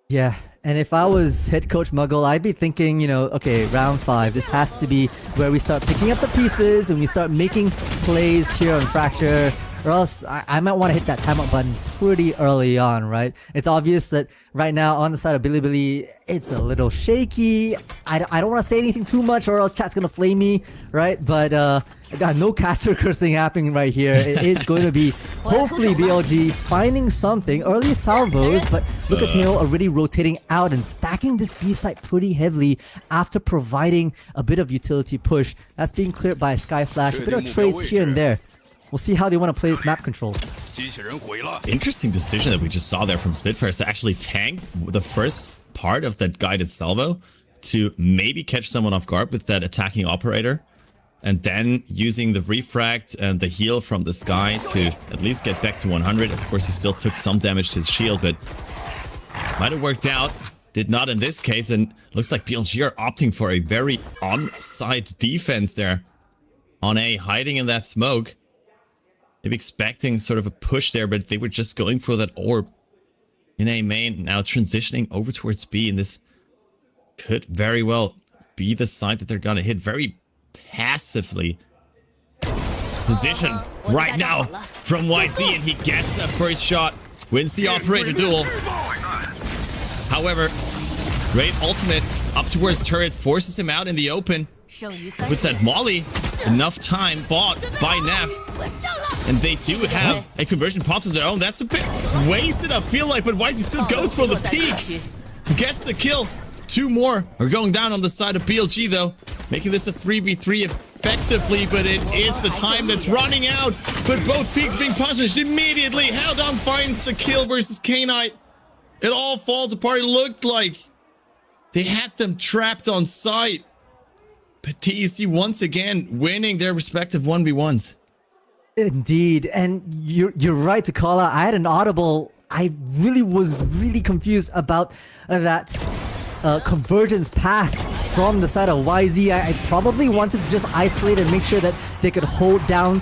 Yeah, and if I was head coach Muggle, I'd be thinking, you know, okay, round 5, this has to be where we start picking up the pieces and we start making plays here on Fracture, or else I might want to hit that timeout button pretty early on, right? It's obvious that right now on the side of Bilibili, it's a little shaky. I don't want to say anything too much or else chat's going to flame me, right? But I got no caster cursing happening right here. It is going to be hopefully BLG finding something. Early salvos, but look at Tail already rotating out and stacking this B site pretty heavily after providing a bit of utility push. That's being cleared by Sky Flash. A bit of trades here and there. We'll see how they want to play this map control. Interesting decision that we just saw there from Spitfire to actually tank the first part of that guided salvo to maybe catch someone off guard with that attacking operator, and then using the refract and the heal from the sky to at least get back to 100. Of course, he still took some damage to his shield, but might have worked out. Did not in this case, and looks like BLG are opting for a very on-site defense there on A, hiding in that smoke. Maybe expecting sort of a push there, but they were just going for that orb in A main. Now transitioning over towards B, and this could very well be the side that they're gonna hit very passively. Position right now from YZ, and he gets that first shot, wins the operator duel. However, great ultimate up towards turret forces him out in the open with that molly. Enough time bought by Neff, and they do have a conversion pot of their own. That's a bit wasted, I feel like, but YZ still goes for the peak. Gets the kill. 2 more are going down on the side of BLG, though, making this a 3v3 effectively, but it is the time that's running out. But both peaks being punished immediately. Howdong finds the kill versus K-Knight. It all falls apart. It looked like they had them trapped on site. But TEC once again winning their respective 1v1s. Indeed, and you're right to call out. I had an audible. I was really confused about that convergence path from the side of YZ. I probably wanted to just isolate and make sure that they could hold down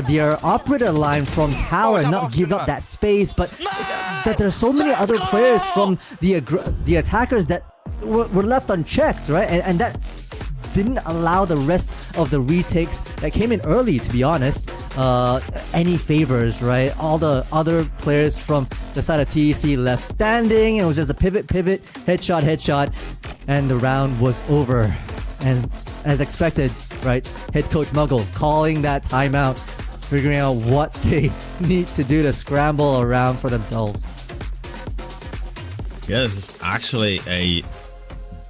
their operator line from tower and not give up that space. But that there's so many other players from the attackers that were left unchecked, right? And that didn't allow the rest of the retakes that came in early, to be honest, any favors, right? All the other players from the side of TEC left standing. It was just a pivot, headshot, and the round was over. And as expected, right, head coach Muggle calling that timeout, figuring out what they need to do to scramble around for themselves. Yeah, this is actually a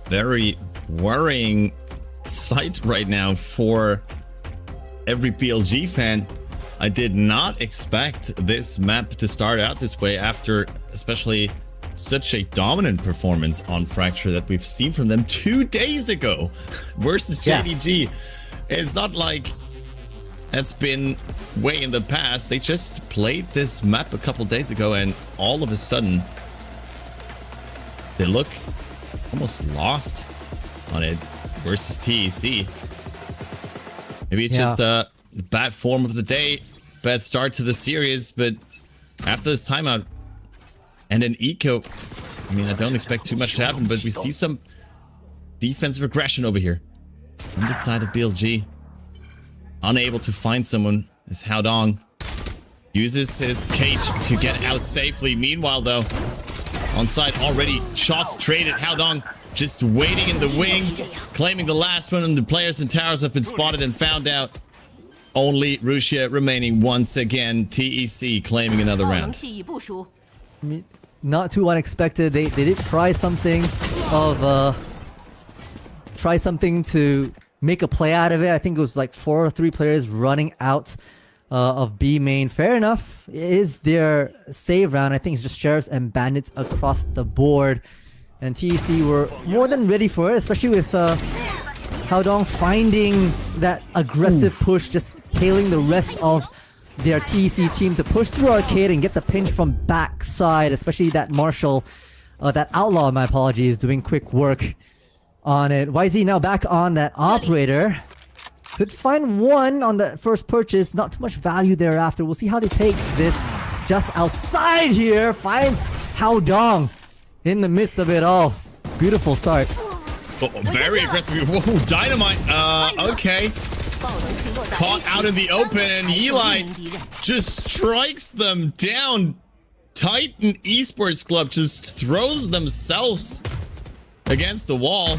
very worrying sight right now for every BLG fan. I did not expect this map to start out this way after especially such a dominant performance on Fracture that we've seen from them 2 days ago versus JDG. Yeah. It's not like that's been way in the past. They just played this map a couple days ago, and all of a sudden they look almost lost on it versus TEC. Maybe it's just a bad form of the day, bad start to the series, but after this timeout and an eco, I mean, I don't expect too much to happen, but we see some defensive aggression over here on the side of BLG. Unable to find someone as Howdong uses his cage to get out safely. Meanwhile, though, on site already shots traded. Howdong just waiting in the wings, claiming the last one, and the players and towers have been spotted and found out. Only Russia remaining once again. TEC claiming another round. Not too unexpected. They did try something to make a play out of it. I think it was like 4 or 3 players running out of B main. Fair enough. It is their save round. I think it's just Sheriffs and Bandits across the board. And TEC were more than ready for it, especially with Haodong finding that aggressive push, just hailing the rest of their TEC team to push through Arcade and get the pinch from backside, especially that Marshall, that Outlaw, my apologies, doing quick work on it. YZ now back on that Operator. Could find one on the first purchase, not too much value thereafter. We'll see how they take this. Just outside here, finds Haodong in the midst of it all. Beautiful start. Oh, very aggressive. Whoa, Dynamite. Okay. Caught out in the open, and Eli just strikes them down. Titan Esports Club just throws themselves against the wall.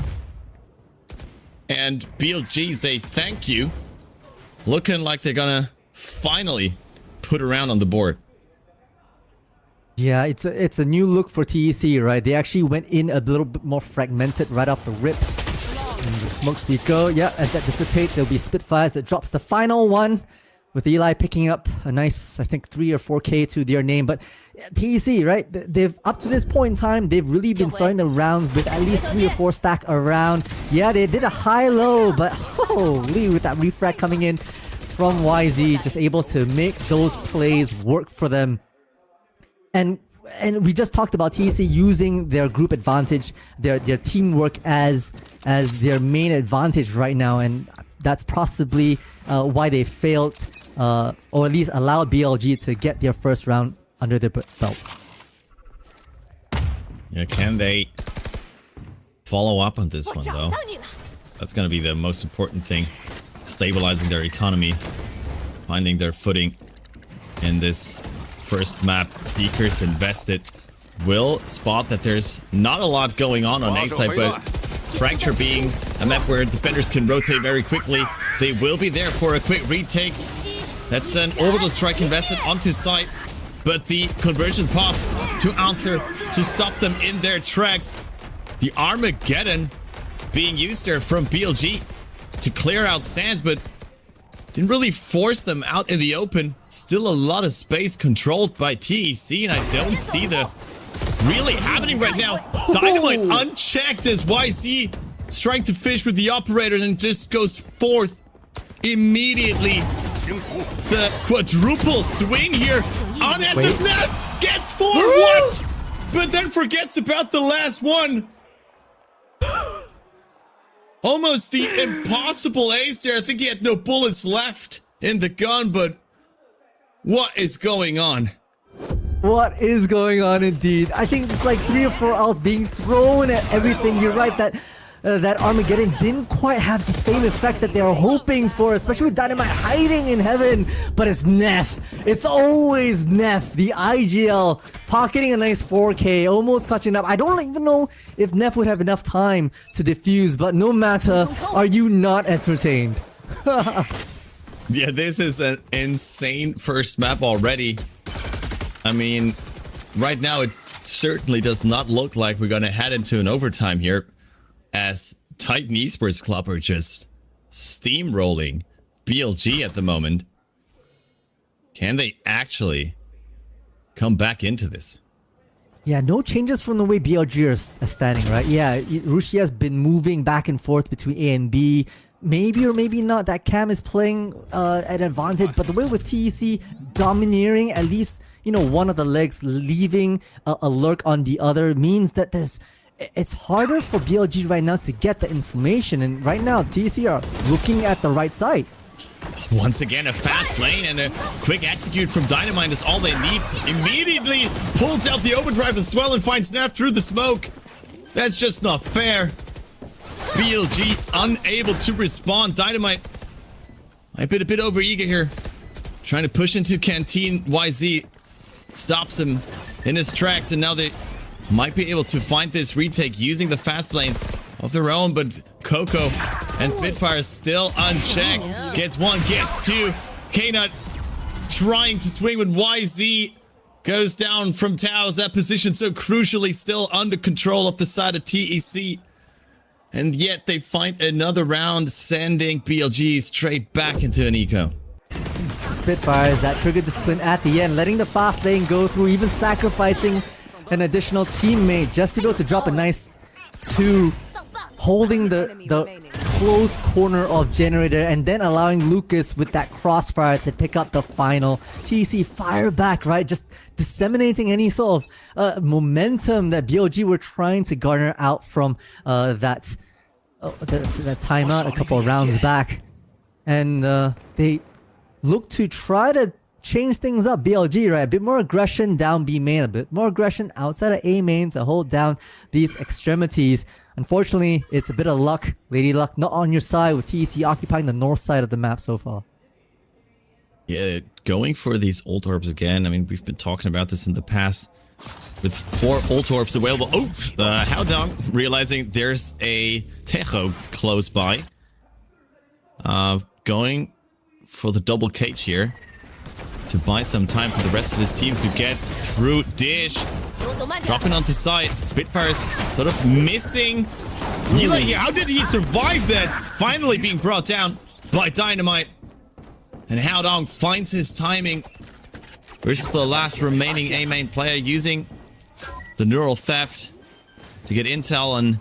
And BLG say thank you. Looking like they're gonna finally put a round on the board. Yeah, it's a new look for TEC, right? They actually went in a little bit more fragmented right off the rip. And the smokes we go. Yeah, as that dissipates, it'll be Spitfires that drops the final one, with Eli picking up a nice, I think, 3 or 4K to their name. But TEC, right? They've, up to this point in time, they've really been starting the rounds with at least 3 or 4 stack around. Yeah, they did a high-low, but holy, with that refrag coming in from YZ, just able to make those plays work for them. And we just talked about TEC using their group advantage, their teamwork as their main advantage right now, and that's possibly why they failed, or at least allowed BLG to get their first round under their belt. Yeah, can they follow up on this one though? That's gonna be the most important thing. Stabilizing their economy, finding their footing in this first map. Seekers invested will spot that there's not a lot going on A side, but Fracture being a map where defenders can rotate very quickly, they will be there for a quick retake. That's an orbital strike invested onto site, but the conversion pods to answer to stop them in their tracks. The Armageddon being used there from BLG to clear out Sands, but didn't really force them out in the open. Still a lot of space controlled by TEC, and I don't see the really happening right now. Dynamite unchecked as YZ is trying to fish with the Operator and just goes forth immediately. The quadruple swing here on SFNet gets 4. What? But then forgets about the last one. Almost the impossible ace there. I think he had no bullets left in the gun, but what is going on? What is going on indeed? I think it's like 3 or 4 outs being thrown at everything. You're right that that Armageddon didn't quite have the same effect that they were hoping for, especially with Dynamite hiding in heaven. But it's Neff. It's always Neff. The IGL pocketing a nice 4K, almost clutching up. I don't even know if Neff would have enough time to defuse, but no matter, are you not entertained? Yeah, this is an insane first map already. I mean, right now it certainly does not look like we're gonna head into an overtime here, as Titan Esports Club are just steamrolling BLG at the moment. Can they actually come back into this? Yeah, no changes from the way BLG are standing, right? Yeah, Russia has been moving back and forth between A and B. Maybe or maybe not that Cam is playing at advantage, but the way with TEC domineering, at least, you know, one of the legs leaving a lurk on the other, means that it's harder for BLG right now to get the information, and right now TEC are looking at the right side. Once again, a fast lane and a quick execute from Dynamite is all they need. Immediately pulls out the overdrive as well and finds Neff through the smoke. That's just not fair. BLG unable to respond. Dynamite a bit overeager here, trying to push into Canteen. YZ stops him in his tracks, and now they might be able to find this retake using the fast lane. of their own, but Coco and Spitfire still unchecked. Gets one, gets two. K-Nut trying to swing with YZ. Goes down from Taos. That position so crucially still under control of the side of TEC. And yet they find another round, sending BLG straight back into an eco. Spitfires that triggered discipline at the end, letting the fast lane go through, even sacrificing an additional teammate just to be able to drop a nice 2, holding the close corner of Generator, and then allowing Lucas with that crossfire to pick up the final. TEC fire back, right? Just disseminating any sort of momentum that BLG were trying to garner out from that timeout a couple of rounds back. And they look to try to change things up. BLG, right? A bit more aggression down B main, a bit more aggression outside of A main to hold down these extremities. Unfortunately, it's a bit of luck, Lady Luck, not on your side, with TEC occupying the north side of the map so far. Yeah, going for these ult orbs again. I mean, we've been talking about this in the past with 4 ult orbs available. Oh, Howdown realizing there's a Tejo close by. Going for the double cage here to buy some time for the rest of his team to get through Dish. Dropping onto side. Spitfire's sort of missing. Yila here, how did he survive that? Finally being brought down by Dynamite. And Howdong finds his timing versus the last remaining A main player, using the neural theft to get intel on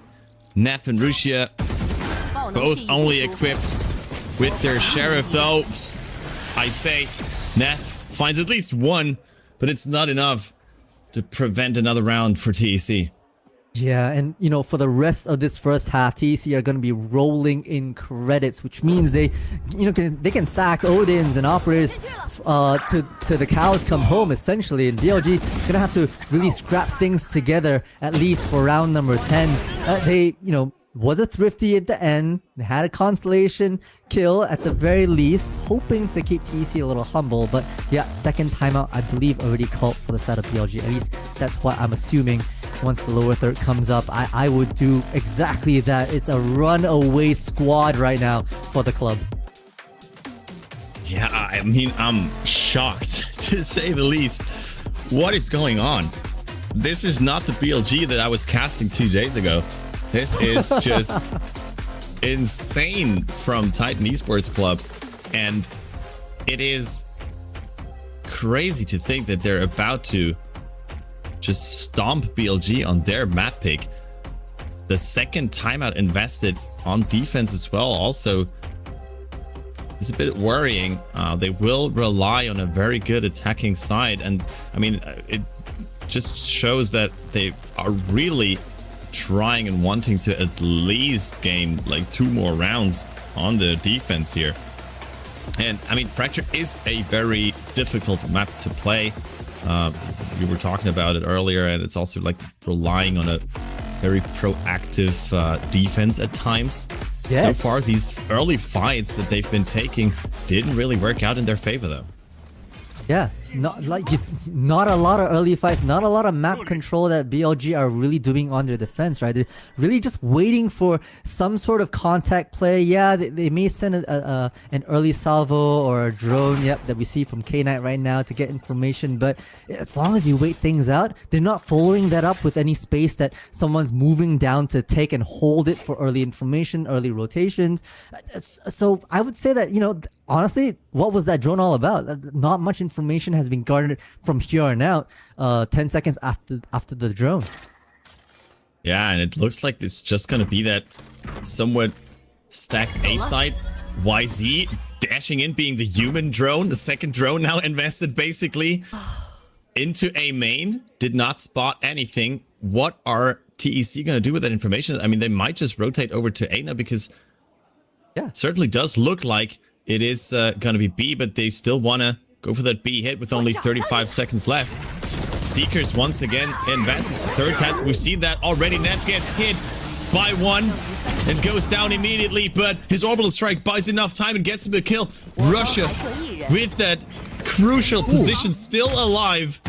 Neff and Rusia. Both only equipped with their sheriff, though. I say Neff finds at least one, but it's not enough to prevent another round for TEC. Yeah, and you know, for the rest of this first half, TEC are going to be rolling in credits, which means they can stack Odins and operators to the cows come home, essentially. And BLG gonna have to really scrap things together, at least for round number 10. They, was a thrifty at the end. They had a constellation kill at the very least, hoping to keep TEC a little humble. But yeah, second timeout, I believe, already called for the side of BLG. At least that's what I'm assuming. Once the lower third comes up, I would do exactly that. It's a runaway squad right now for the club. Yeah, I mean, I'm shocked, to say the least. What is going on? This is not the BLG that I was casting 2 days ago. This is just insane from Titan Esports Club. And it is crazy to think that they're about to just stomp BLG on their map pick. The second timeout invested on defense as well also is a bit worrying. They will rely on a very good attacking side, and I mean, it just shows that they are really trying and wanting to at least gain like 2 more rounds on the defense here. And I mean, Fracture is a very difficult map to play. We were talking about it earlier, and it's also like relying on a very proactive defense at times. Yes. So far, these early fights that they've been taking didn't really work out in their favor, though. Yeah, not a lot of early fights, not a lot of map control that BLG are really doing on their defense, right? They're really just waiting for some sort of contact play. Yeah, they may send an early salvo or a drone, yep, that we see from K-Knight right now to get information, but as long as you wait things out, they're not following that up with any space that someone's moving down to take and hold it for early information, early rotations. So I would say that, honestly, what was that drone all about? Not much information has been garnered from here on out, 10 seconds after the drone. Yeah, and it looks like it's just going to be that somewhat stacked A side. YZ dashing in, being the human drone, the second drone now invested basically into A main. Did not spot anything. What are TEC going to do with that information? I mean, they might just rotate over to A now, because yeah, certainly does look like it is going to be B, but they still want to go for that B hit with only 35 seconds left. Seekers once again invest. It's the third time we've seen that already. Neff gets hit by one and goes down immediately, but his orbital strike buys enough time and gets him a kill. Russia with that crucial position still alive.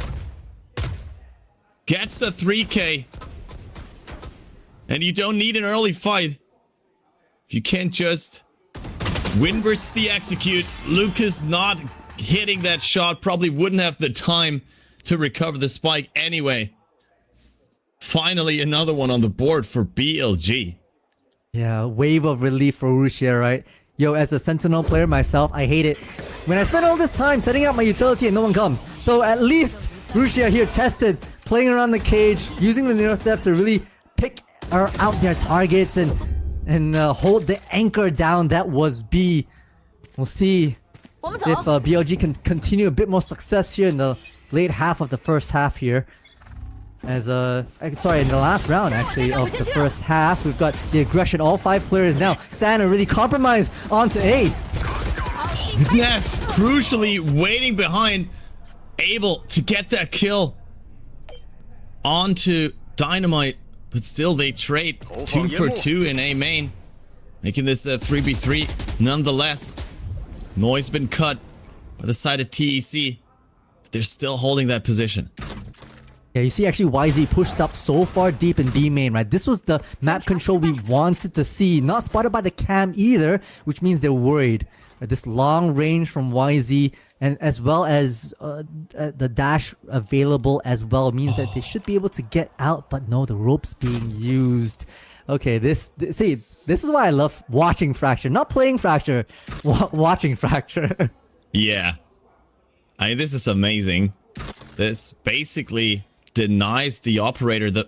Gets a 3K. And you don't need an early fight. If you can't just win versus the execute, Lucas not hitting that shot probably wouldn't have the time to recover the spike anyway. Finally, another one on the board for BLG. Yeah, wave of relief for Rusia, right? Yo, as a Sentinel player myself, I hate it when I spend all this time setting up my utility and no one comes. So at least Rusia here tested, playing around the cage, using the nerf depth to really pick out their targets and hold the anchor down. That was B. We'll see if BLG can continue a bit more success here in the late half of the first half here. As sorry, in the last round actually of the first half, we've got the aggression. All 5 players now. San are really compromised onto A. Neff crucially waiting behind, able to get that kill onto Dynamite, but still they trade 2 for 2 in A main, making this a 3v3 nonetheless. Noise been cut by the side of TEC, but they're still holding that position. Yeah, you see actually YZ pushed up so far deep in B main, right? This was the map control we wanted to see. Not spotted by the cam either, which means they're worried. This long range from YZ, and as well as the dash available as well, means that they should be able to get out, but no, the rope's being used. Okay, see, this is why I love watching Fracture. Not playing Fracture, watching Fracture. Yeah. I mean, this is amazing. This basically denies the operator. The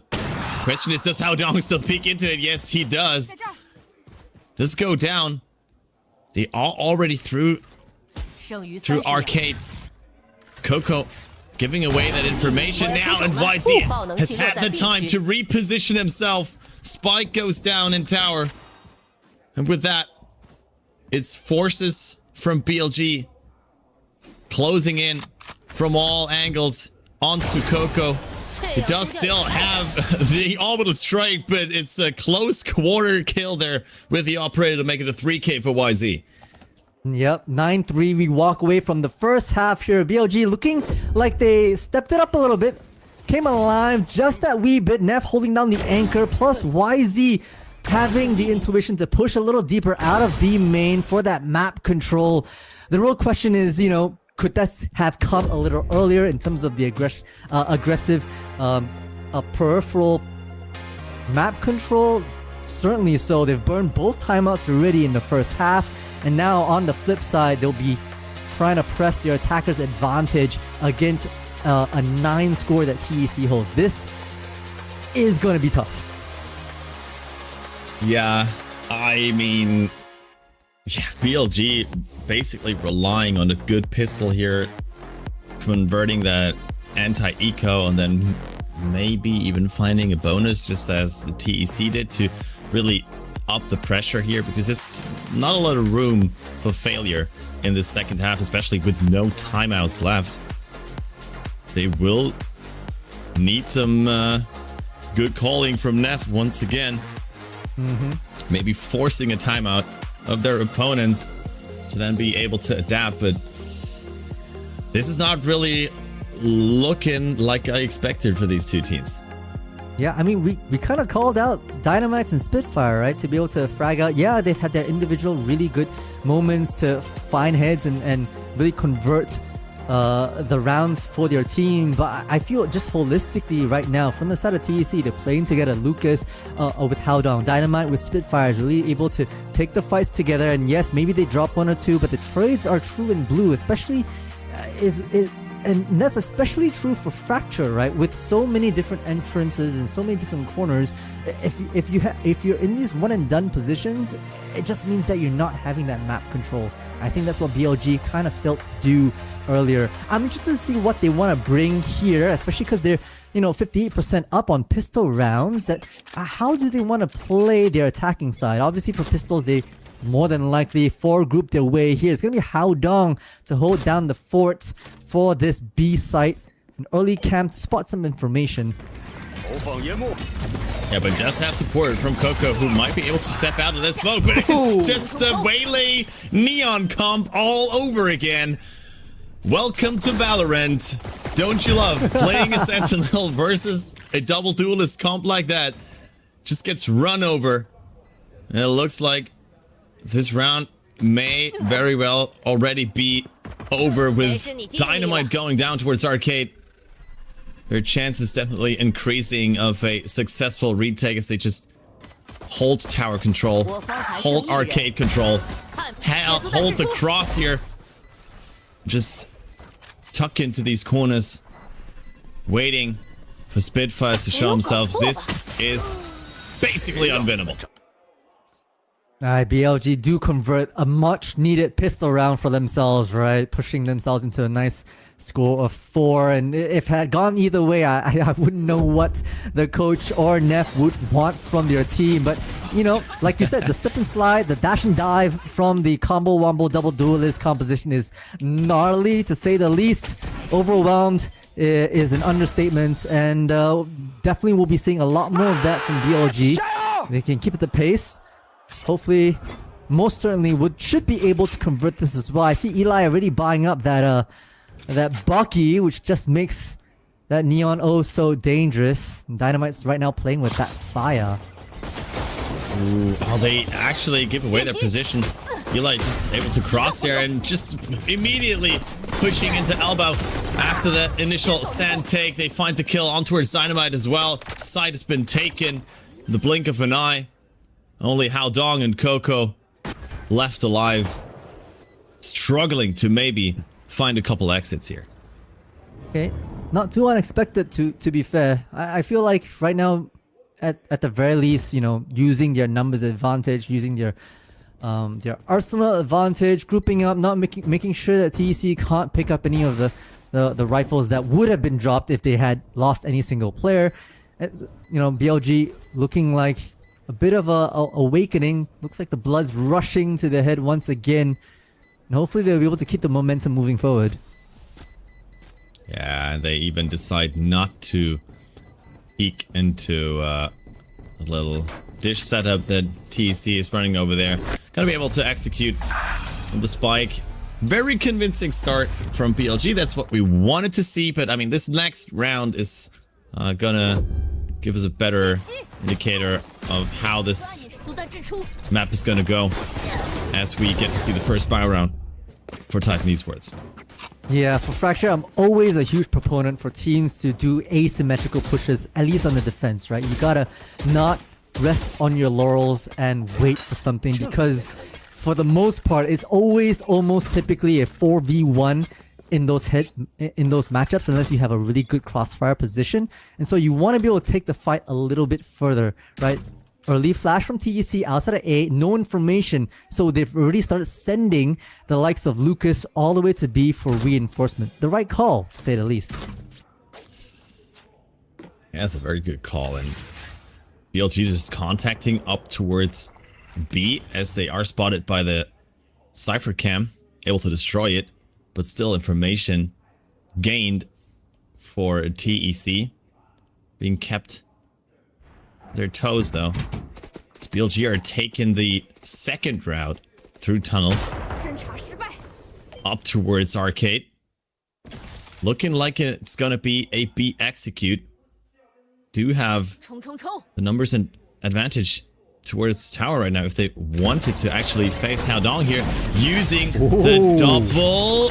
question is, does Haodong still peek into it? Yes, he does. Just go down. They are already through Arcade. Coco giving away that information now, and YZ has had the time to reposition himself. Spike goes down in tower. And with that, it's forces from BLG closing in from all angles onto Coco. It does still have the orbital strike, but it's a close quarter kill there with the operator to make it a 3K for YZ. Yep, 9-3. We walk away from the first half here. BLG looking like they stepped it up a little bit. Came alive just that wee bit. Neff holding down the anchor, plus YZ having the intuition to push a little deeper out of B main for that map control. The real question is, you know, could that have come a little earlier in terms of the aggressive peripheral map control? Certainly so. They've burned both timeouts already in the first half, and now on the flip side, they'll be trying to press their attacker's advantage against a 9 score that TEC holds. This is going to be tough. Yeah, I mean, yeah, BLG basically relying on a good pistol here, converting that anti-eco, and then maybe even finding a bonus just as the TEC did to really up the pressure here, because it's not a lot of room for failure in the second half, especially with no timeouts left. They will need some good calling from Neff once again. Maybe forcing a timeout of their opponents to then be able to adapt, but this is not really looking like I expected for these two teams. Yeah, I mean, we kind of called out Dynamites and Spitfire, right? To be able to frag out. Yeah, they've had their individual really good moments to find heads and really convert the rounds for their team. But I feel just holistically right now, from the side of TEC, they're playing together. Lucas with Haodong, Dynamite with Spitfire is really able to take the fights together. And yes, maybe they drop 1 or 2, but the trades are true in blue, especially and that's especially true for Fracture, right? With so many different entrances and so many different corners, if you're in these one and done positions, it just means that you're not having that map control. I think that's what BLG kind of failed to do earlier. I'm interested to see what they want to bring here, especially because they're 58% up on pistol rounds. That how do they want to play their attacking side? Obviously, for pistols, they more than likely four-group their way here. It's going to be Haodong to hold down the fort for this B site. An early camp to spot some information. Yeah, but does have support from Coco, who might be able to step out of that smoke, but it's just a Waylay Neon comp all over again. Welcome to Valorant. Don't you love playing a Sentinel versus a double duelist comp like that? just gets run over. And it looks like this round may very well already be over with Dynamite going down towards Arcade. Their chances definitely increasing of a successful retake as they just hold tower control, hold Arcade control, hold the cross here. Just tuck into these corners, waiting for Spitfires to show themselves. This is basically unwinnable. BLG do convert a much needed pistol round for themselves, right? Pushing themselves into a nice score of 4. And if it had gone either way, I wouldn't know what the coach or Neff would want from their team. But, you know, like you said, the slip and slide, the dash and dive from the combo wombo double duelist composition is gnarly, to say the least. Overwhelmed is an understatement, and definitely we'll be seeing a lot more of that from BLG. They can keep at the pace. Hopefully, most certainly should be able to convert this as well. I see Eli already buying up that Bucky, which just makes that Neon oh so dangerous. Dynamite's right now playing with that fire. Ooh, oh, they actually give away their position. Eli just able to cross there and just immediately pushing into elbow. After that initial sand take, they find the kill on towards Dynamite as well. Side has been taken in the blink of an eye. Only Hao Dong and Coco left alive, struggling to maybe find a couple exits here. Okay, not too unexpected to be fair. I feel like right now, at the very least, you know, using their numbers advantage, using their arsenal advantage, grouping up, not making sure that TEC can't pick up any of the rifles that would have been dropped if they had lost any single player. You know, BLG looking like a bit of a awakening. Looks like the blood's rushing to their head once again. And hopefully they'll be able to keep the momentum moving forward. Yeah, they even decide not to peek into a little dish setup that TEC is running over there. Gonna be able to execute the spike. Very convincing start from BLG. That's what we wanted to see, but I mean, this next round is gonna give us a better indicator of how this map is gonna go as we get to see the first bio round for Titan Esports. Yeah, for Fracture, I'm always a huge proponent for teams to do asymmetrical pushes, at least on the defense, right? You gotta not rest on your laurels and wait for something, because for the most part, it's always almost typically a 4v1 in those matchups, unless you have a really good crossfire position. And so you want to be able to take the fight a little bit further, right? Early flash from TEC outside of A, no information, so they've already started sending the likes of Lucas all the way to B for reinforcement. The right call, to say the least. Yeah, that's a very good call, and BLG just contacting up towards B as they are spotted by the Cypher Cam, able to destroy it, but still information gained for TEC, being kept their toes though. As BLG are taking the second route through tunnel up towards Arcade. Looking like it's gonna be a B execute. Do have the numbers and advantage towards tower right now if they wanted to actually face Hao Dong here, using the double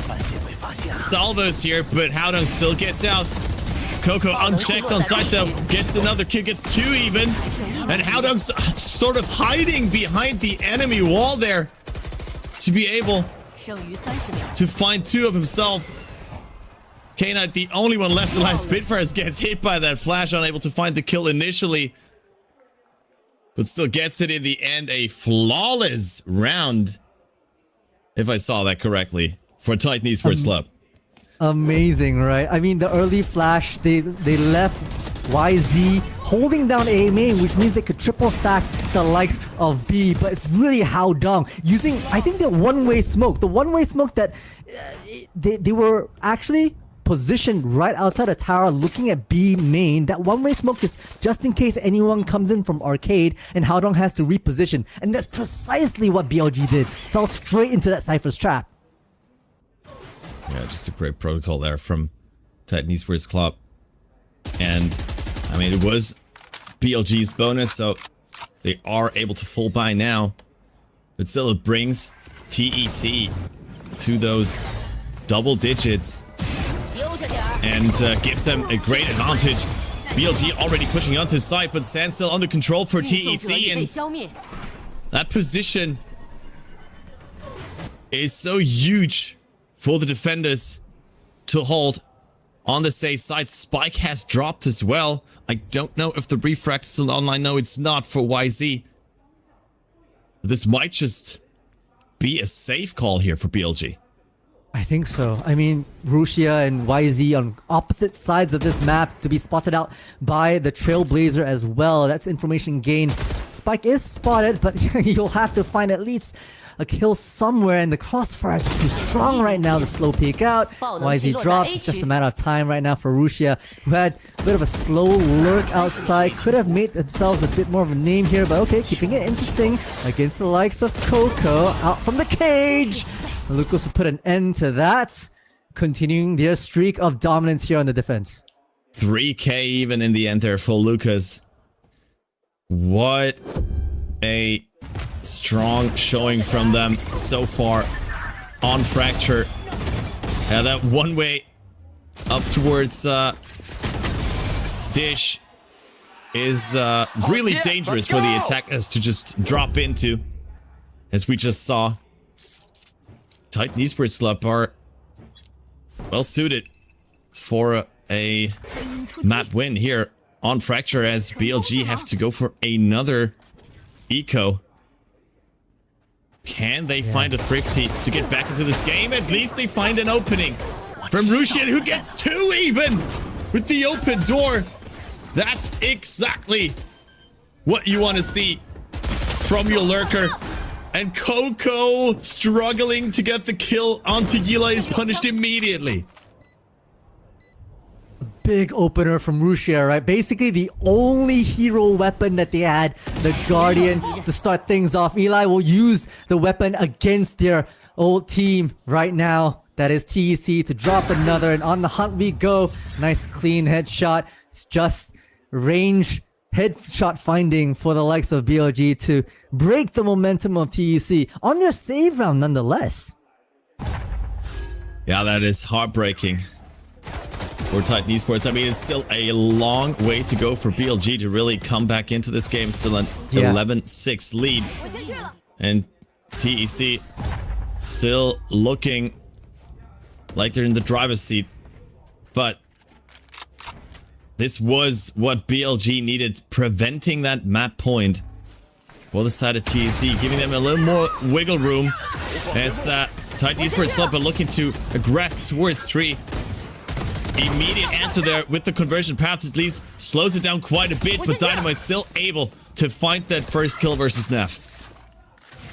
salvos here, but Hao Dong still gets out. Coco unchecked on site though, gets another kill, gets 2 even, and Hao Dong's sort of hiding behind the enemy wall there to be able to find 2 of himself. K-Knight, the only one left alive. Spitfires gets hit by that flash, unable to find the kill initially, but still gets it in the end. A flawless round, if I saw that correctly, for Titan Esports Club. Amazing, right? I mean, the early flash, they left YZ holding down A main, which means they could triple stack the likes of B, but it's really Hao Dong using, I think, the one-way smoke. The one-way smoke that they were actually positioned right outside a tower looking at B main. That one-way smoke is just in case anyone comes in from Arcade and Hao Dong has to reposition. And that's precisely what BLG did. Fell straight into that Cypher's trap. Yeah, just a great protocol there from Titan Esports Club. And, I mean, it was BLG's bonus, so they are able to full buy now. But still, it brings TEC to those double digits and gives them a great advantage. BLG already pushing onto his side, but standstill under control for TEC, and that position is so huge for the defenders to hold on the safe side. Spike has dropped as well. I don't know if the refract is still online. No, it's not for YZ. This might just be a safe call here for BLG. I think so. I mean, Rusia and YZ on opposite sides of this map to be spotted out by the Trailblazer as well. That's information gained. Spike is spotted, but you'll have to find at least a kill somewhere, and the crossfire is too strong right now to slow peek out. YZ dropped. It's just a matter of time right now for Rusia, who had a bit of a slow lurk outside. Could have made themselves a bit more of a name here, but okay, keeping it interesting against the likes of Coco out from the cage. Lucas will put an end to that, continuing their streak of dominance here on the defense. 3k even in the end there for Lucas. What a strong showing from them so far on Fracture. Yeah, that one way up towards Dish is really dangerous for the attackers to just drop into, as we just saw. Titan Esports Club are well suited for a map win here on Fracture, as BLG have to go for another eco. Can they find a Thrifty to get back into this game? At least they find an opening from Rusian, who gets 2 even with the open door. That's exactly what you want to see from your lurker. And Coco struggling to get the kill onto Yila is punished immediately. Big opener from Rusia, right? Basically the only hero weapon that they had, the Guardian, to start things off. Eli will use the weapon against their old team right now. That is TEC to drop another, and on the hunt we go. Nice clean headshot. It's just range headshot finding for the likes of BLG to break the momentum of TEC on their save round nonetheless. Yeah, that is heartbreaking for Titan Esports. I mean, it's still a long way to go for BLG to really come back into this game. Still an 11-6 lead. And TEC still looking like they're in the driver's seat. But this was what BLG needed, preventing that map point for the side of TEC, giving them a little more wiggle room as Titan Esports Club are looking to aggress towards 3. Immediate answer there with the conversion path, at least slows it down quite a bit, but Dynamite's still able to find that first kill versus Neff.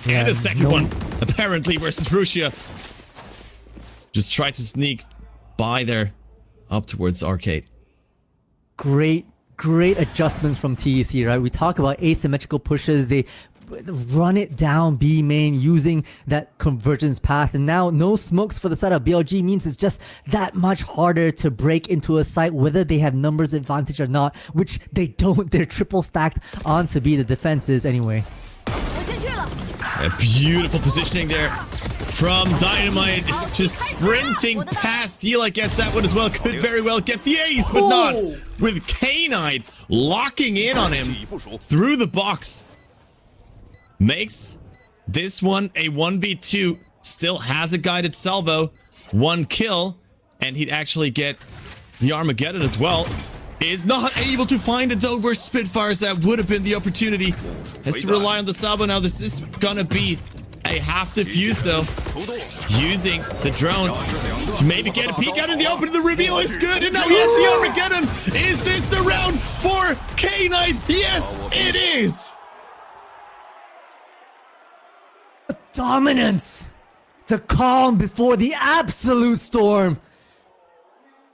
And a second one, apparently, versus Rusia. Just try to sneak by there up towards Arcade. Great adjustments from TEC, right? We talk about asymmetrical pushes. They run it down B main using that convergence path, and now no smokes for the side of BLG means it's just that much harder to break into a site, whether they have numbers advantage or not, which they don't. They're triple stacked on to be the defenses anyway. A beautiful positioning there from Dynamite, just sprinting past. Hila gets that one as well. Could very well get the ace, but not with K9 locking in on him through the box. Makes this one a 1v2. Still has a guided salvo. 1 kill, and he'd actually get the Armageddon as well. Is not able to find it though versus Spitfires. That would have been the opportunity. Has to rely on the salvo now. This is gonna be a half defuse though. Using the drone to maybe get a peek out in the open. The reveal is good, and now he has the Armageddon. Is this the round for K9? Yes, it is. Dominance! The calm before the absolute storm!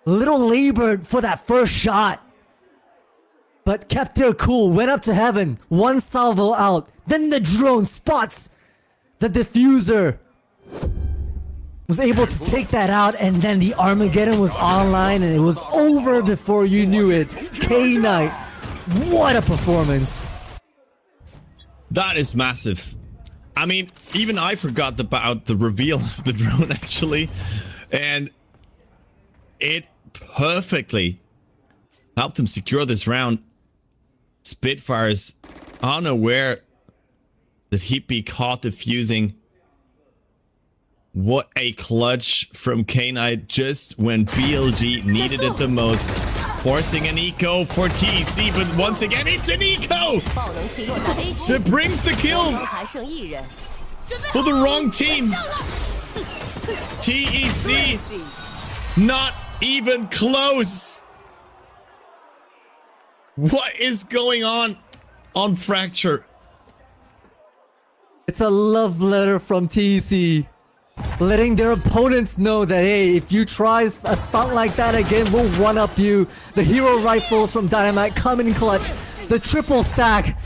A little labored for that first shot, but kept their cool, went up to heaven, 1 salvo out, then the drone spots the diffuser, was able to take that out, and then the Armageddon was online, and it was over before you knew it. K9 What a performance! That is massive. I mean, even I forgot about the reveal of the drone, actually. And it perfectly helped him secure this round. Spitfires unaware that he'd be caught defusing. What a clutch from K-Knight just when BLG needed it the most. Forcing an eco for TEC, but once again, it's an eco that brings the kills for the wrong team. TEC, not even close. What is going on Fracture? It's a love letter from TEC. Letting their opponents know that, hey, if you try a stunt like that again, we'll one-up you. The hero rifles from Dynamite come in clutch. The triple stack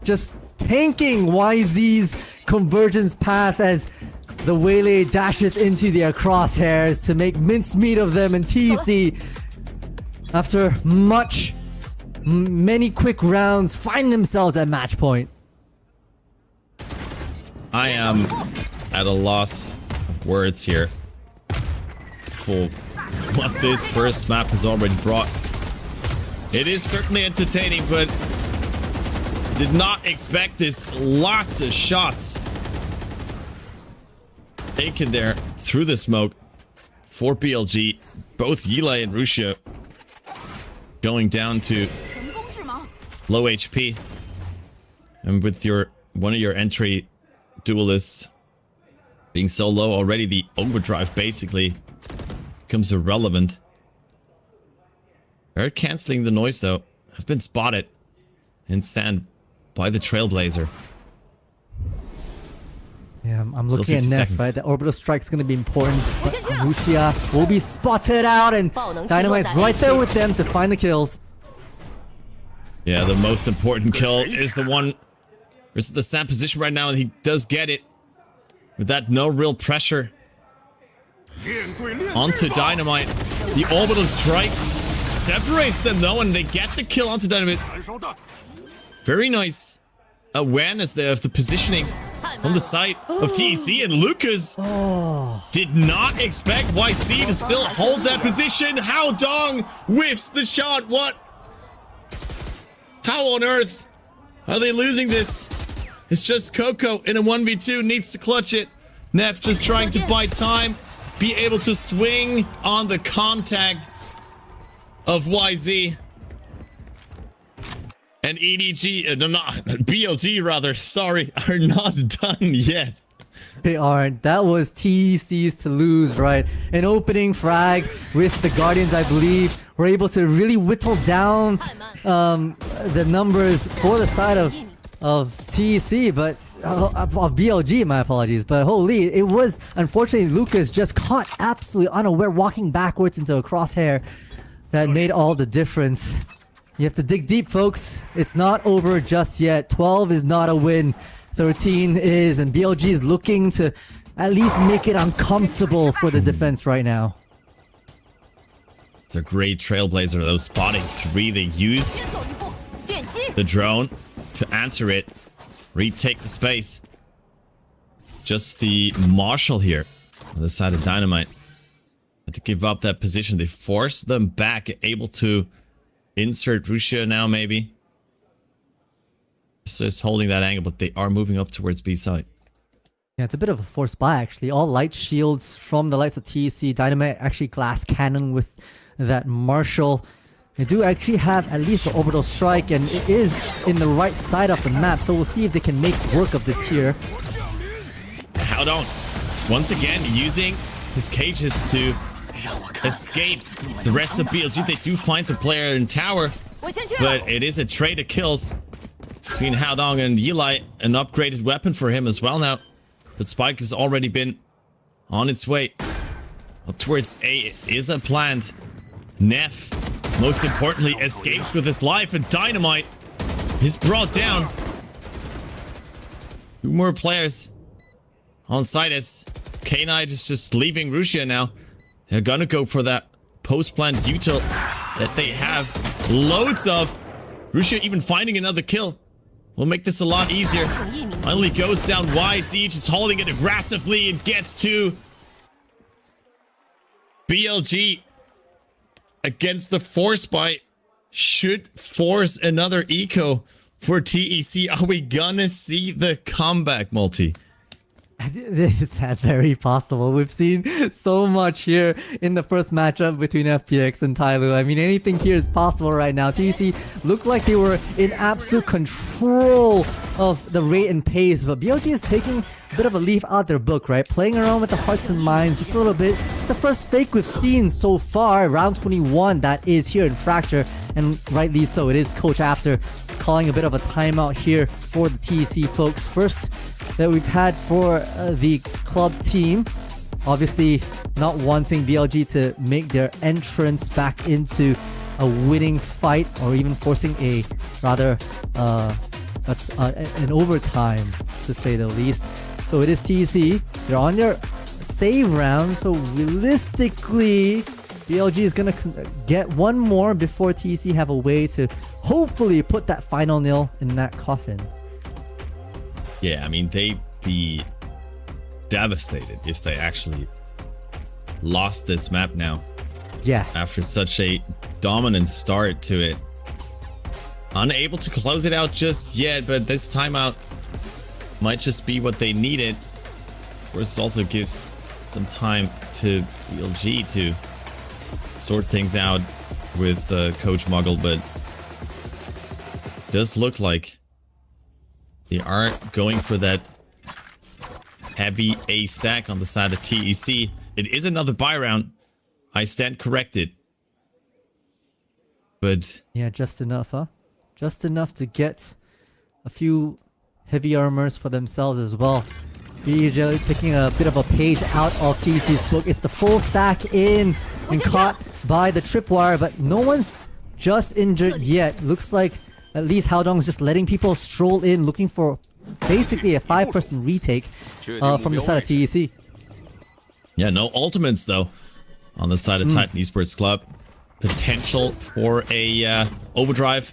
just tanking YZ's convergence path as the Waylay dashes into their crosshairs to make mincemeat of them. And TEC, after many quick rounds, find themselves at match point. I am at a loss of words here for what this first map has already brought. It is certainly entertaining, but did not expect this. Lots of shots taken there through the smoke for BLG. Both Yilai and Russia going down to low HP. And with one of your entry duelists being so low already, the overdrive basically becomes irrelevant. They're canceling the noise though. Have been spotted in sand by the Trailblazer. Yeah, I'm looking at Neff, right? The orbital strike's gonna be important, but Rusia will be spotted out, and Dynamite's right there with them to find the kills. Yeah, the most important kill is the one versus the sand position right now, and he does get it. With that, no real pressure onto Dynamite. The orbital strike separates them though, and they get the kill onto Dynamite. Very nice awareness there of the positioning on the side of TEC, and Lucas did not expect YC to still hold that position. How Dong whiffs the shot. What? How on earth are they losing this? It's just Coco in a 1v2, needs to clutch it. Neff just trying to buy time, be able to swing on the contact of YZ. And EDG, not BLG rather, sorry, are not done yet. They aren't. That was TEC's to lose, right? An opening frag with the Guardians, I believe, were able to really whittle down the numbers for the side of TEC, but of BLG, my apologies. But holy, it was unfortunately Lucas just caught absolutely unaware, walking backwards into a crosshair that made all the difference. You have to dig deep, folks. It's not over just yet. 12 is not a win. 13 is, and BLG is looking to at least make it uncomfortable for the defense right now. It's a great Trailblazer though, spotting 3. They use the drone to answer it, retake the space. Just the Marshal here on the side of Dynamite had to give up that position. They force them back, able to insert Russia now maybe. Just holding that angle, but they are moving up towards B side. Yeah, it's a bit of a forced buy actually. All light shields from the likes of TEC. Dynamite actually glass cannon with that Marshal. They do actually have at least the orbital strike, and it is in the right side of the map, so we'll see if they can make work of this here. Hold on. Once again, using his cages to escape the rest of BLG. They do find the player in tower, but it is a trade of kills between Haodong and Yilai. An upgraded weapon for him as well now. But Spike has already been on its way up towards A. Is a planned. Neff, most importantly, escapes with his life, and Dynamite is brought down. 2 more players on site as K-Knight is just leaving Russia now. They're gonna go for that post-planned util that they have loads of. Russia even finding another kill will make this a lot easier. Finally goes down YZ, just holding it aggressively and gets to BLG against the force buy. Should force another eco for TEC. Are we gonna see the comeback, Multi? This is very possible. We've seen so much here in the first matchup between FPX and TYL. I mean, anything here is possible right now. TEC looked like they were in absolute control of the rate and pace, but BLG is taking a bit of a leaf out their book, right? Playing around with the hearts and minds just a little bit. It's the first fake we've seen so far, round 21, that is here in Fracture, and rightly so. It is Coach After calling a bit of a timeout here for the TEC folks. First that we've had for the club team. Obviously not wanting BLG to make their entrance back into a winning fight, or even forcing a rather an overtime, to say the least. So it is TEC. They're on their save round, so realistically BLG is gonna get one more before TEC have a way to hopefully put that final nail in that coffin. Yeah, I mean, they'd be devastated if they actually lost this map now. Yeah. After such a dominant start to it. Unable to close it out just yet, but this timeout might just be what they needed. Of course, it also gives some time to BLG to sort things out with Coach Muggle, but it does look like they are going for that heavy A stack on the side of TEC. It is another buy round. I stand corrected. But yeah, just enough, huh? Just enough to get a few heavy armors for themselves as well. BLG taking a bit of a page out of TEC's book. It's the full stack in and caught by the tripwire, but no one's just injured yet. Looks like at least Haodong's just letting people stroll in, looking for basically a 5-person retake from the side of TEC. Yeah, no ultimates though on the side of Titan Esports Club. Potential for a overdrive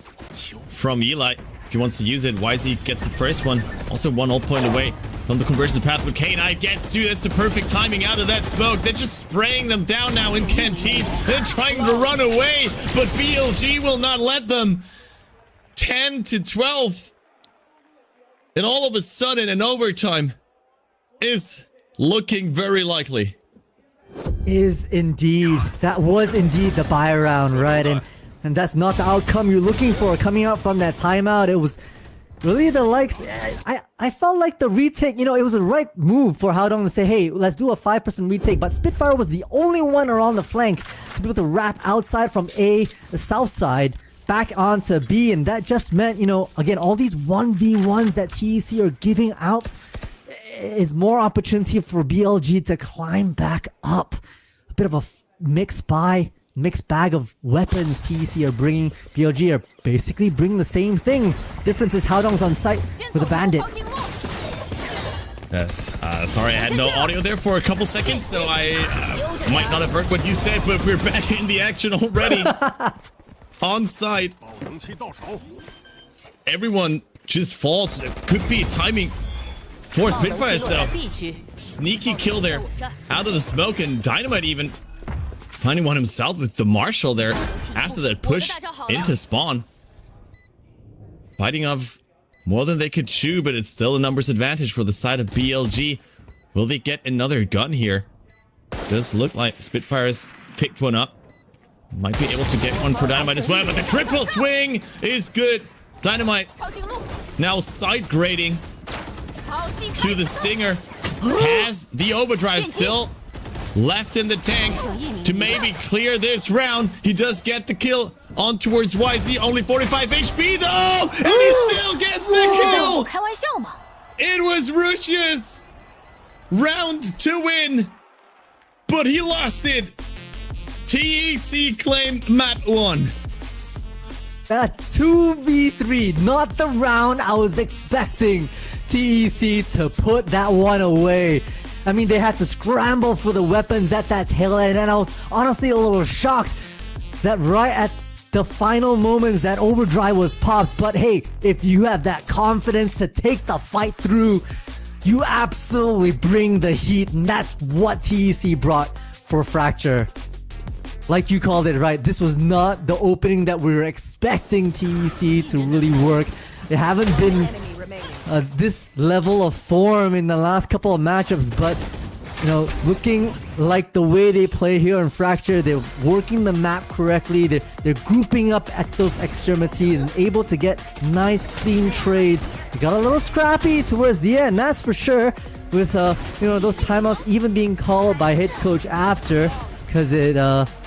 from Eli if he wants to use it. YZ gets the first one. Also one ult point away from the conversion path, but K9 gets two. That's the perfect timing out of that smoke. They're just spraying them down now in Canteen. They're trying to run away, but BLG will not let them. 10-12. And all of a sudden, an overtime is looking very likely. Is indeed. That was indeed the buy round, right? And that's not the outcome you're looking for coming out from that timeout. It was really the likes. I felt like the retake, you know, it was the right move for Haodong to say, hey, let's do a 5-person retake. But Spitfire was the only one around the flank to be able to wrap outside from A, the south side, back onto B. And that just meant, you know, again, all these 1v1s that TEC are giving out is more opportunity for BLG to climb back up. A bit of a mixed bag of weapons TEC are bringing. BLG are basically bringing the same thing. Difference is Haodong's on site with a bandit. Yes, sorry I had no audio there for a couple seconds, so I might not have heard what you said, but we're back in the action already. On site. Everyone just falls. It could be timing for Spitfires though. Sneaky kill there out of the smoke, and Dynamite even finding one himself with the Marshall there after that push into spawn. Fighting off more than they could chew, but it's still a numbers advantage for the side of BLG. Will they get another gun here? Does look like Spitfires picked one up. Might be able to get one for Dynamite as well, but the triple swing is good. Dynamite now side grading to the Stinger. Has the overdrive still left in the tank to maybe clear this round. He does get the kill on towards YZ. Only 45 HP though, and he still gets the kill. It was Russia's round to win, but he lost it. TEC claimed map 1. That 2v3, not the round I was expecting TEC to put that one away. I mean, they had to scramble for the weapons at that tail end, and I was honestly a little shocked that right at the final moments that overdrive was popped. But hey, if you have that confidence to take the fight through, you absolutely bring the heat, and that's what TEC brought for Fracture. Like you called it, right? This was not the opening that we were expecting TEC to really work. They haven't been this level of form in the last couple of matchups, but you know, looking like the way they play here in Fracture, they're working the map correctly. They're grouping up at those extremities and able to get nice, clean trades. They got a little scrappy towards the end, that's for sure. With you know, those timeouts even being called by head coach after, because it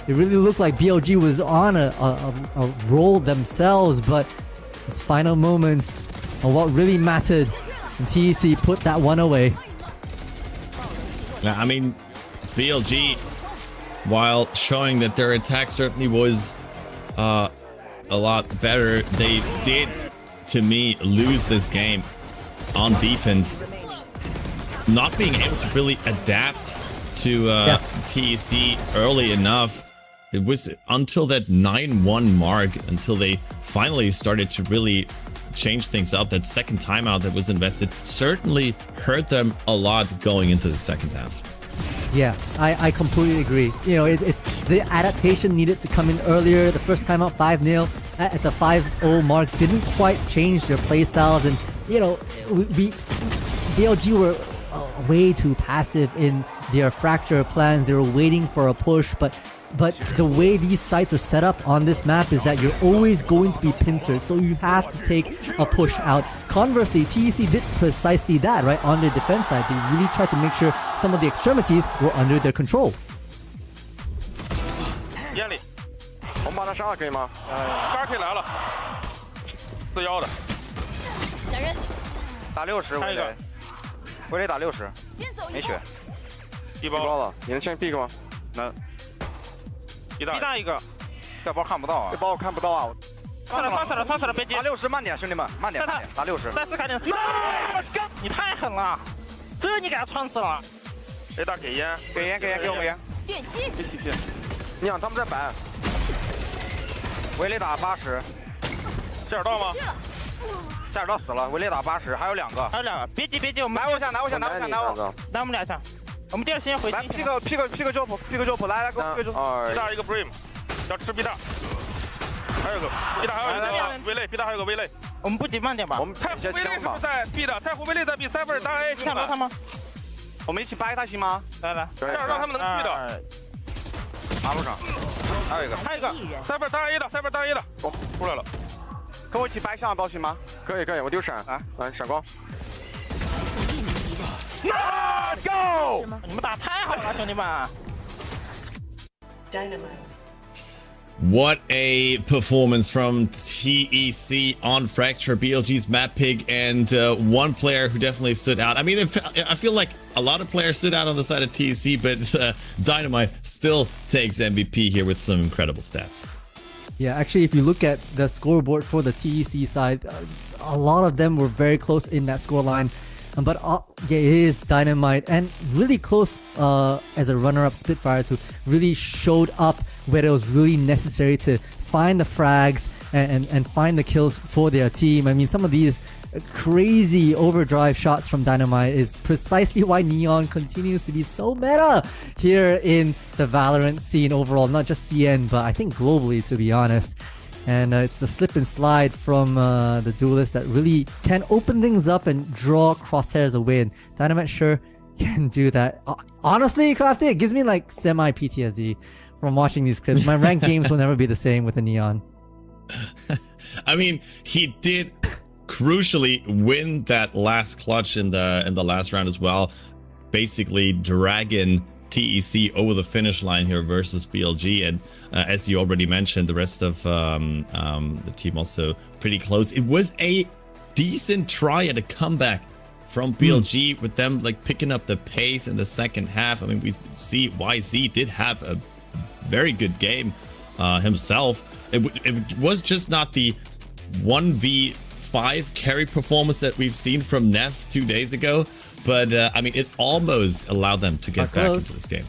really looked like BLG was on a roll themselves. But its final moments are what really mattered, and TEC put that one away. Yeah, I mean, BLG, while showing that their attack certainly was a lot better, they did, to me, lose this game on defense. Not being able to really adapt to TEC early enough. It was until that 9-1 mark, until they finally started to really change things up. That second timeout that was invested certainly hurt them a lot going into the second half. Yeah, I completely agree. You know, it's the adaptation needed to come in earlier. The first timeout 5-0 at the 5-0 mark didn't quite change their playstyles, and you know, BLG were way too passive in their Fracture plans. They were waiting for a push, but the way these sites are set up on this map is that you're always going to be pincered, so you have to take a push out. Conversely, TEC did precisely that, right? On their defense side, they really tried to make sure some of the extremities were under their control. 眼里，我们把他杀了可以吗？8K 来了，41的，闪人，打60，威雷，威雷打60，没血，一包了，你能先 pick 吗？能。 一大一个，这包看不到啊！这包我看不到啊！他死了，别急！打60，慢点，兄弟们，慢点，打60。再次开点！你太狠了，这你给他穿死了！谁打给烟？给烟，给我们烟。电击！别洗片！你想他们在摆？维雷打80。下水道吗？下水道死了，维雷打80，还有2个。别急，我们拿我下，拿我，我们俩下。 我们第二先回。来 ，P 个 drop，来给我 P 个 drop。B 大一个 Brim， 要吃 B 大。还有个 B 大，还有一个威雷 ，B 大还有个威雷。我们不急，慢点吧。我们太湖威雷是不是在 B 的？太湖威雷在 B，Cypher 打 A， 抢到他吗？我们一起掰他行吗？来，这样让他们能去的。马路上，还有一个 Cypher 打 A 的 ，Cypher 打 A 的，哦，出来了。跟我一起掰下包行吗？可以，我丢闪，来闪光。 Let's go！ 你们打太好了，兄弟们。Dynamite. What a performance from TEC on Fracture, BLG's map pick, and one player who definitely stood out. I mean, I feel like a lot of players stood out on the side of TEC, but Dynamite still takes MVP here with some incredible stats. Yeah, actually, if you look at the scoreboard for the TEC side, a lot of them were very close in that scoreline. But yeah, it is Dynamite, and really close as a runner-up Spitfires, who really showed up where it was really necessary to find the frags and find the kills for their team. I mean, some of these crazy overdrive shots from Dynamite is precisely why Neon continues to be so meta here in the Valorant scene overall, not just CN, but I think globally, to be honest. And it's the slip and slide from the duelist that really can open things up and draw crosshairs away. And Dynamite sure can do that. Honestly, Crafty, it gives me like semi-PTSD from watching these clips. My ranked games will never be the same with a Neon. I mean, he did crucially win that last clutch in the last round as well. Basically, dragging TEC over the finish line here versus BLG, and as you already mentioned, the rest of the team also pretty close. It was a decent try at a comeback from BLG with them like picking up the pace in the second half. I mean, we see YZ did have a very good game himself. It was just not the 1v5 carry performance that we've seen from Neff 2 days ago. But I mean, it almost allowed them to get back into this game.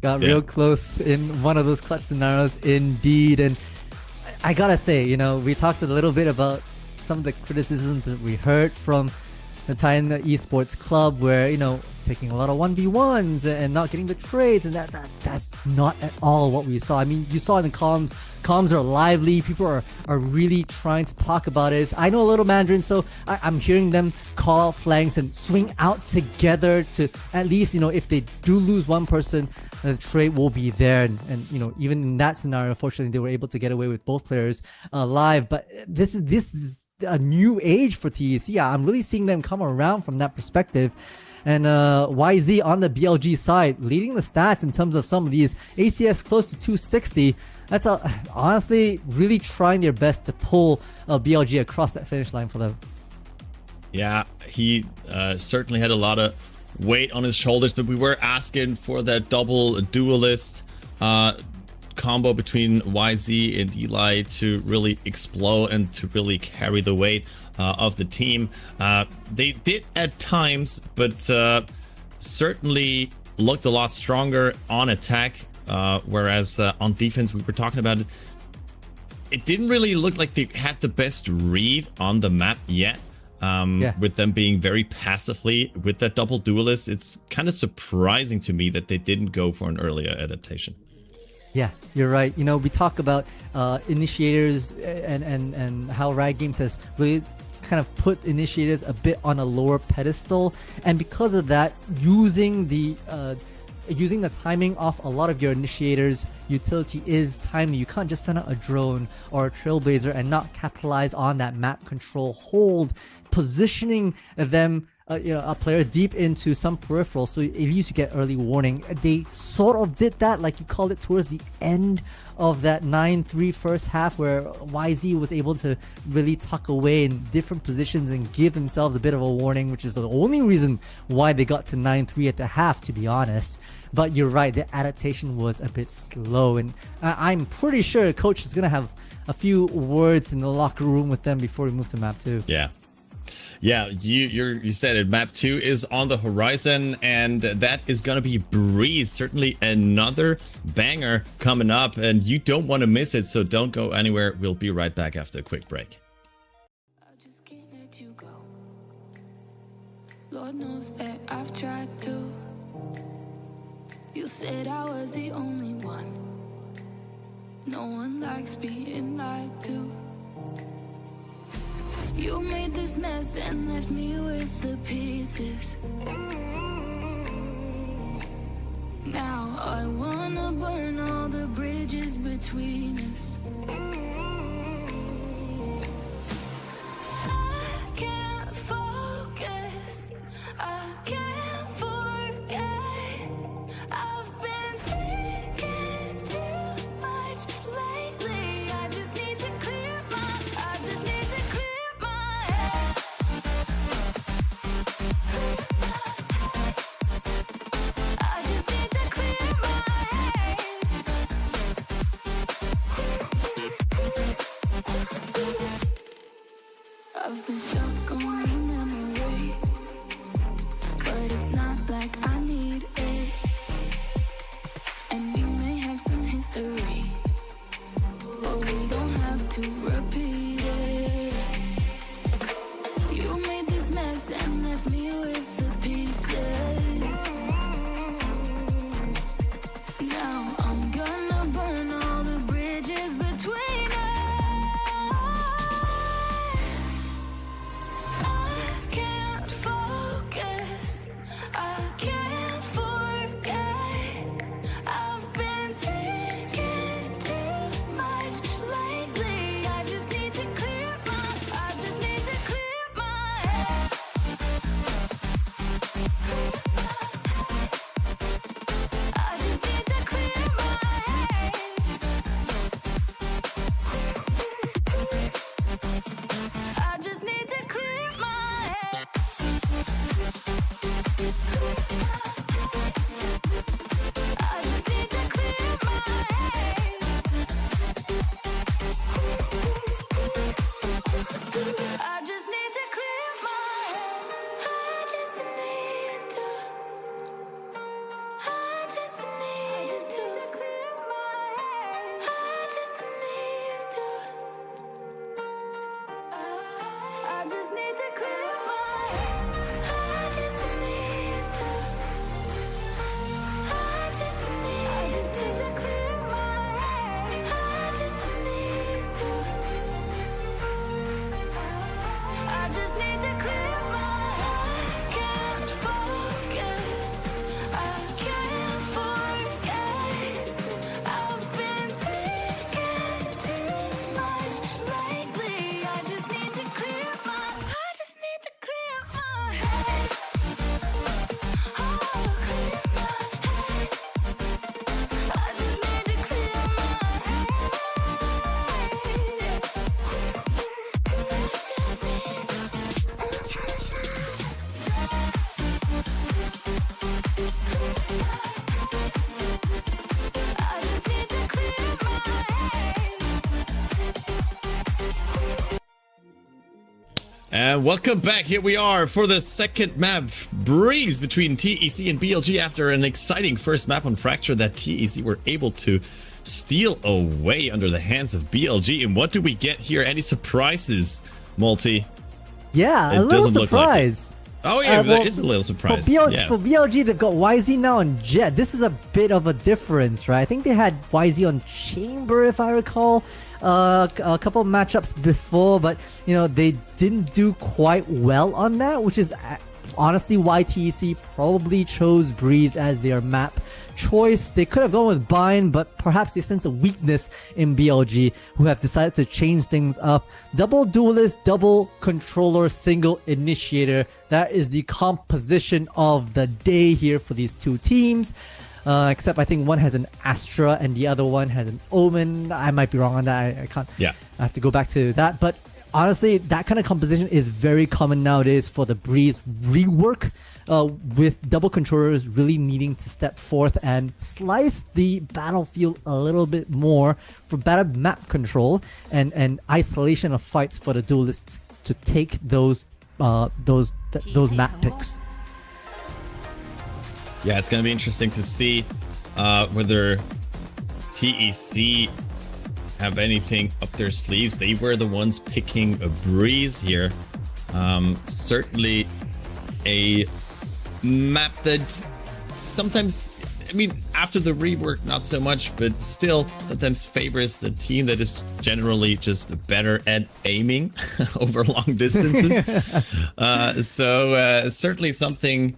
got real close in one of those clutch scenarios indeed. And I gotta say, you know, we talked a little bit about some of the criticisms that we heard from the China Esports Club, where, you know, taking a lot of 1v1s and not getting the trades, and that's not at all what we saw. I mean, you saw in the comms are lively, people are really trying to talk about it. I know a little Mandarin, so I'm hearing them call out flanks and swing out together to at least, you know, if they do lose one person, the trade will be there. And you know, even in that scenario, unfortunately, they were able to get away with both players alive. But this is a new age for TEC. I'm really seeing them come around from that perspective. And YZ on the BLG side, leading the stats in terms of some of these ACS close to 260. That's honestly really trying their best to pull BLG across that finish line for them. Yeah, he certainly had a lot of weight on his shoulders, but we were asking for that double duelist combo between YZ and Eli to really explode and to really carry the weight of the team. They did at times, but certainly looked a lot stronger on attack, whereas on defense, we were talking about it, it didn't really look like they had the best read on the map yet. With them being very passively with that double duelist, it's kind of surprising to me that they didn't go for an earlier adaptation. Yeah, you're right. You know, we talk about initiators and how Riot Games has really kind of put initiators a bit on a lower pedestal, and because of that, using the timing off a lot of your initiators utility is timely. You can't just send out a drone or a trailblazer and not capitalize on that map control hold, positioning them a player deep into some peripheral, so at least you get early warning. They sort of did that, like you called it, towards the end of that 9-3 first half, where YZ was able to really tuck away in different positions and give themselves a bit of a warning, which is the only reason why they got to 9-3 at the half, to be honest. But you're right, the adaptation was a bit slow, and I'm pretty sure coach is gonna have a few words in the locker room with them before we move to map 2. Yeah, you said it. Map 2 is on the horizon, and that is gonna be Breeze. Certainly another banger coming up, and you don't want to miss it, so don't go anywhere. We'll be right back after a quick break. I just can't let you go. Lord knows that I've tried to. You said I was the only one. No one likes being lied to. You made this mess and left me with the pieces. Now I wanna burn all the bridges between us. I can't focus, I can't forget. I've been thinking too much lately. I just need to clear my head. I just need to clear my head. I've been stuck on your memory, but it's not like I need it. And we may have some history, but we don't have to repeat it. You made this mess and left me with the pieces. Now I'm gonna burn all the bridges between us. I can't focus, I can't forget. I've been thinking too much lately. I just need to clear my head. just need to clear my head. Can't focus, I can't forget. I've been thinking too much lately. I just need to clear my head. Oh, clear my head. I just need to clear my head. I just need to clear my head. And welcome back. Here we are for the second map, Breeze between TEC and BLG after an exciting first map on Fracture that TEC were able to steal away under the hands of BLG. And what do we get here? Any surprises, Multi? Yeah, It a little doesn't look like it. surprise. Oh yeah, that is a little surprise. Yeah. For BLG, they've got YZ now on Jet. This is a bit of a difference, right? I think they had YZ on Chamber, if I recall, a couple of matchups before, but they didn't do quite well on that, which is honestly why TEC probably chose Breeze as their map choice. They could have gone with Bind, but perhaps they sense a weakness in BLG, who have decided to change things up. Double duelist, double controller, single initiator. That is the composition of the day here for these two teams. Except I think one has an Astra and the other one has an Omen. I might be wrong on that. I can't. Yeah. I have to go back to that. But honestly, that kind of composition is very common nowadays for the Breeze rework, with double controllers really needing to step forth and slice the battlefield a little bit more for better map control and isolation of fights for the duelists to take those map picks. Yeah, it's going to be interesting to see whether TEC have anything up their sleeves. They were the ones picking a Breeze here. Certainly a map that sometimes, I mean, after the rework, not so much, but still sometimes favors the team that is generally just better at aiming over long distances. So certainly something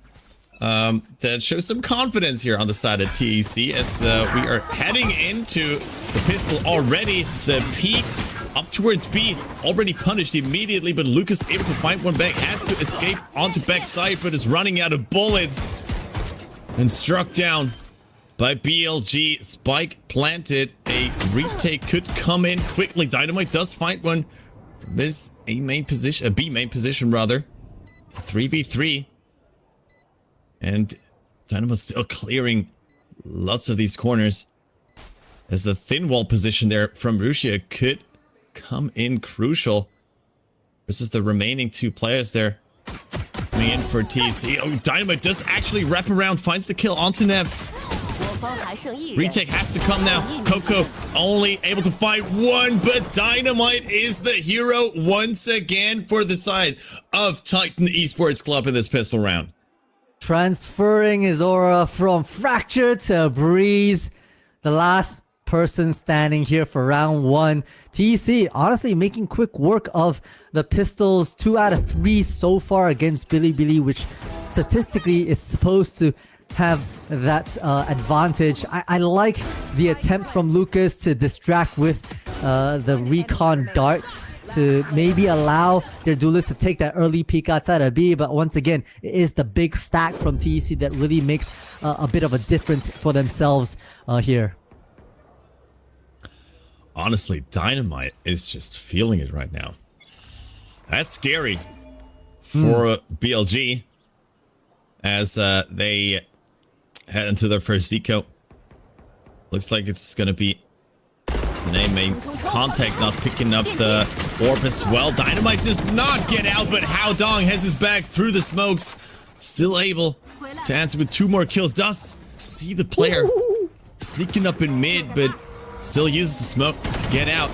that shows some confidence here on the side of TEC as we are heading into the pistol already. The peak up towards B, already punished immediately, but Lucas able to find one back, has to escape onto backside, but is running out of bullets and struck down by BLG. Spike planted, a retake could come in quickly. Dynamite does find one from his B main position rather. 3v3. And Dynamite still clearing lots of these corners as the thin wall position there from Rusia could come in crucial. This is the remaining two players there coming in for TEC. Oh, Dynamite does actually wrap around, finds the kill onto Nev. Retake has to come now. Coco only able to find one, but Dynamite is the hero once again for the side of Titan Esports Club in this pistol round. Transferring his aura from Fracture to Breeze. The last person standing here for round one. TEC honestly making quick work of the pistols. 2 out of 3 so far against Bilibili, which statistically is supposed to have that advantage. I like the attempt from Lucas to distract with the recon darts to maybe allow their duelists to take that early peek outside of B, but once again, it is the big stack from TEC that really makes a bit of a difference for themselves here. Honestly, Dynamite is just feeling it right now. That's scary for BLG as they head into their first eco. Looks like it's gonna be main contact, not picking up the orb as well. Dynamite does not get out, but Hao Dong has his back through the smokes. Still able to answer with 2 more kills. Does see the player sneaking up in mid, but still uses the smoke to get out.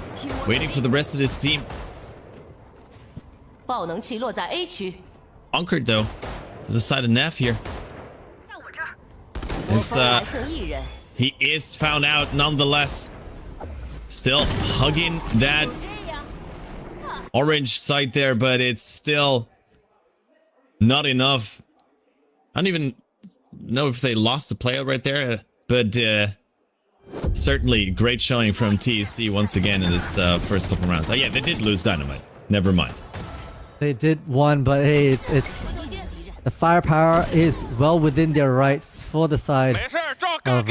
Waiting for the rest of his team. Bunkered though, to the side of Neff here. As, he is found out nonetheless. Still hugging that orange site there, but it's still not enough. I don't even know if they lost the player right there, but certainly great showing from TEC once again in this first couple rounds. Oh yeah, they did lose Dynamite. Never mind. They did one, but hey, it's the firepower is well within their rights for the side of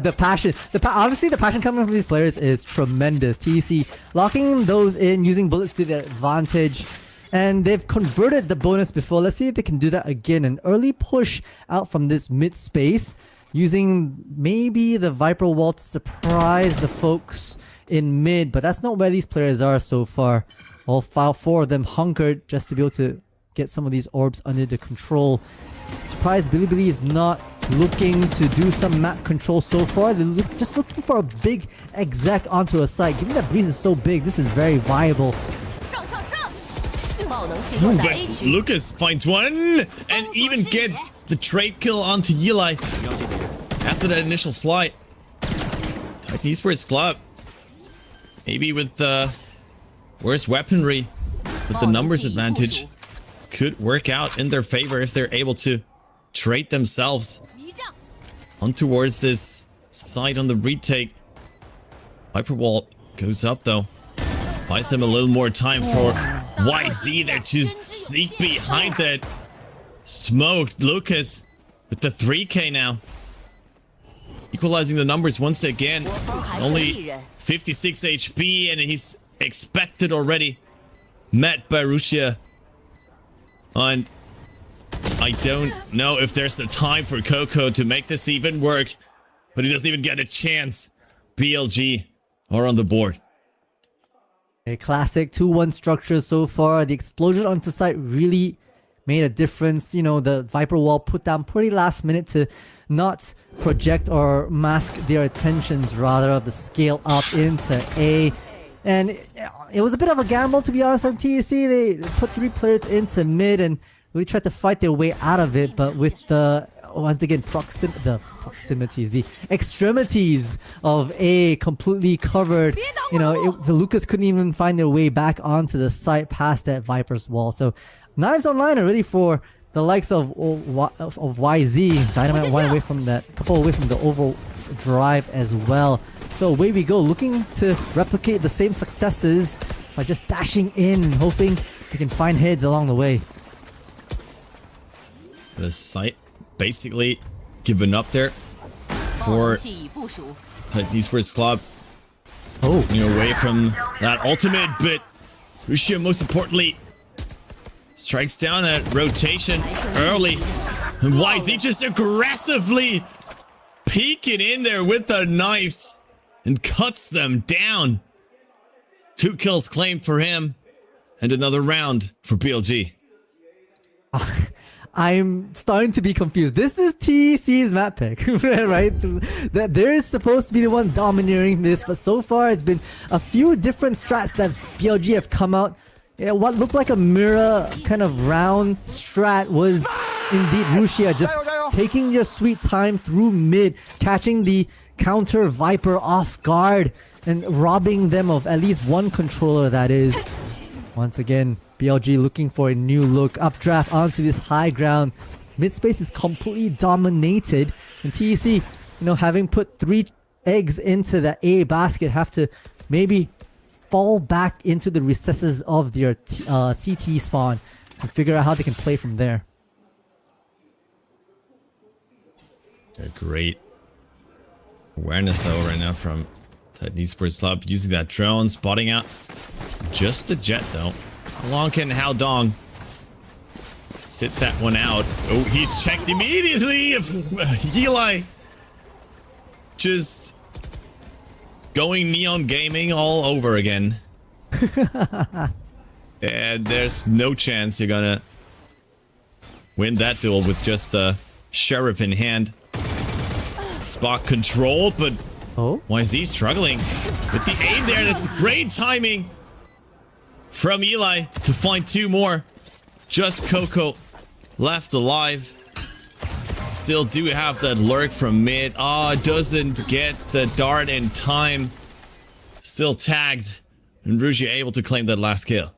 the passion. Honestly, the passion coming from these players is tremendous. TEC locking those in, using bullets to their advantage. And they've converted the bonus before. Let's see if they can do that again. An early push out from this mid space, using maybe the Viper wall to surprise the folks in mid. But that's not where these players are so far. All 4 of them hunkered just to be able to get some of these orbs under the control. Surprise, Bilibili is not looking to do some map control so far. They're just looking for a big exec onto a site. Given that Breeze is so big, this is very viable. Ooh, but Lucas finds one and even gets the trade kill onto Eli after that initial slide. TYL Esports Club, maybe with worse weaponry, but the numbers advantage could work out in their favor if they're able to trade themselves on towards this side on the retake. Viper wall goes up though. Buys them a little more time for YZ there to sneak behind that smoke. Lucas with the 3k now. Equalizing the numbers once again. Only 56 HP and he's expected already. Met by Rusia. And I don't know if there's the time for Coco to make this even work. But he doesn't even get a chance. BLG are on the board. A classic 2-1 structure so far. The explosion onto site really made a difference. You know, the Viper wall put down pretty last minute to not project or mask their attentions, rather of the scale up into A. And it was a bit of a gamble, to be honest, on TEC. They put 3 players into mid and really tried to fight their way out of it, but with the, once again, the extremities of A completely covered, you know, the Lucas couldn't even find their way back onto the site past that Viper's wall. So knives online are ready for the likes of YZ. Dynamite one away from that, couple away from the overdrive as well. So away we go, looking to replicate the same successes by just dashing in and hoping they can find heads along the way. The site basically given up there for TYL Esports Club. Oh, away from that ultimate, but Rusia most importantly strikes down at rotation early. And YZ just aggressively peeking in there with the knives and cuts them down. 2 kills claimed for him and another round for BLG. I'm starting to be confused. This is TEC's map pick, right? That they're supposed to be the one domineering this, but so far it's been a few different strats that BLG have come out. Yeah, what looked like a mirror kind of round strat was indeed Rusia just taking their sweet time through mid, catching the counter Viper off guard and robbing them of at least one controller, that is. Once again, BLG looking for a new look. Updraft onto this high ground. Mid space is completely dominated. And TEC, you know, having put 3 eggs into the A basket, have to maybe fall back into the recesses of their CT spawn to figure out how they can play from there. A great awareness though right now from TYL Esports Club, using that drone, spotting out just the jet though. How long can Hao Dong sit that one out? Oh, he's checked immediately. Eli just going Neon Gaming all over again. And there's no chance you're gonna win that duel with just the Sheriff in hand. Spot controlled, but YZ struggling with the aim there. That's great timing from Eli to find 2 more. Just Coco left alive. Still do have that lurk from mid. Doesn't get the dart in time. Still tagged. And Rugia able to claim that last kill.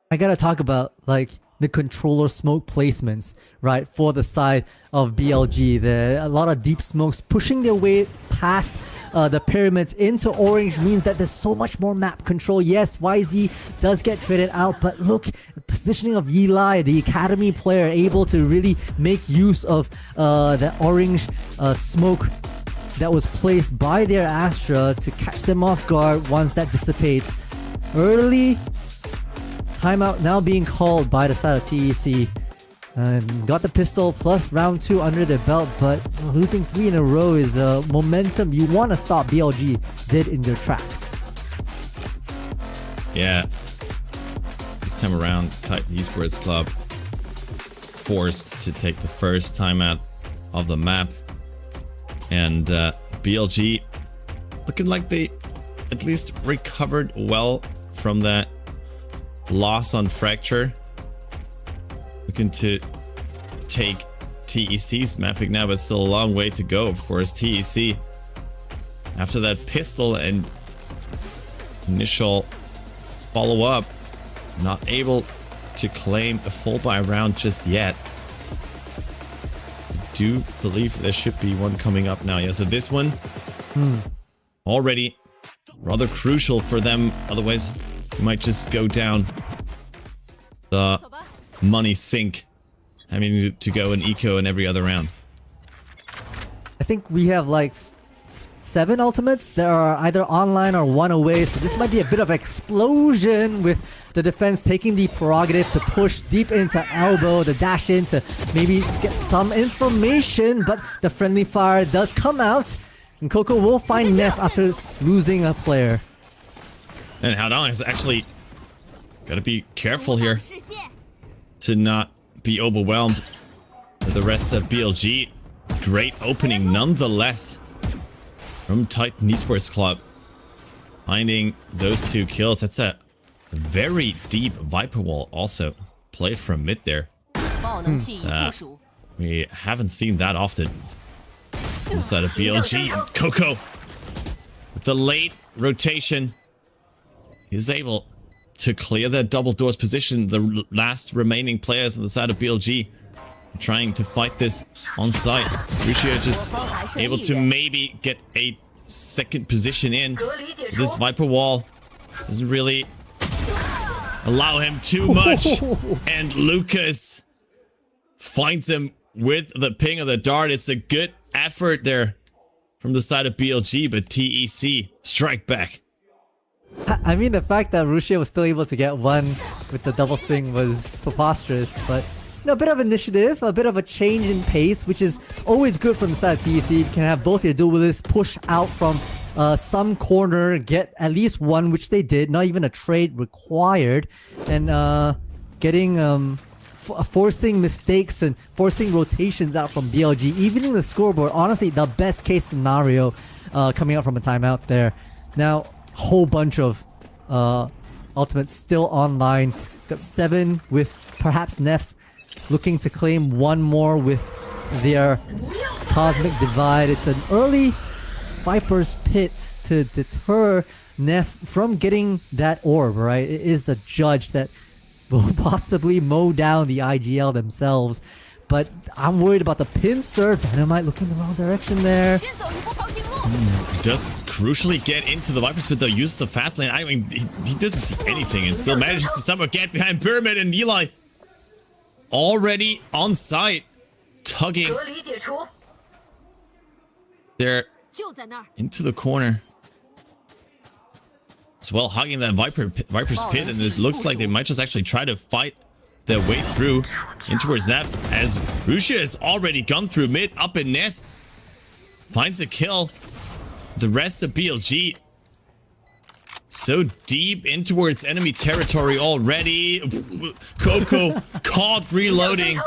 I gotta talk about like the controller smoke placements, right, for the side of BLG. There a lot of deep smokes pushing their way past the pyramids into orange means that there's so much more map control. Yes, YZ does get traded out, but look, the positioning of Eli, the academy player, able to really make use of the orange smoke that was placed by their Astra to catch them off guard once that dissipates. Early timeout now being called by the side of TEC. Got the pistol plus round 2 under their belt, but losing 3 in a row is momentum you want to stop BLG did in their tracks. Yeah. This time around, Titan Esports Club forced to take the first timeout of the map. And BLG looking like they at least recovered well from that loss on Fracture. Looking to take TEC's mapping now, but still a long way to go, of course. TEC, after that pistol and initial follow-up, not able to claim a full buy round just yet. I do believe there should be one coming up now. Yeah, so this one already rather crucial for them, otherwise you might just go down the money sink, having to go and eco in every other round. I think we have like 7 ultimates that are either online or 1 away, so this might be a bit of explosion with the defense taking the prerogative to push deep into elbow, the dash in to maybe get some information, but the friendly fire does come out, and Coco will find Neff after losing a player. And Haodong is actually gotta be careful here to not be overwhelmed with the rest of BLG. Great opening nonetheless from Titan Esports Club. Finding those 2 kills. That's a very deep Viper wall also played from mid there. We haven't seen that often on the side of BLG. And Coco with the late rotation is able to clear that double doors position. The last remaining players on the side of BLG trying to fight this on site. Lucio just able to maybe get a second position in. This Viper wall doesn't really allow him too much. And Lucas finds him with the ping of the dart. It's a good effort there from the side of BLG, but TEC strike back. I mean, the fact that Rusia was still able to get 1 with the double swing was preposterous, but you know, a bit of initiative, a bit of a change in pace, which is always good from the side of TEC. You can have both your duelists push out from some corner, get at least 1, which they did, not even a trade required, and getting forcing mistakes and forcing rotations out from BLG, evening the scoreboard. Honestly, the best case scenario coming out from a timeout there. Now, whole bunch of ultimates still online. Got 7 with perhaps Neff looking to claim 1 more with their Cosmic Divide. It's an early Viper's Pit to deter Neff from getting that orb, right? It is the judge that will possibly mow down the IGL themselves. But I'm worried about the pincer. Dynamite looking the wrong direction there. Does crucially get into the Viper's Pit though, uses the fast lane. I mean, he doesn't see anything and still manages to somehow get behind Pyramid, and Eli already on site, tugging there into the corner. As well, hugging that Viper's Pit, and it looks like they might just actually try to fight their way through in towards Neff, as Rusia has already gone through mid, up in Nest. Finds a kill. The rest of BLG so deep in towards enemy territory already. Coco caught reloading.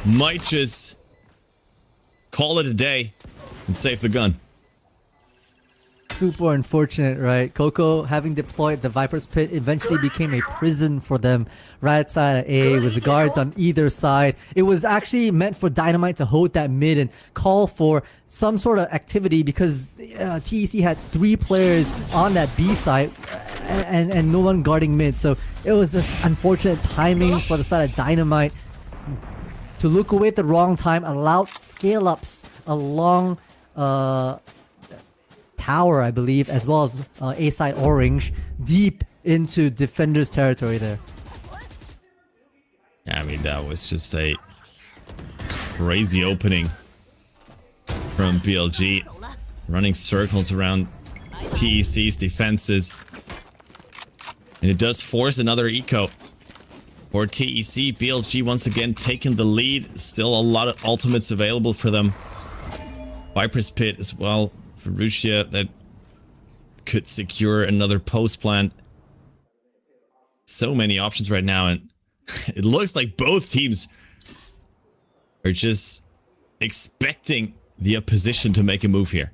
Might just call it a day and save the gun. Super unfortunate, right? Coco, having deployed the Viper's Pit, eventually became a prison for them right side of A with the guards on either side. It was actually meant for Dynamite to hold that mid and call for some sort of activity because TEC had 3 players on that B side. and no one guarding mid. So it was this unfortunate timing for the side of Dynamite to look away at the wrong time, allowed scale ups along tower, I believe, as well as A side orange, deep into defender's territory there. Yeah, I mean, that was just a crazy opening from BLG, running circles around TEC's defenses. And it does force another eco for TEC. BLG once again taking the lead. Still a lot of ultimates available for them. Viper's Pit as well for Rusia that could secure another post plant. So many options right now, and it looks like both teams are just expecting the opposition to make a move here.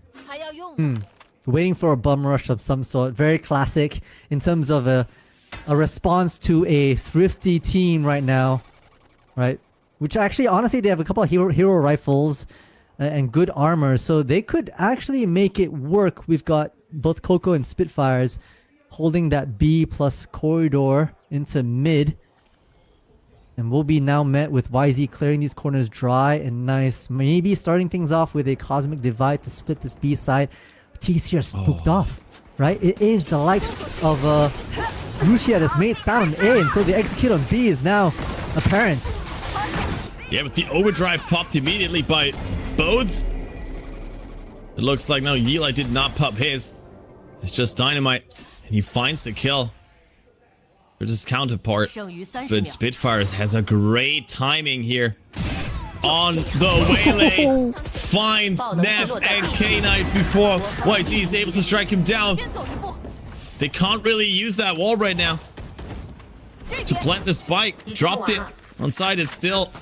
Waiting for a bum rush of some sort. Very classic in terms of a response to a thrifty team right now, right? Which actually, honestly, they have a couple of hero rifles and good armor, so they could actually make it work. We've got both Coco and Spitfires holding that B plus corridor into mid. And we'll be now met with YZ clearing these corners dry and nice. Maybe starting things off with a Cosmic Divide to split this B side. TC are spooked off, right? It is the likes of Rusia that's made sound on A, and so the execute on B is now apparent. Yeah, but the overdrive popped immediately by both. It looks like no, Yeli did not pop his. It's just Dynamite, and he finds the kill. There's his counterpart, but Spitfires has a great timing here. On the waylay, finds Neff and K-Knight before YZ is able to strike him down. They can't really use that wall right now to plant the spike. Dropped it on side. It's still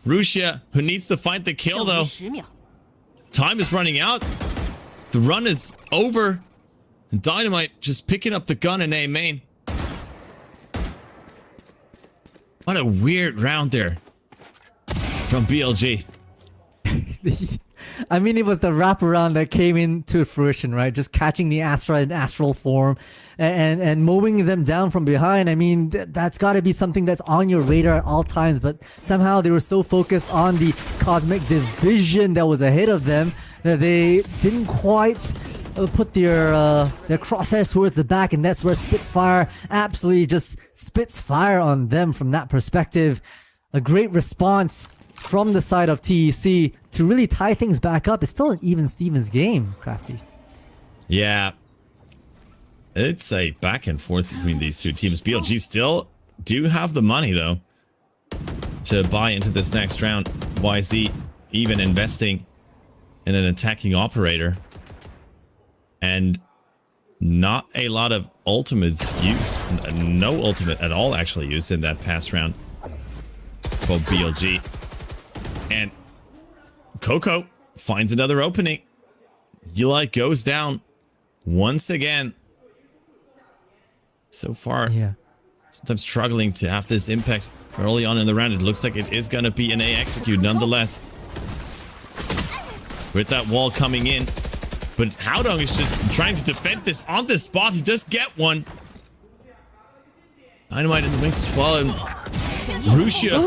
Rusia who needs to find the kill though. Time is running out. The run is over. And Dynamite just picking up the gun in A main. What a weird round there from BLG. I mean, it was the wraparound that came into fruition, right? Just catching the Astra in astral form and mowing them down from behind. I mean, that's got to be something that's on your radar at all times, but somehow they were so focused on the Cosmic Division that was ahead of them that they didn't quite put their crosshairs towards the back, and that's where Spitfire absolutely just spits fire on them from that perspective. A great response from the side of TEC to really tie things back up. It's still an even Stevens game, Crafty. Yeah. It's a back and forth between these two teams. BLG still do have the money, though, to buy into this next round. YZ even investing in an attacking operator. And not a lot of ultimates used. No ultimate at all actually used in that past round for BLG. And Coco finds another opening. Yeli goes down once again. So far, yeah, sometimes struggling to have this impact early on in the round. It looks like it is going to be an A execute nonetheless. With that wall coming in. But Howdong is just trying to defend this on the spot. He does get one. Dynamite in the wings as well. And Rusia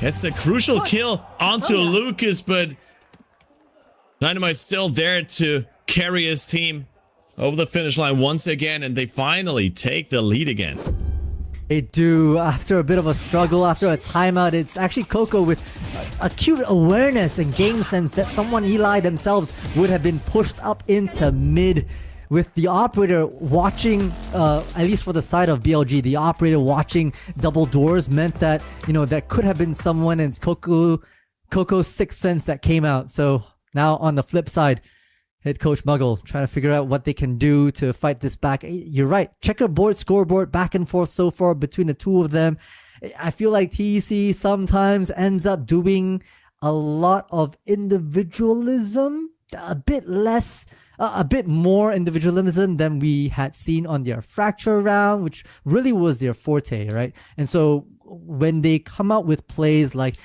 gets the crucial kill onto Lucas, but Dynamite's still there to carry his team over the finish line once again, and they finally take the lead again. They do. After a bit of a struggle, after a timeout, it's actually Coco with acute awareness and game sense that someone Yeli themselves would have been pushed up into mid, with the operator watching, at least for the side of BLG, the operator watching double doors meant that, you know, that could have been someone, and it's Coco's sixth sense that came out. So now on the flip side, head coach Muggle trying to figure out what they can do to fight this back. You're right. Checkerboard, scoreboard, back and forth so far between the two of them. I feel like TEC sometimes ends up doing a lot of individualism, a bit less, a bit more individualism than we had seen on their Fracture round, which really was their forte, right? And so when they come out with plays like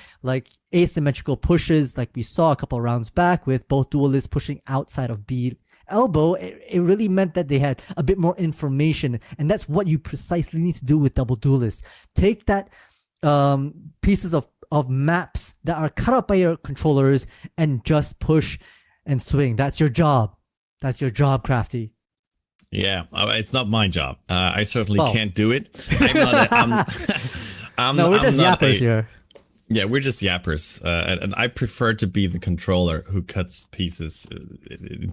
asymmetrical pushes, like we saw a couple rounds back with both duelists pushing outside of B elbow, it really meant that they had a bit more information, and that's what you precisely need to do with Double Duelists. Take that pieces of maps that are cut up by your controllers and just push and swing. That's your job. That's your job, Crafty. Yeah, it's not my job. I certainly can't do it. No, we're just yappers here. Yeah, we're just yappers, and I prefer to be the controller who cuts pieces,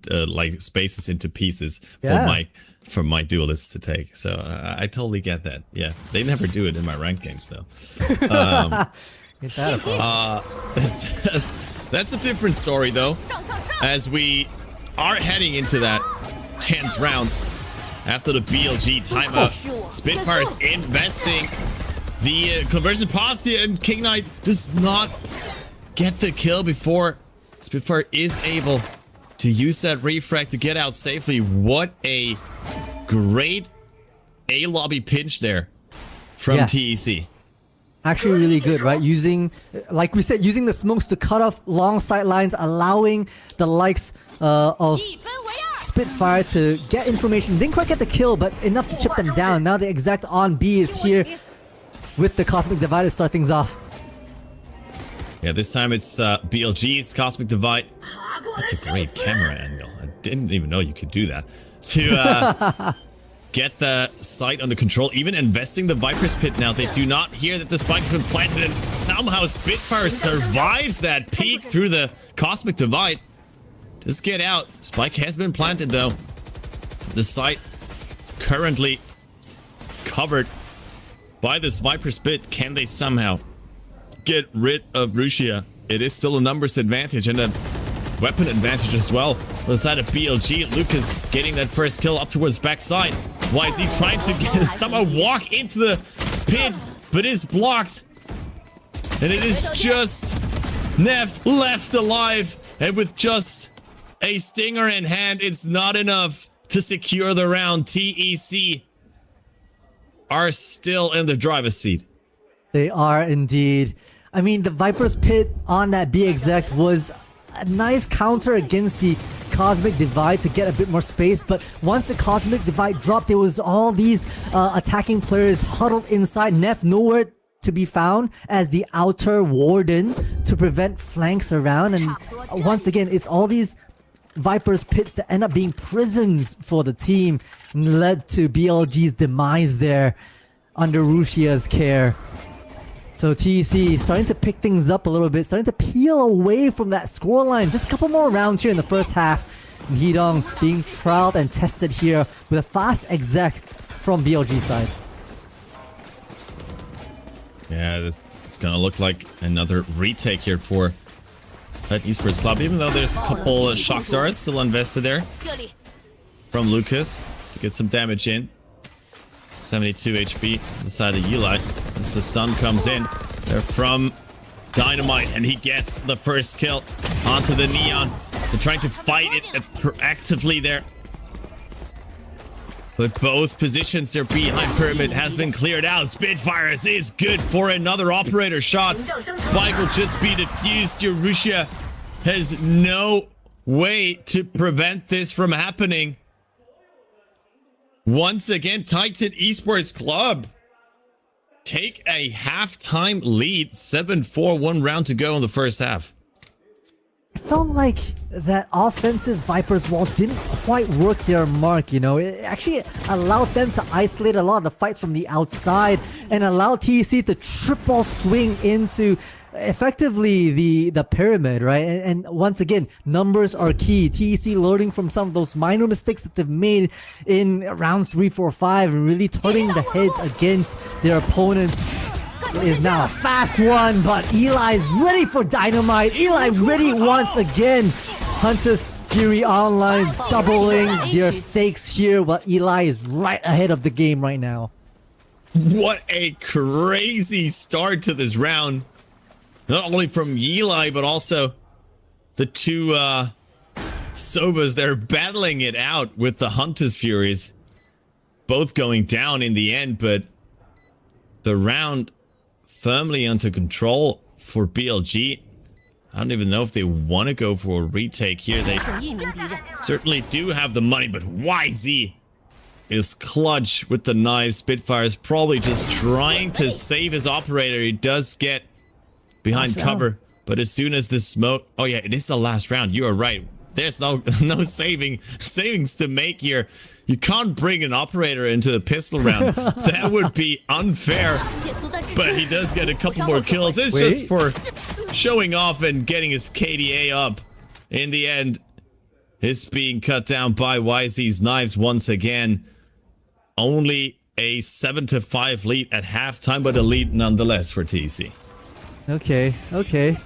like spaces into pieces for my duelists to take. So I totally get that. Yeah, they never do it in my ranked games though. That's a different story though. As we are heading into that 10th round after the BLG timeout, Spitfire is investing. The conversion policy, and King Knight does not get the kill before Spitfire is able to use that refrag to get out safely. What a great A-lobby pinch there from TEC. Actually really good, right? Using, like we said, using the smokes to cut off long sight lines, allowing the likes of Spitfire to get information. Didn't quite get the kill, but enough to chip them down. Now the exact on B is here with the Cosmic Divide to start things off. Yeah, this time it's BLG's Cosmic Divide. That's a great camera angle. I didn't even know you could do that. To get the sight under control, even investing the Viper's Pit now. They do not hear that the spike's been planted, and somehow Spitfire survives that peek through the Cosmic Divide. Just get out. Spike has been planted though. The site currently covered by this Viper's Pit. Can they somehow get rid of Rusia? It is still a numbers advantage and a weapon advantage as well. On the side of BLG, Lucas getting that first kill up towards backside. Why is he trying to somehow walk into the pit, but is blocked? And it is just Neff left alive, and with just a stinger in hand, it's not enough to secure the round. TEC are still in the driver's seat. They are indeed. I mean, the Viper's Pit on that B exec was a nice counter against the Cosmic Divide to get a bit more space, but once the Cosmic Divide dropped, there was all these attacking players huddled inside. Neff nowhere to be found as the outer warden to prevent flanks around, and once again, it's all these Viper's Pits that end up being prisons for the team, and led to BLG's demise there under Rusia's care. So TEC starting to pick things up a little bit, starting to peel away from that scoreline. Just a couple more rounds here in the first half. And Hidong being trialed and tested here with a fast exec from BLG side. Yeah, it's gonna look like another retake here for that esports club, even though there's a couple shock darts still invested there from Lucas to get some damage in. 72 HP on the side of Eli as the stun comes in. They're from Dynamite, and he gets the first kill onto the Neon. They're trying to fight it actively there. But both positions are behind Pyramid has been cleared out. Spitfires is good for another operator shot. Spike will just be defused. Rusia has no way to prevent this from happening. Once again, Titan Esports Club take a halftime lead. 7-4, 1 round to go in the first half. I felt like that offensive Viper's wall didn't quite work their mark, you know. It actually allowed them to isolate a lot of the fights from the outside and allow TEC to triple swing into effectively the pyramid, right? And once again, numbers are key. TEC learning from some of those minor mistakes that they've made in rounds 3, 4, 5 and really turning the heads against their opponents. Is now a fast one, but Eli is ready for Dynamite. Eli ready once again. Hunter's Fury Online doubling their stakes here, but Eli is right ahead of the game right now. What a crazy start to this round. Not only from Eli, but also the two Sobas. They're battling it out with the Hunter's Furies. Both going down in the end, but the round firmly under control for BLG. I don't even know if they want to go for a retake here. They certainly do have the money, but YZ is clutch with the knife. Spitfire is probably just trying to save his operator. He does get behind cover, but as soon as the smoke... Oh yeah, it is the last round. You are right. There's no savings to make here. You can't bring an operator into a pistol round. That would be unfair. But he does get a couple more kills. It's just for showing off and getting his KDA up. In the end, it's being cut down by YZ's knives once again. Only a 7-5 lead at halftime, but a lead nonetheless for TEC. Okay.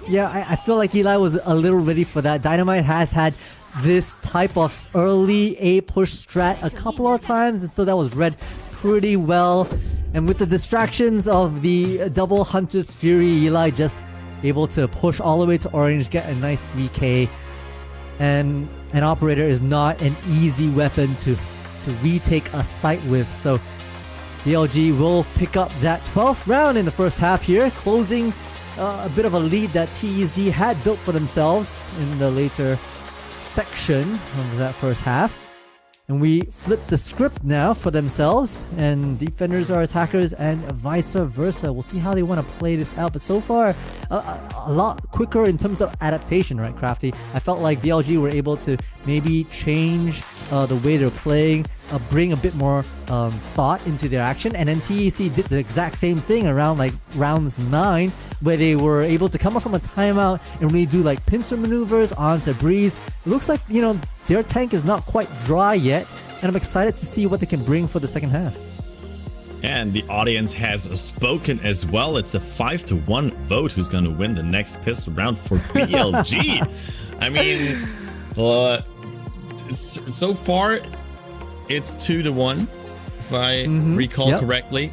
Yeah, I feel like Eli was a little ready for that. Dynamite has had this type of early A push strat a couple of times, and so that was read pretty well. And with the distractions of the double Hunter's Fury, Eli just able to push all the way to orange, get a nice 3k. And an operator is not an easy weapon to retake a site with, so BLG will pick up that 12th round in the first half here, closing a bit of a lead that TEC had built for themselves in the later section of that first half. And we flip the script now for themselves, and defenders are attackers and vice versa. We'll see how they want to play this out, but so far a lot quicker in terms of adaptation, right, Crafty? I felt like BLG were able to maybe change the way they're playing, bring a bit more thought into their action, and then TEC did the exact same thing around like rounds 9, where they were able to come up from a timeout and really do like pincer maneuvers onto Breeze. It looks like, you know, their tank is not quite dry yet, and I'm excited to see what they can bring for the second half. And the audience has spoken as well. It's a 5-1 vote who's going to win the next pistol round for BLG. I mean, so far it's 2-1, if I recall correctly,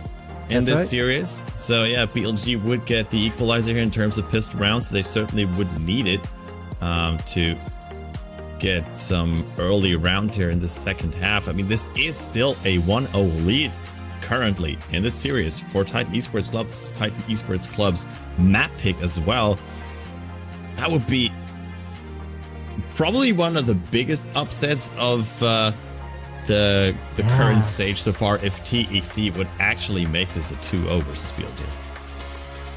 in this series. So yeah, BLG would get the equalizer here in terms of pistol rounds. They certainly would need it to get some early rounds here in the second half. I mean, this is still a 1-0 lead currently in this series for Titan Esports Club. This is Titan Esports Club's map pick as well. That would be probably one of the biggest upsets of the current stage so far, if TEC would actually make this a 2-0 versus BLG.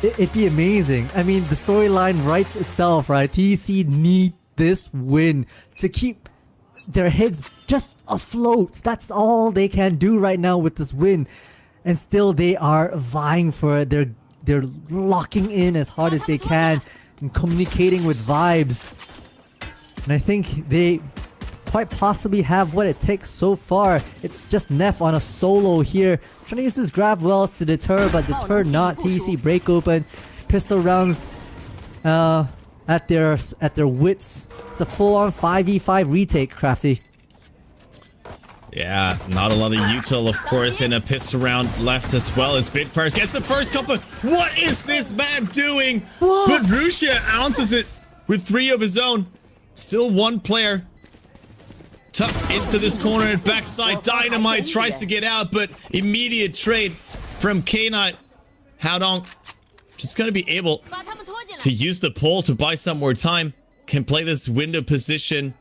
It'd be amazing. I mean, the storyline writes itself, right? TEC need this win to keep their heads just afloat. That's all they can do right now with this win, and still they are vying for it. They're locking in as hard as they can and communicating with vibes, and I think they quite possibly have what it takes so far. It's just Neff on a solo here, trying to use his grab wells to deter, but deter not. TEC break open, pistol rounds at their wits. It's a full-on 5v5 retake, Crafty. Yeah, not a lot of util, of course, in a pistol round left as well. As Spitfire gets the first couple. What is this map doing? What? But Rusia ounces it with 3 of his own. Still one player. Tucked into this corner and backside. Dynamite tries to get out, but immediate trade from K-Knight. Howdong just gonna be able to use the pole to buy some more time. Can play this window position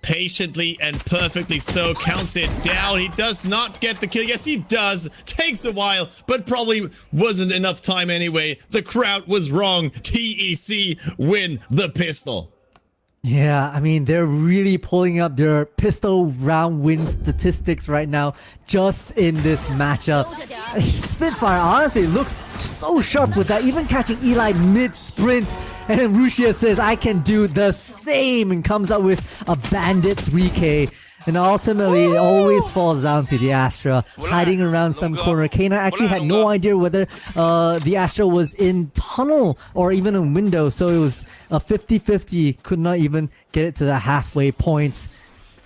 patiently and perfectly so. Counts it down. He does not get the kill. Yes, he does. Takes a while, but probably wasn't enough time anyway. The crowd was wrong. TEC win the pistol. Yeah, I mean, they're really pulling up their pistol round win statistics right now just in this matchup. Spitfire honestly looks so sharp with that, even catching Eli mid-sprint. And then Rusia says, I can do the same, and comes up with a bandit 3k. And ultimately, it always falls down to the Astra hiding around some corner. Kena actually had no idea whether the Astra was in tunnel or even in window, so it was a 50-50. Could not even get it to the halfway points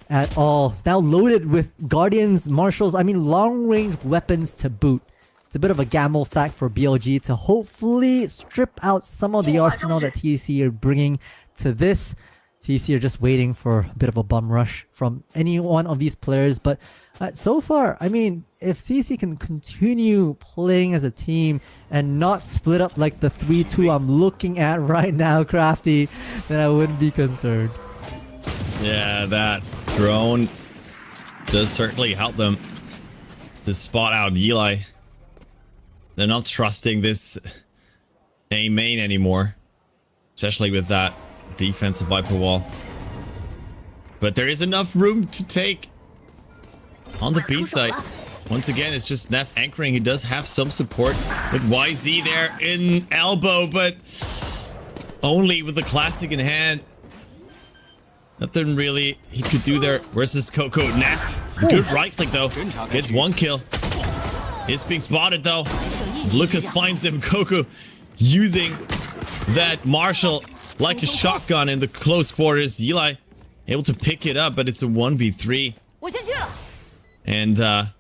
at all. Now loaded with Guardians, Marshals, I mean long-range weapons to boot. It's a bit of a gamble stack for BLG to hopefully strip out some of the arsenal that TEC are bringing to this. TEC are just waiting for a bit of a bum rush from any one of these players. But so far, I mean, if TEC can continue playing as a team and not split up like the 3-2 I'm looking at right now, Crafty, then I wouldn't be concerned. Yeah, that drone does certainly help them to spot out Eli. They're not trusting this A main anymore, especially with that defensive Viper wall. But there is enough room to take on the B side. Once again, it's just Neff anchoring. He does have some support with YZ there in elbow, but only with the classic in hand. Nothing really he could do there versus Coco. Neff, good right click though. Gets one kill. It's being spotted though. Lucas finds him. Coco using that Marshall like a shotgun in the close quarters. Eli able to pick it up, but it's a 1v3. And the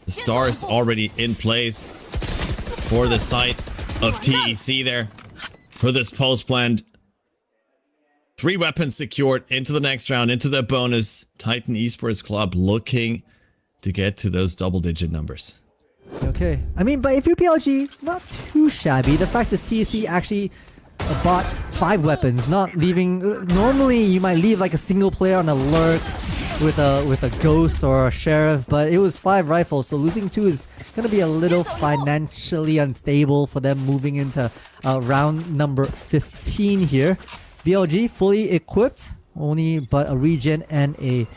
star is already in place for the side of TEC there for this post planned. 3 weapons secured into the next round, into the bonus. Titan Esports Club looking to get to those double-digit numbers. Okay. I mean, but if you're BLG, not too shabby. The fact is TEC actually bought 5 weapons, not leaving... normally, you might leave like a single player on a lurk with a ghost or a sheriff, but it was 5 rifles, so losing 2 is going to be a little financially unstable for them moving into round number 15 here. BLG fully equipped, only but a regen and a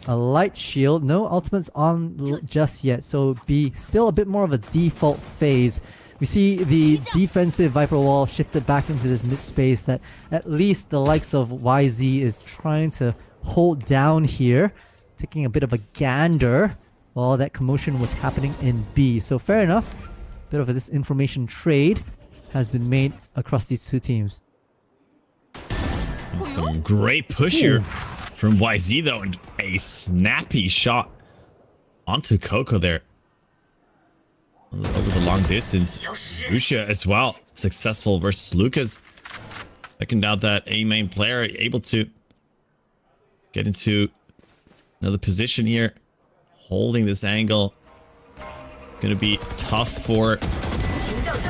light shield. No ultimates on just yet, so be still a bit more of a default phase. We see the defensive Viper wall shifted back into this mid space that at least the likes of YZ is trying to hold down here, taking a bit of a gander while that commotion was happening in B. So fair enough, bit of this information trade has been made across these two teams. Some great push here from YZ though, and a snappy shot onto Coco there. Over the long distance. Lucia as well, successful versus Lucas. Checking out that A main player, able to get into another position here. Holding this angle. Gonna be tough for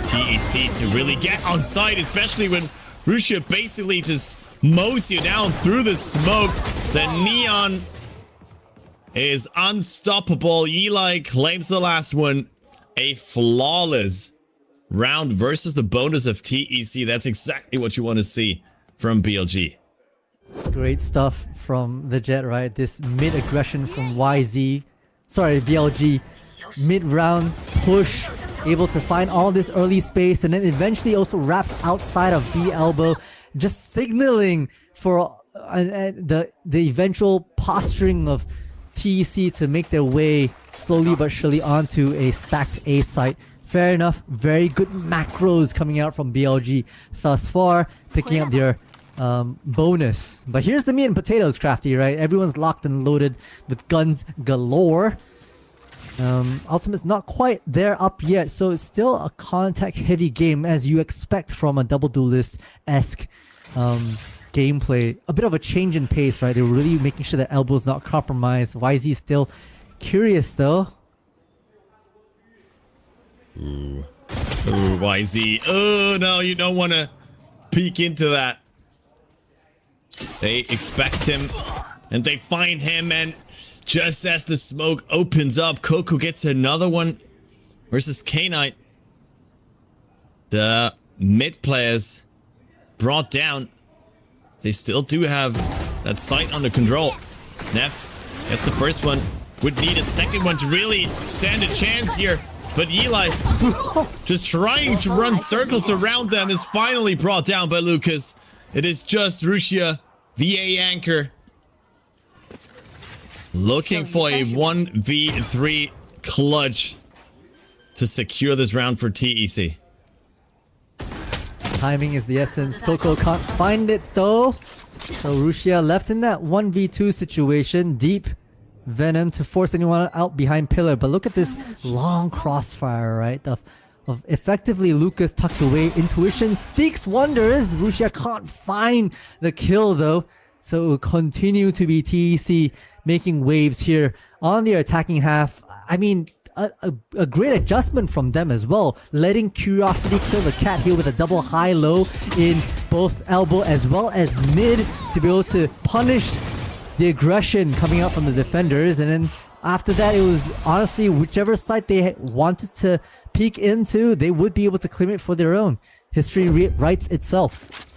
TEC to really get on site, especially when Lucia basically just mows you down through the smoke. The Neon is unstoppable. Eli claims the last one. A flawless round versus the bonus of TEC. That's exactly what you want to see from BLG. Great stuff from the Jet, right? This mid-aggression from YZ. Sorry, BLG. Mid-round push. Able to find all this early space and then eventually also wraps outside of B elbow. Just signaling for the eventual posturing of TEC to make their way slowly but surely onto a stacked A site. Fair enough, very good macros coming out from BLG thus far, picking up their bonus. But here's the meat and potatoes, Crafty, right? Everyone's locked and loaded with guns galore. Ultimate's not quite there up yet, so it's still a contact heavy game as you expect from a double duelist-esque gameplay. A bit of a change in pace, right? They're really making sure that elbow's not compromised. YZ still curious though. Ooh, YZ. Oh no, you don't want to peek into that. They expect him and they find him, and just as the smoke opens up, Coco gets another one versus K-Knight. The mid players brought down. They still do have that site under control. Neff gets the first one. Would need a second one to really stand a chance here. But Eli, just trying to run circles around them, is finally brought down by Lucas. It is just Rusia, the A anchor, looking for a 1v3 clutch to secure this round for TEC. Timing is the essence. Coco can't find it though. So Rusia left in that 1v2 situation. Deep Venom to force anyone out behind pillar. But look at this long crossfire, right? The of effectively Lucas tucked away. Intuition speaks wonders. Lucia can't find the kill though. So it will continue to be TEC making waves here on the attacking half. I mean, a great adjustment from them as well, letting Curiosity kill the cat here with a double high-low in both elbow as well as mid to be able to punish the aggression coming out from the defenders. And then after that, it was honestly whichever side they wanted to peek into, they would be able to claim it for their own. History writes itself.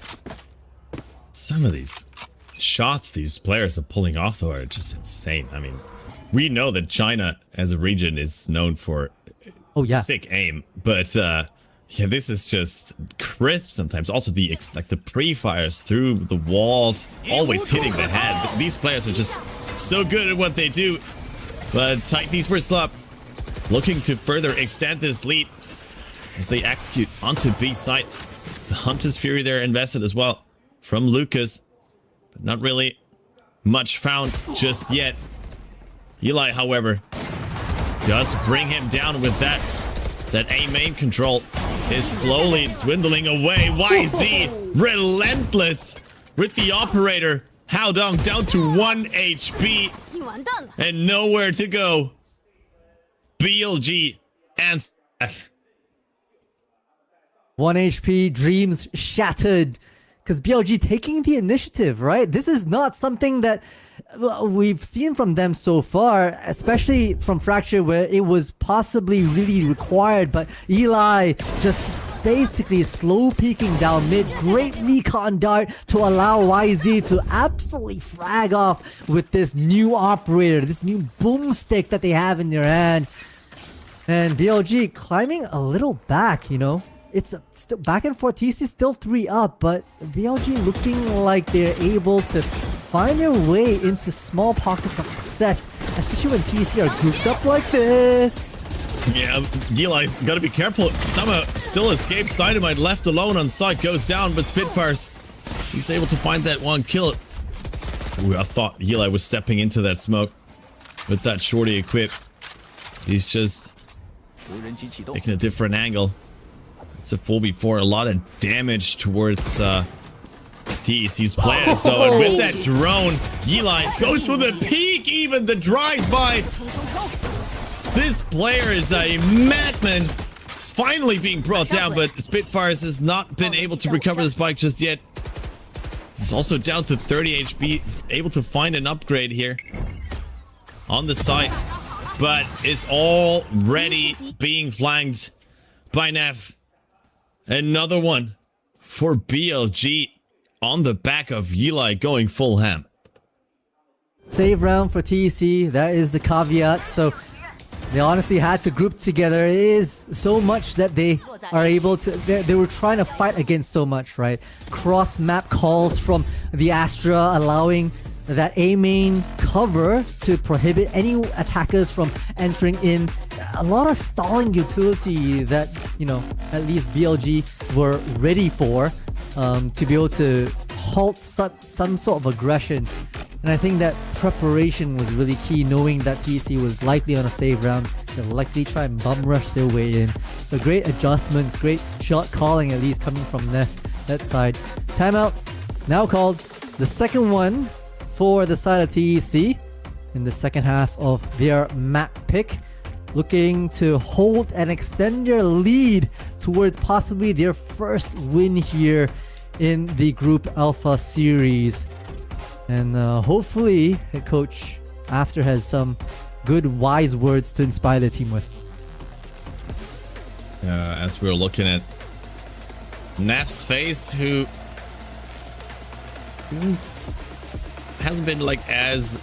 Some of these shots these players are pulling off though are just insane. I mean, we know that China as a region is known for sick aim, but yeah, this is just crisp sometimes. Also the pre-fires through the walls, always hitting the head. These players are just so good at what they do. But Titans were still up, looking to further extend this lead as they execute onto B side. The Hunter's Fury there invested as well from Lucas, but not really much found just yet. Eli, however, does bring him down with that. That A main control is slowly dwindling away. YZ relentless with the operator. Haodong down to 1 HP and nowhere to go. BLG and 1 HP, dreams shattered. Because BLG taking the initiative, right? This is not something that we've seen from them so far, especially from Fracture, where it was possibly really required, but Eli just basically slow peeking down mid. Great recon dart to allow YZ to absolutely frag off with this new operator, this new boomstick that they have in their hand. And BLG climbing a little back, you know. It's still back and forth. TC still 3 up, but BLG looking like they're able to find their way into small pockets of success, especially when TC are grouped up like this. Yeah, Eli's got to be careful. Somehow still escapes. Dynamite left alone on site, goes down, but Spitfires, he's able to find that one kill. Ooh, I thought Eli was stepping into that smoke with that shorty equip. He's just taking a different angle. It's a 4v4, a lot of damage towards TEC's players though, and with that drone, Eli goes for the peak, even the drive-by. This player is a madman. He's finally being brought down, but Spitfires has not been able to recover the spike just yet. He's also down to 30 HP, able to find an upgrade here on the site, but is already being flanked by Nev. Another one for BLG on the back of Eli going full ham. Save round for TEC, that is the caveat. So they honestly had to group together. It is so much that they are able to, they were trying to fight against so much, right? Cross map calls from the Astra allowing that A main cover to prohibit any attackers from entering in. A lot of stalling utility that, you know, at least BLG were ready for to be able to halt some sort of aggression. And I think that preparation was really key, knowing that TEC was likely on a save round. They'll likely try and bum rush their way in. So great adjustments, great shot calling at least coming from that side. Timeout now called. The second one for the side of TEC in the second half of their map pick, looking to hold and extend their lead towards possibly their first win here in the Group Alpha series. And hopefully head coach After has some good wise words to inspire the team with. As we're looking at Naf's face, who hasn't been like as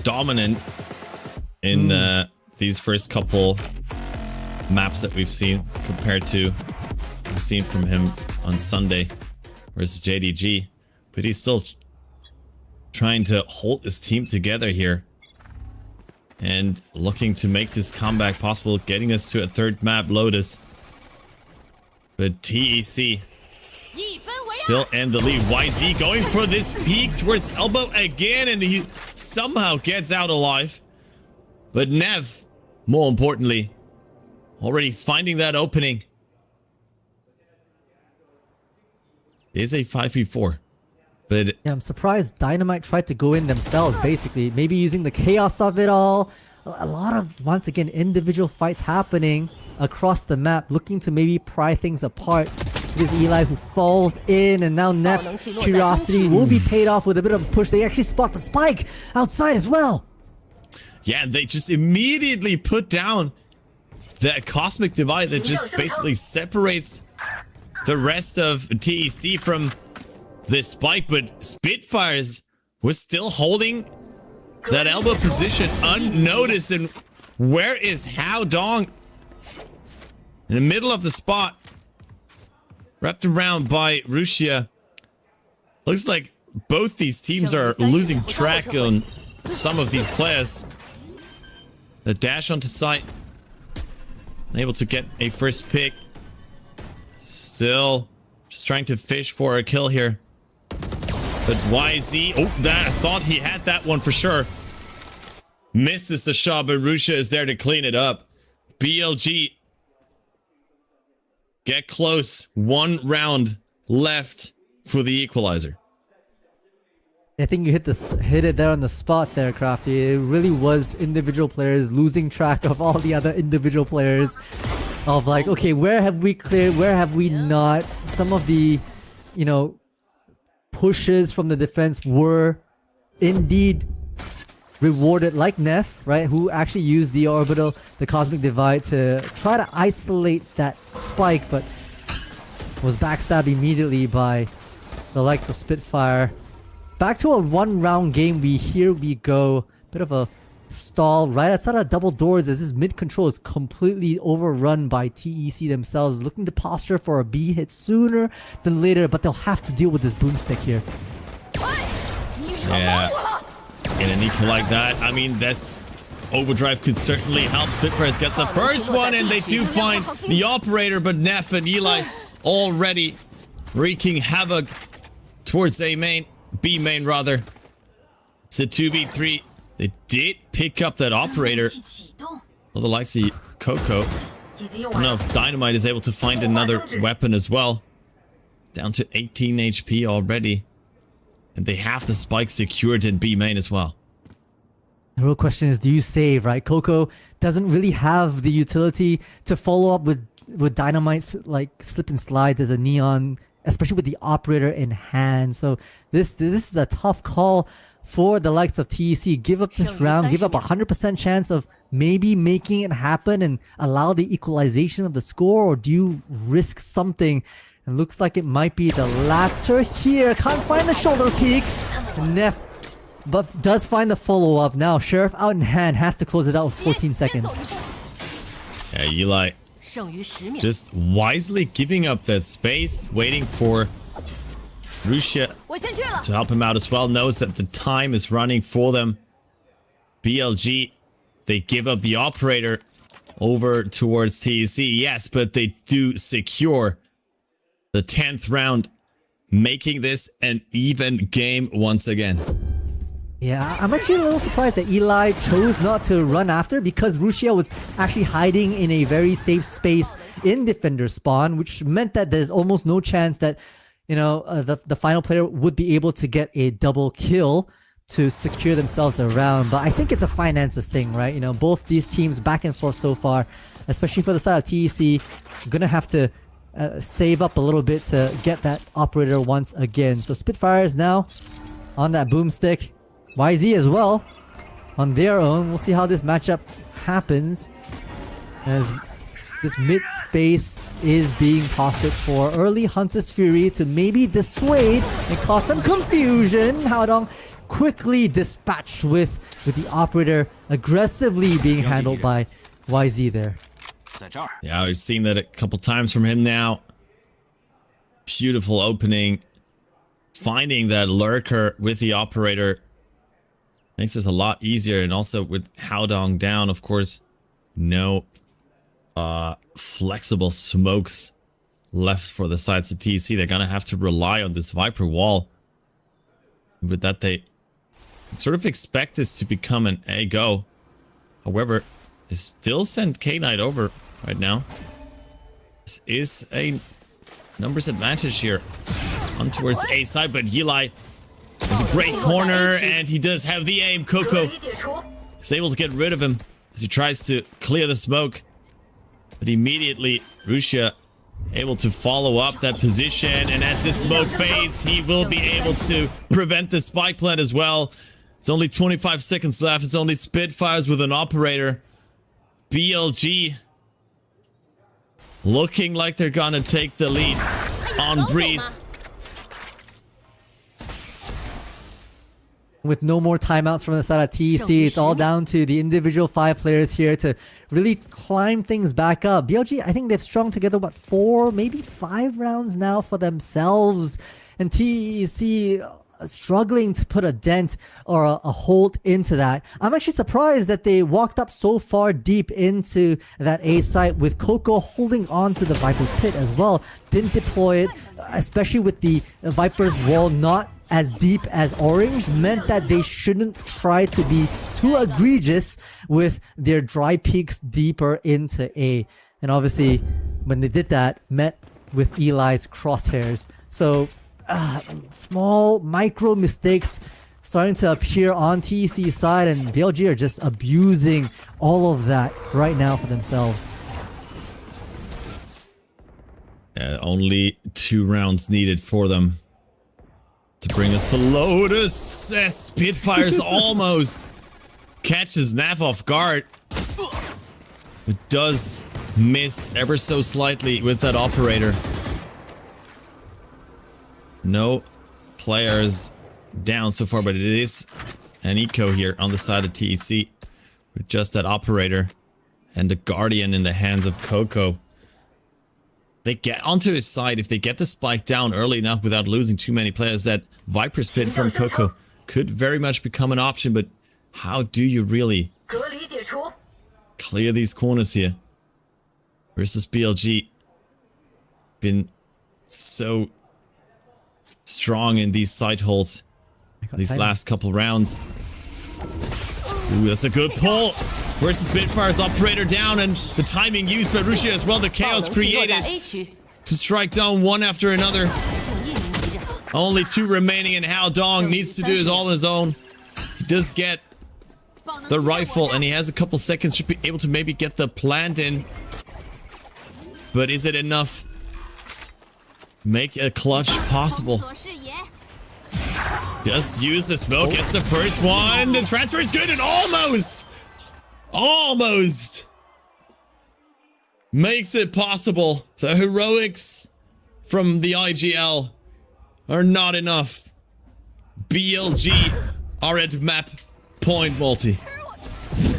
dominant in these first couple maps that we've seen compared to what we've seen from him on Sunday versus JDG, but he's still trying to hold his team together here and looking to make this comeback possible, getting us to a third map, Lotus. But TEC still in the lead. YZ going for this peek towards elbow again, and he somehow gets out alive. But Nev, more importantly, already finding that opening. It is a 5v4. But yeah, I'm surprised Dynamite tried to go in themselves, basically. Maybe using the chaos of it all. A lot of, once again, individual fights happening across the map, looking to maybe pry things apart. It is Eli who falls in, and now Neff's curiosity will be paid off with a bit of a push. They actually spot the spike outside as well. Yeah, they just immediately put down that cosmic divide that just basically separates the rest of TEC from this spike, but Spitfires was still holding that elbow position unnoticed. And where is Hao Dong? In the middle of the spot, wrapped around by Rusia. Looks like both these teams are losing track on some of these players. The dash onto site, able to get a first pick. Still just trying to fish for a kill here. But YZ, oh, that, I thought he had that one for sure. Misses the shot, but Rusia is there to clean it up. BLG get close. 1 round left for the equalizer. I think you hit it there on the spot there, Crafty. It really was individual players losing track of all the other individual players. Of like, okay, where have we cleared? Where have we not? Some of the, you know, pushes from the defense were indeed rewarded, like Neff, right? Who actually used the orbital, the cosmic divide, to try to isolate that spike, but was backstabbed immediately by the likes of Spitfire. Back to a 1-round game. Here we go. Bit of a stall right outside of double doors as his mid control is completely overrun by TEC themselves, looking to posture for a B hit sooner than later, but they'll have to deal with this boomstick here. Yeah, in an eco like that, I mean, this overdrive could certainly help. Spitfires gets the first one, and they do find the operator, but Neff and Eli already wreaking havoc towards A main, B main rather. It's a 2v3. They did pick up that operator. Well, the likes of Coco. I don't know if Dynamite is able to find another weapon as well. Down to 18 HP already. And they have the spike secured in B main as well. The real question is, do you save, right? Coco doesn't really have the utility to follow up with Dynamite's like slip and slides as a neon, especially with the operator in hand. So this is a tough call for the likes of TEC. Give up this round, give up 100% chance of maybe making it happen and allow the equalization of the score, or do you risk something? And looks like it might be the latter here. Can't find the shoulder peek. Neff, but does find the follow-up. Now Sheriff out in hand, has to close it out with 14 seconds. Yeah, Eli just wisely giving up that space, waiting for Rusia to help him out as well. Knows that the time is running for them. BLG, they give up the operator over towards TEC. Yes, but they do secure the 10th round, making this an even game once again. Yeah, I'm actually a little surprised that Eli chose not to run after, because Rusia was actually hiding in a very safe space in defender spawn, which meant that there's almost no chance that, you know, the final player would be able to get a double kill to secure themselves the round. But I think it's a finances thing, right? You know, both these teams back and forth so far, especially for the side of TEC, gonna have to save up a little bit to get that operator once again. So Spitfires now on that boomstick. YZ as well on their own. We'll see how this matchup happens as this mid space is being postured for early Hunter's Fury to maybe dissuade and cause some confusion. Haodong quickly dispatched with the operator aggressively being handled by YZ there. Yeah, we've seen that a couple times from him now. Beautiful opening. Finding that lurker with the operator makes this a lot easier, and also with Haodong down, of course, no flexible smokes left for the sides of TEC. They're gonna have to rely on this Viper wall. With that, they sort of expect this to become an A go. However, they still send K-Knight over right now. This is a numbers advantage here on towards A side, but Eli has a great corner and he does have the aim. Coco is able to get rid of him as he tries to clear the smoke, but immediately Russia able to follow up that position, and as the smoke fades, he will be able to prevent the spike plant as well. It's only 25 seconds left. It's only Spitfires with an operator. BLG looking like they're gonna take the lead on Breeze. With no more timeouts from the side of TEC, it's all down to the individual 5 players here to really climb things back up. BLG, I think they've strung together, what, 4, maybe 5 rounds now for themselves. And TEC struggling to put a dent or a hold into that. I'm actually surprised that they walked up so far deep into that A site with Coco holding on to the Viper's pit as well. Didn't deploy it, especially with the Viper's wall not as deep as Orange, meant that they shouldn't try to be too egregious with their dry peaks deeper into A. And obviously, when they did that, met with Eli's crosshairs. So, small micro mistakes starting to appear on TEC's side, and BLG are just abusing all of that right now for themselves. Only 2 rounds needed for them to bring us to Lotus. As Spitfires almost catches Nav off guard. It does miss ever so slightly with that operator. No players down so far, but it is an eco here on the side of TEC with just that operator and the Guardian in the hands of Coco. They get onto his side. If they get the spike down early enough without losing too many players, that Viper's pit from Coco could very much become an option, but how do you really clear these corners here? Versus BLG. Been so strong in these side holds these last couple rounds. Ooh, that's a good pull. Versus Spitfire's operator down, and the timing used by Russia as well. The chaos created to strike down one after another. Only 2 remaining, and Hao Dong needs to do it all on his own. He does get the rifle, and he has a couple seconds. Should be able to maybe get the plant in. But is it enough? Make a clutch possible. Just use the smoke. Gets the first one. The transfer is good, and almost makes it possible. The heroics from the IGL are not enough. BLG are at map point multi.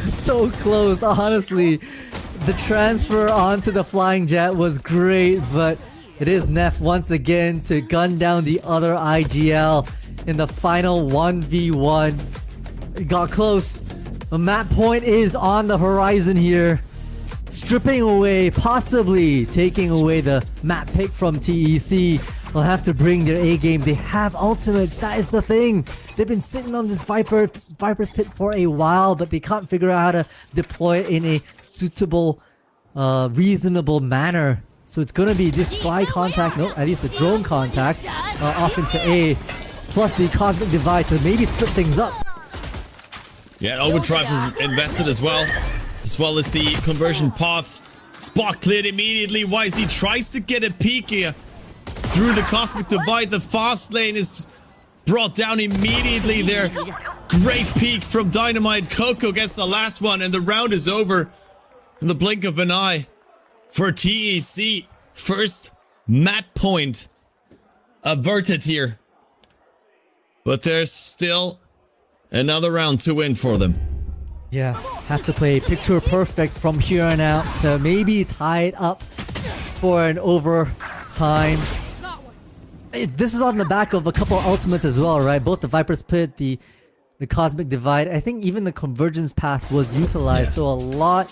So close, honestly. The transfer onto the flying jet was great, but it is Neff once again to gun down the other IGL in the final 1v1. It got close. The map point is on the horizon here. Stripping away, possibly taking away the map pick from TEC. They'll have to bring their A game. They have ultimates, that is the thing. They've been sitting on this Viper's pit for a while, but they can't figure out how to deploy it in a suitable, reasonable manner. So it's gonna be this fly contact, no, at least the drone contact, off into A, plus the Cosmic Divide to maybe split things up. Yeah, Overdrive is invested as well as the conversion paths. Spot cleared immediately. YZ tries to get a peek here through the Cosmic Divide. The fast lane is brought down immediately there. Great peek from Dynamite. Coco gets the last one, and the round is over in the blink of an eye for TEC. First map point averted here. But there's still another round to win for them. Yeah, have to play picture perfect from here on out to maybe tie it up for an overtime. This is on the back of a couple ultimates as well, right? Both the Viper's Pit, the Cosmic Divide. I think even the Convergence Path was utilized, so a lot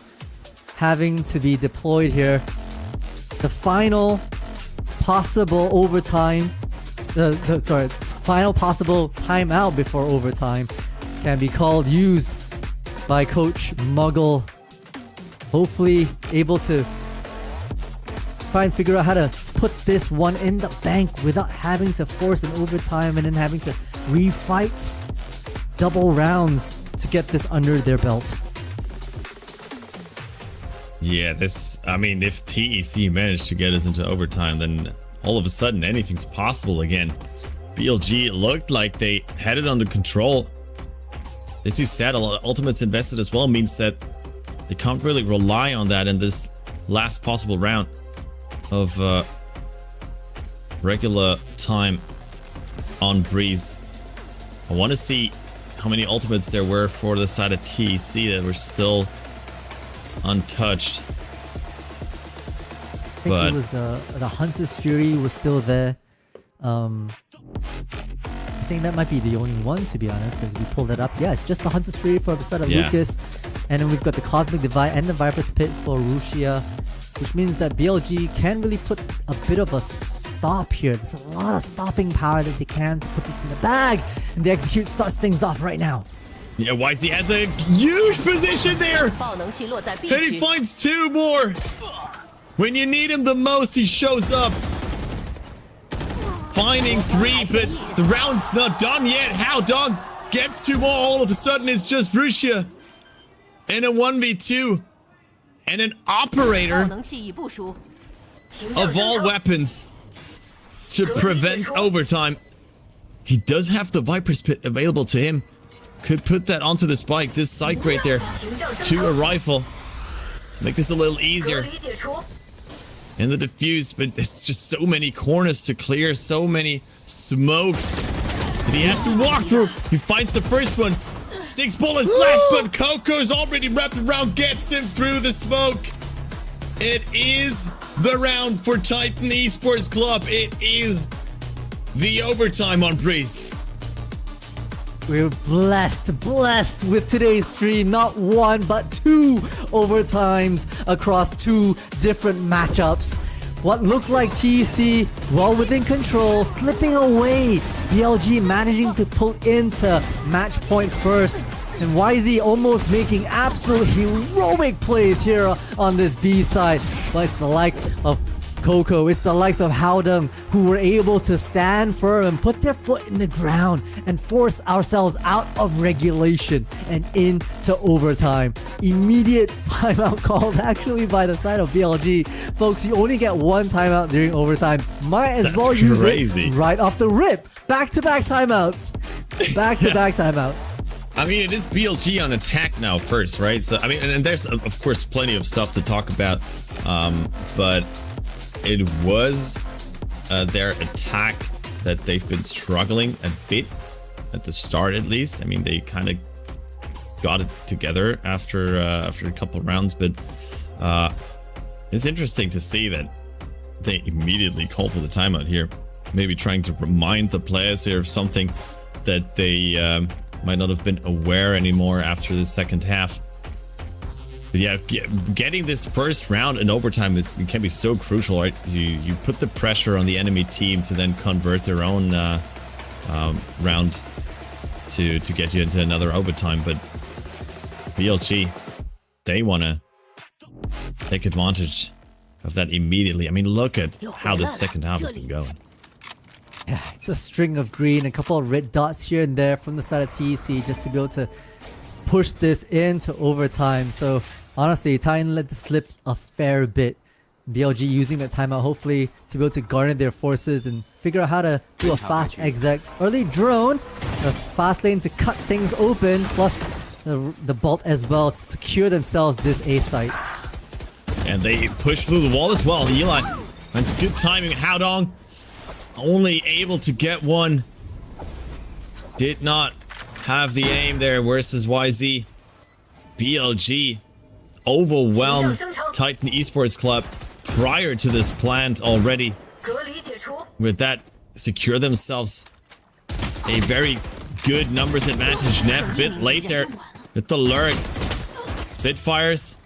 having to be deployed here. The final possible overtime, final possible timeout before overtime can be used by Coach Muggle. Hopefully able to try and figure out how to put this one in the bank without having to force an overtime and then having to refight double rounds to get this under their belt. Yeah, I mean, if TEC managed to get us into overtime, then all of a sudden anything's possible again. BLG looked like they had it under control. As you said, a lot of ultimates invested as well, means that they can't really rely on that in this last possible round of regular time on Breeze. I want to see how many ultimates there were for the side of TEC that were still untouched. I think it was the Hunter's Fury was still there. I think that might be the only one, to be honest, as we pull that up. Yeah, it's just the Hunter's Fury for the side of Lucas. And then we've got the Cosmic Divide and the Viper's Pit for Rusia, which means that BLG can really put a bit of a stop here. There's a lot of stopping power that they can to put this in the bag. And the Execute starts things off right now. Yeah, YZ has a huge position there. And he finds 2 more. When you need him the most, he shows up. Finding 3, but the round's not done yet. How Dong gets 2 more. All of a sudden, it's just Rusia in a 1v2 and an operator of all weapons to prevent overtime. He does have the Viper's Pit available to him. Could put that onto the spike. This psych right there to a rifle to make this a little easier. And the defuse, but there's just so many corners to clear, so many smokes that he has to walk through. He finds the first one. 6 bullets left, but Coco's already wrapped around, gets him through the smoke. It is the round for Titan Esports Club. It is the overtime on Breeze. We're blessed with today's stream. Not 1, but 2 overtimes across 2 different matchups. What looked like TEC well within control, slipping away. BLG managing to pull into match point first. And YZ almost making absolute heroic plays here on this B side. But it's the like of Coco, it's the likes of Howdung who were able to stand firm and put their foot in the ground and force ourselves out of regulation and into overtime. Immediate timeout called actually by the side of BLG. Folks, you only get 1 timeout during overtime. Might as well use it right off the rip. Back-to-back timeouts. Back-to-back timeouts. I mean, it is BLG on attack now first, right? So, I mean, and there's, of course, plenty of stuff to talk about, but it was their attack that they've been struggling a bit at the start, at least. I mean, they kind of got it together after a couple of rounds, but it's interesting to see that they immediately call for the timeout here. Maybe trying to remind the players here of something that they might not have been aware anymore after the second half. But yeah, getting this first round in overtime can be so crucial, right? You put the pressure on the enemy team to then convert their own round to get you into another overtime. But BLG, they want to take advantage of that immediately. I mean, look at how the second half has been going. Yeah, it's a string of green, a couple of red dots here and there from the side of TEC just to be able to push this into overtime. So honestly, Titan let this slip a fair bit. BLG using that timeout hopefully to be able to garner their forces and figure out how to do a fast exec. Early drone, a fast lane to cut things open, plus the bolt as well to secure themselves this A site. And they push through the wall as well. Eli finds good timing. Howdong only able to get one. Did not have the aim there versus YZ. BLG overwhelmed Titan Esports Club prior to this plant already. With that, secure themselves a very good numbers advantage. Nev a bit late there with the lurk. Spitfires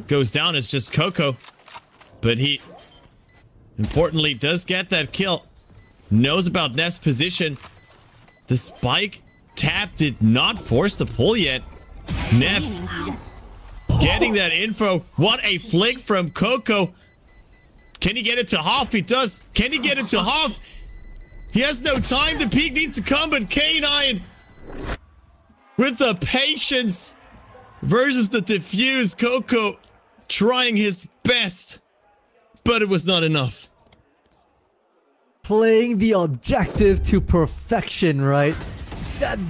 goes down. It's just Coco, but he importantly does get that kill. Knows about Nev's position. The spike tap did not force the pull yet. Nev getting that info. What a flick from Coco. Can he get it to Hoff? He does. Can he get it to Hoff? He has no time. The peak needs to come, but K9 with the patience versus the diffuse. Coco trying his best, but it was not enough. Playing the objective to perfection, right?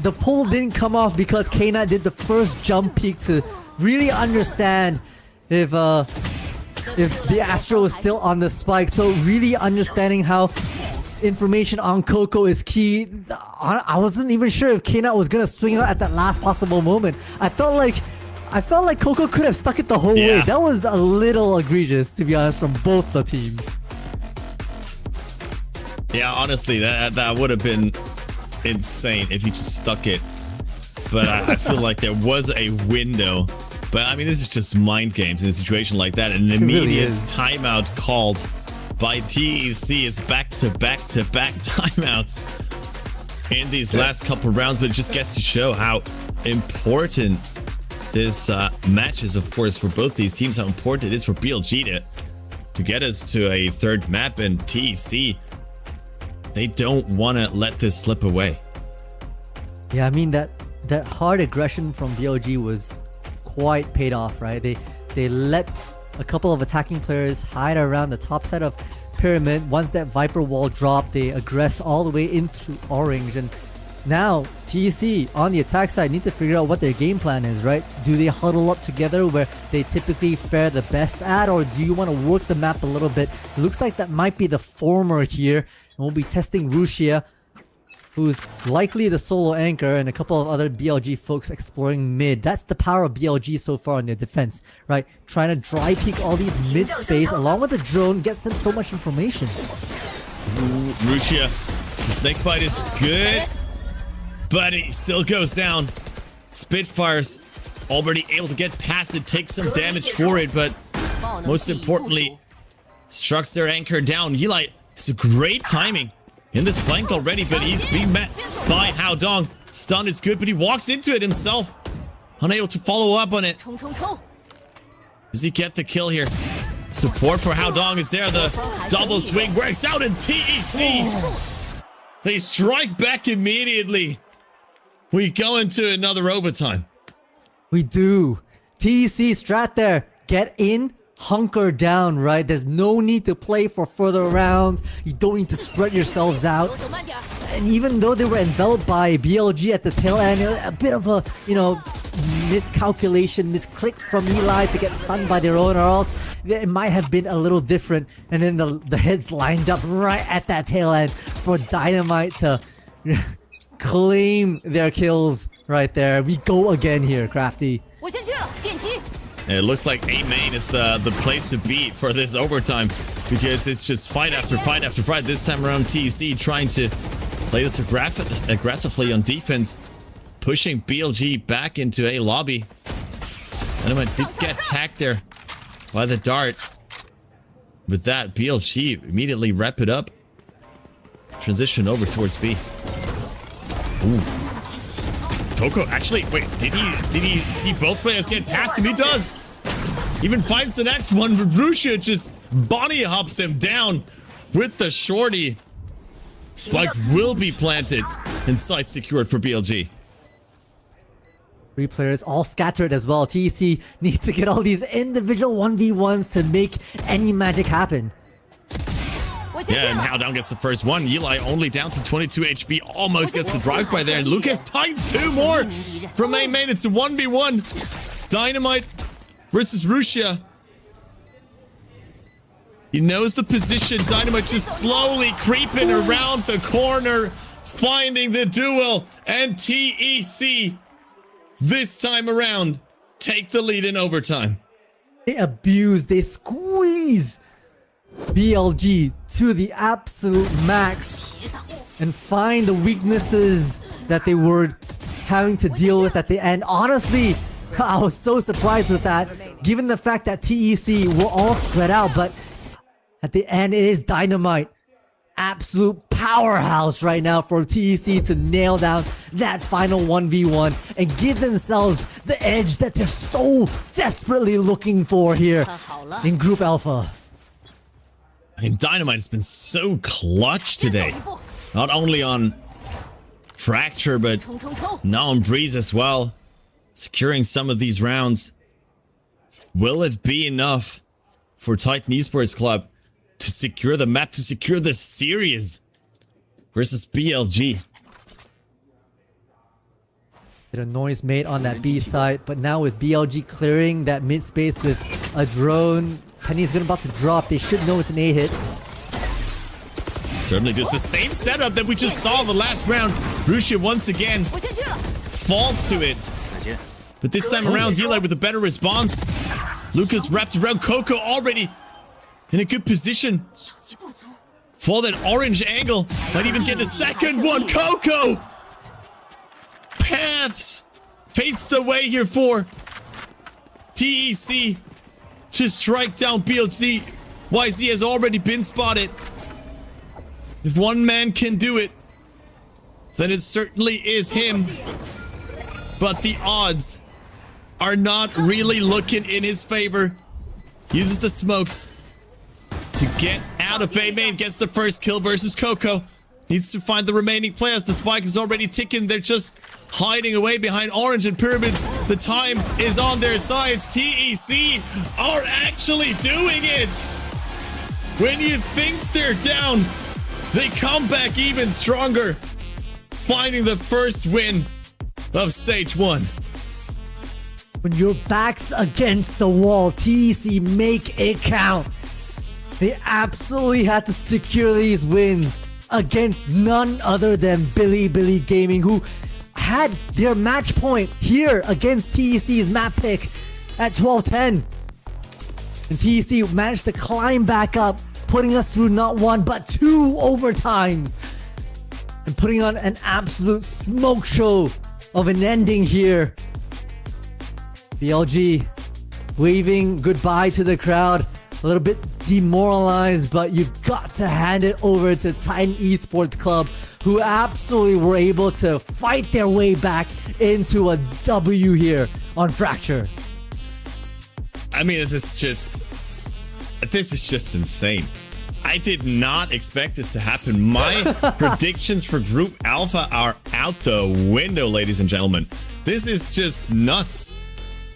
The pull didn't come off because K9 did the first jump peak to really understand if the Astro was still on the spike. So really understanding how information on Coco is key. I wasn't even sure if K9 was gonna swing out at that last possible moment. I felt like Coco could have stuck it the whole way. That was a little egregious, to be honest, from both the teams. Yeah, honestly, that would have been insane if you just stuck it. But I feel like there was a window. But I mean, this is just mind games in a situation like that. An immediate timeout called by TEC. It's back-to-back timeouts in these last couple rounds. But it just gets to show how important this match is, of course, for both these teams. How important it is for BLG to get us to a third map. And TEC, they don't want to let this slip away. Yeah, I mean, that hard aggression from BLG was quite paid off, right? They let a couple of attacking players hide around the top side of Pyramid. Once that Viper wall dropped, they aggress all the way into Orange. And now TEC on the attack side need to figure out what their game plan is, right? Do they huddle up together where they typically fare the best at, or do you want to work the map a little bit? It looks like that might be the former here. And we'll be testing Rushia, who's likely the solo anchor, and a couple of other BLG folks exploring mid. That's the power of BLG so far in their defense, right? Trying to dry peek all these mid space along with the drone gets them so much information. Ooh, Rushia, the snake bite is good, but he still goes down. Spitfire's already able to get past it, take some damage for it, but most importantly, strucks their anchor down. Yilai has a great timing in this flank already, but he's being met by Haodong. Stun is good, but he walks into it himself. Unable to follow up on it. Does he get the kill here? Support for Haodong is there. The double swing works out, in TEC, they strike back immediately. We go into another overtime. We do. TEC strat there. Get in, hunker down, right? There's no need to play for further rounds. You don't need to spread yourselves out. And even though they were enveloped by BLG at the tail end, a bit of a, miscalculation, misclick from Eli to get stunned by their own, or else it might have been a little different. And then the heads lined up right at that tail end for Dynamite to claim their kills right there. We go again here, Crafty. It looks like A main is the place to be for this overtime, because it's just fight after fight after fight. This time around, TEC trying to play this aggressively on defense, pushing BLG back into A lobby. Dynamite did get tagged there by the dart. With that, BLG immediately wrap it up. Transition over towards B. Ooh. Coco, actually, wait, did he see both players get past him? He does! Even finds the next one, but Rushia just bunny hops him down with the shorty. Spike will be planted and site secured for BLG. 3 players all scattered as well. TEC need to get all these individual 1v1s to make any magic happen. Yeah, and Haodong gets the first one. Eli only down to 22 HP, almost gets the drive-by there, and Lucas finds 2 more from A main. It's a 1v1. Dynamite versus Rushia. He knows the position. Dynamite just slowly creeping around the corner, finding the duel, and TEC this time around take the lead in overtime. They abuse, they squeeze BLG to the absolute max and find the weaknesses that they were having to deal with at the end. Honestly, I was so surprised with that, given the fact that TEC were all spread out, but at the end it is Dynamite. Absolute powerhouse right now for TEC to nail down that final 1v1 and give themselves the edge that they're so desperately looking for here in Group Alpha. mean, Dynamite has been so clutch today. Not only on Fracture, but now on Breeze as well. Securing some of these rounds. Will it be enough for Titan Esports Club to secure the map, to secure the series versus BLG? Bit of noise made on that B side, but now with BLG clearing that mid space with a drone, Penny's about to drop. They should know it's an A hit. Certainly just the same setup that we just saw in the last round. Russia once again falls to it. But this time around, DLI with a better response. Lucas wrapped around Coco already in a good position for that orange angle. Might even get the second one. Coco paves the way here for TEC to strike down BLG. YZ has already been spotted. If one man can do it, then it certainly is him. But the odds are not really looking in his favor. Uses the smokes to get out of A main, gets the first kill versus Coco. Needs to find the remaining players. The spike is already ticking. They're just hiding away behind Orange and Pyramids. The time is on their sides. TEC are actually doing it. When you think they're down, they come back even stronger, finding the first win of stage 1. When your back's against the wall, TEC make it count. They absolutely had to secure these wins against none other than Billy Gaming, who had their match point here against TEC's map pick at 12-10. And TEC managed to climb back up, putting us through not one but 2 overtimes. And putting on an absolute smoke show of an ending here. BLG waving goodbye to the crowd. A little bit demoralized, but you've got to hand it over to Titan Esports Club, who absolutely were able to fight their way back into a W here on Fracture. I mean, this is just insane. I did not expect this to happen. My predictions for Group Alpha are out the window, ladies and gentlemen. This is just nuts.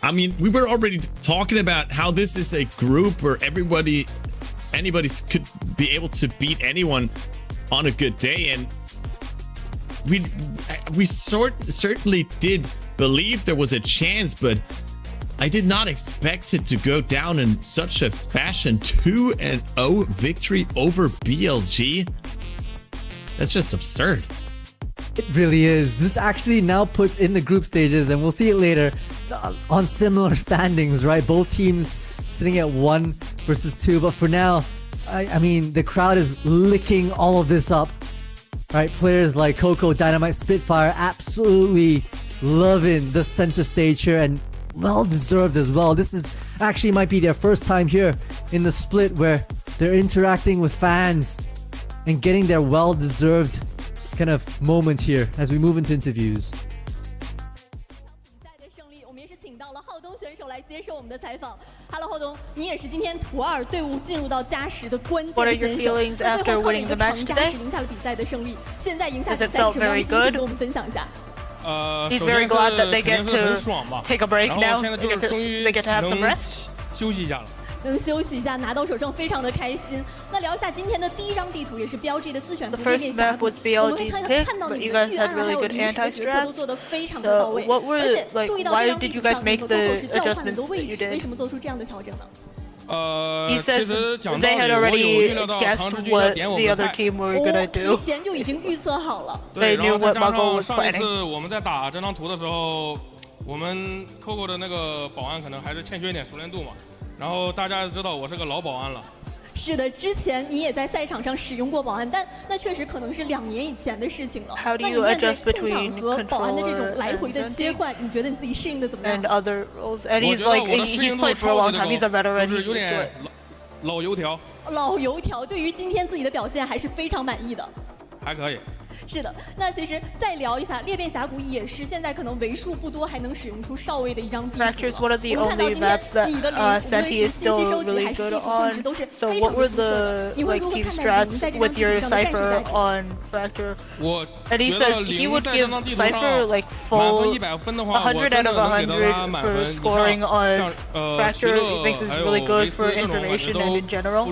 I mean, we were already talking about how this is a group where anybody could be able to beat anyone on a good day, and we certainly did believe there was a chance, but I did not expect it to go down in such a fashion. 2-0 victory over BLG. That's just absurd. It really is. This actually now puts in the group stages, and we'll see it later, on similar standings, right? Both teams sitting at 1 versus 2, but for now, I mean, the crowd is licking all of this up, right? Players like Coco, Dynamite, Spitfire absolutely loving the center stage here, and well deserved as well. This is actually might be their first time here in the split where they're interacting with fans and getting their well deserved kind of moment here as we move into interviews. What are your feelings after winning the match today? Has it felt very good? He's very glad that they get to take a break now. They get to have some rest. 能休息一下，拿到手证，非常的开心。那聊一下今天的第一张地图，也是 BLG 的自选图对面峡谷。我们会看到你们的预案还有临时的决策都做得非常的到位。而且注意到这张地图上，你和 Coco 是调换了的位置，为什么做出这样的调整呢？He says they had already guessed what the other team were gonna do. 提前就已经预测好了。They knew what Margot was planning. 上一次我们在打这张图的时候，我们 Coco 的那个保安可能还是欠缺一点熟练度嘛。 然后大家知道我是个老保安了。是的，之前你也在赛场上使用过保安，但那确实可能是2年以前的事情了。How do you adjust between 和保安的这种来回的切换？你觉得你自己适应的怎么样 ？And other roles, and he's played for a long time. He's a veteran. He's used to it. 老油条。老油条，对于今天自己的表现还是非常满意的。还可以。是的，那其实再聊一下裂变峡谷，也是现在可能为数不多还能使用出哨位的一张地图。Fracture is one of the only maps that Senti is still really good on. So what were the team strats with your Cypher on Fracture? And he says he would give Cypher like full 100 out of 100 for scoring on Fracture. He thinks it's really good for information and in general.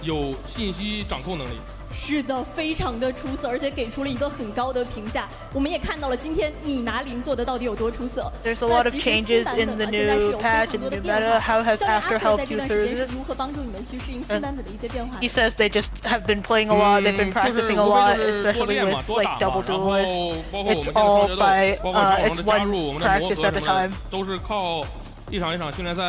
有信息掌控能力。是的，非常的出色，而且给出了一个很高的评价。我们也看到了今天你拿0做的到底有多出色。There's a lot of changes in the new patch and the new meta. How has After helped you through this? 如何帮助你们去适应新版本的一些变化 He says they just have been playing a lot. They've been practicing a lot, especially with like double duelists. It's all by it's one practice at a time. 都是靠一场一场训练赛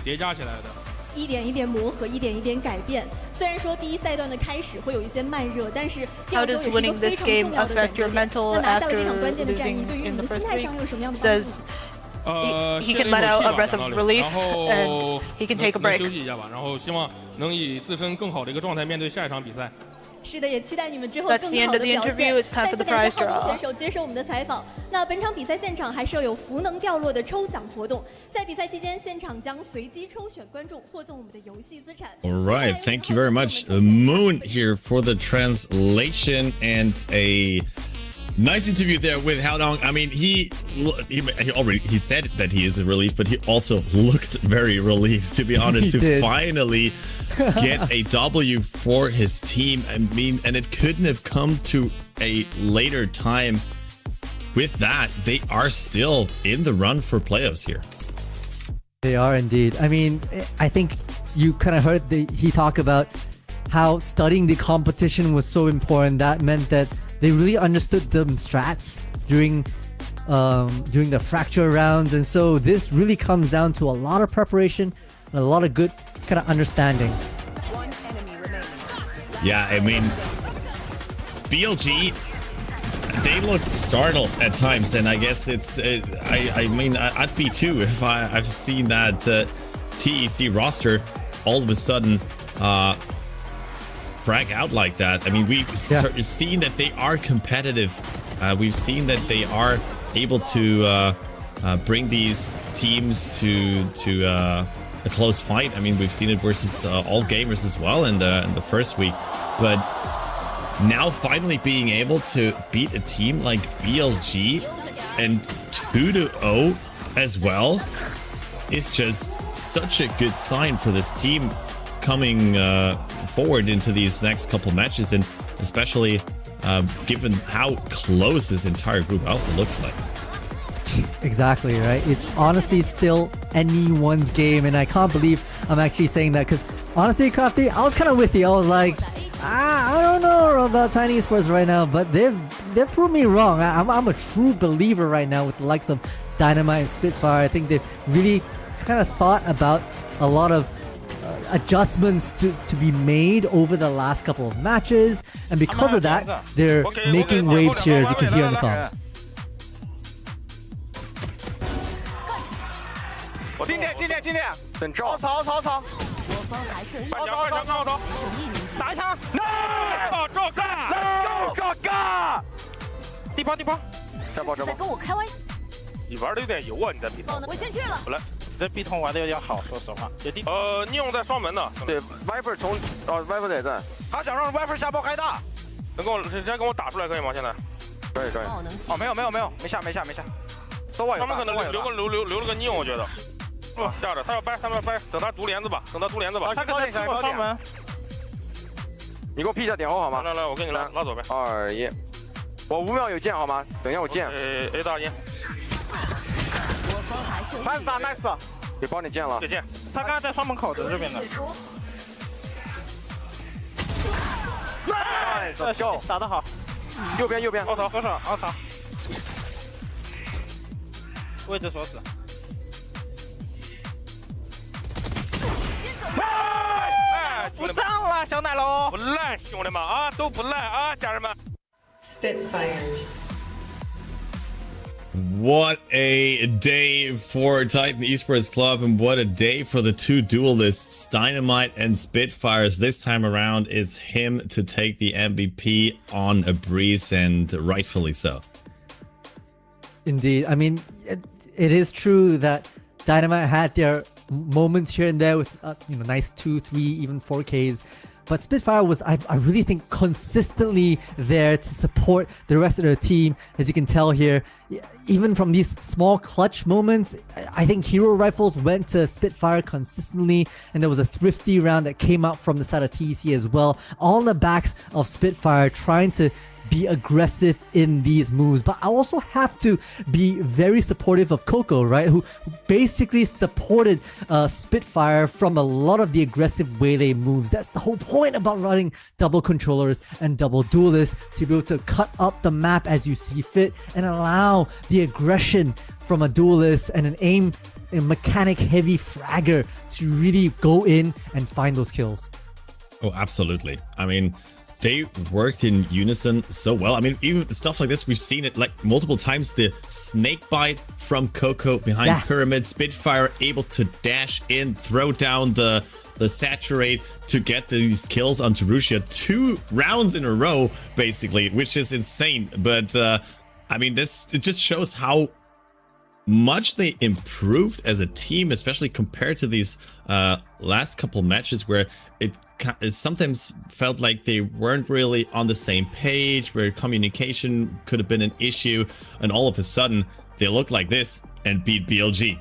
叠加起来的。一点一点磨合，一点一点改变。虽然说第一赛段的开始会有一些慢热，但是第二周也是一个非常重要的转折点。那拿下了这场关键的战役，对于你们心态上有什么样的帮助？ He can let out a breath of relief and he can take a break. 休息一下吧，然后希望能以自身更好的一个状态面对下一场比赛。 是的，也期待你们之后更好的表现。再次感谢浩东选手接受我们的采访。那本场比赛现场还是要有福能掉落的抽奖活动，在比赛期间，现场将随机抽选观众获赠我们的游戏资产。All right, thank you very much, Moon here for the translation and a nice interview there with How Long. I mean, he said that he is a relief, but he also looked very relieved, to be honest, to finally get a W for his team. I mean, and it couldn't have come to a later time. With that, they are still in the run for playoffs here. They are indeed. I mean, I think you kind of heard he talk about how studying the competition was so important. That meant that they really understood the strats during the fracture rounds, and so this really comes down to a lot of preparation and a lot of good kind of understanding. Yeah, I mean, BLG, they looked startled at times, and I guess it's I mean I'd be too if I've seen that TEC roster all of a sudden frag out like that. I mean, we've seen that they are competitive. We've seen that they are able to bring these teams to a close fight. I mean, we've seen it versus all gamers as well in the first week, but now finally being able to beat a team like BLG and 2-0 as well is just such a good sign for this team coming forward into these next couple matches, and especially given how close this entire group alpha looks like. Exactly, right? It's honestly still anyone's game, and I can't believe I'm actually saying that, because honestly, Crafty, I was kind of with you. I was like, I don't know about Tiny Esports right now, but they've proved me wrong. I'm a true believer right now with the likes of Dynamite and Spitfire. I think they've really kind of thought about a lot of adjustments to be made over the last couple of matches, and because of that, they're making waves here, as you can hear in the comms. 近点，等招，曹，打一枪 ，no， draw gun， 地包，再爆，在跟我开玩笑。你玩的有点油啊，你在 B 头。我先去了。来，你在 B 头玩的有点好，说实话。逆用在双门呢。对 ，Viper 从Viper 也在，他想让 Viper 下包开大，直接跟我打出来可以吗？现在？可以。哦，没有，没下。都外有。他们可能留了个逆用，我觉得。这样的，他要掰，等他毒帘子吧，他高点，双门。你给我 P 一下点后好吗？来，我给你拉左边。2、1，我5秒有剑好吗？等一下我剑。A 大音。nice， 给帮你剑了。给剑。他刚刚在双门口的这边的。nice， go， 打得好。右边。凹槽。位置锁死。不脏了，小奶龙。不赖，兄弟们啊，都不赖啊，家人们。Spitfires. What a day for Titan Esports Club, and what a day for the two duelists, Dynamite and Spitfires. This time around, it's him to take the MVP on a breeze, and rightfully so. Indeed. I mean, it is true that Dynamite had their moments here and there with nice 2, 3, even 4Ks. But Spitfire was, I really think, consistently there to support the rest of their team. As you can tell here, even from these small clutch moments, I think hero rifles went to Spitfire consistently, and there was a thrifty round that came out from the side of TEC as well, all on the backs of Spitfire trying to be aggressive in these moves. But I also have to be very supportive of Coco, right, who basically supported Spitfire from a lot of the aggressive Waylay moves. That's the whole point about running double controllers and double duelists, to be able to cut up the map as you see fit and allow the aggression from a duelist and a mechanic heavy fragger to really go in and find those kills. Oh, absolutely. I mean, they worked in unison so well. I mean, even stuff like this, we've seen it like multiple times. The snake bite from Coco behind Pyramid, Spitfire able to dash in, throw down the saturate to get these kills on Tarusha 2 rounds in a row, basically, which is insane. But I mean, it just shows how much they improved as a team, especially compared to these last couple matches where it sometimes felt like they weren't really on the same page, where communication could have been an issue, and all of a sudden they look like this and beat BLG.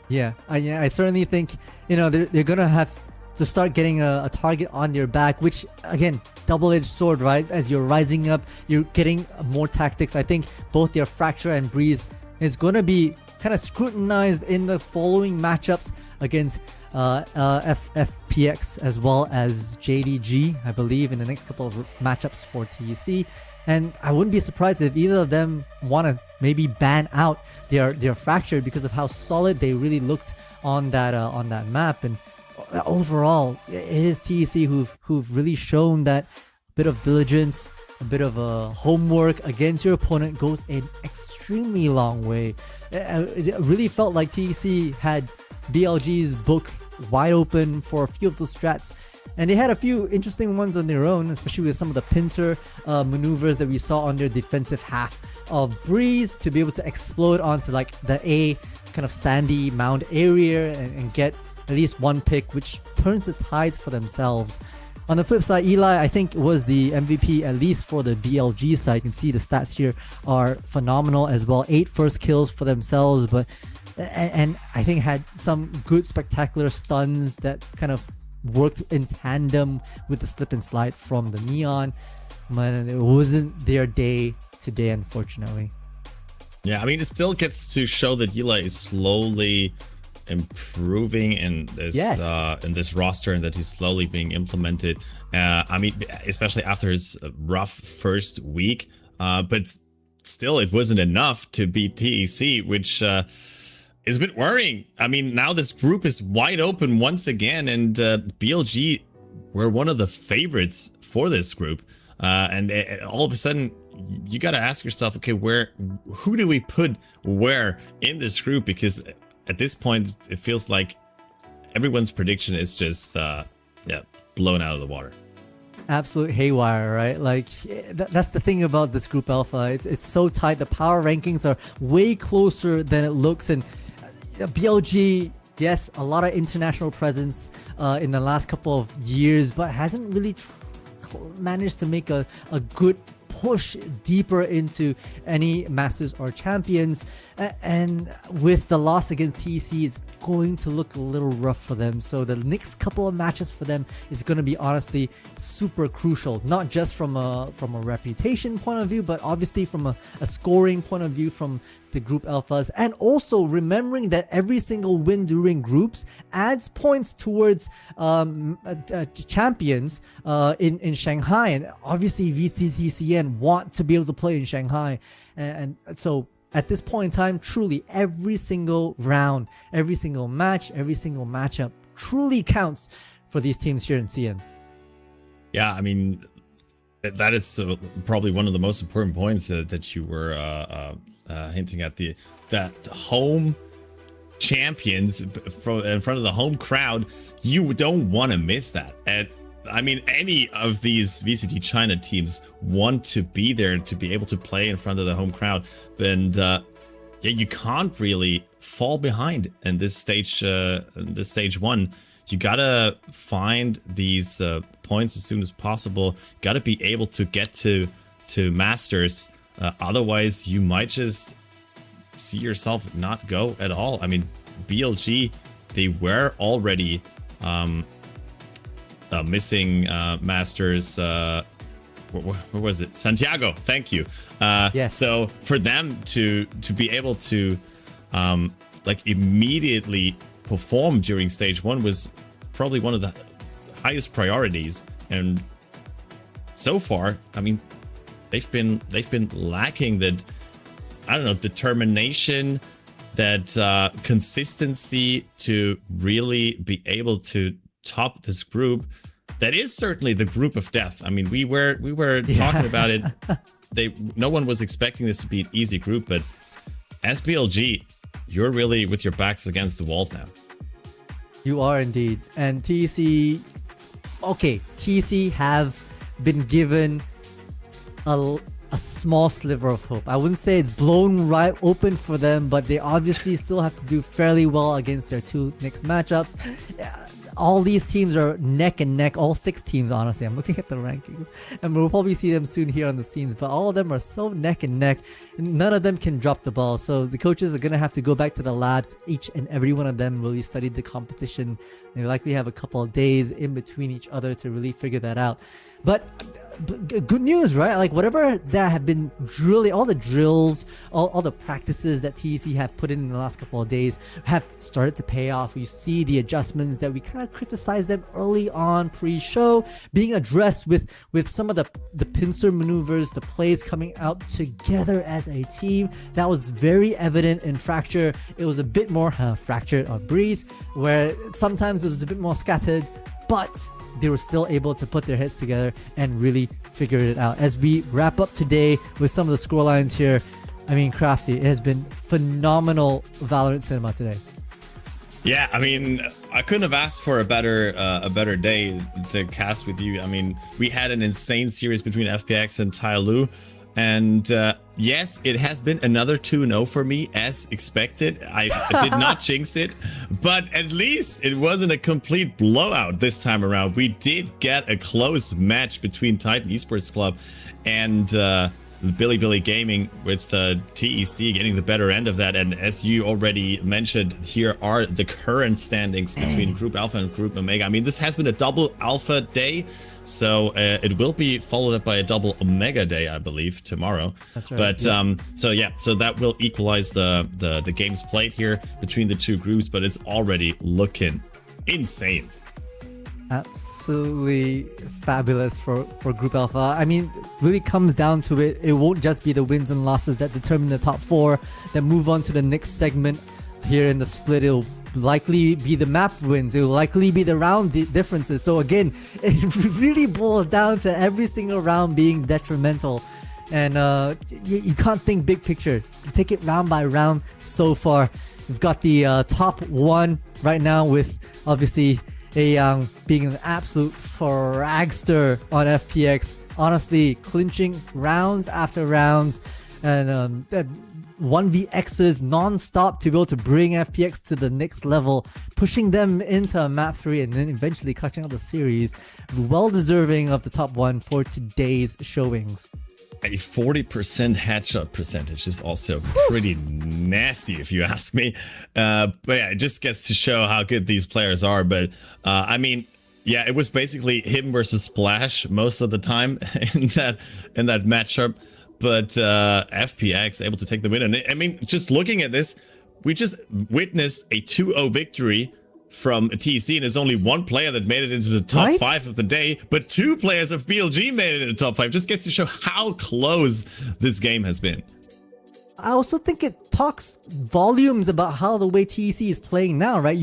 Yeah, I certainly think they're gonna have to start getting a target on their back, which again, double-edged sword, right? As you're rising up, you're getting more tactics. I think both their Fracture and Breeze is going to be kind of scrutinized in the following matchups against FPX as well as JDG, I believe, in the next couple of matchups for TEC. And I wouldn't be surprised if either of them want to maybe ban out their Fracture because of how solid they really looked on that map. And overall, it is TEC who've really shown that bit of diligence, a bit of homework against your opponent goes an extremely long way. It really felt like TEC had BLG's book wide open for a few of those strats, and they had a few interesting ones on their own, especially with some of the pincer maneuvers that we saw on their defensive half of Breeze to be able to explode onto like the A kind of sandy mound area and get at least one pick, which turns the tides for themselves. On the flip side, Eli, I think, was the MVP, at least for the BLG side. You can see the stats here are phenomenal as well. 8 first kills for themselves, and I think had some good spectacular stuns that kind of worked in tandem with the slip and slide from the Neon. But it wasn't their day today, unfortunately. Yeah, I mean, it still gets to show that Eli is slowly improving in this roster, and that he's slowly being implemented. I mean, especially after his rough first week, but still it wasn't enough to beat TEC, which is a bit worrying. I mean, now this group is wide open once again, and BLG were one of the favorites for this group, and all of a sudden you got to ask yourself, okay, who do we put where in this group? Because at this point, it feels like everyone's prediction is just, blown out of the water. Absolute haywire, right? Like, that's the thing about this Group Alpha. It's so tight. The power rankings are way closer than it looks. And BLG, yes, a lot of international presence in the last couple of years, but hasn't really managed to make a good push deeper into any Masters or Champions, and with the loss against TEC, it's going to look a little rough for them. So the next couple of matches for them is going to be honestly super crucial, not just from a reputation point of view, but obviously from a scoring point of view from the Group Alphas, and also remembering that every single win during groups adds points towards champions in Shanghai, and obviously VCTCN want to be able to play in Shanghai, and so at this point in time, truly every single round, every single match, every single matchup truly counts for these teams here in CN. Yeah, I mean, That is probably one of the most important points that you were hinting at. That home champions in front of the home crowd, you don't want to miss that. And I mean, any of these VCT China teams want to be there to be able to play in front of the home crowd, and yeah, you can't really fall behind in this stage. This stage one, you gotta find these points as soon as possible. Gotta be able to get to Masters. Otherwise, you might just see yourself not go at all. I mean, BLG, they were already missing Masters. What was it? Santiago. Thank you. Yes. So for them to be able to like immediately perform during stage one was probably one of the highest priorities. And so far, I mean, they've been lacking that, I don't know, determination, that consistency to really be able to top this group. That is certainly the group of death. I mean, we were talking about it. No one was expecting this to be an easy group, but as BLG, you're really with your backs against the walls now. You are indeed. And TEC, okay, TEC have been given a small sliver of hope. I wouldn't say it's blown right open for them, but they obviously still have to do fairly well against their two next matchups. All these teams are neck and neck, all 6 teams, honestly. I'm looking at the rankings, and we'll probably see them soon here on the scenes, but all of them are so neck and neck. None of them can drop the ball, so the coaches are going to have to go back to the labs. Each and every one of them really studied the competition. They likely have a couple of days in between each other to really figure that out. But good news, right? Like, whatever that have been drilling, all the drills, all the practices that TEC have put in the last couple of days have started to pay off. You see the adjustments that we kind of criticized them early on pre-show being addressed with some of the pincer maneuvers, the plays coming out together as a team. That was very evident in Fracture. It was a bit more fractured on Breeze, where sometimes it was a bit more scattered, but they were still able to put their heads together and really figure it out. As we wrap up today with some of the scorelines here, I mean, Crafty, it has been phenomenal Valorant cinema today. Yeah, I mean, I couldn't have asked for a better day to cast with you. I mean, we had an insane series between FPX and TYL. And yes, it has been another 2-0 for me, as expected. I did not jinx it, but at least it wasn't a complete blowout this time around. We did get a close match between Titan Esports Club and Billy Gaming, with TEC getting the better end of that. And as you already mentioned, here are the current standings between Group Alpha and Group Omega. I mean, this has been a double Alpha day, so it will be followed up by a double Omega day, I believe, tomorrow. That's right. But yeah. so that will equalize the games played here between the two groups, but it's already looking insane. Absolutely fabulous for Group Alpha. I mean, really comes down to it. It won't just be the wins and losses that determine the top 4 that move on to the next segment here in the split. It'll likely be the map wins. It'll likely be the round differences. So again, it really boils down to every single round being detrimental. And you can't think big picture. Take it round by round so far. We've got the top 1 right now, with obviously Young being an absolute fragster on FPX, honestly clinching rounds after rounds, and 1vx's non-stop to be able to bring FPX to the next level, pushing them into map 3 and then eventually clutching out the series. Well deserving of the top 1 for today's showings. A 40% headshot percentage is also pretty nasty, if you ask me. But yeah, it just gets to show how good these players are. But I mean, yeah, it was basically him versus Splash most of the time in that matchup. But FPX able to take the win. And I mean, just looking at this, we just witnessed a 2-0 victory from TEC, and there's only one player that made it into the top 5 of the day, but 2 players of BLG made it into the top 5. Just gets to show how close this game has been. I also think it talks volumes about how the way TEC is playing now, right?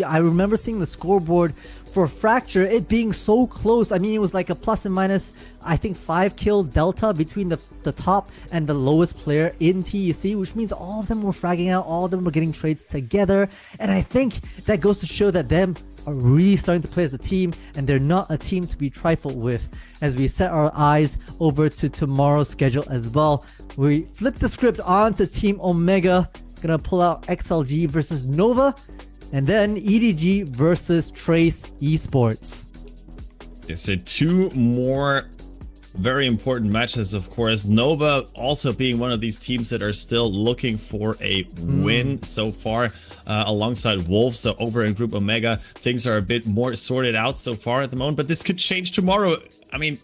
I remember seeing the scoreboard for Fracture, it being so close. I mean, it was like a plus and minus, I think 5 kill delta between the top and the lowest player in TEC, which means all of them were fragging out, all of them were getting trades together. And I think that goes to show that them are really starting to play as a team, and they're not a team to be trifled with. As we set our eyes over to tomorrow's schedule as well, we flip the script on to Team Omega, gonna pull out XLG versus Nova, and then EDG versus Trace Esports. Yeah, so 2 more very important matches, of course. Nova also being one of these teams that are still looking for a win so far, alongside Wolves. So over in Group Omega, things are a bit more sorted out so far at the moment, but this could change tomorrow. I mean,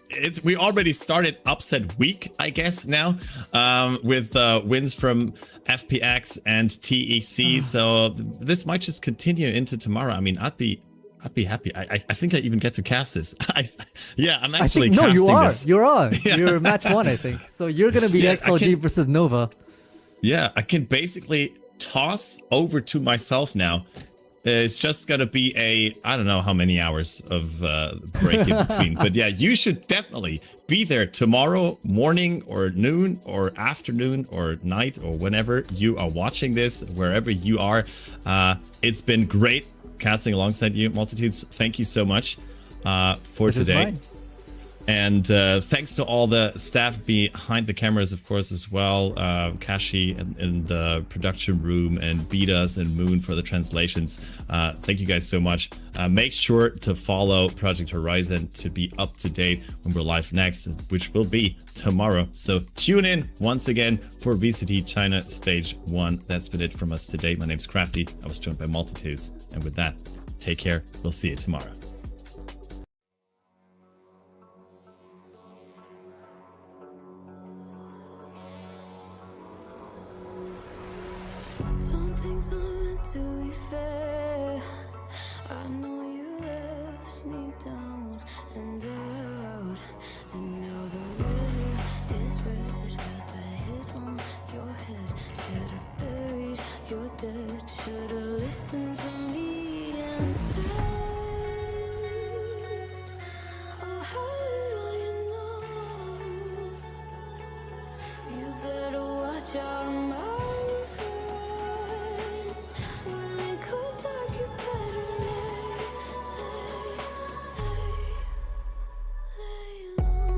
we already started upset week, I guess, now, with wins from FPX and TEC. So this might just continue into tomorrow. I mean, I'd be happy. I think I even get to cast this. I'm actually casting you are. this. You're on. Yeah. You're match 1, I think. So you're gonna be XLG versus Nova. Yeah, I can basically toss over to myself now. It's just gonna be I don't know how many hours of break in between. But yeah, you should definitely be there tomorrow morning or noon or afternoon or night or whenever you are watching this, wherever you are. It's been great casting alongside you, Multitudes. Thank you so much for today. And thanks to all the staff behind the cameras, of course, as well. Kashi in the production room, and Beatas and Moon for the translations. Thank you guys so much. Make sure to follow Project Horizon to be up to date when we're live next, which will be tomorrow. So tune in once again for VCT China Stage 1. That's been it from us today. My name's Crafty. I was joined by Multitudes. And with that, take care. We'll see you tomorrow. Some things aren't meant to be fair. I know you left me down and